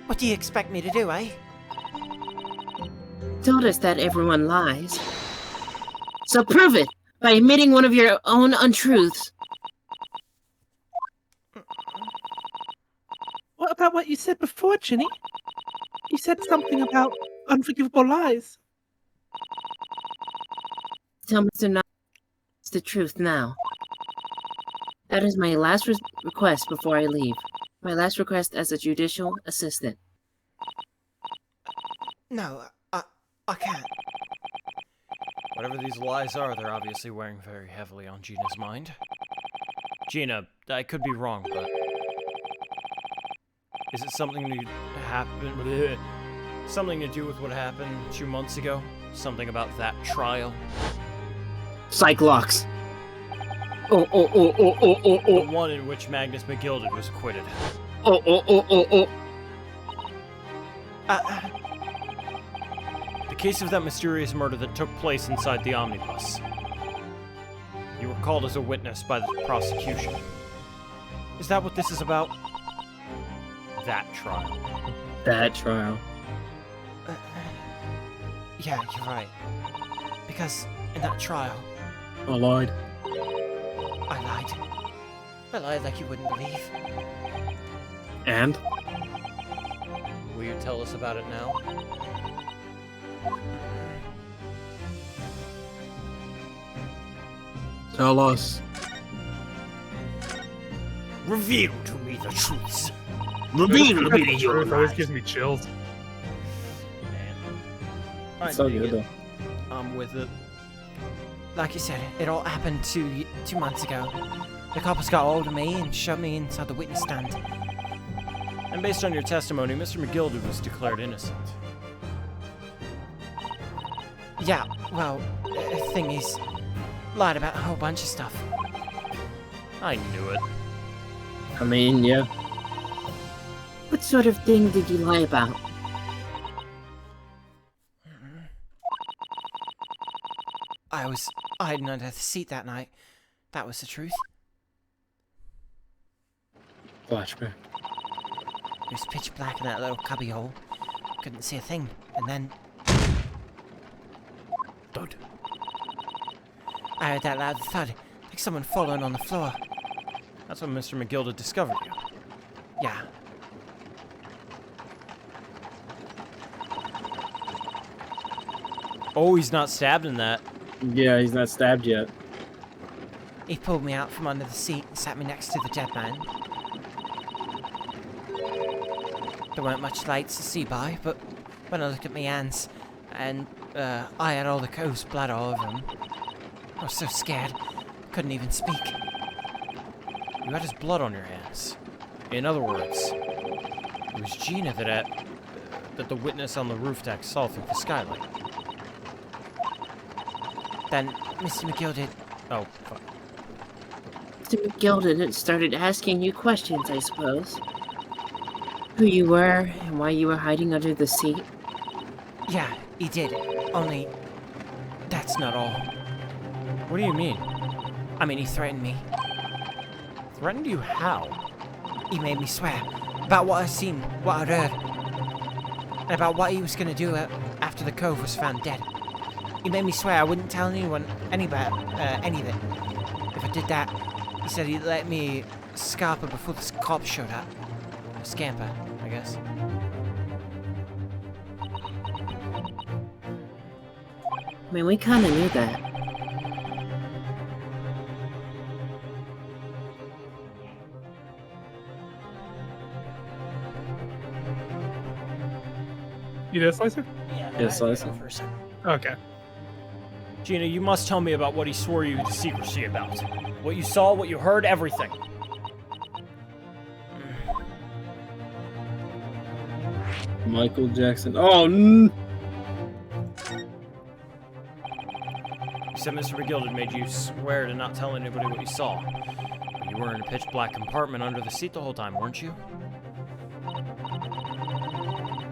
S8: What do you expect me to do, eh?
S5: Told us that everyone lies. So prove it by admitting one of your own untruths.
S7: what about what you said before, Ginny? You said something about unforgivable lies.
S5: Tell Mr. Knox the truth now. That is my last request before I leave. My last request as a judicial assistant.
S8: No, I can't.
S1: Whatever these lies are, they're obviously wearing very heavily on Gina's mind. Gina, I could be wrong, but... Is it something something to do with what happened 2 months ago? Something about that trial?
S2: Cyclox. Oh.
S1: The one in which Magnus McGilded was acquitted.
S2: Oh.
S1: The case of that mysterious murder that took place inside the omnibus. You were called as a witness by the prosecution. Is that what this is about? That trial.
S2: That trial.
S8: Yeah, you're right. Because in that trial,
S2: I lied.
S8: I lied. I lied like you wouldn't believe.
S2: And?
S1: Will you tell us about it now?
S2: Tell us.
S8: Reveal to me the truths.
S3: Reveal to me your lies. Always gives me chills.
S1: Alright,
S2: So
S1: dig
S2: good
S1: it.
S2: though.
S1: I'm with it.
S8: Like you said, it all happened 2 months ago. The coppers got hold of me and shoved me inside the witness stand.
S1: And based on your testimony, Mr. McGilded was declared innocent.
S8: Yeah, well, the thing is, lied about a whole bunch of stuff.
S1: I knew it.
S2: I mean, yeah.
S5: What sort of thing did you lie about?
S8: I was hiding under the seat that night. That was the truth.
S2: Flashback.
S8: It was pitch black in that little cubby hole. Couldn't see a thing. And then...
S1: Thud.
S8: I heard that loud thud, like someone falling on the floor.
S1: That's when Mr. McGilded discovered you.
S8: Yeah.
S1: Oh, he's not stabbed in that.
S2: Yeah, he's not stabbed yet.
S8: He pulled me out from under the seat and sat me next to the dead man. There weren't much lights to see by, but when I looked at my hands, and I had all the ghost blood all over them, I was so scared, couldn't even speak.
S1: You had his blood on your hands. In other words, it was Gina that the witness on the roof deck saw through the skylight.
S8: Then Mr. McGilded... Oh, fuck.
S5: Mr. McGilded started asking you questions, I suppose. Who you were and why you were hiding under the seat.
S8: Yeah, he did. Only... That's not all.
S1: What do you mean?
S8: I mean, he threatened me.
S1: Threatened you how?
S8: He made me swear about what I'd seen, what I'd heard, and about what he was gonna do after the cove was found dead. He made me swear I wouldn't tell anyone any of it. If I did that, he said he'd let me scarper before the cops showed up. Scamper, I guess.
S5: I mean, we kinda knew that.
S3: You there, Slicer?
S2: Yes, I see.
S1: For a second.
S3: Okay.
S1: Gina, you must tell me about what he swore you to secrecy about. What you saw, what you heard, everything.
S2: Michael Jackson. Oh,
S1: You said Mr. McGilded made you swear to not tell anybody what you saw. But you were in a pitch black compartment under the seat the whole time, weren't you?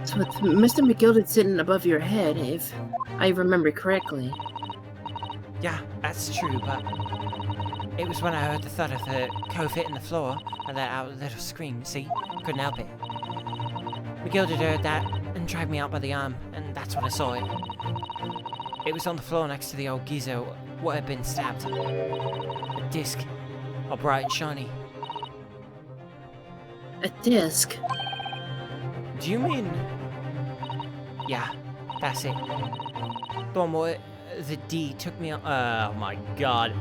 S5: So with Mr. McGilded sitting above your head, if I remember correctly.
S8: Yeah, that's true, but it was when I heard the thud of the cove hitting the floor, I let out a little scream, see? Couldn't help it. McGilded heard that and dragged me out by the arm, and that's when I saw it. It was on the floor next to the old geyser what had been stabbed. A disc, all bright and shiny.
S5: A disc?
S1: Do you mean...
S8: Yeah, that's it. The one where the D took me... oh my god.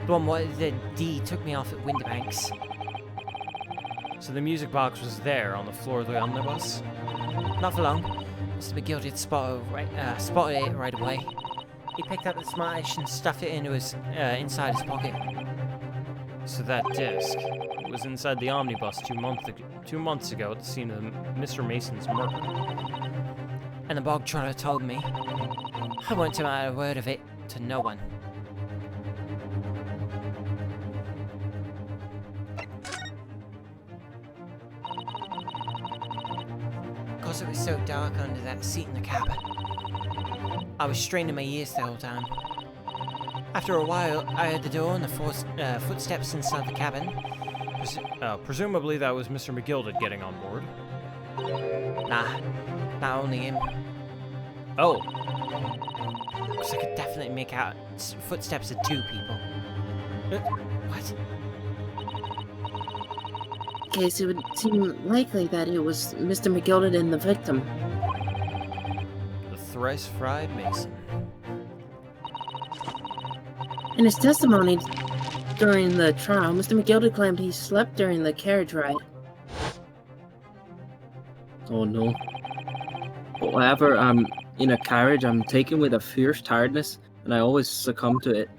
S8: The one where the D took me off at Winterbanks.
S1: So the music box was there on the floor of the omnibus?
S8: Not for long. Mr. McGilded spotted it right away. He picked up the smartish and stuffed it into his inside his pocket.
S1: So that disc was inside the omnibus 2 months ago at the scene of Mr. Mason's murder.
S8: And the bog trotter told me. I won't tell a word of it to no one. Because it was so dark under that seat in the cab. I was straining my ears the whole time. After a while, I heard the door and the footsteps inside the cabin.
S1: Presumably that was Mr. McGilded getting on board.
S8: Nah, not only him.
S1: Oh.
S8: Because I could definitely make out footsteps of 2 people. What?
S5: In case it would seem likely that it was Mr. McGilded and the victim.
S1: The thrice-fried Mason.
S5: In his testimony during the trial, Mr. McGilded claimed he slept during the carriage ride.
S2: Oh no. But whenever I'm in a carriage, I'm taken with a fierce tiredness, and I always succumb to it.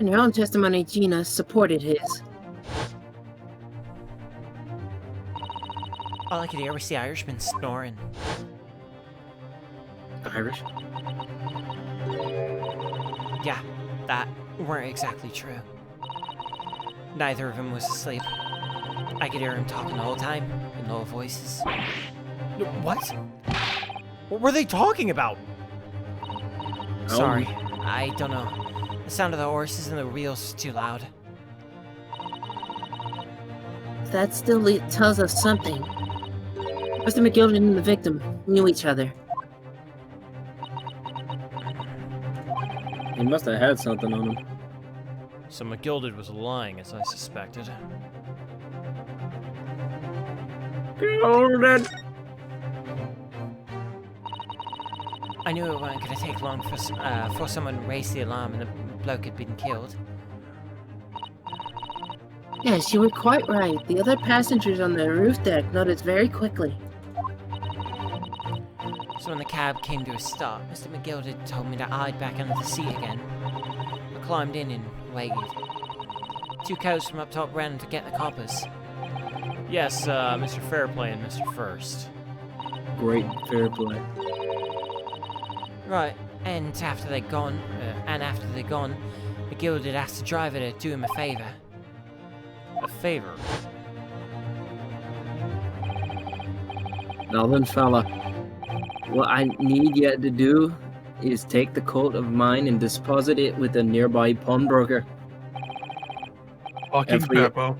S5: In your own testimony, Gina supported his.
S8: All I could hear was the Irishman snoring.
S2: Irish?
S8: Yeah, that weren't exactly true. Neither of them was asleep. I could hear him talking the whole time, in low voices.
S1: What? What were they talking about?
S8: Sorry, I don't know. The sound of the horses and the wheels is too loud.
S5: That still tells us something. Mr. McGilded and the victim knew each other.
S2: He must have had something on him.
S1: So McGilded was lying, as I suspected.
S2: Gilded!
S8: I knew it wasn't going to take long for someone to raise the alarm and the bloke had been killed.
S5: Yes, you were quite right. The other passengers on the roof deck noticed very quickly.
S8: So when the cab came to a stop, Mr. McGilded told me to hide back under the seat again. I climbed in and waited. 2 cows from up top ran to get the coppers.
S1: Yes, Mr. Fairplay and Mr. First.
S2: Great fair play.
S8: Right, and after they're gone, McGill did ask the driver to do him a favour.
S1: A favor.
S2: Now then, fella, what I need you to do is take the coat of mine and deposit it with a nearby pawnbroker.
S3: Fucking
S2: for your-
S3: Beppo.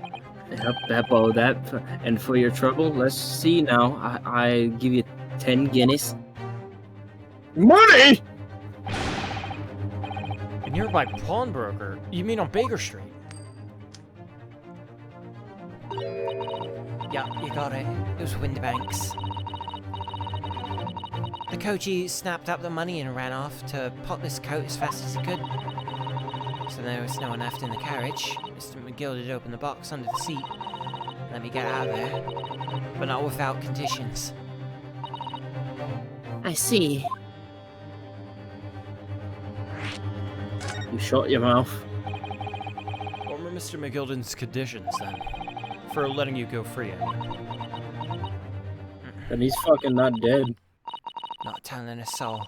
S2: Yep, Beppo, and for your trouble, let's see now. I give you 10 guineas. Money!
S1: A nearby pawnbroker? You mean on Baker Street?
S8: Yeah, you got it. It was Windibanks. The coachee snapped up the money and ran off to pot this coat as fast as he could. So there was no one left in the carriage. Mr. McGill did open the box under the seat. Let me get out of there. But not without conditions.
S5: I see.
S2: You shut your mouth.
S1: What were Mr. McGilden's conditions, then? For letting you go free, I mean.
S2: And he's fucking not dead.
S8: Not telling a soul.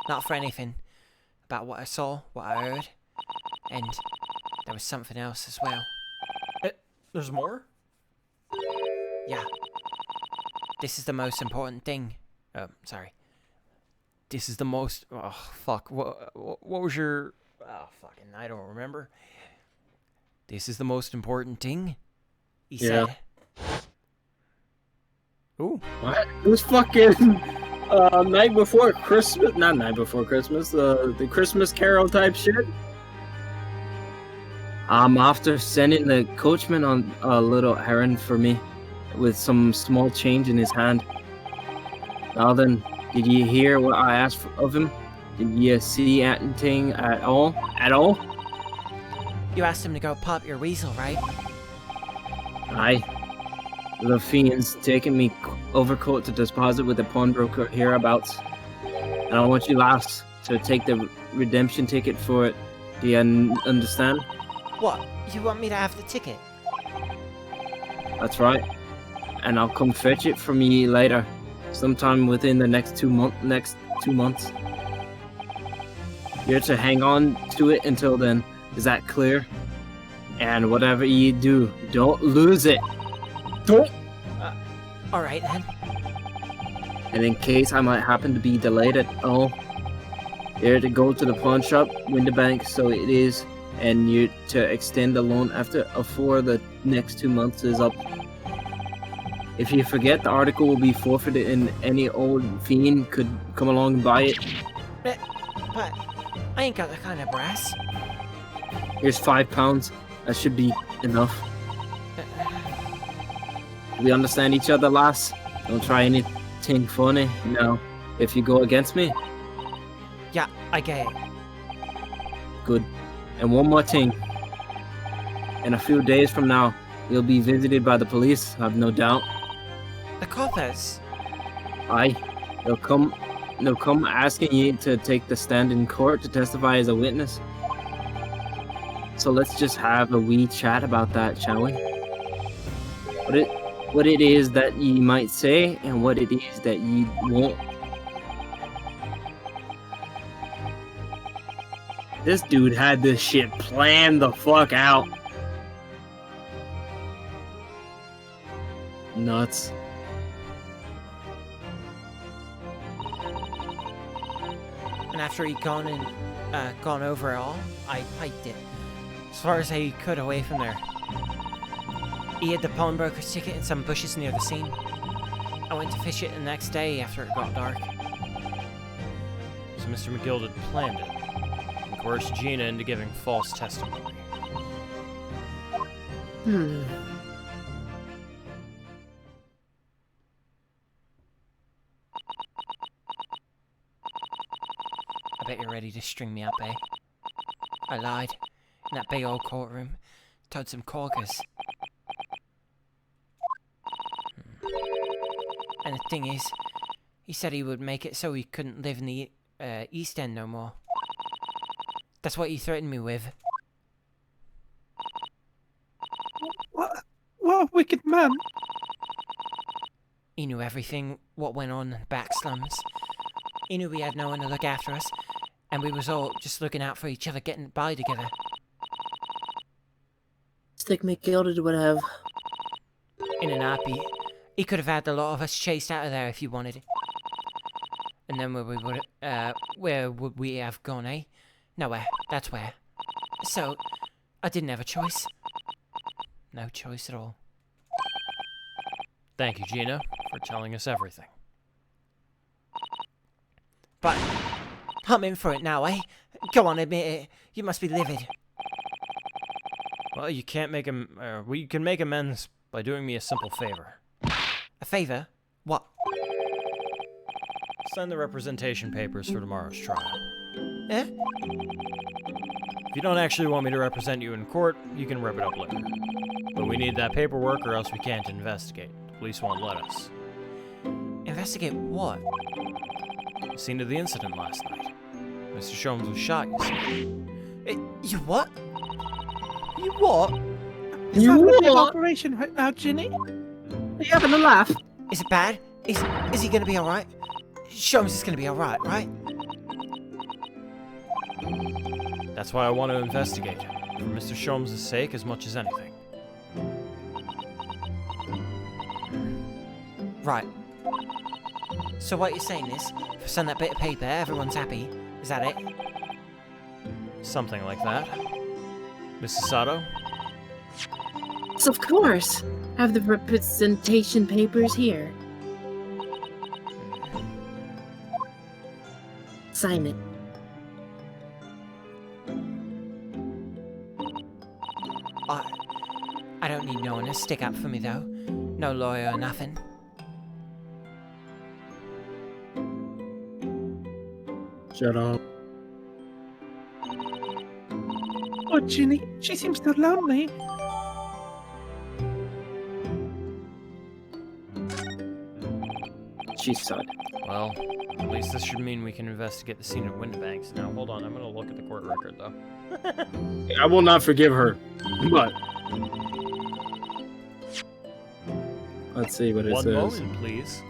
S8: Not for anything. About what I saw, what I heard. And there was something else as well.
S1: There's more?
S8: Yeah. This is the most important thing. Sorry.
S1: This is the most... Oh, fuck. What was your... Oh, fucking... I don't remember. This is the most important thing?
S8: He
S2: Yeah.
S8: said.
S1: Ooh.
S2: What? It was fucking night before Christmas. Not night before Christmas. The Christmas Carol type shit. After sending the coachman on a little errand for me, with some small change in his hand. Now then, did you hear what I asked of him? Did you see anything at all? At all?
S8: You asked him to go pop your weasel, right?
S2: Aye. The fiend's taking me overcoat to deposit with the pawnbroker hereabouts. And I want you lass to take the redemption ticket for it. Do you understand?
S8: What? You want me to have the ticket?
S2: That's right. And I'll come fetch it from you later. Sometime within the next 2 months. You're to hang on to it until then. Is that clear? And whatever you do, don't lose it. Don't.
S8: Alright then.
S2: And in case I might happen to be delayed at all, you're to go to the pawn shop, Windibank, so it is, and you're to extend the loan before the next 2 months is up. If you forget, the article will be forfeited and any old fiend could come along and buy it.
S8: But I ain't got that kind of brass.
S2: Here's £5. That should be enough. We understand each other, lass? Don't try anything funny, no. If you go against me,
S8: Yeah, I get it.
S2: good. And one more thing. In a few days from now, you'll be visited by the police, I've no doubt.
S8: The coppers.
S2: Aye. They'll come asking you to take the stand in court to testify as a witness. So let's just have a wee chat about that, shall we? What it is that you might say and what it is that you won't. This dude had this shit planned the fuck out. Nuts.
S8: And after he'd gone over it all, I hiked it. As far as I could away from there. He hid the pawnbroker's ticket in some bushes near the scene. I went to fish it the next day after it got dark.
S1: So Mr. McGill had planned it and coerced Gina into giving false testimony.
S8: I bet you're ready to string me up, eh? I lied. In that big old courtroom. Told some corkers. And the thing is, he said he would make it so he couldn't live in the East End no more. That's what he threatened me with.
S7: What a wicked man.
S8: He knew everything, what went on in the back slums. He knew we had no one to look after us, and we was all just looking out for each other, getting by together.
S5: Stick McGilded would have.
S8: In an happy, he could have had the lot of us chased out of there if he wanted it. And then where would we have gone, eh? Nowhere. That's where. So, I didn't have a choice. No choice at all.
S1: Thank you, Gina, for telling us everything.
S8: But I'm in for it now, eh? Go on, admit it. You must be livid.
S1: Well, you can't make you can make amends by doing me a simple favor.
S8: A favor? What?
S1: Send the representation papers for tomorrow's trial.
S8: Eh?
S1: If you don't actually want me to represent you in court, you can rip it up later. But we need that paperwork or else we can't investigate. The police won't let us.
S8: Investigate what?
S1: The scene of the incident last night. Mr. Sholmes was shot, you see.
S8: You what? You what?
S7: Is that a big operation right now, Ginny?
S5: Are you having a laugh?
S8: Is it bad? Is he gonna be alright? Sholmes is gonna be alright, right?
S1: That's why I want to investigate. For Mr. Sholmes' sake as much as anything.
S8: Right. So what you're saying is, if I send that bit of paper, everyone's happy. Is that it?
S1: Something like that. Mrs. Sato?
S5: Yes, of course. I have the representation papers here. Sign it.
S8: I don't need no one to stick up for me, though. No lawyer or nothing.
S2: Shut up.
S7: Oh, Ginny, she seems so lonely.
S2: She said.
S1: Well, at least this should mean we can investigate the scene of Windbanks. Now, hold on, I'm gonna look at the court record, though.
S2: I will not forgive her, but let's see what it
S1: One
S2: says.
S1: moment, please.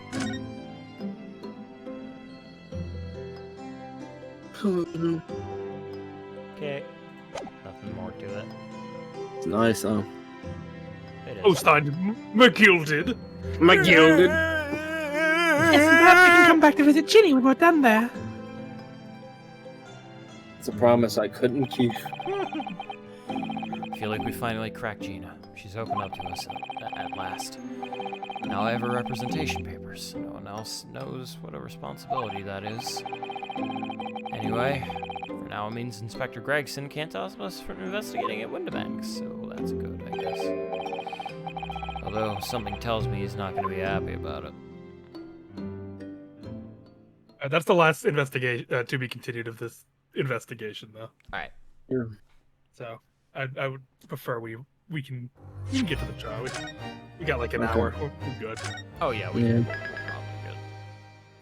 S1: Okay. Nothing more to it.
S2: It's nice, huh?
S1: It is.
S3: Oh, signed McGilded.
S2: McGilded.
S7: Yes, and perhaps we can come back to visit Ginny when we're done there.
S2: It's a promise I couldn't keep.
S1: I feel like we finally cracked Gina. She's opened up to us at last. Now I have her representation papers. No one else knows what a responsibility that is. Anyway, for now it means Inspector Gregson can't stop us from investigating at Windibanks, so that's good, I guess. Although something tells me he's not going to be happy about it.
S3: That's the last investigation to be continued of this investigation, though.
S1: Alright.
S2: Yeah.
S3: So I would prefer we can get to the trial. We got like an
S2: Okay.
S3: hour. We're good.
S1: Oh yeah,
S2: Yeah.
S1: we're probably good.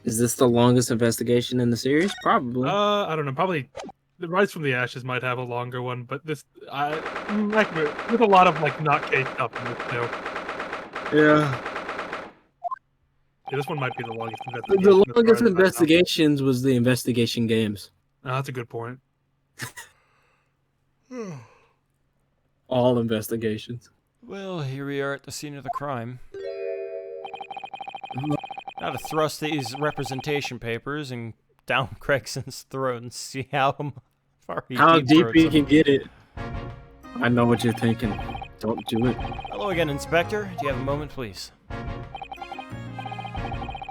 S2: Is this the longest investigation in the series? Probably.
S3: I don't know. Probably the Rise from the Ashes might have a longer one, but this like with a lot of like not case stuff in this too.
S2: Yeah.
S3: Yeah, this one might be the longest investigation.
S2: The
S3: as far
S2: longest
S3: as I know.
S2: investigations was the investigation games.
S3: Oh, that's a good point.
S2: All investigations.
S1: Well, here we are at the scene of the crime. Now to thrust these representation papers and down Gregson's throat and see how far he
S2: How deep
S1: throats
S2: you
S1: him.
S2: can get it. I know what you're thinking. Don't do it.
S1: Hello again, Inspector. Do you have a moment, please?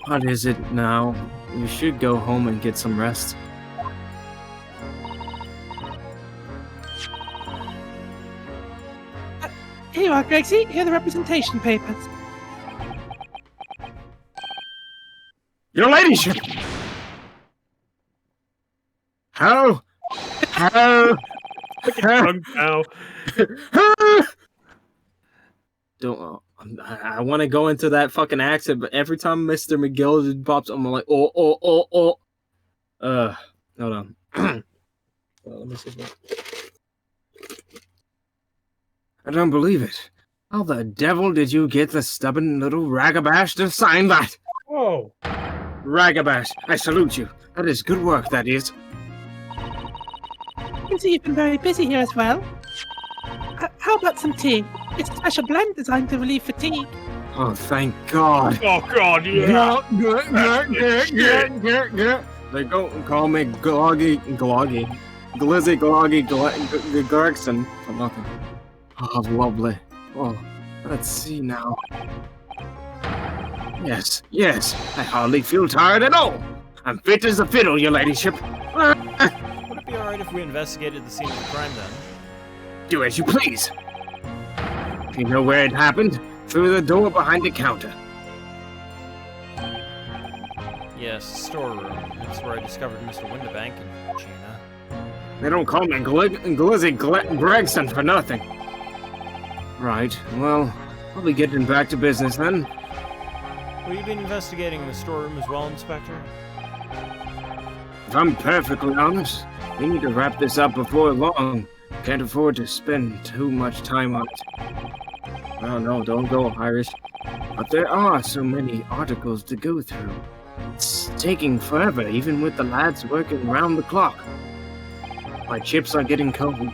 S2: What is it now? You should go home and get some rest.
S7: Here you are, Gregsy. Here are the representation papers.
S2: Your ladyship! How? How?
S3: Drunk now.
S2: Don't. I want to go into that fucking accent, but every time Mr. McGill pops, I'm like, oh. Hold on. Well, let me see. I don't believe it. How the devil did you get the stubborn little ragabash to sign that?
S3: Whoa.
S2: Ragabash, I salute you. That is good work, that is.
S7: I can see you've been very busy here as well. How about some tea? It's a special blend designed to relieve fatigue.
S2: Oh, thank God.
S3: Oh god, yeah.
S2: They go and call me Glizzy Gregson for nothing. Oh, lovely. Oh, let's see now. Yes, I hardly feel tired at all. I'm fit as a fiddle, your ladyship.
S1: Would it be alright if we investigated the scene of the crime then?
S2: Do as you please. If you know where it happened, through the door behind the counter.
S1: Yes, storeroom. That's where I discovered Mr. Windibank and Gina.
S2: They don't call me Glizzy Gregson for nothing. Right, well, I'll be getting back to business then.
S1: Will you be investigating the storeroom as well, Inspector?
S2: If I'm perfectly honest, we need to wrap this up before long. Can't afford to spend too much time on it. Oh no, don't go, Irish. But there are so many articles to go through. It's taking forever, even with the lads working round the clock. My chips are getting cold,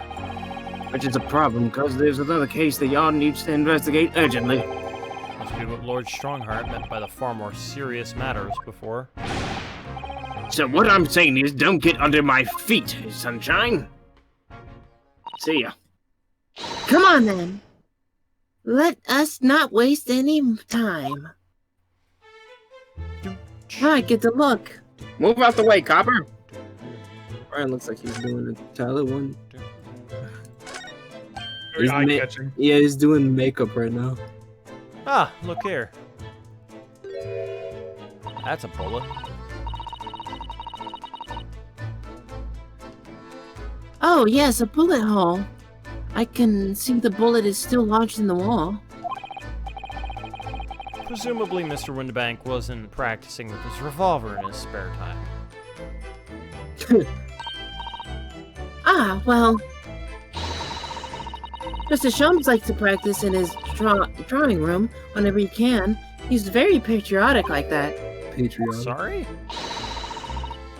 S2: which is a problem because there's another case the yard needs to investigate urgently.
S1: Must be what Lord Strongheart meant by the far more serious matters before.
S2: So what I'm saying is, don't get under my feet, sunshine. See ya.
S5: Come on then. Let us not waste any time. I get to look.
S2: Move out the way, copper. Brian looks like he's doing the Tyler one.
S3: Very eye-catching.
S2: Yeah, he's doing makeup right now.
S1: Ah, look here. That's a bullet.
S5: Oh, yes, a bullet hole. I can see the bullet is still lodged in the wall.
S1: Presumably Mr. Windibank wasn't practicing with his revolver in his spare time.
S5: Ah, well... Mr. Shums likes to practice in his drawing room whenever he can. He's very patriotic like that.
S2: Patriotic.
S1: Sorry?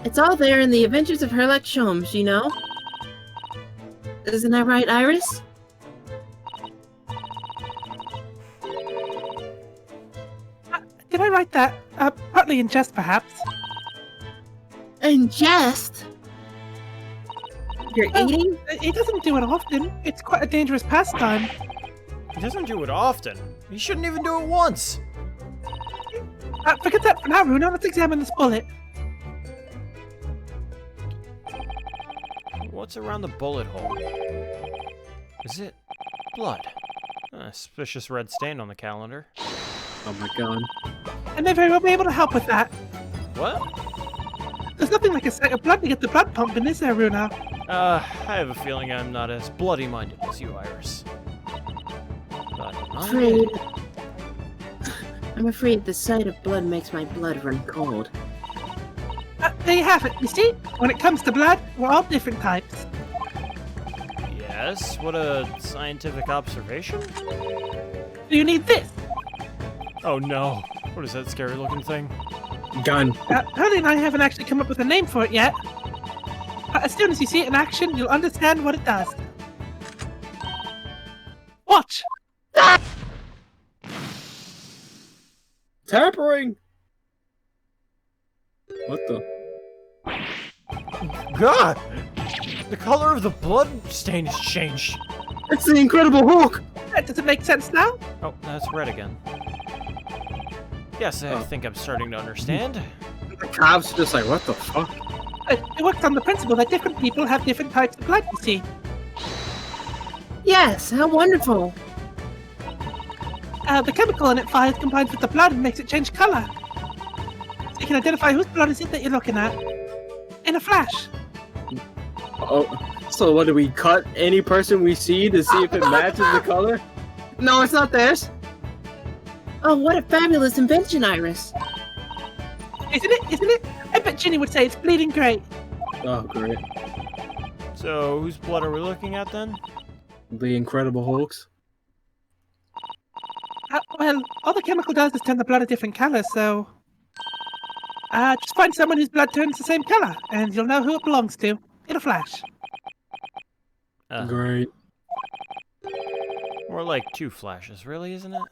S5: It's all there in the Adventures of Herlock Sholmes, you know? Isn't that right, Iris?
S7: Did I write that? Partly in jest, perhaps.
S5: In jest? You're eating?
S7: He doesn't do it often. It's quite a dangerous pastime.
S1: He doesn't do it often. He shouldn't even do it once.
S7: Forget that for now, Runa. Let's examine this bullet.
S1: What's around the bullet hole? Is it blood? A suspicious red stain on the calendar.
S2: Oh my god.
S7: I may very well be able to help with that.
S1: What?
S7: There's nothing like a sight of blood to get the blood pumping, is there, Runa?
S1: I have a feeling I'm not as bloody-minded as you, Iris. But
S5: I'm afraid the sight of blood makes my blood run cold.
S7: There you have it. You see? When it comes to blood, we're all different types.
S1: Yes, what a scientific observation.
S7: Do you need this?
S1: Oh no, what is that scary-looking thing?
S2: Gun.
S7: Hurley and I haven't actually come up with a name for it yet. But as soon as you see it in action, you'll understand what it does. Watch!
S2: Tampering! What the?
S1: God! The color of the blood stain has changed.
S2: It's the Incredible Hulk!
S7: Does it make sense now?
S1: Oh, that's red again. Yes, I think I'm starting to understand.
S2: The cops just like, what the fuck?
S7: It works on the principle that different people have different types of blood, you see.
S5: Yes, how wonderful.
S7: The chemical in it fires combines with the blood and makes it change color. So you can identify whose blood is it that you're looking at. In a flash.
S2: Oh, so what, do we cut any person we see to see if it matches the color? No, it's not theirs.
S5: Oh, what a fabulous invention, Iris.
S7: Isn't it? Isn't it? I bet Ginny would say it's bleeding great.
S2: Oh, great.
S1: So, whose blood are we looking at then?
S2: The Incredible Hulks.
S7: Well, all the chemical does is turn the blood a different color, so... Just find someone whose blood turns the same color, and you'll know who it belongs to. In a flash.
S2: Great.
S1: More like 2 flashes, really, isn't it?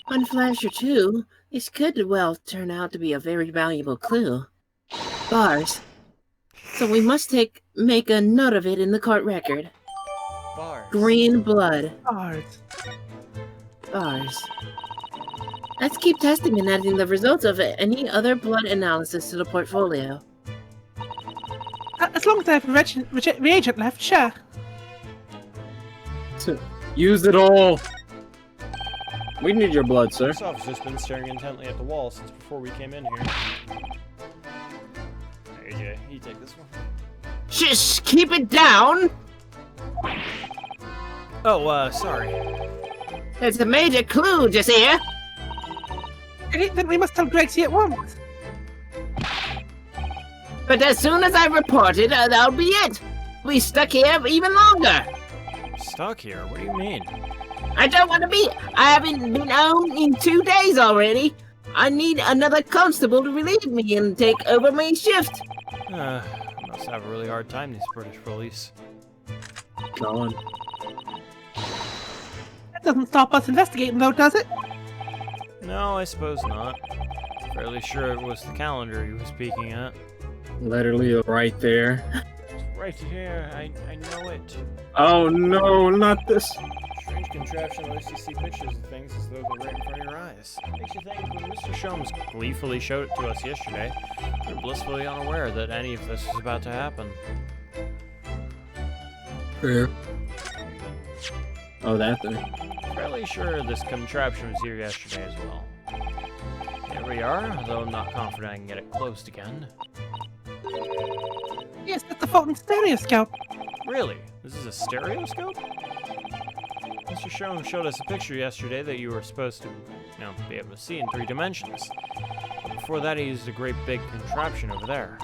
S5: One flash or two, this could well turn out to be a very valuable clue. Bars. So we must make a note of it in the court record.
S1: Bars.
S5: Green blood.
S7: Bars.
S5: Bars. Let's keep testing and adding the results of any other blood analysis to the portfolio.
S7: As long as I have a reagent left, sure.
S2: Use it all. We need your blood, sir.
S1: This officer's been staring intently at the wall since before we came in here. AJ, you take this one.
S4: Just keep it down.
S1: Oh, sorry.
S4: It's a major clue, just here.
S7: Then we must tell Gracie at once.
S4: But as soon as I report it, that'll be it. We'll be stuck here even longer.
S1: Stuck here? What do you mean?
S4: I don't want to be. I haven't been home in 2 days already. I need another constable to relieve me and take over my shift.
S1: Must have a really hard time, these British police.
S2: Gone.
S7: That doesn't stop us investigating, though, does it?
S1: No, I suppose not. Fairly sure it was the calendar he was peeking at.
S2: Literally right there.
S1: Right here, I know it.
S2: Oh no, not this.
S1: Strange contraption lets you see pictures of things as though they're right in front of your eyes. Makes you think when Mr. Sholmes gleefully showed it to us yesterday, we were blissfully unaware that any of this was about to happen.
S2: Fair. Oh, that thing.
S1: Fairly sure this contraption was here yesterday as well. Here we are, though I'm not confident I can get it closed again.
S7: Yes, that's the Fulton stereoscope.
S1: Really? This is a stereoscope? Mr. Sholmes showed us a picture yesterday that you were supposed to, be able to see in 3 dimensions. But before that, he used a great big contraption over there.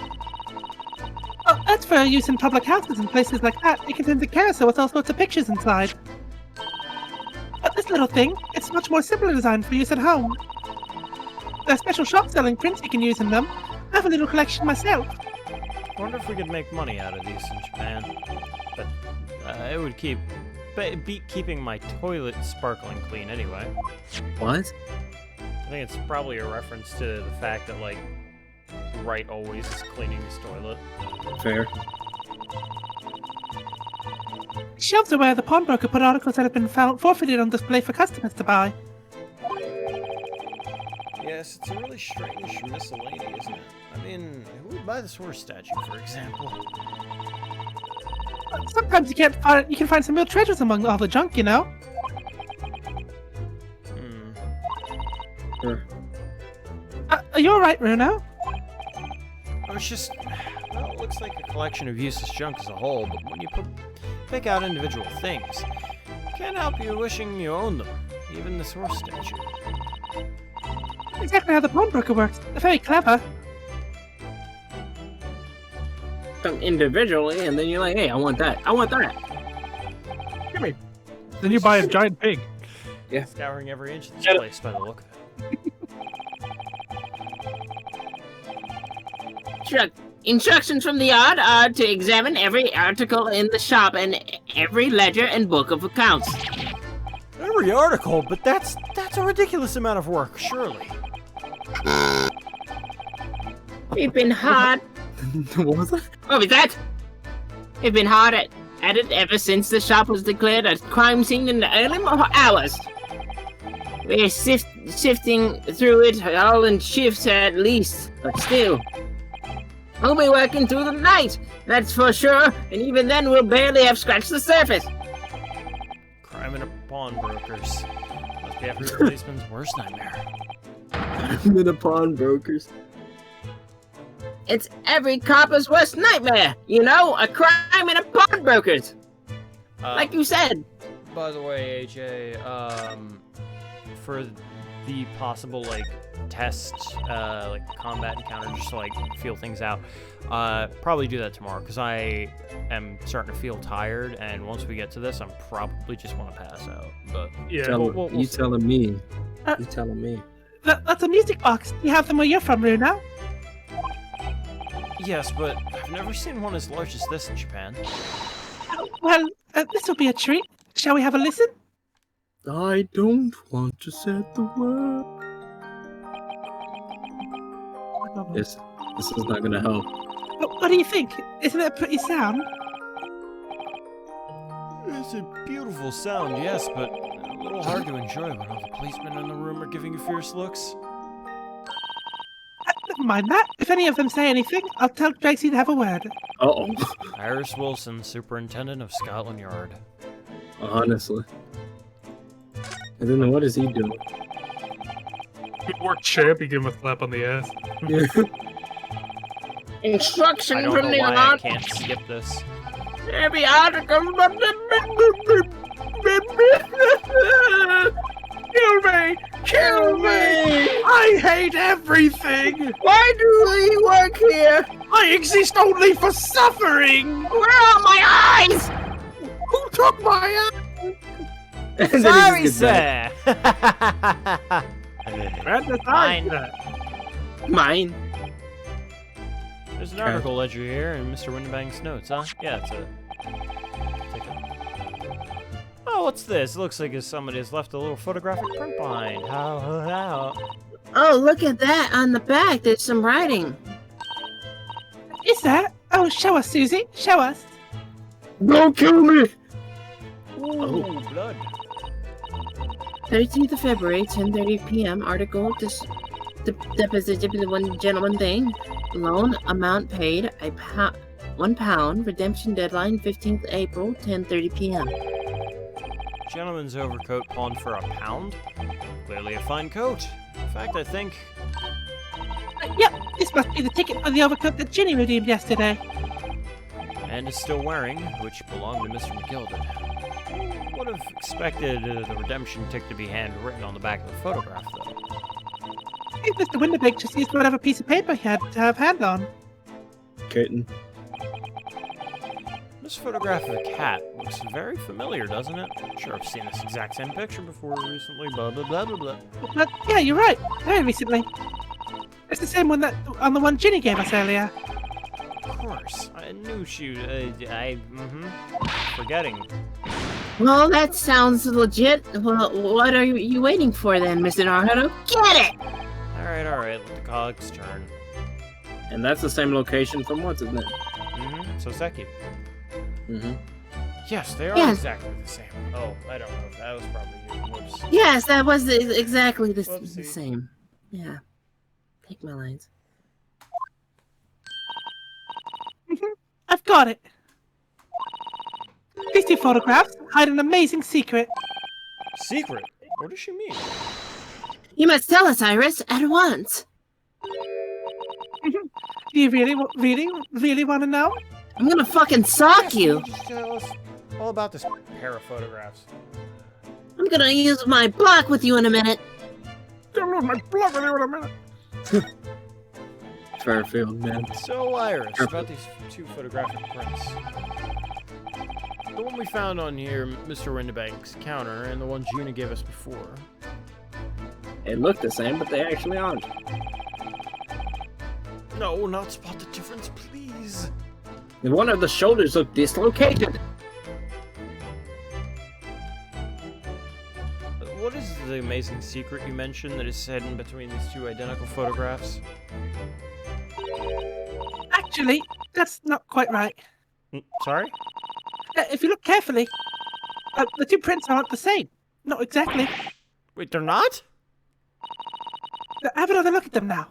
S7: Oh, that's for use in public houses and places like that. It contains a carousel with all sorts of pictures inside. But this little thing, it's much more simpler design for use at home. There are special shops selling prints you can use in them. I have a little collection myself.
S1: I wonder if we could make money out of these in Japan. But it would beat keeping my toilet sparkling clean anyway.
S2: What?
S1: I think it's probably a reference to the fact that, like, Wright always is cleaning his toilet.
S2: Fair.
S7: Shelves are where the pawnbroker put articles that have been found forfeited on display for customers to buy.
S1: Yes, it's a really strange miscellany, isn't it? I mean, who would buy this horse statue, for example?
S7: Sometimes you can find some real treasures among all the junk, you know?
S2: Sure.
S7: Are you alright, Bruno?
S1: Oh, it's just, well, it looks like a collection of useless junk as a whole, but when you pick out individual things, can't help you wishing you owned them, even this horse statue.
S7: Exactly how the pawnbroker works. They're very clever.
S2: Come individually, and then you're like, hey, I want that. I want that.
S3: Give me. Then you buy a giant pig.
S2: Yeah.
S1: Scouring every inch of this
S2: Shut up.
S1: place by the look of it.
S4: Instructions from the yard are to examine every article in the shop and every ledger and book of accounts.
S1: Every article, but that's a ridiculous amount of work, surely.
S4: We've been hard.
S2: What was that?
S4: What was that? We've been hard at it ever since the shop was declared a crime scene in the early hours. We're sifting through it all in shifts at least, but still. We'll be working through the night, that's for sure, and even then we'll barely have scratched the surface.
S1: Crime in a pawnbrokers. Must be every policeman's worst nightmare.
S2: I'm in a pawnbrokers.
S4: It's every copper's worst nightmare, you know? A crime in a pawnbrokers. Like you said.
S1: By the way, AJ, for the possible, like, test, like, combat encounter, just to, like, feel things out, probably do that tomorrow, because I am starting to feel tired, and once we get to this, I'm probably just want to pass out, but...
S3: Yeah,
S2: Telling me. You telling me.
S7: That's a music box. You have them where you're from, Runa.
S1: Yes, but I've never seen one as large as this in Japan.
S7: Well, this will be a treat. Shall we have a listen?
S2: I don't want to set the world. This is not gonna help.
S7: What do you think? Isn't it a pretty sound?
S1: It's a beautiful sound, yes, but a little hard to enjoy when all the policemen in the room are giving you fierce looks.
S7: Never mind that. If any of them say anything, I'll tell Tracy to have a word.
S2: Uh-oh.
S1: Iris Wilson, Superintendent of Scotland Yard.
S2: Honestly. And then what is he doing?
S3: Good work, champ. You give him a slap on the ass.
S4: Instruction
S1: I don't
S4: from
S1: know
S4: the
S1: why I
S4: art.
S1: can't skip this.
S4: Every article.
S3: Kill me! Kill me! I hate everything!
S4: Why do we work here?
S3: I exist only for suffering!
S4: Where are my eyes?
S3: Who took my
S2: And then he
S1: Sorry,
S2: just gets
S1: sir!
S3: Mine.
S2: Mine.
S1: There's an article ledger here in Mr. Windibank's notes, huh? Yeah, it's a ticket. Oh, what's this? It looks like somebody has left a little photographic print behind. How?
S5: Oh, look at that. On the back, there's some writing.
S7: Is that? Oh, show us, Susie. Show us.
S2: Don't kill me!
S1: Ooh, blood.
S5: 13th of February, 10:30 p.m. Article. Deposited with one gentleman thing. Loan amount paid, £1. Redemption deadline, 15th April, 10:30 p.m.
S1: Gentleman's overcoat pawned for £1? Clearly a fine coat. In fact, I think...
S7: Yep, this must be the ticket for the overcoat that Ginny redeemed yesterday.
S1: And is still wearing, which belonged to Mr. McGilden. Would have expected the redemption tick to be handwritten on the back of the photograph, though.
S7: I think Mr. Windibank just used whatever piece of paper he had to have hand on.
S2: Kitten.
S1: This photograph of a cat looks very familiar, doesn't it? Sure, I've seen this exact same picture before recently, blah blah blah blah blah.
S7: But yeah, you're right. Very recently. It's the same one that on the one Ginny gave us earlier.
S1: Of course, I knew she... Forgetting.
S5: Well, that sounds legit. Well, what are you waiting for then, Mr. Naruto? Get it!
S1: Alright, let the cogs turn.
S2: And that's the same location from what's his name?
S1: Soseki. Yes, they are
S5: Yes.
S1: exactly the same. Oh, I don't know. That was probably you. Whoops.
S5: Yes, that was exactly the
S1: Whoopsie.
S5: same. Yeah. Take my lines.
S7: I've got it. These two photographs hide an amazing secret.
S1: Secret? What does she mean?
S5: You must tell us, Iris, at once.
S7: Do you really want to know?
S5: I'm gonna fucking sock you.
S1: Just tell us all about this pair of photographs.
S5: I'm gonna use my block with you in a minute.
S2: Fairfield, man.
S1: So, Iris, about these two photographic prints. The one we found on here, Mr. Windibank's counter, and the one Gina gave us before.
S2: It looked the same, but they actually aren't.
S1: No, not spot the difference, please.
S2: And one of the shoulders looked dislocated.
S1: What is the amazing secret you mentioned that is hidden between these two identical photographs?
S7: Actually, that's not quite right.
S1: Sorry?
S7: If you look carefully, the two prints aren't the same. Not exactly.
S1: Wait, they're not?
S7: Have another look at them now.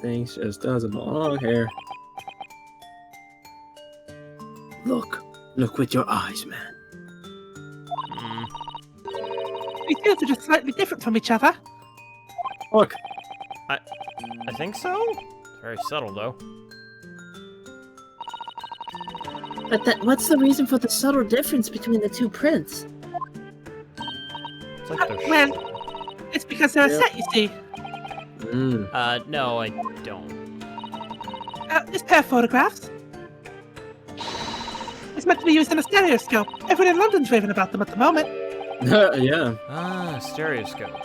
S2: Things just doesn't belong here. Look with your eyes, man.
S7: These fields are just slightly different from each other.
S2: Look.
S1: I think so? It's very subtle, though.
S5: But what's the reason for the subtle difference between the two prints?
S1: It's like they're
S7: Well, it's because they're a set, you see.
S1: No, I don't.
S7: This pair of photographs is meant to be used in a stereoscope. Everyone in London's raving about them at the moment.
S2: Yeah.
S1: Ah, stereoscope.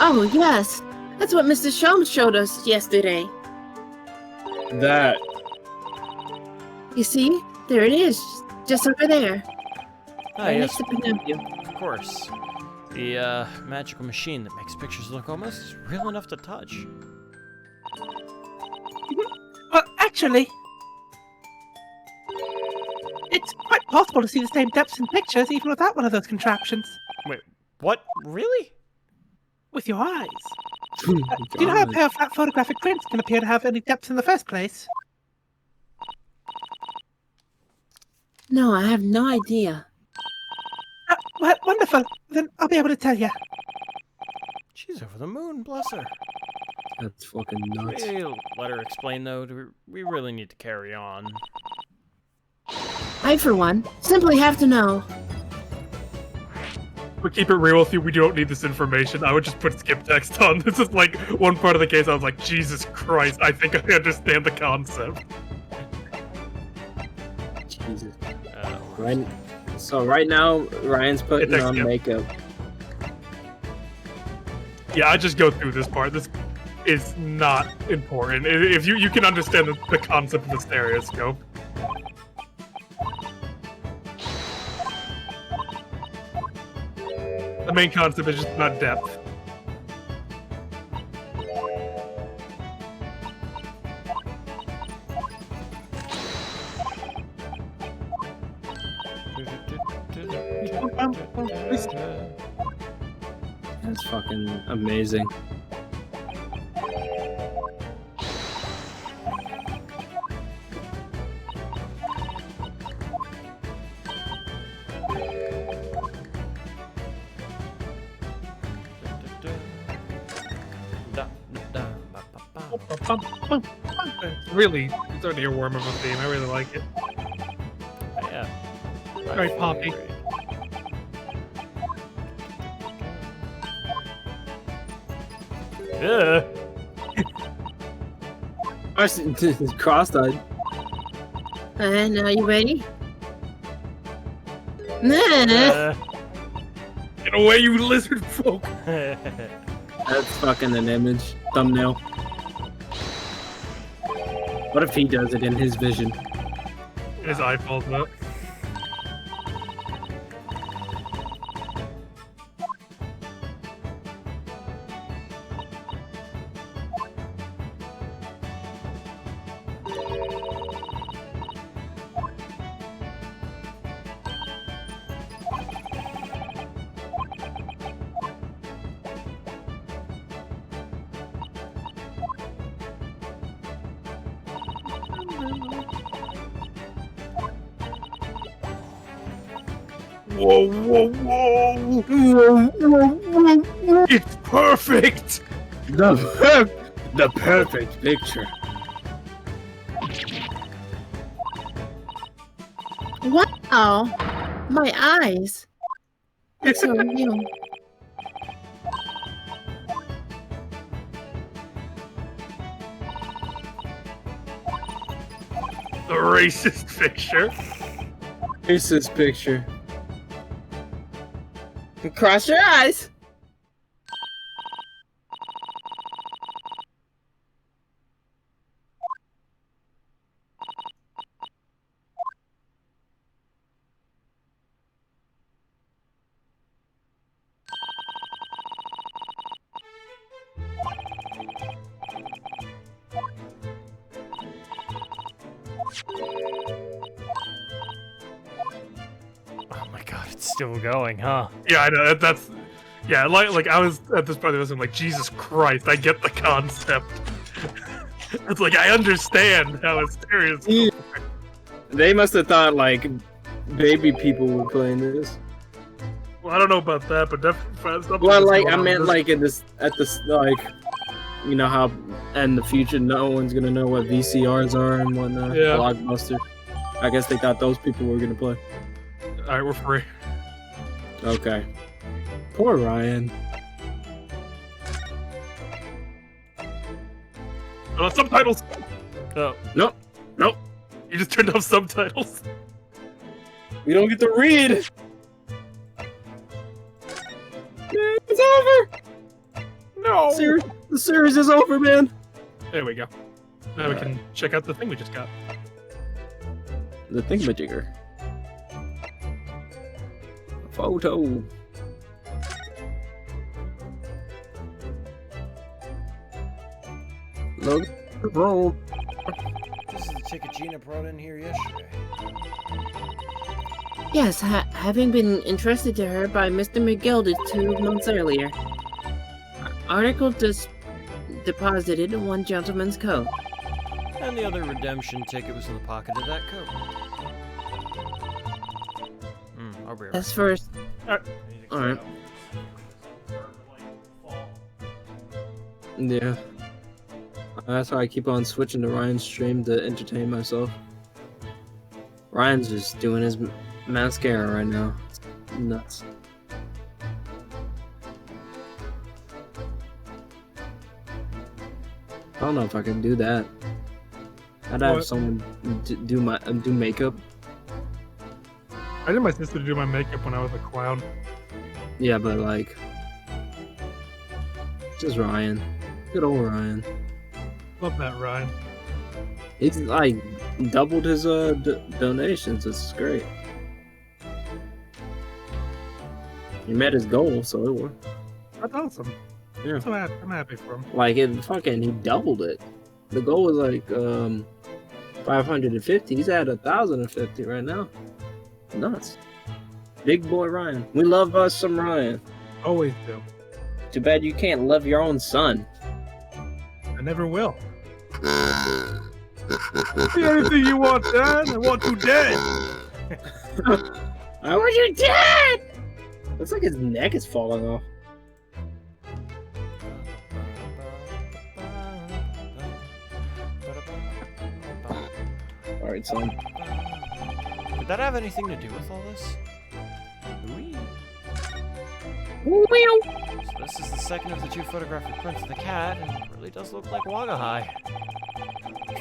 S5: Oh, yes. That's what Mr. Sholmes showed us yesterday.
S2: That.
S5: You see? There it is. Just over there.
S1: Ah,
S5: Right
S1: yes,
S5: next to Pinocchio.
S1: of course. The magical machine that makes pictures look almost real enough to touch.
S7: Well, actually, it's quite possible to see the same depths in pictures even without one of those contraptions.
S1: Wait, what? Really?
S7: With your eyes. Do you know how a pair of flat photographic prints can appear to have any depth in the first place?
S5: No, I have no idea.
S7: Well, wonderful. Then I'll be able to tell you.
S1: She's over the moon, bless her.
S2: That's fucking nuts.
S1: We'll let her explain, though. We really need to carry on.
S5: I, for one, simply have to know.
S3: But keep it real with you, we don't need this information. I would just put skip text on. This is like one part of the case I was like, Jesus Christ, I think I understand the concept.
S2: Jesus. Right. So right now, Ryan's putting on
S3: Skip.
S2: makeup.
S3: Yeah, I just go through this part. This is not important. If you can understand the concept of the stereoscope. The main concept is just not depth.
S2: That's fucking amazing.
S3: It's really, it's an earworm of a theme. I really like it.
S1: Yeah.
S3: Very poppy.
S1: Yeah.
S2: Cross-eyed.
S5: And are you ready? Nah.
S3: Get away, you lizard folk!
S2: That's fucking an image. Thumbnail. What if he does it in his vision?
S3: His eye falls out. Whoa, whoa, whoa! Whoa, whoa, whoa, whoa! It's perfect!
S2: The perfect picture.
S5: Wow! My eyes. It's so real.
S3: The racist picture.
S2: Here's this picture. Cross your eyes.
S1: Oh my god, it's still going, huh?
S3: Yeah, I know. That's yeah. Like I was at this part of this. I'm like, Jesus Christ, I get the concept. It's like I understand how it's serious.
S2: They must have thought like baby people were playing this.
S3: Well, I don't know about that, but definitely.
S2: Well, like I meant like in this at this like, you know how in the future no one's gonna know what VCRs are and whatnot.
S3: Yeah.
S2: Blockbuster. I guess they thought those people were gonna play.
S3: All right, we're free.
S2: Okay. Poor Ryan.
S3: Subtitles.
S1: Oh.
S2: Nope. Nope.
S3: You just turned off subtitles.
S2: We don't get to read. It's over.
S3: No!
S2: The series is over, man.
S3: There we go. Now we can check out the thing we just got.
S2: The thingamajigger. Photo. Look, roll.
S1: This is the ticket Gina brought in here yesterday.
S5: Yes, having been entrusted to her by Mr. McGildy 2 months earlier. Article deposited in one gentleman's coat.
S1: And the other redemption ticket was in the pocket of that coat. I'll be right
S5: As first, alright.
S2: Yeah. That's why I keep on switching to Ryan's stream to entertain myself. Ryan's just doing his mascara right now. It's nuts. I don't know if I can do that. I'd have someone do makeup.
S3: I did my sister do my makeup when I was a clown.
S2: Yeah, but like, just Ryan. Good old Ryan.
S3: Love that, Ryan.
S2: He's like doubled his donations. It's great. He met his goal, so it worked.
S3: That's awesome.
S2: Yeah.
S3: So I'm happy for him.
S2: Like he doubled it. The goal was like 550. He's at 1,050 right now. Nuts. Big boy Ryan. We love us some Ryan.
S3: Always do.
S2: Too bad you can't love your own son.
S3: I never will. See anything you want, Dad? I want you dead.
S2: I want you dead. Looks like his neck is falling off. Alright, son.
S1: Did that have anything to do with all this?
S2: Wheel.
S1: So this is the second of the 2 photographic prints of the cat, and it really does look like Wagahai.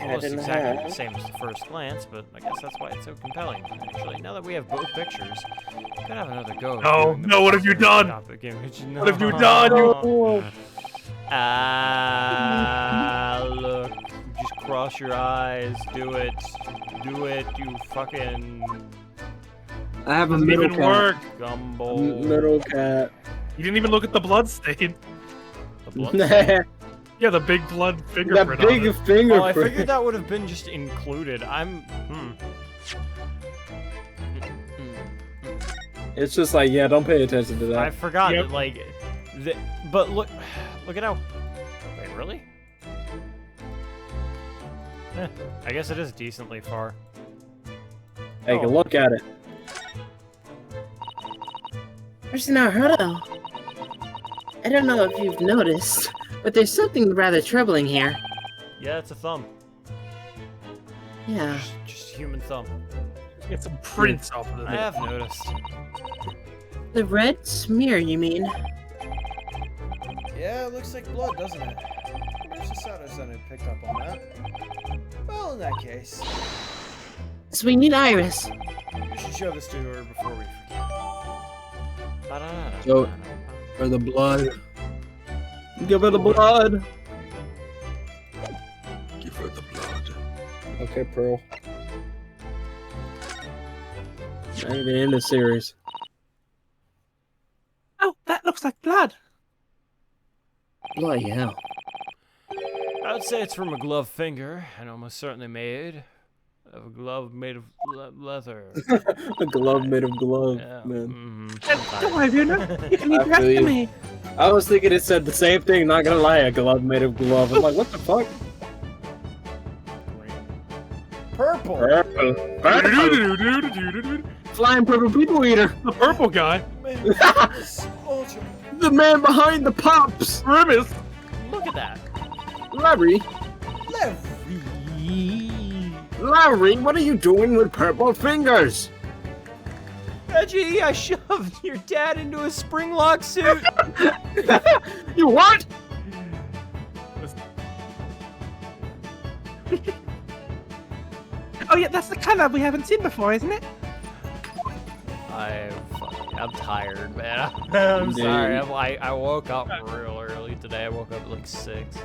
S1: Almost
S2: in the
S1: exactly
S2: hat.
S1: the same as the first glance, but I guess that's why it's so compelling. Actually, now that we have both pictures, we could have another go.
S3: No, no, what have you done?
S1: Topic image. No.
S3: What have you done? You...
S1: Look. Just cross your eyes. Do it. Do it, you fucking...
S2: I have a
S3: Doesn't
S2: middle
S3: even
S2: cat.
S3: work.
S1: Gumbo.
S2: Middle cat.
S3: You didn't even look at the blood stain.
S1: The blood stain?
S3: Yeah, the big blood
S2: That
S3: fingerprint on
S2: big
S3: it.
S2: fingerprint.
S1: Oh, I figured that would have been just included.
S2: It's just like, yeah, don't pay attention to that.
S1: I forgot
S3: Yep.
S1: that, like... But look at how... Wait, really? I guess it is decently far.
S2: Take a look at it.
S5: Mr. Naruto, I don't know if you've noticed, but there's something rather troubling here.
S1: Yeah, it's a thumb.
S5: Yeah.
S1: Just human thumb.
S3: Get some prints off of
S1: I
S3: it.
S1: have noticed.
S5: The red smear, you mean?
S1: Yeah, it looks like blood, doesn't it? Where's the Sato-san picked up on that? Well, in that case,
S5: So we need Iris.
S1: we should show this to her before we forget.
S2: So, for the blood. Give her the blood.
S6: Give her the blood.
S2: Okay, Pearl. Not even in the series.
S7: Oh, that looks like blood.
S2: Bloody hell.
S1: I would say it's from a gloved finger, and almost certainly made of a glove made of leather.
S2: A glove made of glove,
S1: Yeah.
S2: man.
S7: Don't worry, Luna. You can leave the rest
S2: feel
S7: to
S2: you.
S7: me.
S2: I was thinking it said the same thing, not gonna lie, a glove made of glove. I'm like, what the fuck?
S1: Purple.
S2: Purple. Flying purple people eater.
S3: The purple guy.
S1: Ultra.
S2: The man behind the pops.
S3: Grimace.
S1: Look at that.
S2: Larry. Larry, what are you doing with purple fingers?
S1: Reggie, I shoved your dad into a spring lock suit.
S2: You what?
S7: Oh yeah, that's the color we haven't seen before, isn't it?
S1: I'm tired, man. I'm sorry. I woke up real early today. today. I woke up at like 6.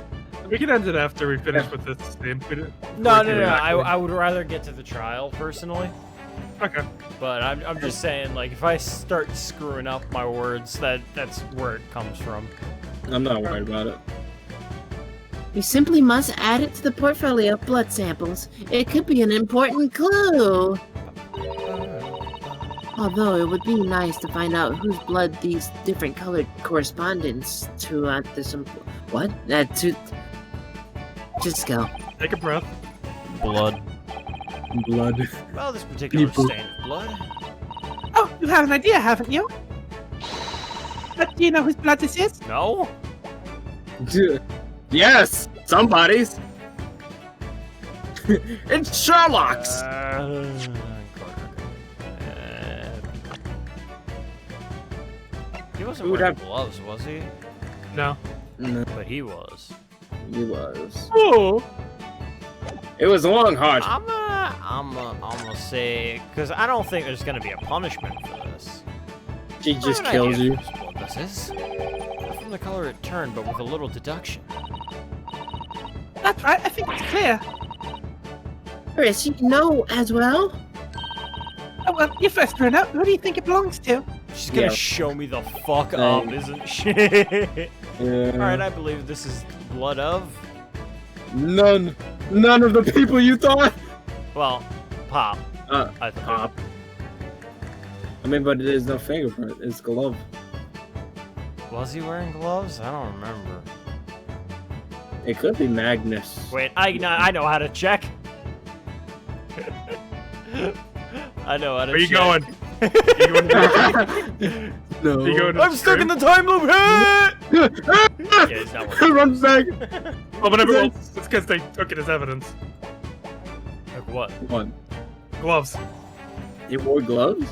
S3: We can end it after we finish with this scene.
S1: No. I would rather get to the trial personally.
S3: Okay.
S1: But I'm just saying, like, if I start screwing up my words, that's where it comes from.
S2: I'm not worried about it.
S5: You simply must add it to the portfolio of blood samples. It could be an important clue. Although it would be nice to find out whose blood these different colored correspondence to this. What? Just go.
S3: Take a breath.
S2: Blood.
S1: Well, this particular
S2: People.
S1: stain of blood.
S7: Oh, you have an idea, haven't you? But do you know whose blood this is?
S1: No?
S2: Yes, somebody's. It's Sherlock's.
S1: He wasn't
S2: Who would
S1: wearing
S2: have-
S1: gloves, was he?
S3: No.
S2: No,
S1: But he was.
S2: he was.
S3: Oh.
S2: It was Longhart.
S1: I'm gonna say, because I don't think there's gonna be a punishment for this.
S2: She just
S1: I have an
S2: kills
S1: idea
S2: you.
S1: whose blood this is. Not from the color it turned, but with a little deduction.
S7: That's right, I think it's clear.
S5: Chris, you know as well?
S7: Oh, well, you first run out. Who do you think it belongs to?
S1: She's gonna
S2: Yeah.
S1: show me the fuck
S2: Same.
S1: up, isn't she?
S2: Yeah.
S1: Alright, I believe this is blood of.
S2: None of the people you thought.
S1: Well, Pop. I thought.
S2: Pop. I mean, but it is no fingerprint. It's glove.
S1: Was he wearing gloves? I don't remember.
S2: It could be Magnus.
S1: Wait, I know how to check. I know how to
S3: Where you
S1: check.
S3: going? You going to
S2: No.
S3: you going to
S1: I'm stuck in the time loop. Yeah, he's not working.
S2: Run back.
S3: Well, whatever. Well, it's because they took it as evidence.
S1: Like what?
S2: One.
S3: Gloves.
S2: He wore gloves.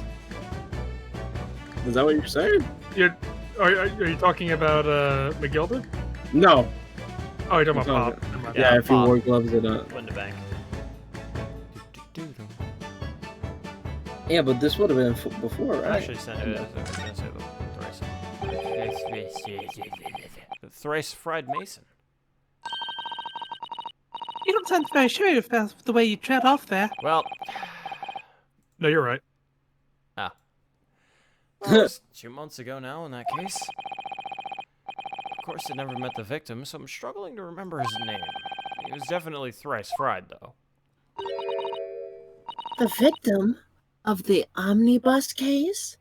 S2: Is that what you're saying?
S3: Are you talking about McGilda?
S2: No.
S3: Oh, you're talking
S2: I'm
S3: about
S2: talking-
S3: Pop. Never mind.
S2: Yeah, if he
S1: Pop.
S2: wore gloves or not.
S1: Win the bank.
S2: Yeah, but this would have been before, right?
S1: Actually, sent it. The thrice fried Mason.
S7: You don't sound very sure of the way you trailed off there.
S1: Well,
S3: No, you're right.
S1: that was 2 months ago now in that case. Of course, I never met the victim, so I'm struggling to remember his name. He was definitely thrice fried, though.
S5: The victim of the omnibus case?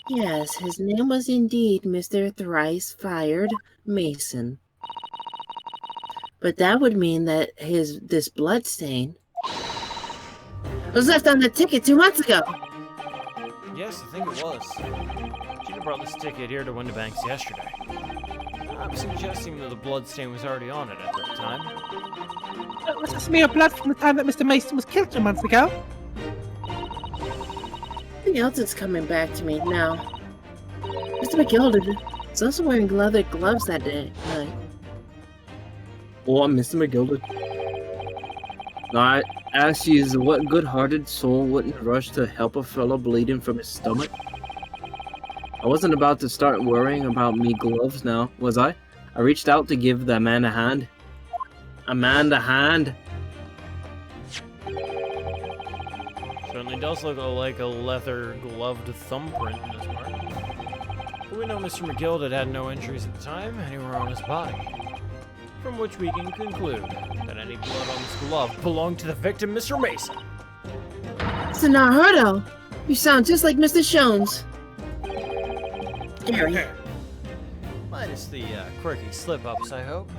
S5: Yes, his name was indeed Mr. Thrice Fired Mason. But that would mean that this blood stain was left on the ticket 2 months ago.
S1: Yes, I think it was. Gina brought this ticket here to Windibanks yesterday. I'm suggesting that the blood stain was already on it at that time.
S7: Was this mere blood from the time that Mr. Mason was killed 2 months ago?
S5: Something else is coming back to me now. Mr. McGilden was also wearing leather gloves that day.
S2: Oh, I'm Mr. McGilda. No, I ask you, what good-hearted soul wouldn't rush to help a fellow bleeding from his stomach? I wasn't about to start worrying about me gloves now, was I? I reached out to give the man a hand. A man a hand.
S1: Certainly does look like a leather-gloved thumbprint in his mark. But we know Mr. McGill had no injuries at the time anywhere on his body. From which we can conclude that any blood on this glove belonged to the victim, Mr. Mason.
S5: Mr. Naruto, you sound just like Mr. Shones. Gary.
S1: Minus the quirky slip-ups, I hope.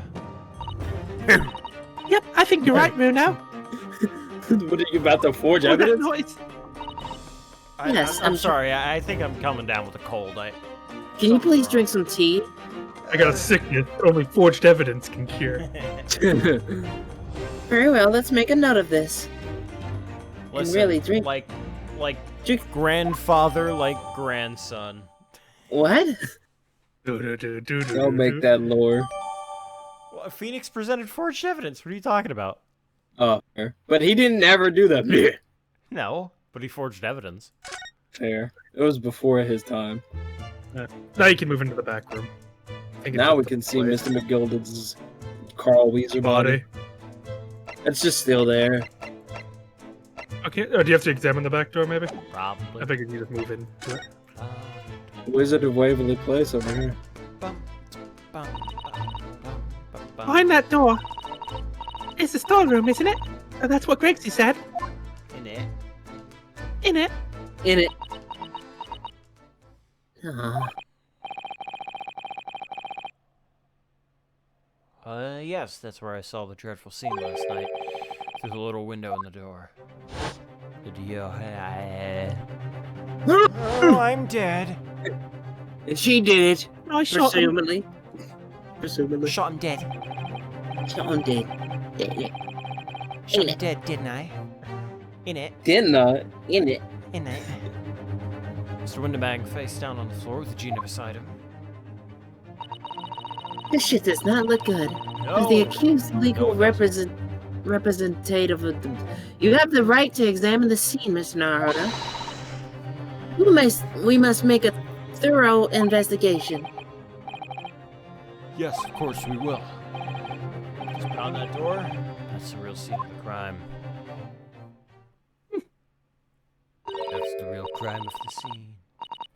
S7: Yep, I think you're right, Bruno.
S2: What are you about to forge
S7: Oh, that
S2: evidence?
S7: noise.
S5: Yes,
S1: I'm sorry. I think I'm coming down with a cold.
S5: Can you please drink some tea?
S3: I got a sickness only forged evidence can cure.
S5: Very well, let's make a note of this.
S1: Listen,
S5: really drink-
S1: like
S5: Drink.
S1: grandfather, like grandson.
S5: What?
S2: Don't make that lore.
S1: Well, Phoenix presented forged evidence. What are you talking about?
S2: Oh, fair. But he didn't ever do that.
S1: No, but he forged evidence.
S2: Fair. It was before his time.
S3: Now you can move into the back room. think it's
S2: Now we
S3: just
S2: can
S3: the
S2: see
S3: place.
S2: Mr. McGilden's Carl Weezer body. It's just still there.
S3: Okay. Oh, do you have to examine the back door, maybe?
S8: Probably.
S3: I think you can just move into it.
S2: Wizard of Waverly Place over here.
S7: Behind that door is the storeroom, isn't it? That's what Gregsy said.
S8: In it.
S7: In it.
S5: In it. Aw.
S8: Yes, that's where I saw the dreadful scene last night. Through the little window in the door. Oh, I'm dead.
S5: And she did it.
S7: I shot him.
S5: Presumably. Presumably.
S8: Shot him dead.
S5: Shot him dead. Dead.
S8: Shot him dead, didn't I? In it.
S2: Didn't I?
S5: In it.
S8: In it. Mr. Windbag face down on the floor with Gina beside him.
S5: This shit does not look good. As the accused legal representative of the... You have the right to examine the scene, Mr. Naruto. We must make a thorough investigation.
S8: Yes, of course we will. Just beyond that door, that's the real scene of the crime. That's the real crime of the scene.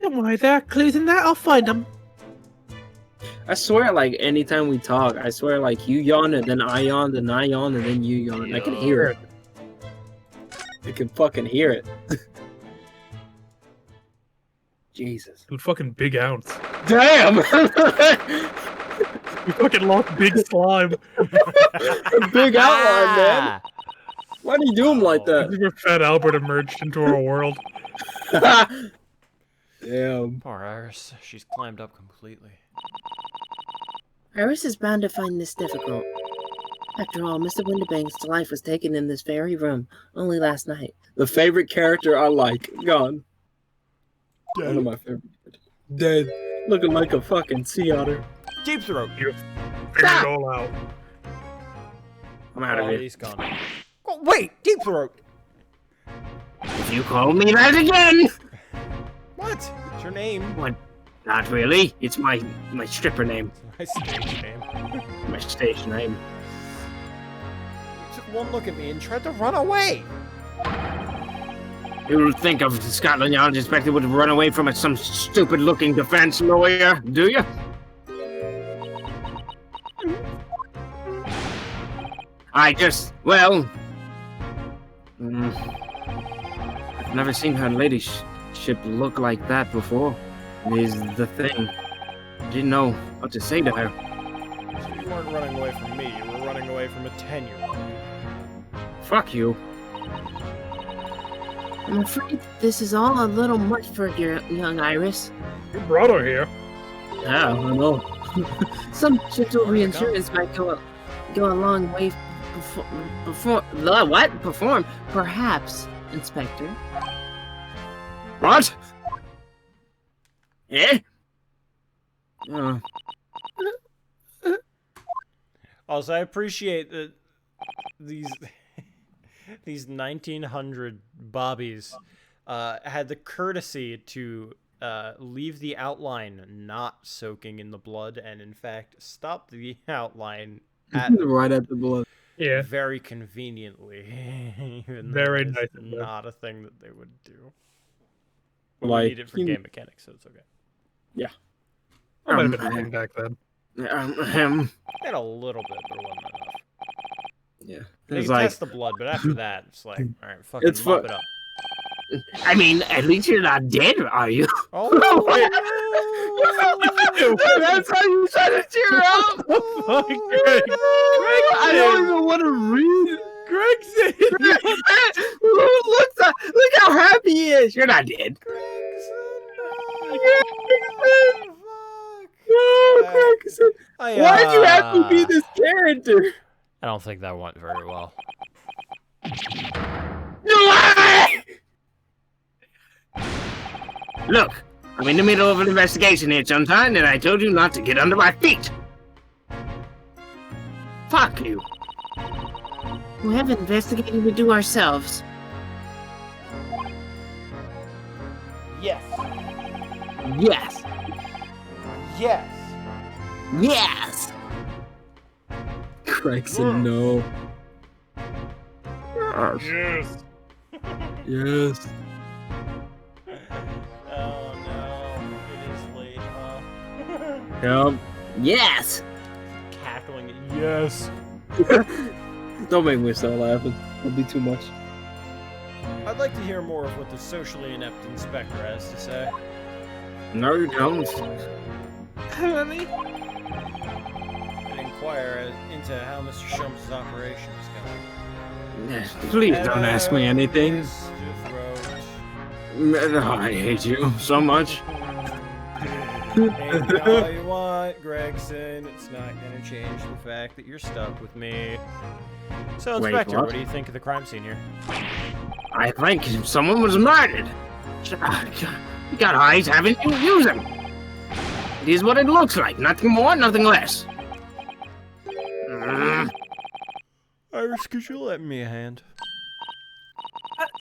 S7: Don't worry, there are clues in that. I'll find them.
S2: I swear, like, anytime we talk, I swear, like, you yawn and then I yawn, then I yawn, and then you yawn. I can hear it. I can fucking hear it. Jesus.
S3: You fucking big ounce.
S2: Damn!
S3: You fucking lost big slime.
S2: Big outline, man. Why do you do him like that?
S3: Your Fat Albert emerged into our world.
S2: Damn.
S8: Poor Iris. She's climbed up completely.
S5: Iris is bound to find this difficult. After all, Mr. Winterbank's life was taken in this very room only last night.
S2: The favorite character I like, gone.
S8: Dead.
S2: One of my favorites. Dead. Looking like a fucking sea otter.
S8: Deep Throat.
S3: You figured it all out.
S5: I'm out of here.
S8: He's gone. Oh, wait, Deep Throat.
S4: If you call me that again!
S8: What? It's your name.
S4: What? Not really. It's my stripper name.
S8: My stage name.
S4: My stage name.
S8: Took one look at me and tried to run away.
S4: You think of Scotland Yard Inspector would run away from some stupid-looking defense lawyer, do you? I've never seen her ladyship look like that before. Is the thing. I didn't know what to say to her.
S1: So you weren't running away from me, you were running away from a 10-year-old.
S4: Fuck you.
S5: I'm afraid this is all a little much for your young Iris.
S3: You brought her here.
S4: Yeah, I know.
S5: Some gentle reassurance might go a long way perform, perhaps, Inspector.
S4: What? Eh?
S1: Also, I appreciate that these 1900 bobbies had the courtesy to leave the outline not soaking in the blood, and in fact stop the outline at
S2: Right at the blood.
S3: Yeah.
S1: very conveniently. Even
S3: Very
S1: though
S3: nice
S1: it's
S3: of them.
S1: not a thing that they would do. But
S2: Like,
S1: we need it for
S2: you-
S1: game mechanics, so it's okay.
S3: I might have been thinking back then.
S1: And a little bit, but it wasn't enough.
S2: Yeah.
S1: They
S4: It's
S1: can
S4: like,
S1: test the blood, but after that, it's like, all right, fucking
S2: It's
S1: mop
S2: fu-
S1: it up.
S4: I mean, at least you're not dead, are you?
S1: Oh,
S2: That's how you try to cheer up!
S3: Fuck, Greg.
S2: I don't even want to read.
S3: Greg said
S2: Look how happy he is.
S4: You're not dead.
S2: Gregson. Why'd you have to be this character?
S8: I don't think that went very well.
S4: Look, I'm in the middle of an investigation here, Sunshine, and I told you not to get under my feet. Fuck you.
S5: We have investigating to do ourselves.
S1: Yes.
S4: Yes.
S1: Yes.
S4: Yes!
S2: Gregson, no.
S3: Yes.
S2: Yes.
S1: Oh no, it is late, huh?
S2: Yep.
S4: Yes!
S1: Cackling it. Yes.
S2: Don't make me start laughing. It'll be too much.
S1: I'd like to hear more of what the socially inept inspector has to say.
S2: No, you don't.
S7: Honey?
S1: And inquire into how Mr. Shum's operation is going.
S2: Yes, please don't ask me anything.
S1: Mr. Throat.
S2: Oh, I hate you so much.
S1: Ain't all you want, Gregson. It's not gonna change the fact that you're stuck with me. So,
S2: Wait,
S1: Inspector,
S2: what?
S1: what do you think of the crime scene here?
S4: I think someone was murdered. You got eyes, haven't you? Use them. It is what it looks like. Nothing more, nothing less.
S1: Iris, could you lend me a hand?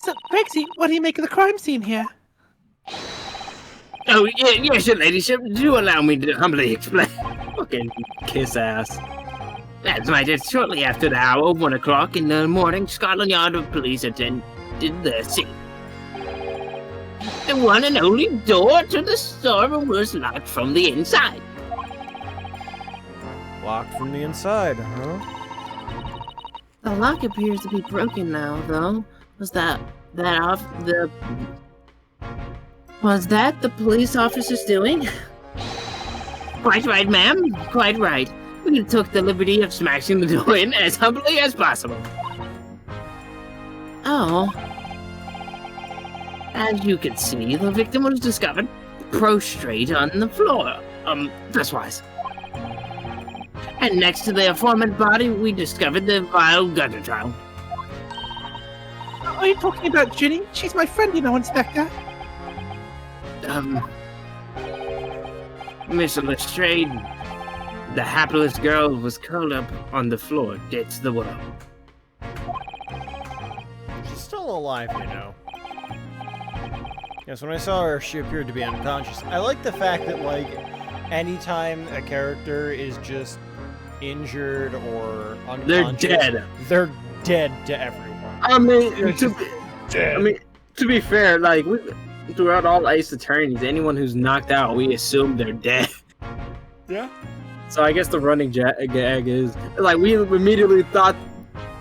S7: So, Rexy, what do you make of the crime scene here?
S4: Oh, yes, your ladyship. Do allow me to humbly explain.
S2: Fucking kiss ass.
S4: That's right. It's shortly after the hour of 1 o'clock in the morning, Scotland Yard of Police attended the scene. The one and only door to the storeroom was locked from the inside.
S1: Locked from the inside, huh?
S5: The lock appears to be broken now, though. Was that the police officer's doing?
S4: Quite right, ma'am. Quite right. We took the liberty of smashing the door in as humbly as possible.
S5: Oh,
S4: As you can see, the victim was discovered prostrate on the floor, thuswise. And next to the aforementioned body, we discovered the vile gutter child.
S7: Are you talking about Ginny? She's my friend, you know, Inspector.
S4: Miss Lestrade, the hapless girl was curled up on the floor, dead to the world.
S1: She's still alive, you know. Yes, when I saw her, she appeared to be unconscious. I like the fact that, like, anytime a character is just injured or unconscious,
S2: They're dead.
S1: They're dead to everyone.
S2: I mean, to be fair, like, throughout all Ace Attorneys, anyone who's knocked out, we assume they're dead.
S1: Yeah.
S2: So I guess the running gag is, like, we immediately thought,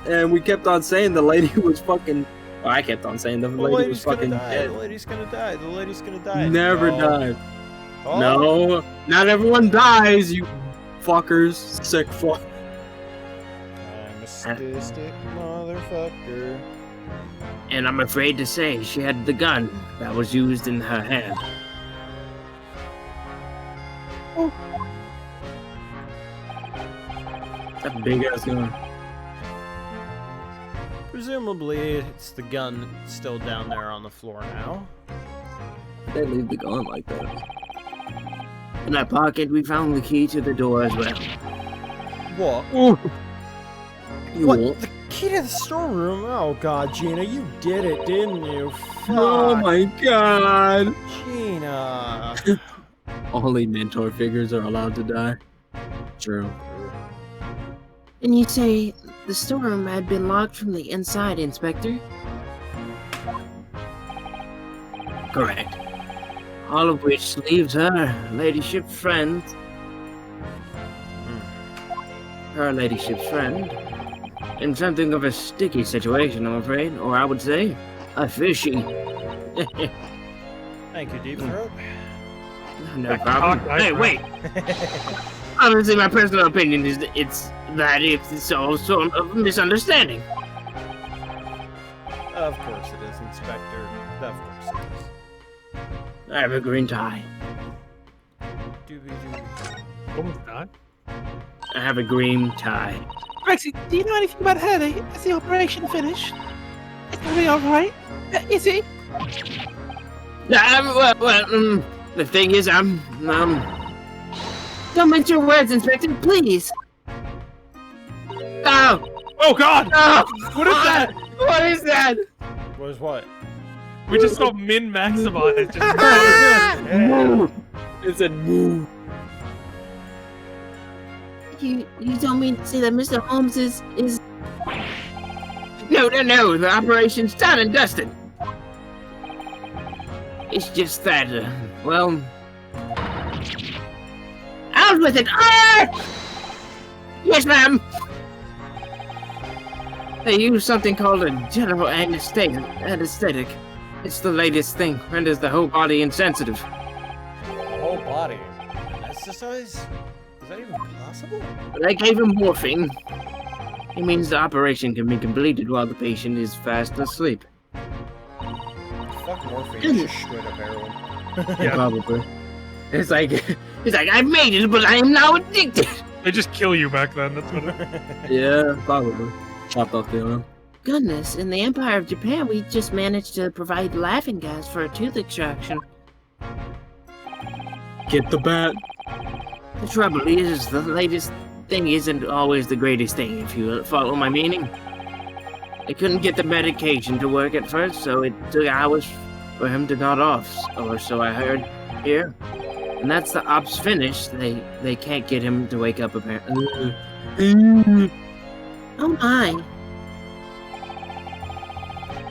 S2: and we kept on saying the lady was fucking, well, I kept on saying the lady was fucking dead.
S1: The lady's gonna die. The lady's gonna die.
S2: Never
S1: No.
S2: died.
S1: Oh.
S2: No, not everyone dies, you fuckers, sick fuck.
S1: I'm a sadistic motherfucker.
S4: And I'm afraid to say she had the gun that was used in her hand.
S2: That big ass gun.
S1: Presumably, it's the gun still down there on the floor now.
S2: They leave the gun like that.
S4: In that pocket, we found the key to the door as well.
S1: What?
S2: You
S1: What?
S2: won't.
S1: The key to the storeroom? Oh god, Gina, you did it, didn't you?
S2: Oh
S1: Fuck.
S2: my god!
S1: Gina.
S2: Only mentor figures are allowed to die. True.
S5: and you say the storeroom had been locked from the inside, Inspector?
S4: Correct. All of which leaves her ladyship friend. Her ladyship's friend. In something of a sticky situation, I'm afraid. Or I would say, a fishy.
S1: Thank you, Deep Throat.
S4: No problem. Hey, wait! Honestly, my personal opinion is that it's all sort of misunderstanding.
S1: Of course it is, Inspector. Of course it is.
S4: I have a green tie.
S1: Doobie-doobie.
S3: Almost not.
S4: I have a green tie.
S7: Rexy, do you know anything about Hurley? Is the operation finished? Is Hurley alright? Is he?
S4: The thing is,
S5: Don't mince your words, Inspector, please!
S4: Oh!
S3: Oh God!
S4: Oh!
S3: What is that?
S4: What is that?
S1: Was what?
S3: We just saw Min maximize. Just
S2: It said move.
S5: You don't mean to say that Mr. Holmes is...
S4: No, the operation's done and dusted. It's just that, well... Out with it! Ah! Yes, ma'am! They use something called a general anesthetic. It's the latest thing, renders the whole body insensitive.
S1: The whole body. Anesthetize? Is that even possible?
S4: They gave him morphine. It means the operation can be completed while the patient is fast asleep.
S1: Fuck morphine, it's just straight up heroin.
S3: Yeah.
S4: Probably. It's like, I've made it, but I am now addicted!
S3: They just kill you back then. That's what it
S2: Yeah, probably. Chopped off the arm.
S5: Goodness, in the Empire of Japan, we just managed to provide laughing gas for a tooth extraction.
S2: Get the bat.
S4: The trouble is, the latest thing isn't always the greatest thing, if you follow my meaning. They couldn't get the medication to work at first, so it took hours for him to nod off, or so I heard here. And that's the ops finished. They can't get him to wake up, apparently.
S5: Oh my.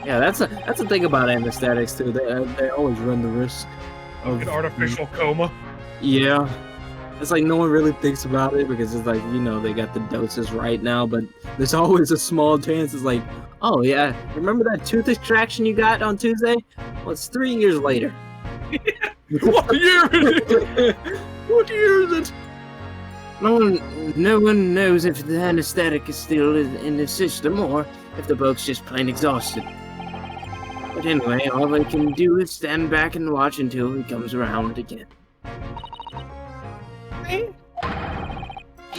S2: Yeah, that's the thing about anesthetics too. They always run the risk of
S3: an artificial coma.
S2: Yeah, it's like no one really thinks about it because it's like, you know, they got the doses right now, but there's always a small chance. It's like, oh yeah, remember that tooth extraction you got on Tuesday? Well, it's 3 years later.
S3: What year is it?
S2: What year is it?
S4: No one knows if the anesthetic is still in the system or if the bloke's just plain exhausted. But anyway, all they can do is stand back and watch until he comes around again.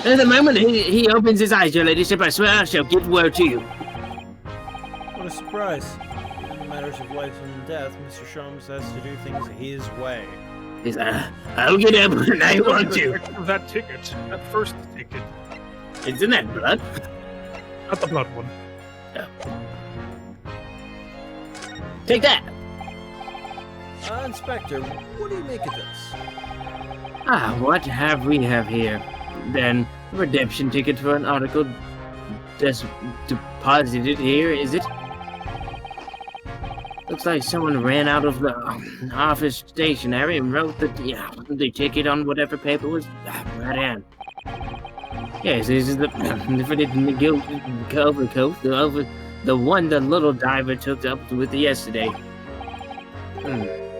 S4: At the moment he opens his eyes, your ladyship, I swear I shall give word to you.
S1: What a surprise. In matters of life and death, Mr. Sholmes has to do things his way.
S4: He's I'll get up when I want to.
S3: That ticket. That first ticket.
S4: Isn't that blood?
S3: Not the blood one.
S4: No. Take that!
S1: Inspector, what do you make of this?
S4: What have we here? Then, a redemption ticket for an article just deposited here, is it? Looks like someone ran out of the office stationery and wrote the ticket on whatever paper was right in. Yes, this is the gilded overcoat, the one the little diver took up with yesterday.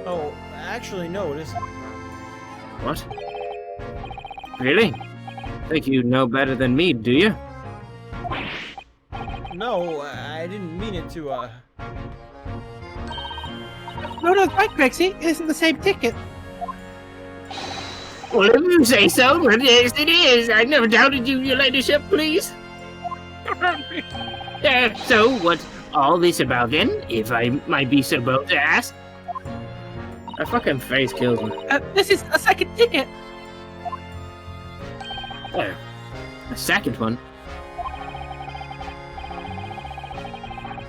S1: Oh, actually, no, it isn't.
S4: What? Really? Think you know better than me, do you?
S1: No, I didn't mean it to,
S7: No, it's right, Grexy. It isn't the same ticket.
S4: Well, if you say so, but yes, it is. I never doubted you, your ladyship, please. So, what's all this about then, if I might be so bold to ask? My fucking face kills me.
S7: This is a second ticket.
S4: Oh, a second one?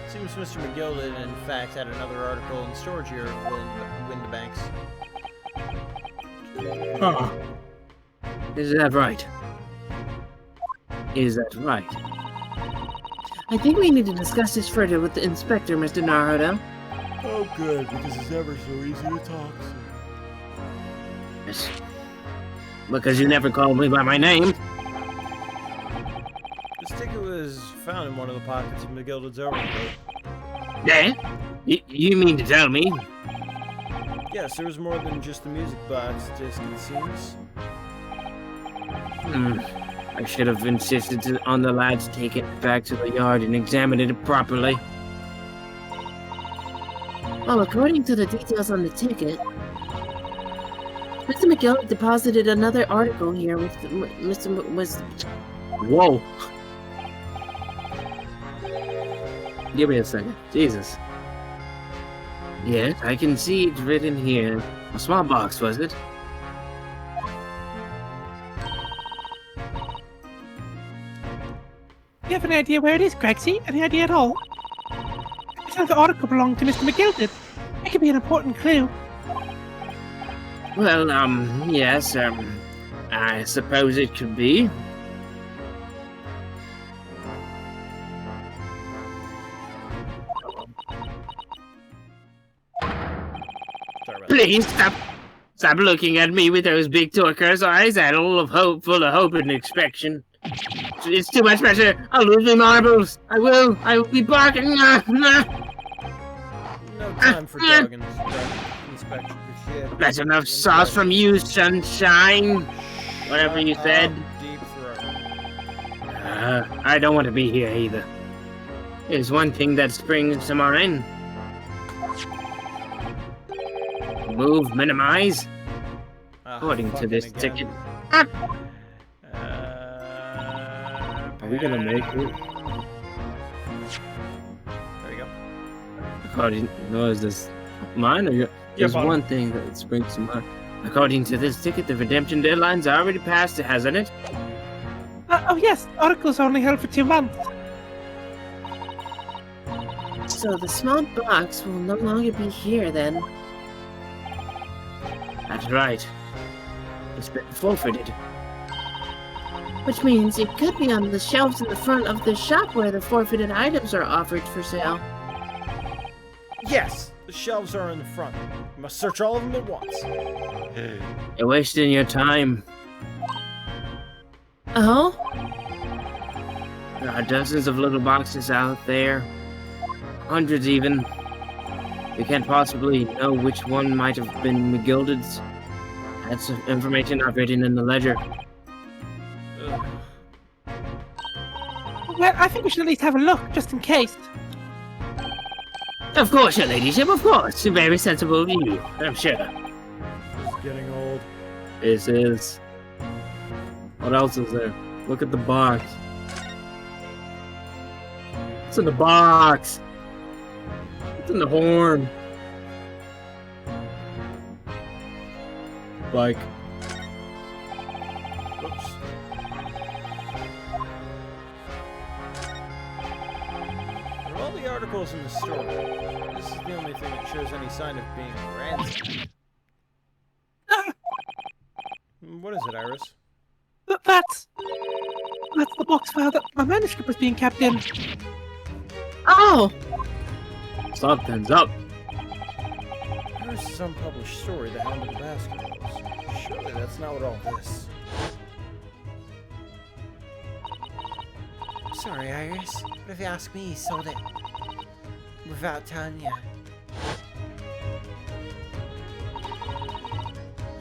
S1: Seems Mr. McGill did, in fact, had another article in storage here at Windibanks.
S4: Huh. Is that right? Is that right?
S5: I think we need to discuss this further with the inspector, Mr. Naruto.
S1: Oh, good, because it's ever so easy to talk.
S4: Yes. Because you never called me by my name.
S1: This ticket was found in one of the pockets of McGilded's overcoat.
S4: Yeah? You mean to tell me?
S1: Yes, there was more than just the music box disc, it seems.
S4: I should have insisted on the lads take it back to the yard and examine it properly.
S5: Well, according to the details on the ticket, Mr. McGill deposited another article here with
S4: Whoa. Give me a second. Jesus. Yes, I can see it's written here. A small box, was it?
S7: You have any idea where it is, Grexy? Any idea at all? If the article belonged to Mr. McGilded, it could be an important clue.
S4: Well, yes, I suppose it could be. Please stop. Stop looking at me with those big turquoise eyes, full of hope and expectation. It's too much pressure. I'll lose my marbles. I will be barking.
S1: No time for dog inspection.
S4: That's enough sauce from you, sunshine. Whatever you said.
S1: Deep throat.
S4: I don't want to be here either. There's one thing that springs to mind. Move, minimize. According to this ticket.
S2: Are we gonna make it?
S1: There you go.
S4: According, no, is this mine or your? There's one thing that springs to mind. According to this ticket, the redemption deadline's already passed, hasn't it?
S7: Oh yes, articles only held for 2 months.
S5: So the small box will no longer be here then.
S4: That's right. It's been forfeited.
S5: Which means it could be on the shelves in the front of the shop where the forfeited items are offered for sale.
S1: Yes, the shelves are in the front. You must search all of them at once.
S4: You're wasting your time.
S5: Oh?
S4: There are dozens of little boxes out there. Hundreds even. We can't possibly know which one might have been McGilded's. That's information not written in the ledger.
S7: Well, I think we should at least have a look, just in case.
S4: Of course, your ladyship, of course. Very sensible of you, I'm sure.
S1: It's getting old.
S2: This is. What else is there? Look at the box. What's in the box? What's in the horn? Like.
S1: Whoops. Out of all the articles in the store, this is the only thing that shows any sign of being ransacked. What is it, Iris?
S7: That's the box file that my manuscript was being kept in.
S5: Oh!
S2: Something's up.
S1: Iris' unpublished story, The Hound of the Baskervilles. Surely that's not what all this.
S8: Sorry, Iris, but if you ask me, he sold it without telling you.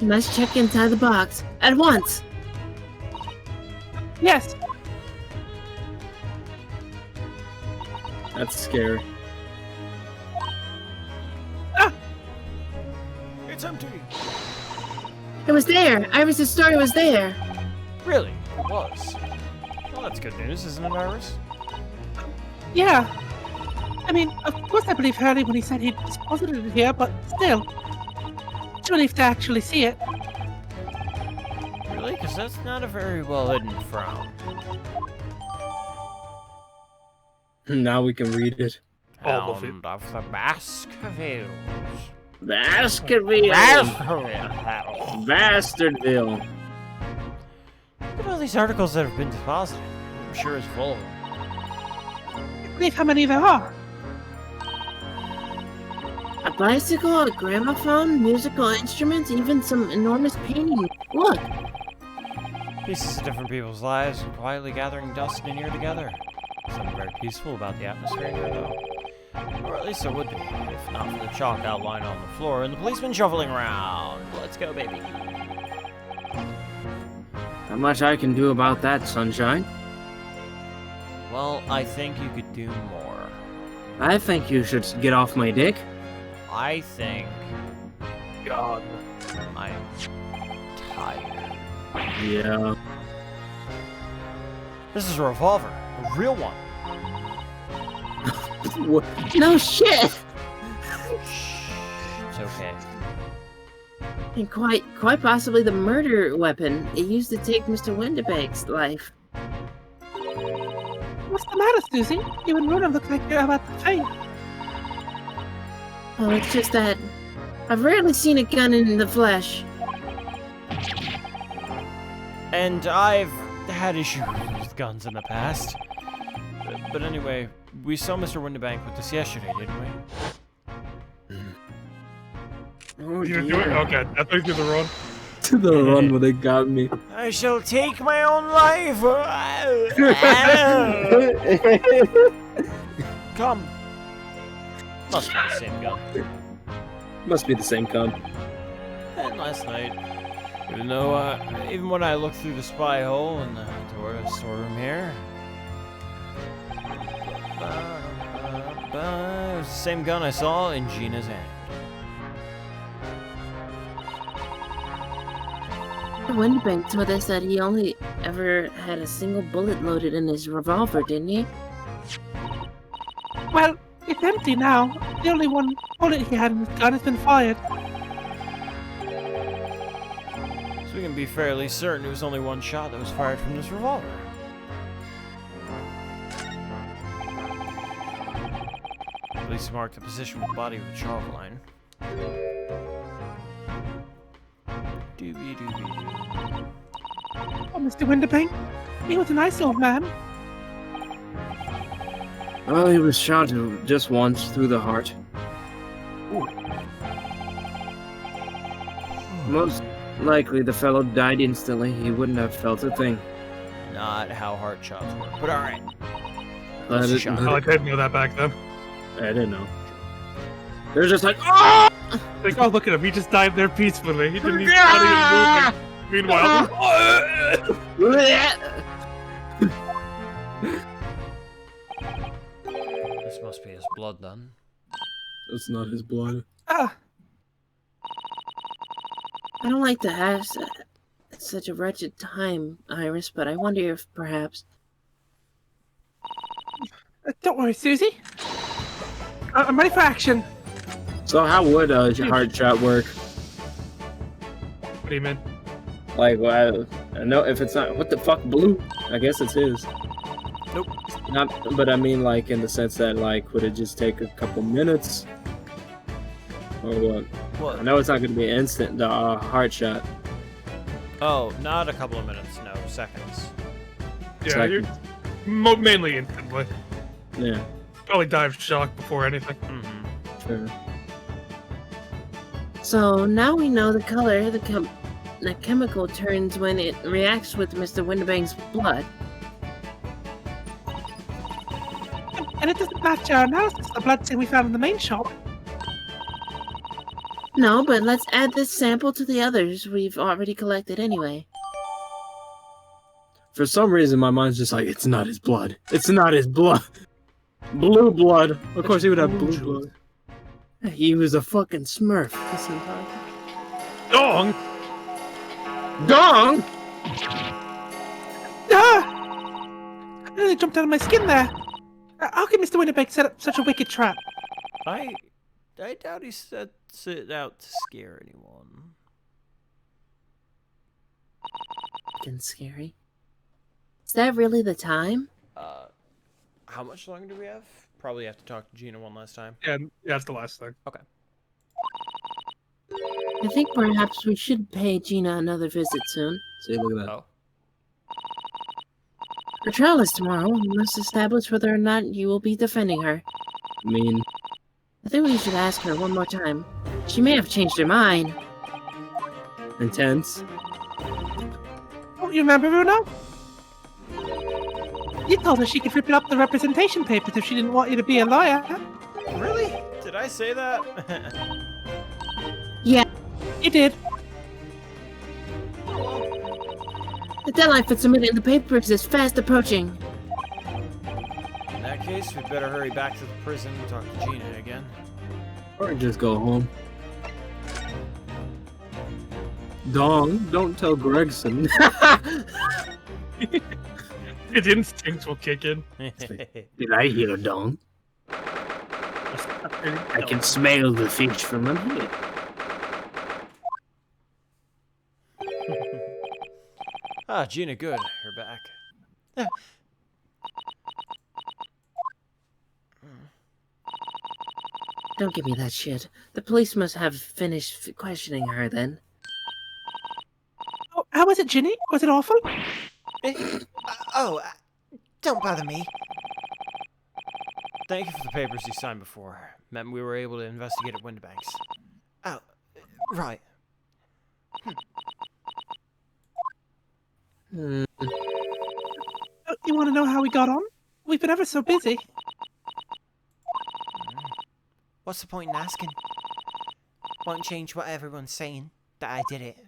S5: You must check inside the box at once.
S7: Yes.
S2: That's scary.
S1: It's empty!
S5: It was there. Iris' story was there.
S1: Really? It was. Well, that's good news, isn't it, Iris?
S7: Yeah. I mean, of course I believe Harry when he said he'd deposited it here, but still. It's a relief to actually see it.
S1: Really? Because that's not a very well-hidden frown.
S2: Now we can read it.
S3: All of it.
S1: Hound of the Baskervilles.
S4: Baskerville!
S2: Bastardville.
S1: Look at all these articles that have been deposited. I'm sure it's full of them.
S7: I believe how many there are.
S5: A bicycle, a gramophone, musical instruments, even some enormous painting. Look!
S1: Pieces of different people's lives quietly gathering dust in here together. Something very peaceful about the atmosphere here, though. Or at least it would be, if not for the chalk outline on the floor and the policeman shuffling around. Let's go, baby.
S4: Not much I can do about that, sunshine.
S1: Well, I think you could do more.
S4: I think you should get off my dick.
S1: I think
S3: God.
S1: I'm tired.
S2: Yeah.
S1: This is a revolver, a real one.
S2: What?
S5: No shit!
S1: It's okay.
S5: And quite possibly the murder weapon it used to take Mr. Windibank's life.
S7: What's the matter, Susie? You and Rona look like you're about to faint.
S5: Oh, it's just that I've rarely seen a gun in the flesh.
S1: And I've had issues with guns in the past. But anyway, we saw Mr. Windibank with us yesterday, didn't we?
S2: Oh,
S3: You do it? Okay, I thought you did the run.
S2: To the run where they got me.
S1: I shall take my own life. Come. Must be the same gun.
S2: Must be the same gun.
S1: And last night, even though, even when I looked through the spy hole in the storeroom here, it was the same gun I saw in Gina's hand.
S5: Windbank told us that he only ever had a single bullet loaded in his revolver, didn't he?
S7: Well, it's empty now. The only one bullet he had in his gun has been fired.
S1: So we can be fairly certain it was only one shot that was fired from this revolver. Police marked the position of the body with a chalk line. Doobie doobie.
S7: Oh, Mr. Winterbank, he was a nice old man.
S2: Well, he was shot just once through the heart. Most likely the fellow died instantly. He wouldn't have felt a thing.
S1: Not how heart shots work, but alright.
S2: I
S1: shot.
S3: I didn't know that back then.
S2: didn't know. They're just like, oh!
S3: Like, oh, look at him. He just died there peacefully. He didn't even move. Meanwhile,
S1: This must be his blood then.
S2: That's not his blood.
S7: Ah,
S5: I don't like to have such a wretched time, Iris, but I wonder if perhaps...
S7: don't worry, Susie. I'm ready for action.
S2: So how would a heart shot work?
S3: what do you mean?
S2: Like, well, I know if it's not, what the fuck, blue? I guess it's his.
S1: Nope.
S2: Not, but I mean, like, in the sense that, like, would it just take a couple minutes? Or what?
S1: What?
S2: I know it's not going to be instant, the heart shot.
S1: Oh, not a couple of minutes, no, seconds.
S3: Yeah, you mainly instantly.
S2: Yeah,
S3: Probably die of shock before anything.
S1: Mm-hmm.
S2: sure.
S5: So now we know the color the chemical turns when it reacts with Mr. Winterbank's blood.
S7: And it doesn't match our analysis of the blood stain we found in the main shop.
S5: No, but let's add this sample to the others we've already collected anyway.
S2: For some reason, my mind's just like, it's not his blood. It's not his blood. Blue blood. Of course, he would have blue blood. He was a fucking smurf.
S3: Dong!
S2: Dong!
S7: Ah! I nearly jumped out of my skin there. How can Mr. Winterbank set up such a wicked trap?
S1: I doubt he sets it out to scare anyone.
S5: Fucking scary. Is that really the time?
S1: How much longer do we have? Probably have to talk to Gina one last time.
S3: Yeah, that's the last thing.
S1: Okay.
S5: I think perhaps we should pay Gina another visit soon.
S2: See, look at that.
S1: Oh.
S5: Her trial is tomorrow. We must establish whether or not you will be defending her.
S2: I mean,
S5: I think we should ask her one more time. She may have changed her mind.
S2: intense.
S7: Don't you remember, Bruno? You told her she could rip up the representation papers if she didn't want you to be a lawyer.
S1: Really? Did I say that?
S5: Yeah,
S7: You did.
S5: the deadline for submitting the papers is fast approaching.
S1: In that case, we'd better hurry back to the prison and talk to Gina again.
S2: Or just go home. Dong, don't tell Gregson.
S3: His instincts will kick in.
S4: Did I hear a dong? I can smell the fish from up here.
S1: Ah, Gina, good. You're back.
S5: Don't give me that shit. The police must have finished questioning her then.
S7: Oh, how was it, Ginny? Was it awful?
S8: Don't bother me.
S1: Thank you for the papers you signed before. Meant we were able to investigate at Windbanks.
S8: Oh, Right.
S2: Hmm.
S7: You want to know how we got on? We've been ever so busy.
S8: What's the point in asking? Won't change what everyone's saying, that I did it.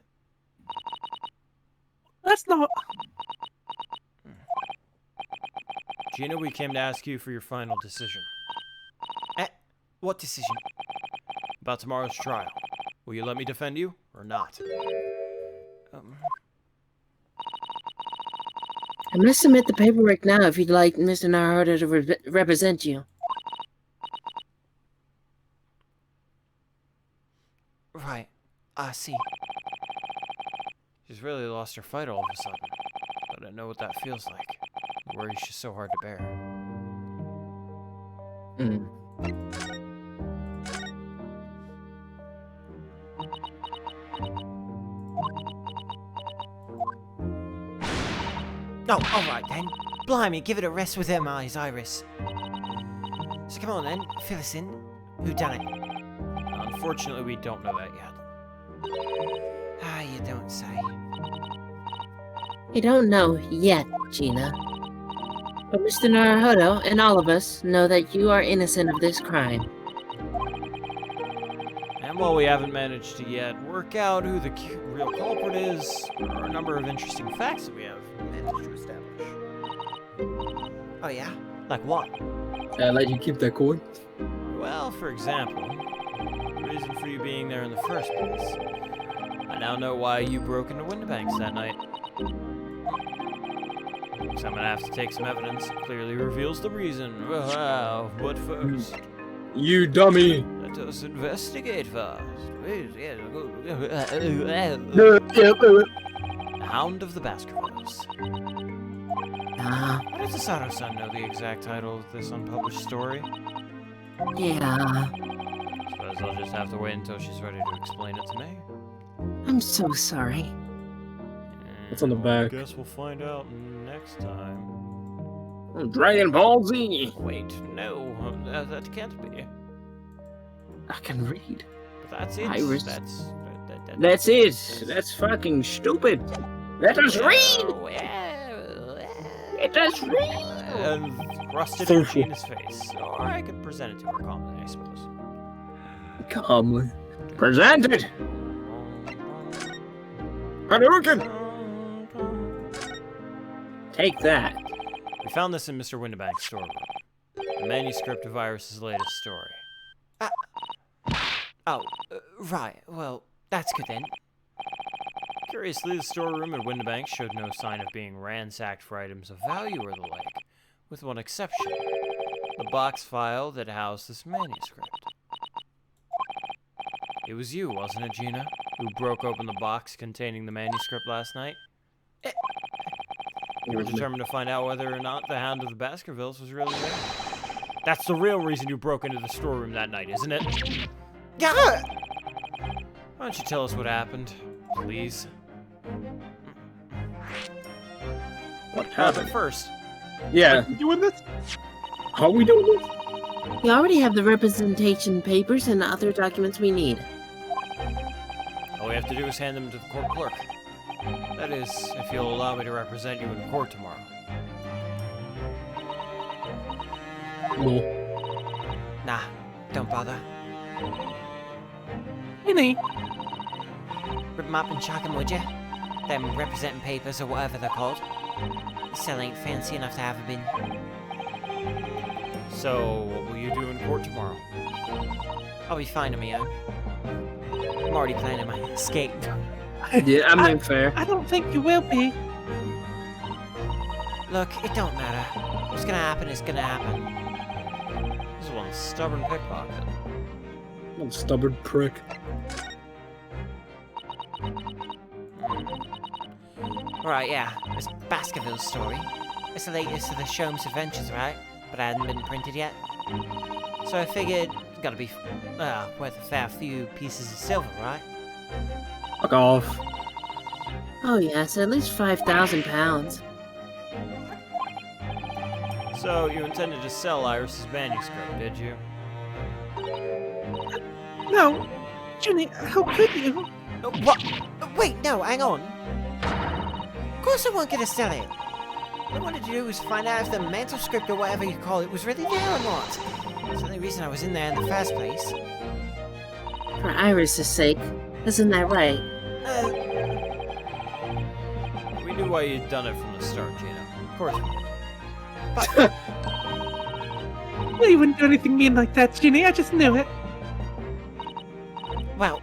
S7: That's not...
S1: Gina, we came to ask you for your final decision
S8: What decision?
S1: about tomorrow's trial. Will you let me defend you or not?
S5: I must submit the paperwork now if you'd like Mr. Naruto to represent you.
S8: Right. I see.
S1: She's really lost her fight all of a sudden. But I know what that feels like. The worry's just so hard to bear.
S2: Hmm.
S8: Oh, alright then. Blimey, give it a rest with them eyes, Iris. So come on then, fill us in. Who done it?
S1: Unfortunately, we don't know that yet.
S8: Ah, you don't say.
S5: You don't know yet, Gina. But Mr. Naruto and all of us know that you are innocent of this crime.
S1: And while we haven't managed to yet work out who the real culprit is, there are a number of interesting facts that we have managed to establish.
S8: Oh yeah? Like what?
S2: I let you keep that coin.
S1: Well, for example, the reason for you being there in the first place. I now know why you broke into Windibanks that night. So I'm gonna have to take some evidence that clearly reveals the reason. Wow, but first,
S2: You dummy!
S1: let us investigate first. Hound of the Baskervilles.
S5: Ah,
S1: How does Sato-san know the exact title of this unpublished story?
S5: yeah.
S1: Suppose I'll just have to wait until she's ready to explain it to me.
S5: I'm so sorry.
S2: What's on the back?
S1: Guess we'll find out next time.
S2: Dragon Ball Z!
S1: Wait, no, that can't be.
S2: I can read.
S1: But that's it.
S5: Iris.
S2: That's it! That's fucking stupid! Let us read! Let us read!
S1: And rusted in Gina's face. Or I could present it to her calmly, I suppose.
S2: Calmly. Present it! Hadouken! Take that.
S1: We found this in Mr. Windibank's storeroom. A manuscript of Iris's latest story.
S8: Right. Well, that's good then.
S1: Curiously, the storeroom at Windibank showed no sign of being ransacked for items of value or the like, with one exception. The box file that housed this manuscript. It was you, wasn't it, Gina, who broke open the box containing the manuscript last night? You were determined to find out whether or not the Hound of the Baskervilles was really there. That's the real reason you broke into the storeroom that night, isn't it?
S8: Yeah.
S1: Why don't you tell us what happened, please?
S2: What
S1: But
S2: happened?
S1: first,
S2: Yeah.
S6: You doing this?
S2: How we doing this?
S5: We already have the representation papers and other documents we need.
S1: all we have to do is hand them to the court clerk. That is, if you'll allow me to represent you in court tomorrow.
S2: No.
S8: Nah, don't bother.
S7: Minnie,
S8: Rip 'em up and chuck 'em, would ya? Them representing papers or whatever they're called. Still ain't fancy enough to have a bin.
S1: So, what will you do in court tomorrow?
S8: I'll be fine on my own. I'm already planning my escape.
S2: Yeah, I mean fair.
S7: I don't think you will be.
S8: Look, it don't matter. What's gonna happen is gonna happen.
S1: This is one stubborn pickpocket.
S2: Little stubborn prick.
S8: Right, yeah, this Baskerville story. It's the latest of the Sholmes adventures, right? But it hadn't been printed yet. So I figured it's gotta be worth a fair few pieces of silver, right?
S2: Fuck off.
S5: Oh yes, at least 5,000 pounds.
S1: So, you intended to sell Iris's manuscript, did you?
S7: No, Ginny, how could you?
S8: What? Wait, no, hang on. Of course I weren't gonna sell it. All I wanted to do was find out if the manuscript or whatever you call it was really there or not. It's the only reason I was in there in the first place.
S5: For Iris's sake, isn't that right?
S1: We knew why you'd done it from the start, Gina. Of course we did.
S7: No, you wouldn't do anything mean like that, Ginny. I just knew it.
S8: Well,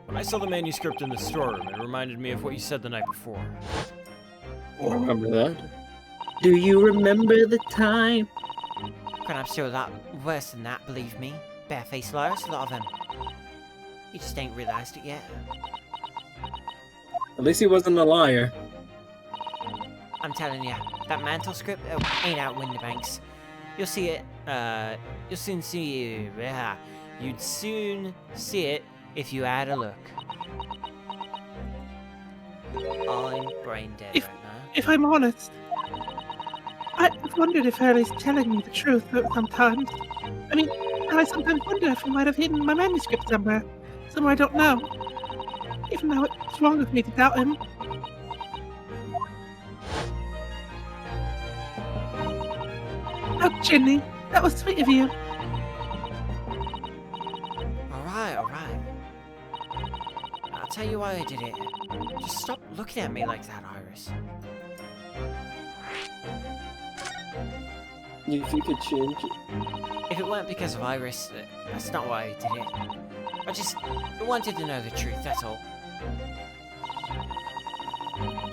S1: When I saw the manuscript in the storeroom, it reminded me of what you said the night before.
S2: I remember that.
S5: Do you remember the time?
S8: but I'm sure a lot worse than that, believe me. Barefaced liars, a lot of them. You just ain't realized it yet.
S2: At least he wasn't a liar.
S8: I'm telling ya, that mantle script ain't out Winterbanks. You'll see it, you'll soon see, you'd soon see it if you had a look. I'm brain dead right now.
S7: If I'm honest, I've wondered if Hurley's telling me the truth sometimes. I mean, I sometimes wonder if he might have hidden my manuscript somewhere I don't know. Even though it's wrong of me to doubt him. Oh, Ginny, that was sweet of you.
S8: Alright. I'll tell you why I did it. Just stop looking at me like that, Iris.
S2: If you could change it.
S8: If it weren't because of Iris, that's not why I did it. I just wanted to know the truth, that's all.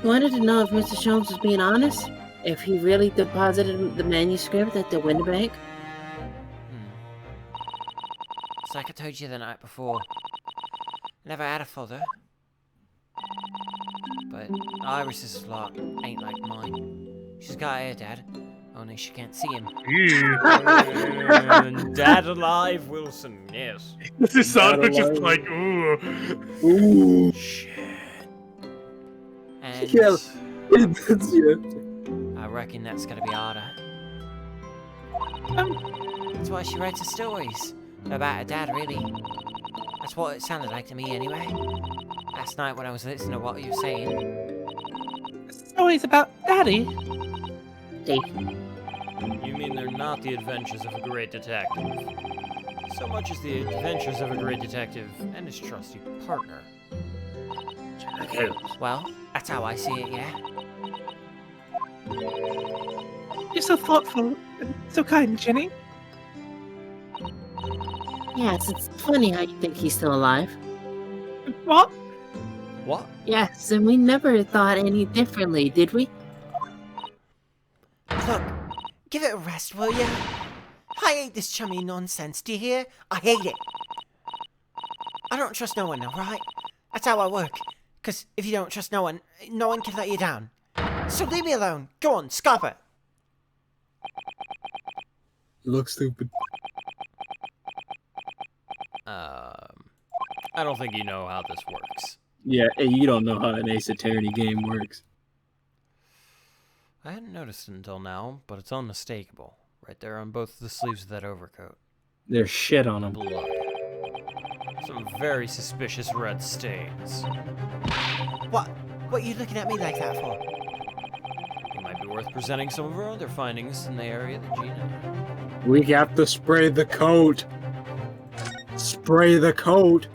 S5: You wanted to know if Mr. Sholmes was being honest? If he really deposited the manuscript at the window bank?
S8: It's like I told you the night before. Never had a father. But Iris's lot ain't like mine. She's got her dad, only she can't see him.
S1: And Dad alive, Wilson, yes.
S3: This sound just like, ooh.
S2: Ooh.
S1: Shit.
S8: And
S2: Yeah. That's yeah.
S8: I reckon that's gonna be harder. That's why she writes her stories. About her dad, really. That's what it sounded like to me, anyway. Last night when I was listening to what you were saying.
S7: Stories about Daddy?
S1: You mean they're not the adventures of a great detective? So much as the adventures of a great detective and his trusty partner.
S8: Well, that's how I see it, yeah?
S7: You're so thoughtful and so kind, Ginny.
S5: Yes, it's funny how you think he's still alive.
S7: What?
S1: What?
S5: Yes, and we never thought any differently, did we?
S8: Look, give it a rest, will ya? I hate this chummy nonsense, do you hear? I hate it. I don't trust no one, alright? That's how I work. 'Cause if you don't trust no one can let you down. So leave me alone. Go on, scop it.
S2: You look stupid.
S1: I don't think you know how this works.
S2: Yeah, you don't know how an Ace Attorney game works.
S1: I hadn't noticed it until now, but it's unmistakable. Right there on both the sleeves of that overcoat.
S2: There's shit on them.
S1: Blood. Some very suspicious red stains.
S8: What are you looking at me like that for?
S1: It might be worth presenting some of our other findings in the area that Gina...
S2: We have to spray the coat. Spray the coat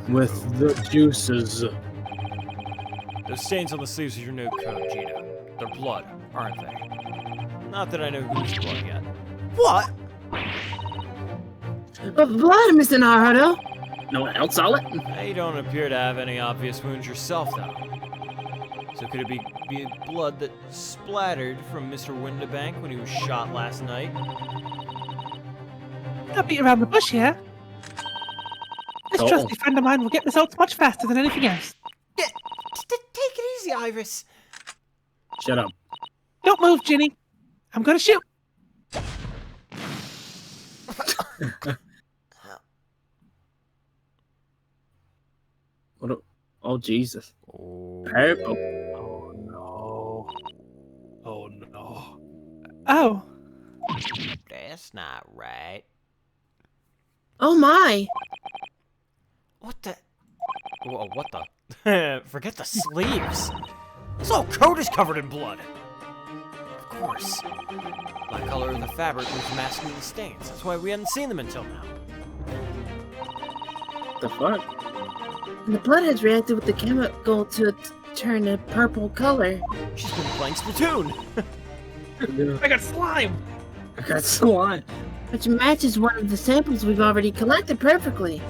S2: with the juices.
S1: Those stains on the sleeves of your new coat, Gina. They're blood, aren't they? Not that I know whose blood yet.
S8: What?
S5: But blood, Mr. Naruto!
S2: No one else saw it?
S1: You don't appear to have any obvious wounds yourself, though. So could it be blood that splattered from Mr. Windabank when he was shot last night?
S7: Don't beat around the bush here. This trusty friend of mine will get results much faster than anything else.
S8: Take it easy, Iris.
S2: Shut up.
S7: Don't move, Ginny. I'm gonna shoot.
S2: What oh, Jesus.
S1: Oh.
S2: Purple.
S3: Oh no. Oh no.
S7: Oh,
S8: That's not right.
S5: Oh my!
S8: What the? Whoa, what the? Forget the sleeves. This whole coat is covered in blood. Of course. The color of the fabric was masking the stains. That's why we hadn't seen them until now.
S2: The fuck?
S5: And the blood has reacted with the chemical to turn a purple color.
S8: She's been playing Splatoon.
S2: Yeah.
S6: I got slime!
S2: I got slime.
S5: Which matches one of the samples we've already collected perfectly.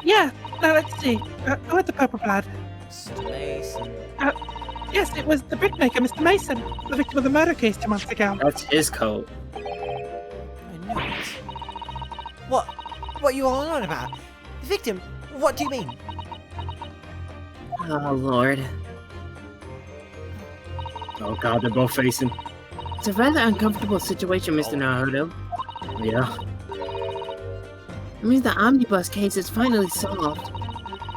S7: Yeah, now let's see. Who had the purple blood?
S8: Mr. Mason.
S7: Yes, it was the brickmaker, Mr. Mason, the victim of the murder case 2 months ago.
S2: That's his coat.
S8: I knew it. What are you all on about? The victim? What do you mean?
S5: Oh, Lord.
S2: Oh god, they're both facing.
S5: It's a rather uncomfortable situation, Mr. Naruto.
S2: Yeah.
S5: It means the omnibus case is finally solved.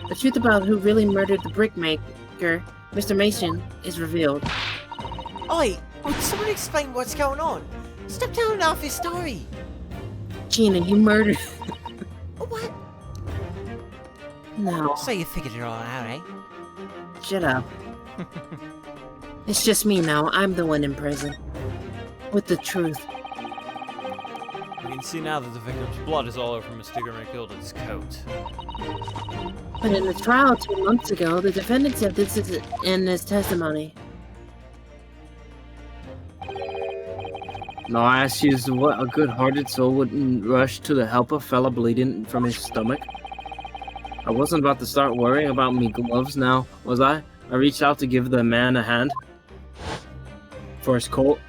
S5: The truth about who really murdered the brickmaker, Mr. Mason, is revealed.
S8: Oi, would someone explain what's going on? Step down off his story.
S5: Gina, you murdered...
S8: What?
S5: No,
S8: So you figured it all out, eh?
S5: shut up. It's just me now. I'm the one in prison. With the truth.
S1: We can see now that the victim's blood is all over Mr. McGilden's coat.
S5: But in the trial 2 months ago, the defendant said this is in his testimony.
S2: No, I asked you, what a good-hearted soul wouldn't rush to the help of fella bleeding from his stomach? I wasn't about to start worrying about me gloves now, was I? I reached out to give the man a hand. For his coat.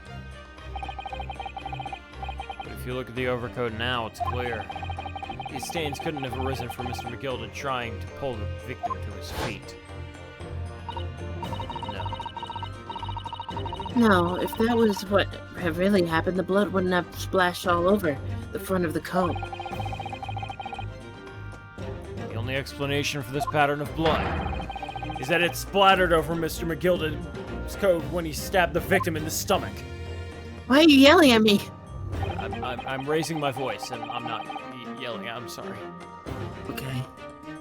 S1: But if you look at the overcoat now, it's clear. These stains couldn't have arisen from Mr. McGilden trying to pull the victim to his feet. No.
S5: No, if that was what had really happened, the blood wouldn't have splashed all over the front of the coat.
S1: The only explanation for this pattern of blood is that it splattered over Mr. McGilden's coat when he stabbed the victim in the stomach.
S5: Why are you yelling at me?
S1: I'm raising my voice, and I'm not yelling. I'm sorry.
S5: Okay.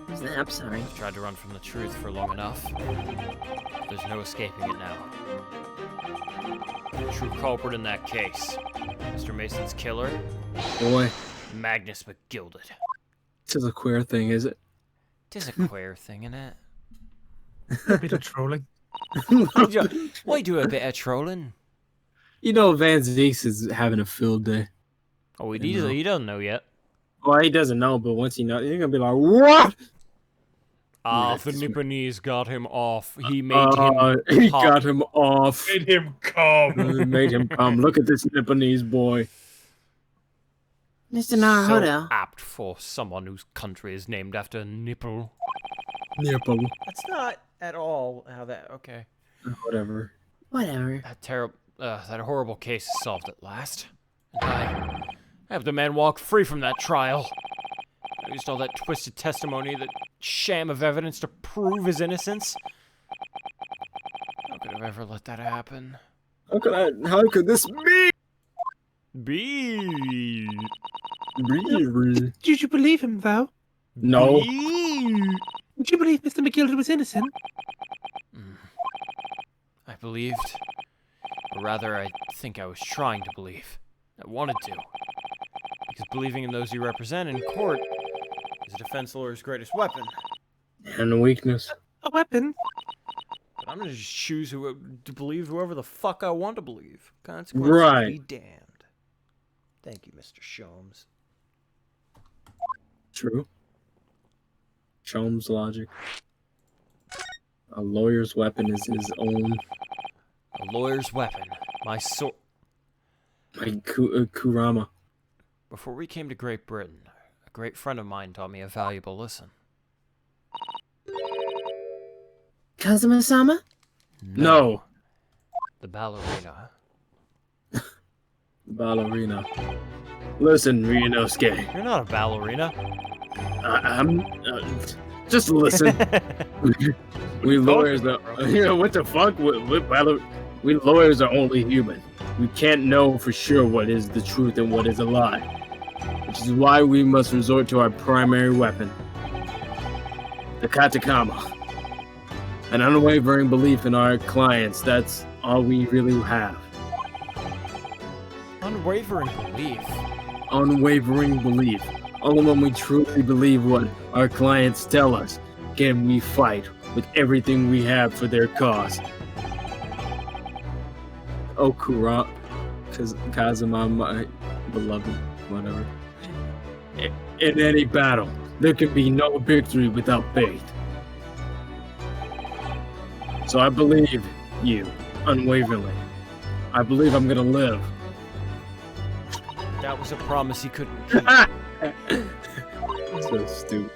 S5: I'm sorry.
S1: I've tried to run from the truth for long enough. There's no escaping it now. The true culprit in that case, Mr. Mason's killer,
S2: Boy,
S1: Magnus McGilded.
S2: this is a queer thing, is it?
S8: There's a queer thing in it.
S6: A bit of trolling.
S8: Why do a bit of trolling?
S2: You know Van Zeeks is having a field day.
S1: Oh,
S2: You know.
S1: he doesn't know yet.
S2: Well, he doesn't know, but once he knows, he's gonna be like, what?
S1: The Nipponese got him off. He made him
S2: He
S1: pop.
S2: got him off.
S6: Made him come.
S2: Made him come. Look at this Nipponese boy.
S5: Mr.
S1: So
S5: Naruto.
S1: apt for someone whose country is named after a nipple.
S2: Nipple.
S1: That's not at all how that. Okay.
S2: Whatever.
S5: Whatever.
S1: That horrible case is solved at last. And I have the man walk free from that trial. I used all that twisted testimony, that sham of evidence to prove his innocence. How could I ever let that happen?
S2: How could this be?
S1: Be.
S7: Did you believe him, though?
S2: No.
S7: Did you believe Mr. McGilden was innocent?
S1: I believed. Or rather, I think I was trying to believe. I wanted to. Because believing in those you represent in court is a defense lawyer's greatest weapon.
S2: And a weakness.
S7: A weapon?
S1: But I'm gonna just choose to believe whoever the fuck I want to believe. Consequences
S2: Right.
S1: be damned. Thank you, Mr. Sholmes.
S2: True. Sholmes logic. A lawyer's weapon is his own.
S1: A lawyer's weapon. My sword.
S2: Like Kurama.
S1: Before we came to Great Britain, a great friend of mine taught me a valuable lesson.
S5: Kazuma-sama?
S2: No.
S1: The ballerina.
S2: Ballerina. Listen, Ryunosuke.
S1: You're not a ballerina.
S2: I'm. Just listen. We lawyers are. You know, what the fuck? We lawyers are only human. We can't know for sure what is the truth and what is a lie. which is why we must resort to our primary weapon, the katakama. An unwavering belief in our clients, that's all we really have.
S1: Unwavering belief.
S2: Unwavering belief. Only when we truly believe what our clients tell us can we fight with everything we have for their cause. Oh, Kazuma, my beloved, whatever. In any battle, there can be no victory without faith. So I believe you, unwaveringly. I believe I'm gonna live.
S1: That was a promise he couldn't keep.
S2: So stupid.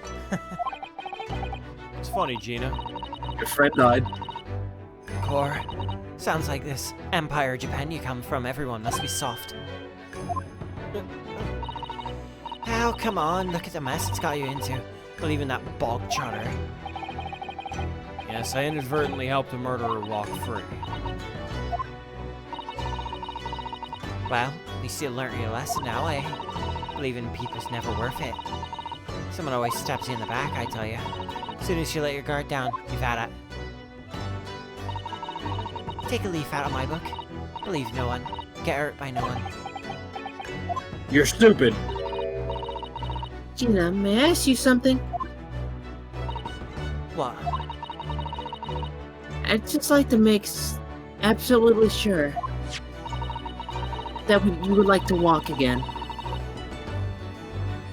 S1: It's funny, Gina.
S2: Your friend died.
S8: Core, sounds like this Empire Japan you come from, everyone must be soft. Oh, come on, look at the mess it's got you into. Believing that bog trotter.
S1: Yes, I inadvertently helped a murderer walk free.
S8: Well, at least you learnt your lesson now, eh? Believing people's never worth it. Someone always stabs you in the back, I tell you. As soon as you let your guard down, you've had it. Take a leaf out of my book. Believe no one. Get hurt by no one.
S2: You're stupid.
S5: Gina, may I ask you something?
S8: What?
S5: I'd just like to make absolutely sure that you would like to walk again.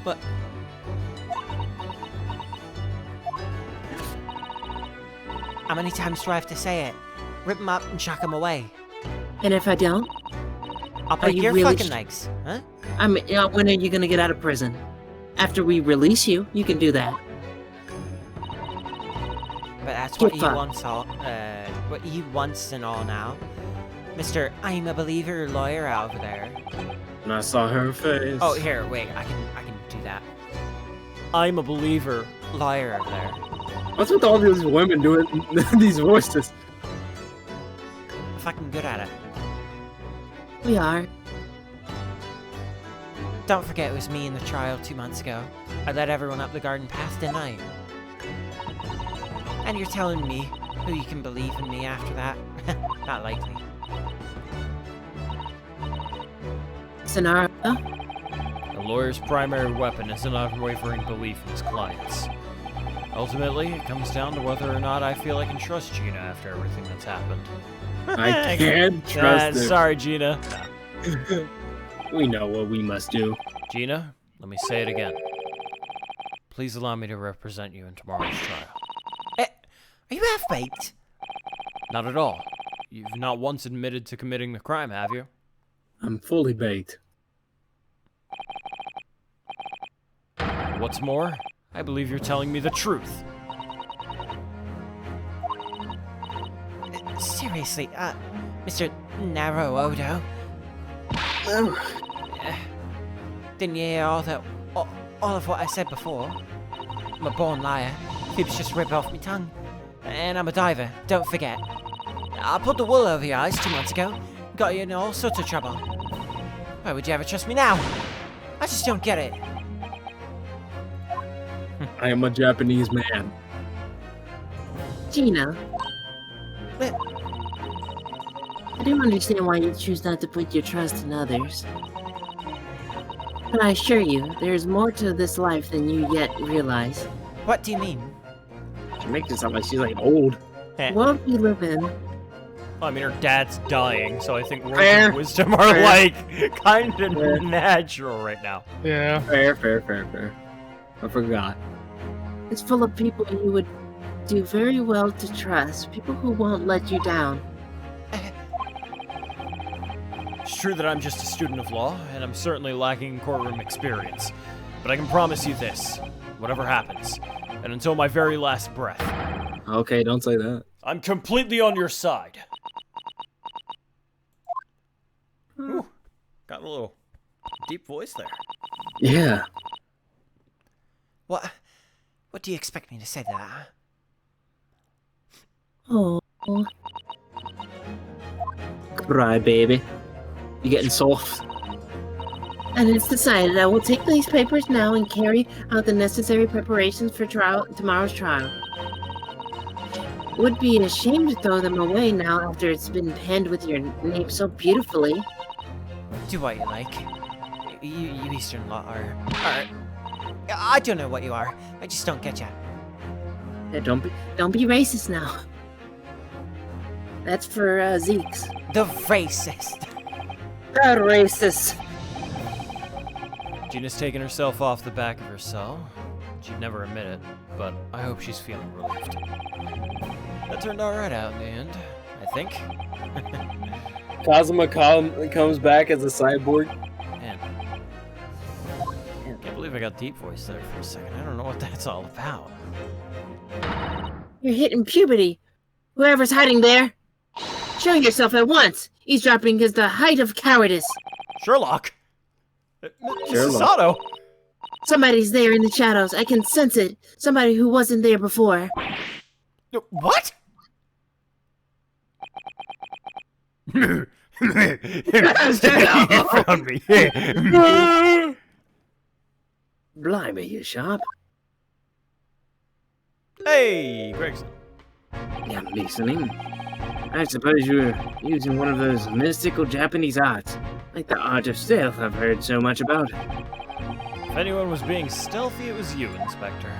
S8: But... how many times do I have to say it? Rip them up and chuck them away.
S5: And if I don't?
S8: I'll break
S5: you
S8: your
S5: really
S8: fucking legs, huh?
S5: I mean, when are you gonna get out of prison? After we release you, you can do that.
S8: But that's
S5: Get
S8: what he
S5: fucked.
S8: wants all, what he wants and all now. Mr. I'm a believer lawyer over there.
S2: And I saw her face.
S8: Oh, here, wait, I can do that.
S1: I'm a believer.
S8: Lawyer over there.
S2: What's with all these women doing these voices?
S8: I'm fucking good at it.
S5: We are.
S8: Don't forget it was me in the trial 2 months ago. I led everyone up the garden path, didn't I? And you're telling me who you can believe in me after that? Not likely.
S5: Sonara?
S1: A lawyer's primary weapon is an unwavering belief in his clients. Ultimately, it comes down to whether or not I feel I can trust Gina after everything that's happened.
S2: I can't trust her.
S1: Sorry, Gina.
S2: We know what we must do.
S1: Gina, let me say it again. Please allow me to represent you in tomorrow's trial.
S8: Are you half-baked?
S1: Not at all. You've not once admitted to committing the crime, have you?
S2: I'm fully baked.
S1: What's more, I believe you're telling me the truth.
S8: Seriously, Mr. Narrow Odo. Didn't you hear all of what I said before? I'm a born liar. Keeps just rip off my tongue. And I'm a diver, don't forget. I put the wool over your eyes 2 months ago. Got you in all sorts of trouble. Why would you ever trust me now? I just don't get it.
S2: I am a Japanese man.
S5: Gina. But I do understand why you choose not to put your trust in others. But I assure you, there is more to this life than you yet realize.
S8: What do you mean?
S2: She makes it sound like she's like old.
S5: The world we live in.
S1: I mean, her dad's dying, so I think words
S2: Fair.
S1: of wisdom are
S2: Fair.
S1: like kind of
S2: Fair.
S1: natural right now.
S3: Yeah.
S2: Fair. I forgot.
S5: It's full of people you would do very well to trust. People who won't let you down.
S1: It's true that I'm just a student of law, and I'm certainly lacking in courtroom experience. But I can promise you this, whatever happens, and until my very last breath,
S2: Okay, don't say that.
S1: I'm completely on your side. Ooh, got a little deep voice there.
S2: Yeah.
S8: What do you expect me to say to that?
S5: Oh.
S2: Cry, baby. You getting soft?
S5: And it's decided I will take these papers now and carry out the necessary preparations for tomorrow's trial. Would be a shame to throw them away now after it's been penned with your name so beautifully.
S8: Do what you like. You Eastern lot are... I don't know what you are. I just don't get ya.
S5: Yeah, don't be racist now. That's for Zeke's.
S8: The racist.
S5: The racist.
S1: Gina's taking herself off the back of her cell. She'd never admit it, but I hope she's feeling relieved. That turned alright out in the end, I think.
S2: Kazuma comes back as a cyborg.
S1: Man. Can't believe I got deep voice there for a second. I don't know what that's all about.
S5: You're hitting puberty. Whoever's hiding there, show yourself at once. Eavesdropping is the height of cowardice.
S1: Sherlock! Mrs.
S2: Sherlock.
S1: Sato!
S5: Somebody's there in the shadows. I can sense it. Somebody who wasn't there before.
S1: What? You found me.
S5: Blimey, you sharp.
S1: Hey, Gregson.
S5: I'm listening. I suppose you're using one of those mystical Japanese arts, like the art of stealth I've heard so much about.
S1: If anyone was being stealthy, it was you, Inspector.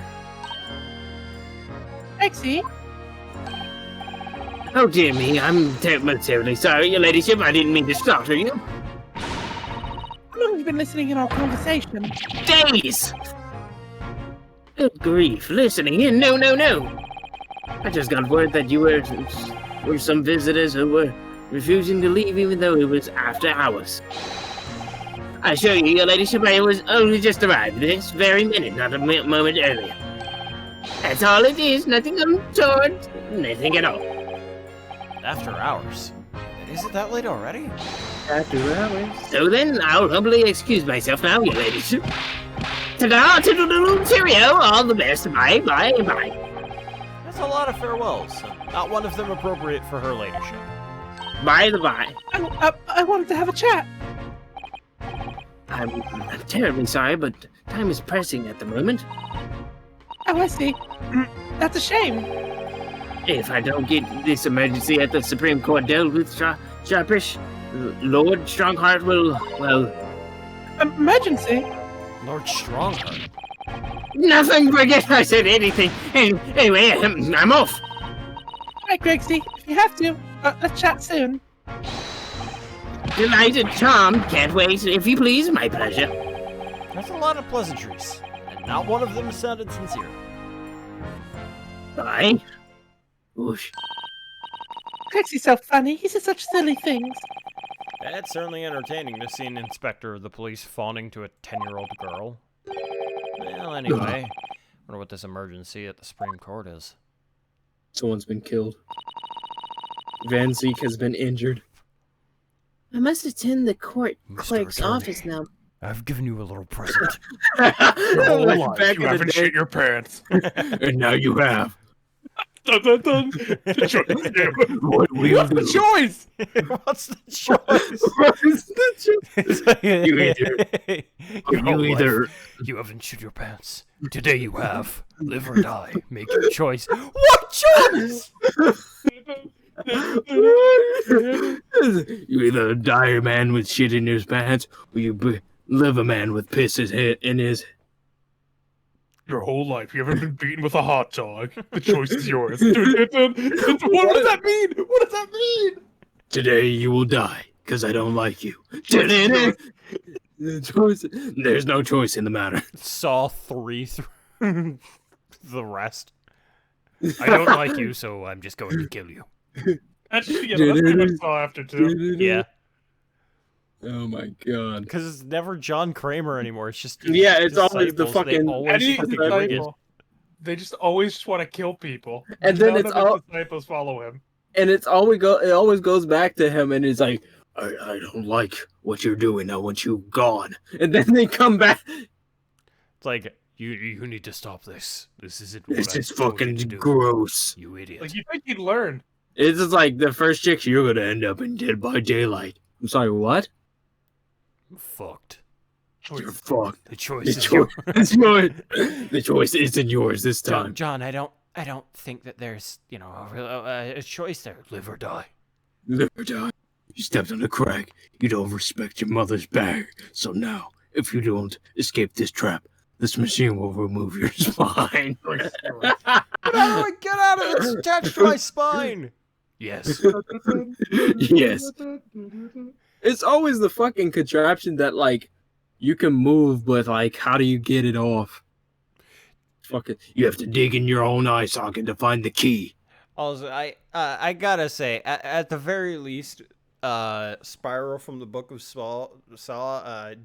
S7: Trixie?
S4: Oh dear me, I'm terribly sorry, your ladyship. I didn't mean to startle you.
S7: How long have you been listening in our conversation?
S4: Days! Good grief, listening in? No. I just got word that you were some visitors who were refusing to leave even though it was after hours. I assure you, your ladyship, I was only just arrived this very minute, not a moment earlier. That's all it is, nothing untoward, nothing at all.
S1: After hours? Is it that late already?
S5: After hours.
S4: So then, I'll humbly excuse myself now, your ladyship. Ta-da, toodle-doodle, cheerio, all the best, bye.
S1: That's a lot of farewells. Not one of them appropriate for her ladyship.
S4: By the by.
S7: I wanted to have a chat.
S4: I'm terribly sorry, but time is pressing at the moment.
S7: Oh, I see. That's a shame.
S4: If I don't get this emergency at the Supreme Court dealt with sharpish, Lord Strongheart will, well...
S7: Emergency?
S1: Lord Strongheart?
S4: Nothing, forget I said anything. Anyway, I'm off.
S7: Right, Gregsy, if you have to, let's chat soon.
S4: Delighted, charmed, can't wait. If you please, my pleasure.
S1: That's a lot of pleasantries, and not one of them sounded sincere.
S4: Bye. Whoosh.
S7: Gregsy's so funny. He says such silly things.
S1: It's certainly entertaining to see an inspector of the police fawning to a 10-year-old girl. Well, anyway, wonder what this emergency at the Supreme Court is.
S2: Someone's been killed. Van Zeke has been injured.
S5: I must attend the court
S1: Mr.
S5: clerk's
S1: Attorney.
S5: office now.
S1: I've given you a little present.
S3: Your whole
S2: Like
S3: life,
S2: back
S3: you
S2: in the
S3: haven't
S2: day.
S3: shit your pants.
S4: And now you have.
S3: Dun, dun, dun. The choice.
S4: What we
S3: What's the choice?
S1: What's the choice?
S4: You either
S1: You haven't shit your pants. Today you have. Live or die. Make your choice. What choice?
S4: you either die a man with shit in his pants, or you live a man with piss in his.
S3: Your whole life, you haven't been beaten with a hot dog. The choice is yours. What does that mean? What does that mean?
S4: Today you will die, because I don't like you. The choice. There's no choice in the matter.
S1: Saw 3 through the rest. I don't like you, so I'm just going to kill you.
S3: Actually, yeah, that's pretty much Saw after 2.
S1: Yeah,
S2: Oh my god.
S1: because it's never John Kramer anymore. It's just
S2: Yeah, it's always the
S1: disciples.
S2: fucking-
S1: They
S3: How
S1: always
S3: do you
S1: fucking
S2: disciple?
S1: rig it.
S3: They just always just want to kill people.
S2: And then
S3: None
S2: it's
S3: of his
S2: all-
S3: disciples follow him.
S2: And it always goes back to him, and it's like, I don't like what you're doing. I want you gone. And then they come back.
S1: It's like you need to stop this. This isn't.
S4: This
S1: what I
S4: is
S1: told you
S4: fucking
S1: to do,
S4: gross.
S1: You idiot.
S3: Like, you think he'd learn.
S2: It's just like the first chick, you're gonna end up in Dead by Daylight. I'm sorry, what?
S1: Fucked.
S2: You're fucked.
S1: The choice is yours.
S2: The choice isn't yours this time.
S8: John, I don't think that there's, a choice there. Live or die.
S2: Live or die. You stepped on a crack. You don't respect your mother's bag. So now, if you don't escape this trap, this machine will remove your spine.
S1: Get out of it! It's attached to my spine! Yes.
S2: Yes. It's always the fucking contraption that, like, you can move, but, like, how do you get it off? Fucking, you have to dig in your own eye socket to find the key.
S1: Also, I gotta say, at the very least, Spyro from the Book of Saw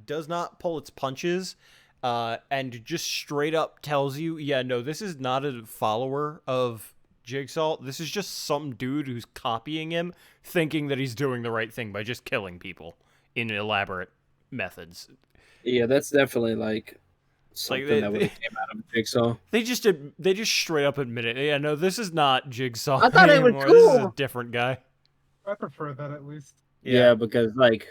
S1: does not pull its punches, and just straight up tells you, yeah, no, this is not a follower of Jigsaw. This is just some dude who's copying him, thinking that he's doing the right thing by just killing people in elaborate methods.
S2: Yeah, that's definitely like something that would have came out of Jigsaw.
S1: They just straight up admit it. Yeah, no, this is not Jigsaw.
S5: I thought it was
S1: anymore.
S5: cool.
S1: This is a different guy.
S6: I prefer that at least.
S2: Yeah, because like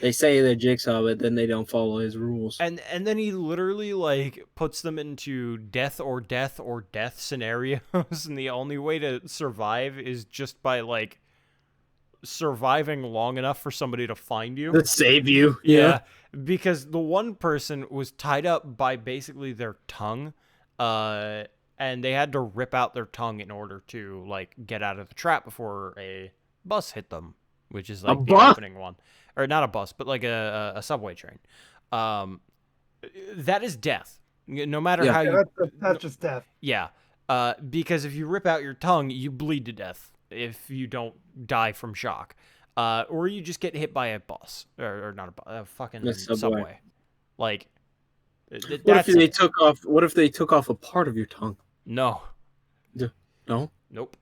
S2: they say they're Jigsaw, but then they don't follow his rules.
S1: And then he literally like puts them into death or death or death scenarios, and the only way to survive is just by like surviving long enough for somebody to find you.
S2: To save you.
S1: Yeah. Because the one person was tied up by basically their tongue, and they had to rip out their tongue in order to like get out of the trap before a bus hit them, which is like the opening one. Or not a bus, but like a subway train. That is death. No matter how you...
S6: That's just death.
S1: Yeah. Because if you rip out your tongue, you bleed to death if you don't die from shock. Or you just get hit by a bus. Or not a fucking subway. Like...
S2: What if they took off a part of your tongue?
S1: No.
S2: No?
S1: Nope.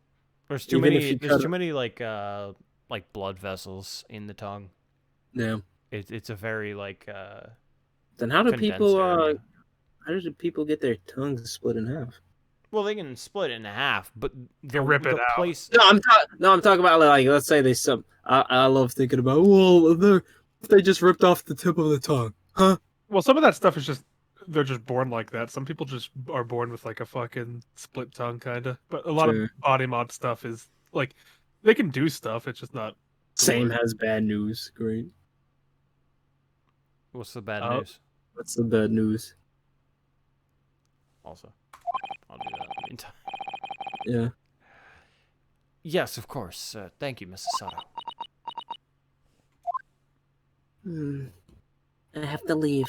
S1: There's too many like blood vessels in the tongue.
S2: Yeah.
S1: It's a very like
S2: then how do people
S1: area.
S2: how do people get their tongues split in half?
S1: Well, they can split it in half, but
S3: They'll rip it out.
S1: Place...
S2: I'm talking about like, let's say they I love thinking about, well, they just ripped off the tip of the tongue. Huh?
S3: Well, some of that stuff is just they're just born like that. Some people just are born with like a fucking split tongue kind of. But a lot of body mod stuff is like they can do stuff, it's just not
S2: Same has bad news. Great.
S1: What's the bad news?
S2: What's the bad news?
S1: Also, I'll do that in the meantime.
S2: Yeah.
S1: Yes, of course. Thank you, Mrs. Sato.
S5: I have to leave.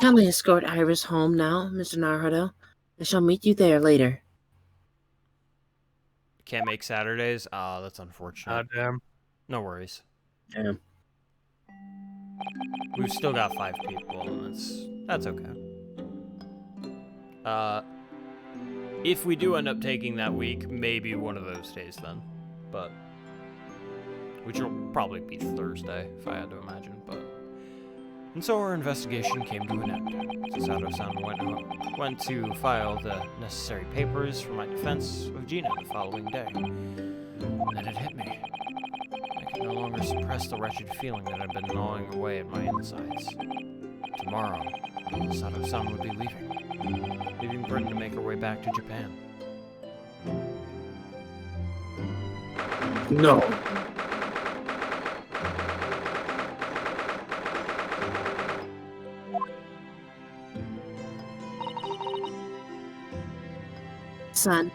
S5: Kindly escort Iris home now, Mr. Naruto. I shall meet you there later.
S1: Can't make Saturdays? Ah, that's unfortunate.
S3: damn.
S1: No worries.
S2: Yeah.
S1: We've still got 5 people, and that's okay. If we do end up taking that week, maybe one of those days then. But which will probably be Thursday, if I had to imagine, but... And so our investigation came to an end. Sato-san went to file the necessary papers for my defense of Gina the following day. And then it hit me. I could no longer suppress the wretched feeling that had been gnawing away at my insides. Tomorrow, Sato-san would be leaving Britain to make her way back to Japan.
S2: No.
S5: Son.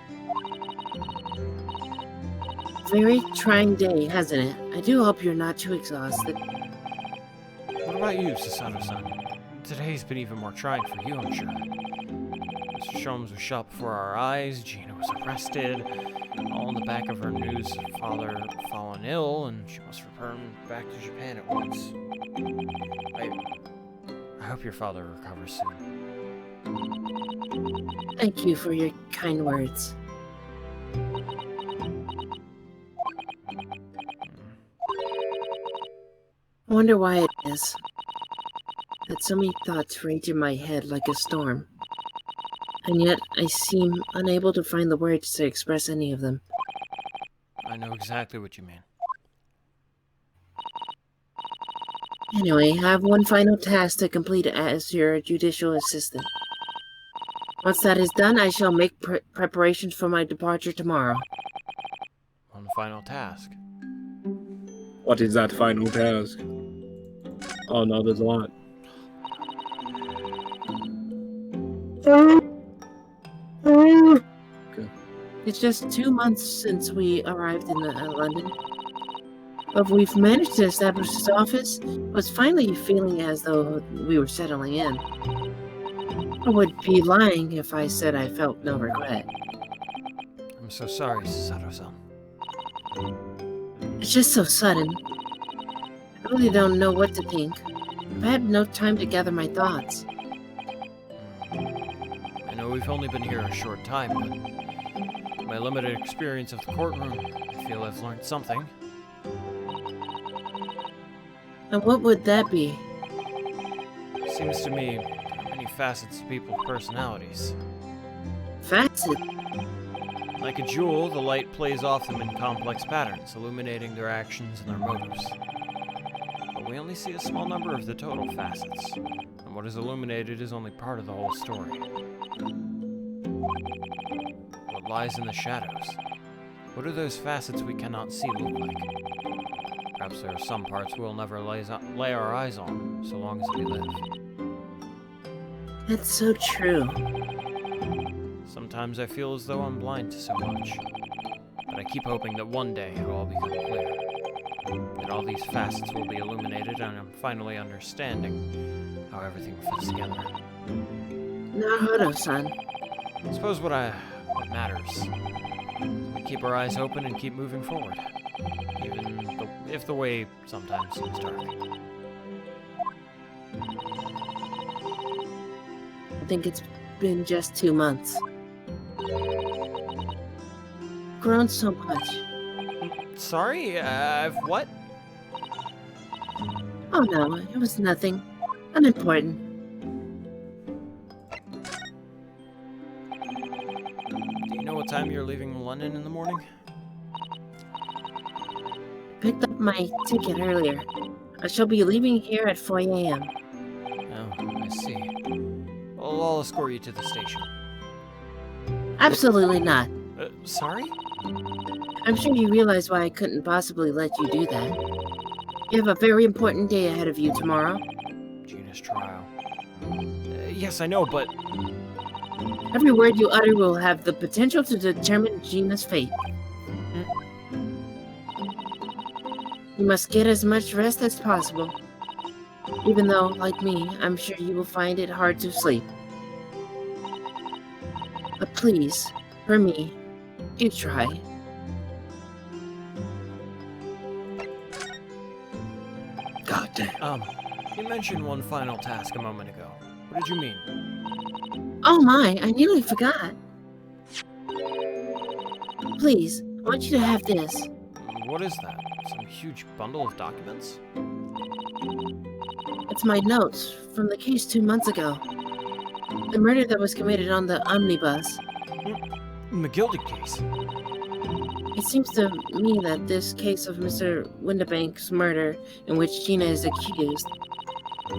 S5: Very trying day, hasn't it? I do hope you're not too exhausted.
S1: What about you, Sasato-san? Today's been even more trying for you, I'm sure. Mr. Sholmes was shot before our eyes, Gina was arrested, all in the back of her news of father fallen ill, and she must return back to Japan at once. I hope your father recovers soon.
S5: Thank you for your kind words. I wonder why it is that so many thoughts rage in my head like a storm, and yet I seem unable to find the words to express any of them.
S1: I know exactly what you mean.
S5: Anyway, I have one final task to complete as your judicial assistant. Once that is done, I shall make preparations for my departure tomorrow.
S1: One final task.
S2: What is that final task? Oh no, there's a lot.
S5: It's just 2 months since we arrived in London. But we've managed to establish this office. Was finally feeling as though we were settling in. I would be lying if I said I felt no regret.
S1: I'm so sorry, Sato-san.
S5: It's just so sudden. I really don't know what to think. I've had no time to gather my thoughts.
S1: I know we've only been here a short time, but with my limited experience of the courtroom, I feel I've learned something.
S5: And what would that be?
S1: Seems to me there are many facets to people's personalities.
S5: Facet?
S1: Like a jewel, the light plays off them in complex patterns, illuminating their actions and their motives. But we only see a small number of the total facets, and what is illuminated is only part of the whole story. What lies in the shadows? What do those facets we cannot see look like? Perhaps there are some parts we'll never lay our eyes on, so long as we live.
S5: That's so true.
S1: Sometimes I feel as though I'm blind to so much, but I keep hoping that one day it'll all become clear. That all these facets will be illuminated and I'm finally understanding how everything fits together.
S5: Naruto-san.
S1: I suppose what matters is we keep our eyes open and keep moving forward, even if the way sometimes seems dark.
S5: I think it's been just 2 months. Grown so much.
S1: Sorry, I've what?
S5: Oh no, it was nothing. Unimportant.
S1: Do you know what time you're leaving London in the morning?
S5: Picked up my ticket earlier. I shall be leaving here at 4 a.m.
S1: Oh, I see. Well, I'll escort you to the station.
S5: Absolutely not.
S1: Sorry?
S5: I'm sure you realize why I couldn't possibly let you do that. You have a very important day ahead of you tomorrow.
S1: Gina's trial. Yes, I know, but...
S5: Every word you utter will have the potential to determine Gina's fate. You must get as much rest as possible. Even though, like me, I'm sure you will find it hard to sleep. But please, for me, do try.
S2: God damn.
S1: You mentioned one final task a moment ago. What did you mean?
S5: Oh my, I nearly forgot. Please, I want you to have this.
S1: What is that? Some huge bundle of documents?
S5: It's my notes from the case 2 months ago. The murder that was committed on the omnibus.
S1: The Gilded Case.
S5: It seems to me that this case of Mr. Windibank's murder, in which Gina is accused,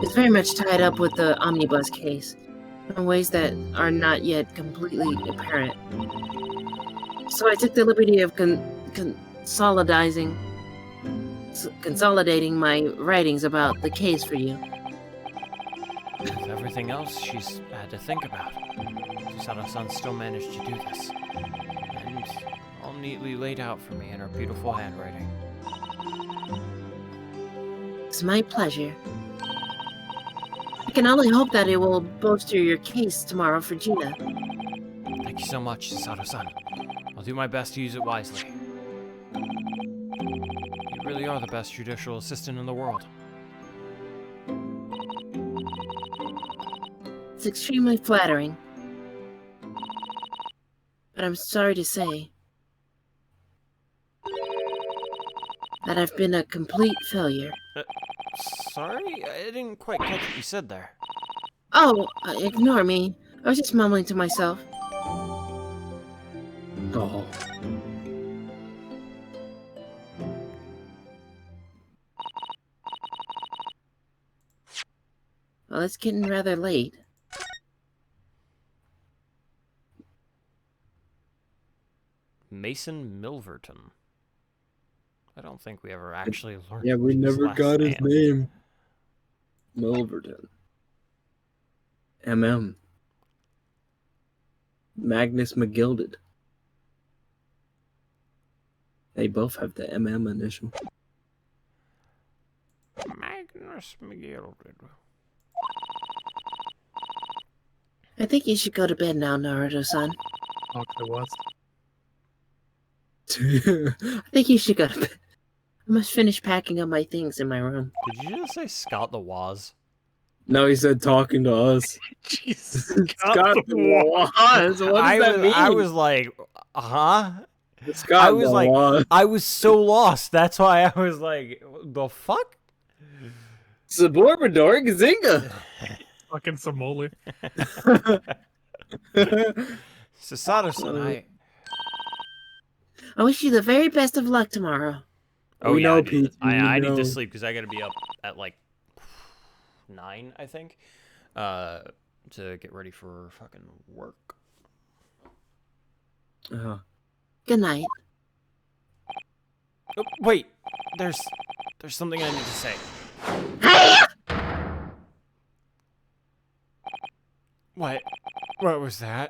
S5: is very much tied up with the omnibus case, in ways that are not yet completely apparent. So I took the liberty of consolidating my writings about the case for you.
S1: With everything else she's had to think about, Sato-san still managed to do this. And all neatly laid out for me in her beautiful handwriting.
S5: It's my pleasure. I can only hope that it will bolster your case tomorrow for Gina.
S1: Thank you so much, Sato-san. I'll do my best to use it wisely. You really are the best judicial assistant in the world.
S5: It's extremely flattering. But I'm sorry to say that I've been a complete failure.
S1: Sorry? I didn't quite catch what you said there.
S5: Oh, ignore me. I was just mumbling to myself.
S2: Oh.
S5: Well, it's getting rather late.
S1: Mason Milverton. I don't think we ever actually learned.
S2: Yeah, we
S1: his
S2: never
S1: last
S2: got his name. Milverton. MM. Magnus McGilded. They both have the MM initial.
S1: Magnus McGilded.
S5: I think you should go to bed now, Naruto-san.
S3: Okay, what?
S5: I think you should go to bed. I must finish packing up my things in my room.
S1: Did you just say Scott the Waz?
S2: No, he said talking to us.
S3: Jesus.
S2: Scott the Waz. What does that mean?
S1: I was like, huh?
S2: Scott
S1: I was
S2: the
S1: like,
S2: Waz.
S1: I was so lost. That's why I was like, the fuck?
S2: Suborbidor Gazinga.
S3: Fucking Somali.
S1: Susato-san,
S5: I wish you the very best of luck tomorrow.
S1: Oh,
S2: We
S1: yeah,
S2: know,
S1: I need,
S2: Pete,
S1: I
S2: we
S1: need to
S2: know.
S1: sleep because I got to be up at like 9, I think, to get ready for fucking work.
S5: Good night.
S1: Oh, wait, there's something I need to say. What was that?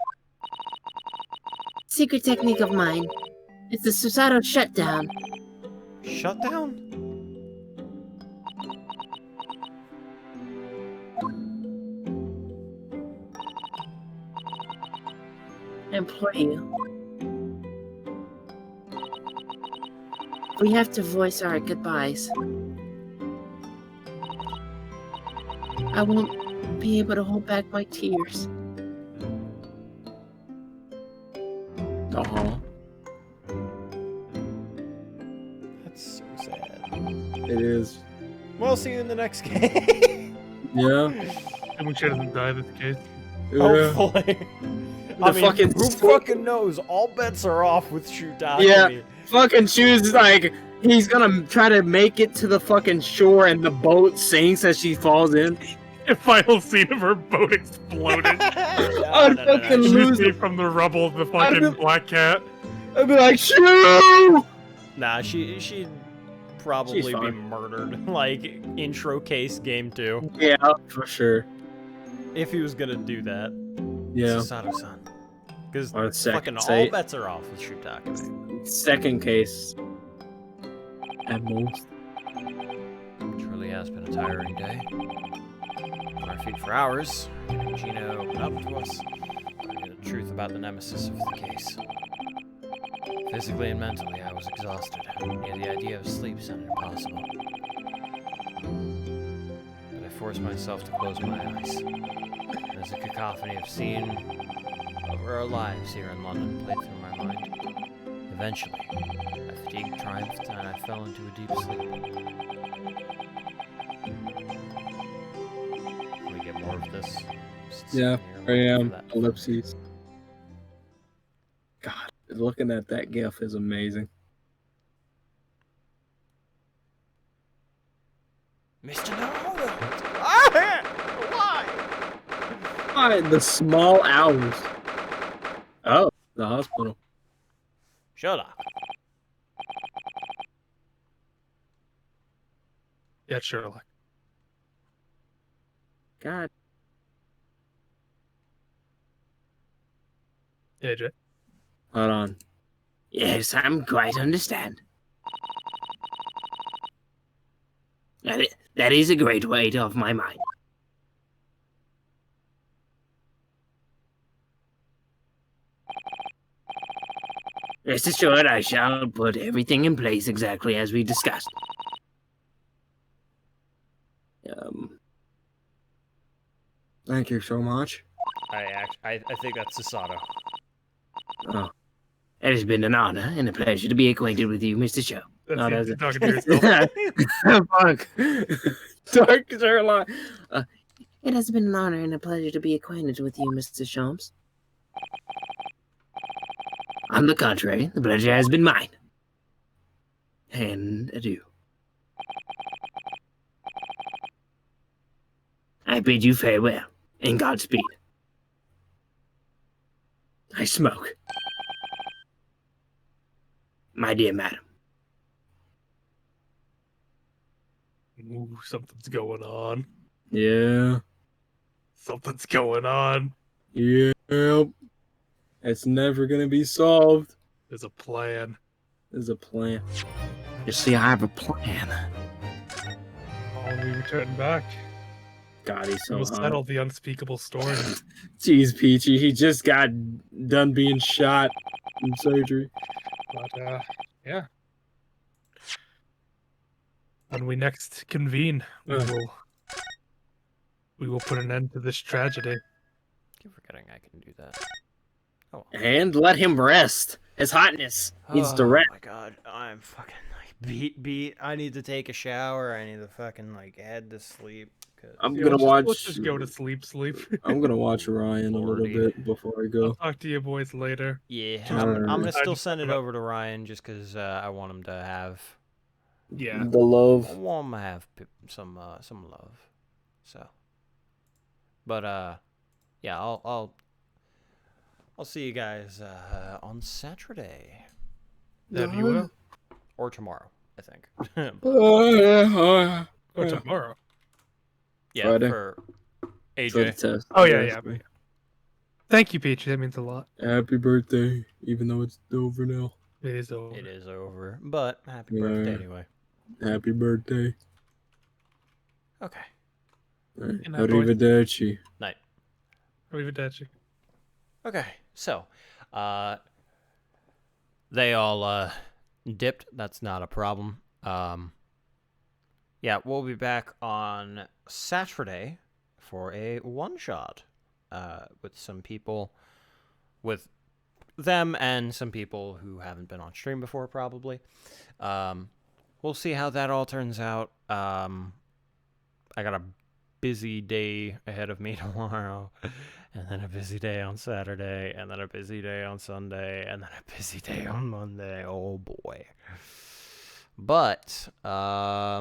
S5: Secret technique of mine. It's the Susato shutdown.
S1: Shutdown?
S5: I implore you. We have to voice our goodbyes. I won't be able to hold back my tears.
S1: That's so sad.
S2: It is.
S1: Well, see you in the next game.
S2: Yeah.
S3: I wish I doesn't die this case.
S1: Hopefully.
S2: The fucking
S1: who fucking knows? All bets are off with Shutaki.
S2: Yeah. Fucking Shu's like, he's gonna try to make it to the fucking shore and the boat sinks as she falls in.
S3: A final scene of her boat exploding.
S2: I'd fucking lose
S3: She
S2: it.
S3: from the rubble of the fucking black cat.
S2: I'd be like, Shu!
S1: Nah, she'd probably
S2: She's
S1: be
S2: fine.
S1: murdered. Like, intro case game 2.
S2: Yeah, for sure.
S1: If he was gonna do that.
S2: Yeah.
S1: Susato-san. Because
S2: Or
S1: fucking all
S2: say-
S1: bets are off with Shutaki.
S2: Second case. At most.
S1: Truly has been a tiring day. On our feet for hours, Gina opened up to us, learning the truth about the nemesis of the case. Physically and mentally, I was exhausted, yet the idea of sleep sounded impossible. But I forced myself to close my eyes. And as a cacophony of scene over our lives here in London played through my mind, eventually, my fatigue triumphed and I fell into a deep sleep. Can we get more of this? Just
S2: Yeah,
S1: sitting
S2: I
S1: here
S2: am.
S1: waiting for that.
S2: Ellipses. God, looking at that gif is amazing.
S1: Mr. Naruto! Why?
S2: Why the small hours? Oh, the hospital.
S1: Shut up.
S3: Yeah, Sherlock.
S2: God.
S3: Yeah, Jay.
S2: Hold on.
S4: Yes, I'm quite understand. That is a great weight off my mind. Rest assured, I shall put everything in place exactly as we discussed.
S2: Thank you so much.
S1: I think that's Susato.
S2: Oh.
S4: It has been an honor and a pleasure to be acquainted with you, Mr. Cho.
S3: That's
S2: No,
S3: you
S2: that's-
S3: talking to yourself.
S2: Fuck. Dark Sherlock.
S5: It has been an honor and a pleasure to be acquainted with you, Mr. Sholmes.
S4: On the contrary, the pleasure has been mine. And adieu. I bid you farewell, and Godspeed. I smoke. My dear madam.
S3: Ooh, something's going on.
S2: Yeah.
S3: Something's going on.
S2: Yep. It's never gonna be solved.
S3: There's a plan.
S2: There's a plan.
S4: You see, I have a plan.
S3: Oh, we return back.
S2: God, he's so
S3: We'll
S2: hot.
S3: settle the unspeakable story.
S2: Jeez, Peachy, he just got done being shot in surgery.
S3: But yeah. When we next convene, we will put an end to this tragedy.
S1: Keep forgetting I can do that.
S2: And let him rest. His hotness needs to rest.
S1: Oh my god, I'm fucking like beat. I need to take a shower. I need to fucking like head to sleep.
S2: I'm
S3: Yeah,
S2: gonna watch.
S3: Let's just go to sleep.
S2: I'm gonna watch Ryan a little
S1: Lordy.
S2: bit before I
S3: I'll
S2: go.
S3: talk to you boys later.
S1: Yeah,
S3: Just-
S1: I'm
S2: Alright.
S1: gonna
S3: I
S1: still
S3: just-
S1: send it over to Ryan just because I want him to have.
S3: Yeah.
S2: The love.
S1: I want him to have some love. So. But yeah, I'll see you guys on Saturday
S3: That you will.
S1: or tomorrow, I think.
S3: Or tomorrow.
S1: Yeah,
S2: Friday.
S1: for
S2: For the
S1: AJ.
S2: test.
S3: Oh yeah. Thank you, Peachy. That means a lot.
S2: Happy birthday, even though it's over now.
S3: It is over.
S1: It is over, but happy
S2: Yeah.
S1: birthday anyway.
S2: Happy birthday.
S1: Okay.
S2: Right.
S3: Good night, boys.
S2: Arrivederci.
S1: Night.
S3: Arrivederci.
S1: Okay, so they all dipped. That's not a problem. Yeah, we'll be back on Saturday for a one-shot with some people, with them and some people who haven't been on stream before, probably. We'll see how that all turns out. I got a busy day ahead of me tomorrow, and then a busy day on Saturday, and then a busy day on Sunday, and then a busy day on Monday. Oh boy. But I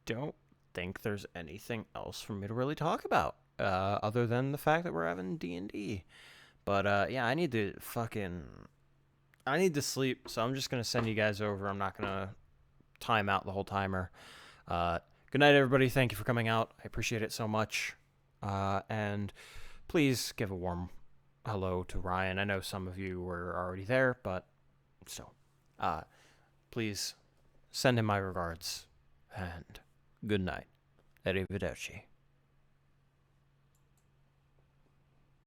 S1: don't think there's anything else for me to really talk about other than the fact that we're having D&D. But yeah, I need to sleep, so I'm just gonna send you guys over. I'm not gonna time out the whole timer. Good night, everybody. Thank you for coming out. I appreciate it so much. And please give a warm hello to Ryan. I know some of you were already there, but still. Please send him my regards. And good night. Arrivederci.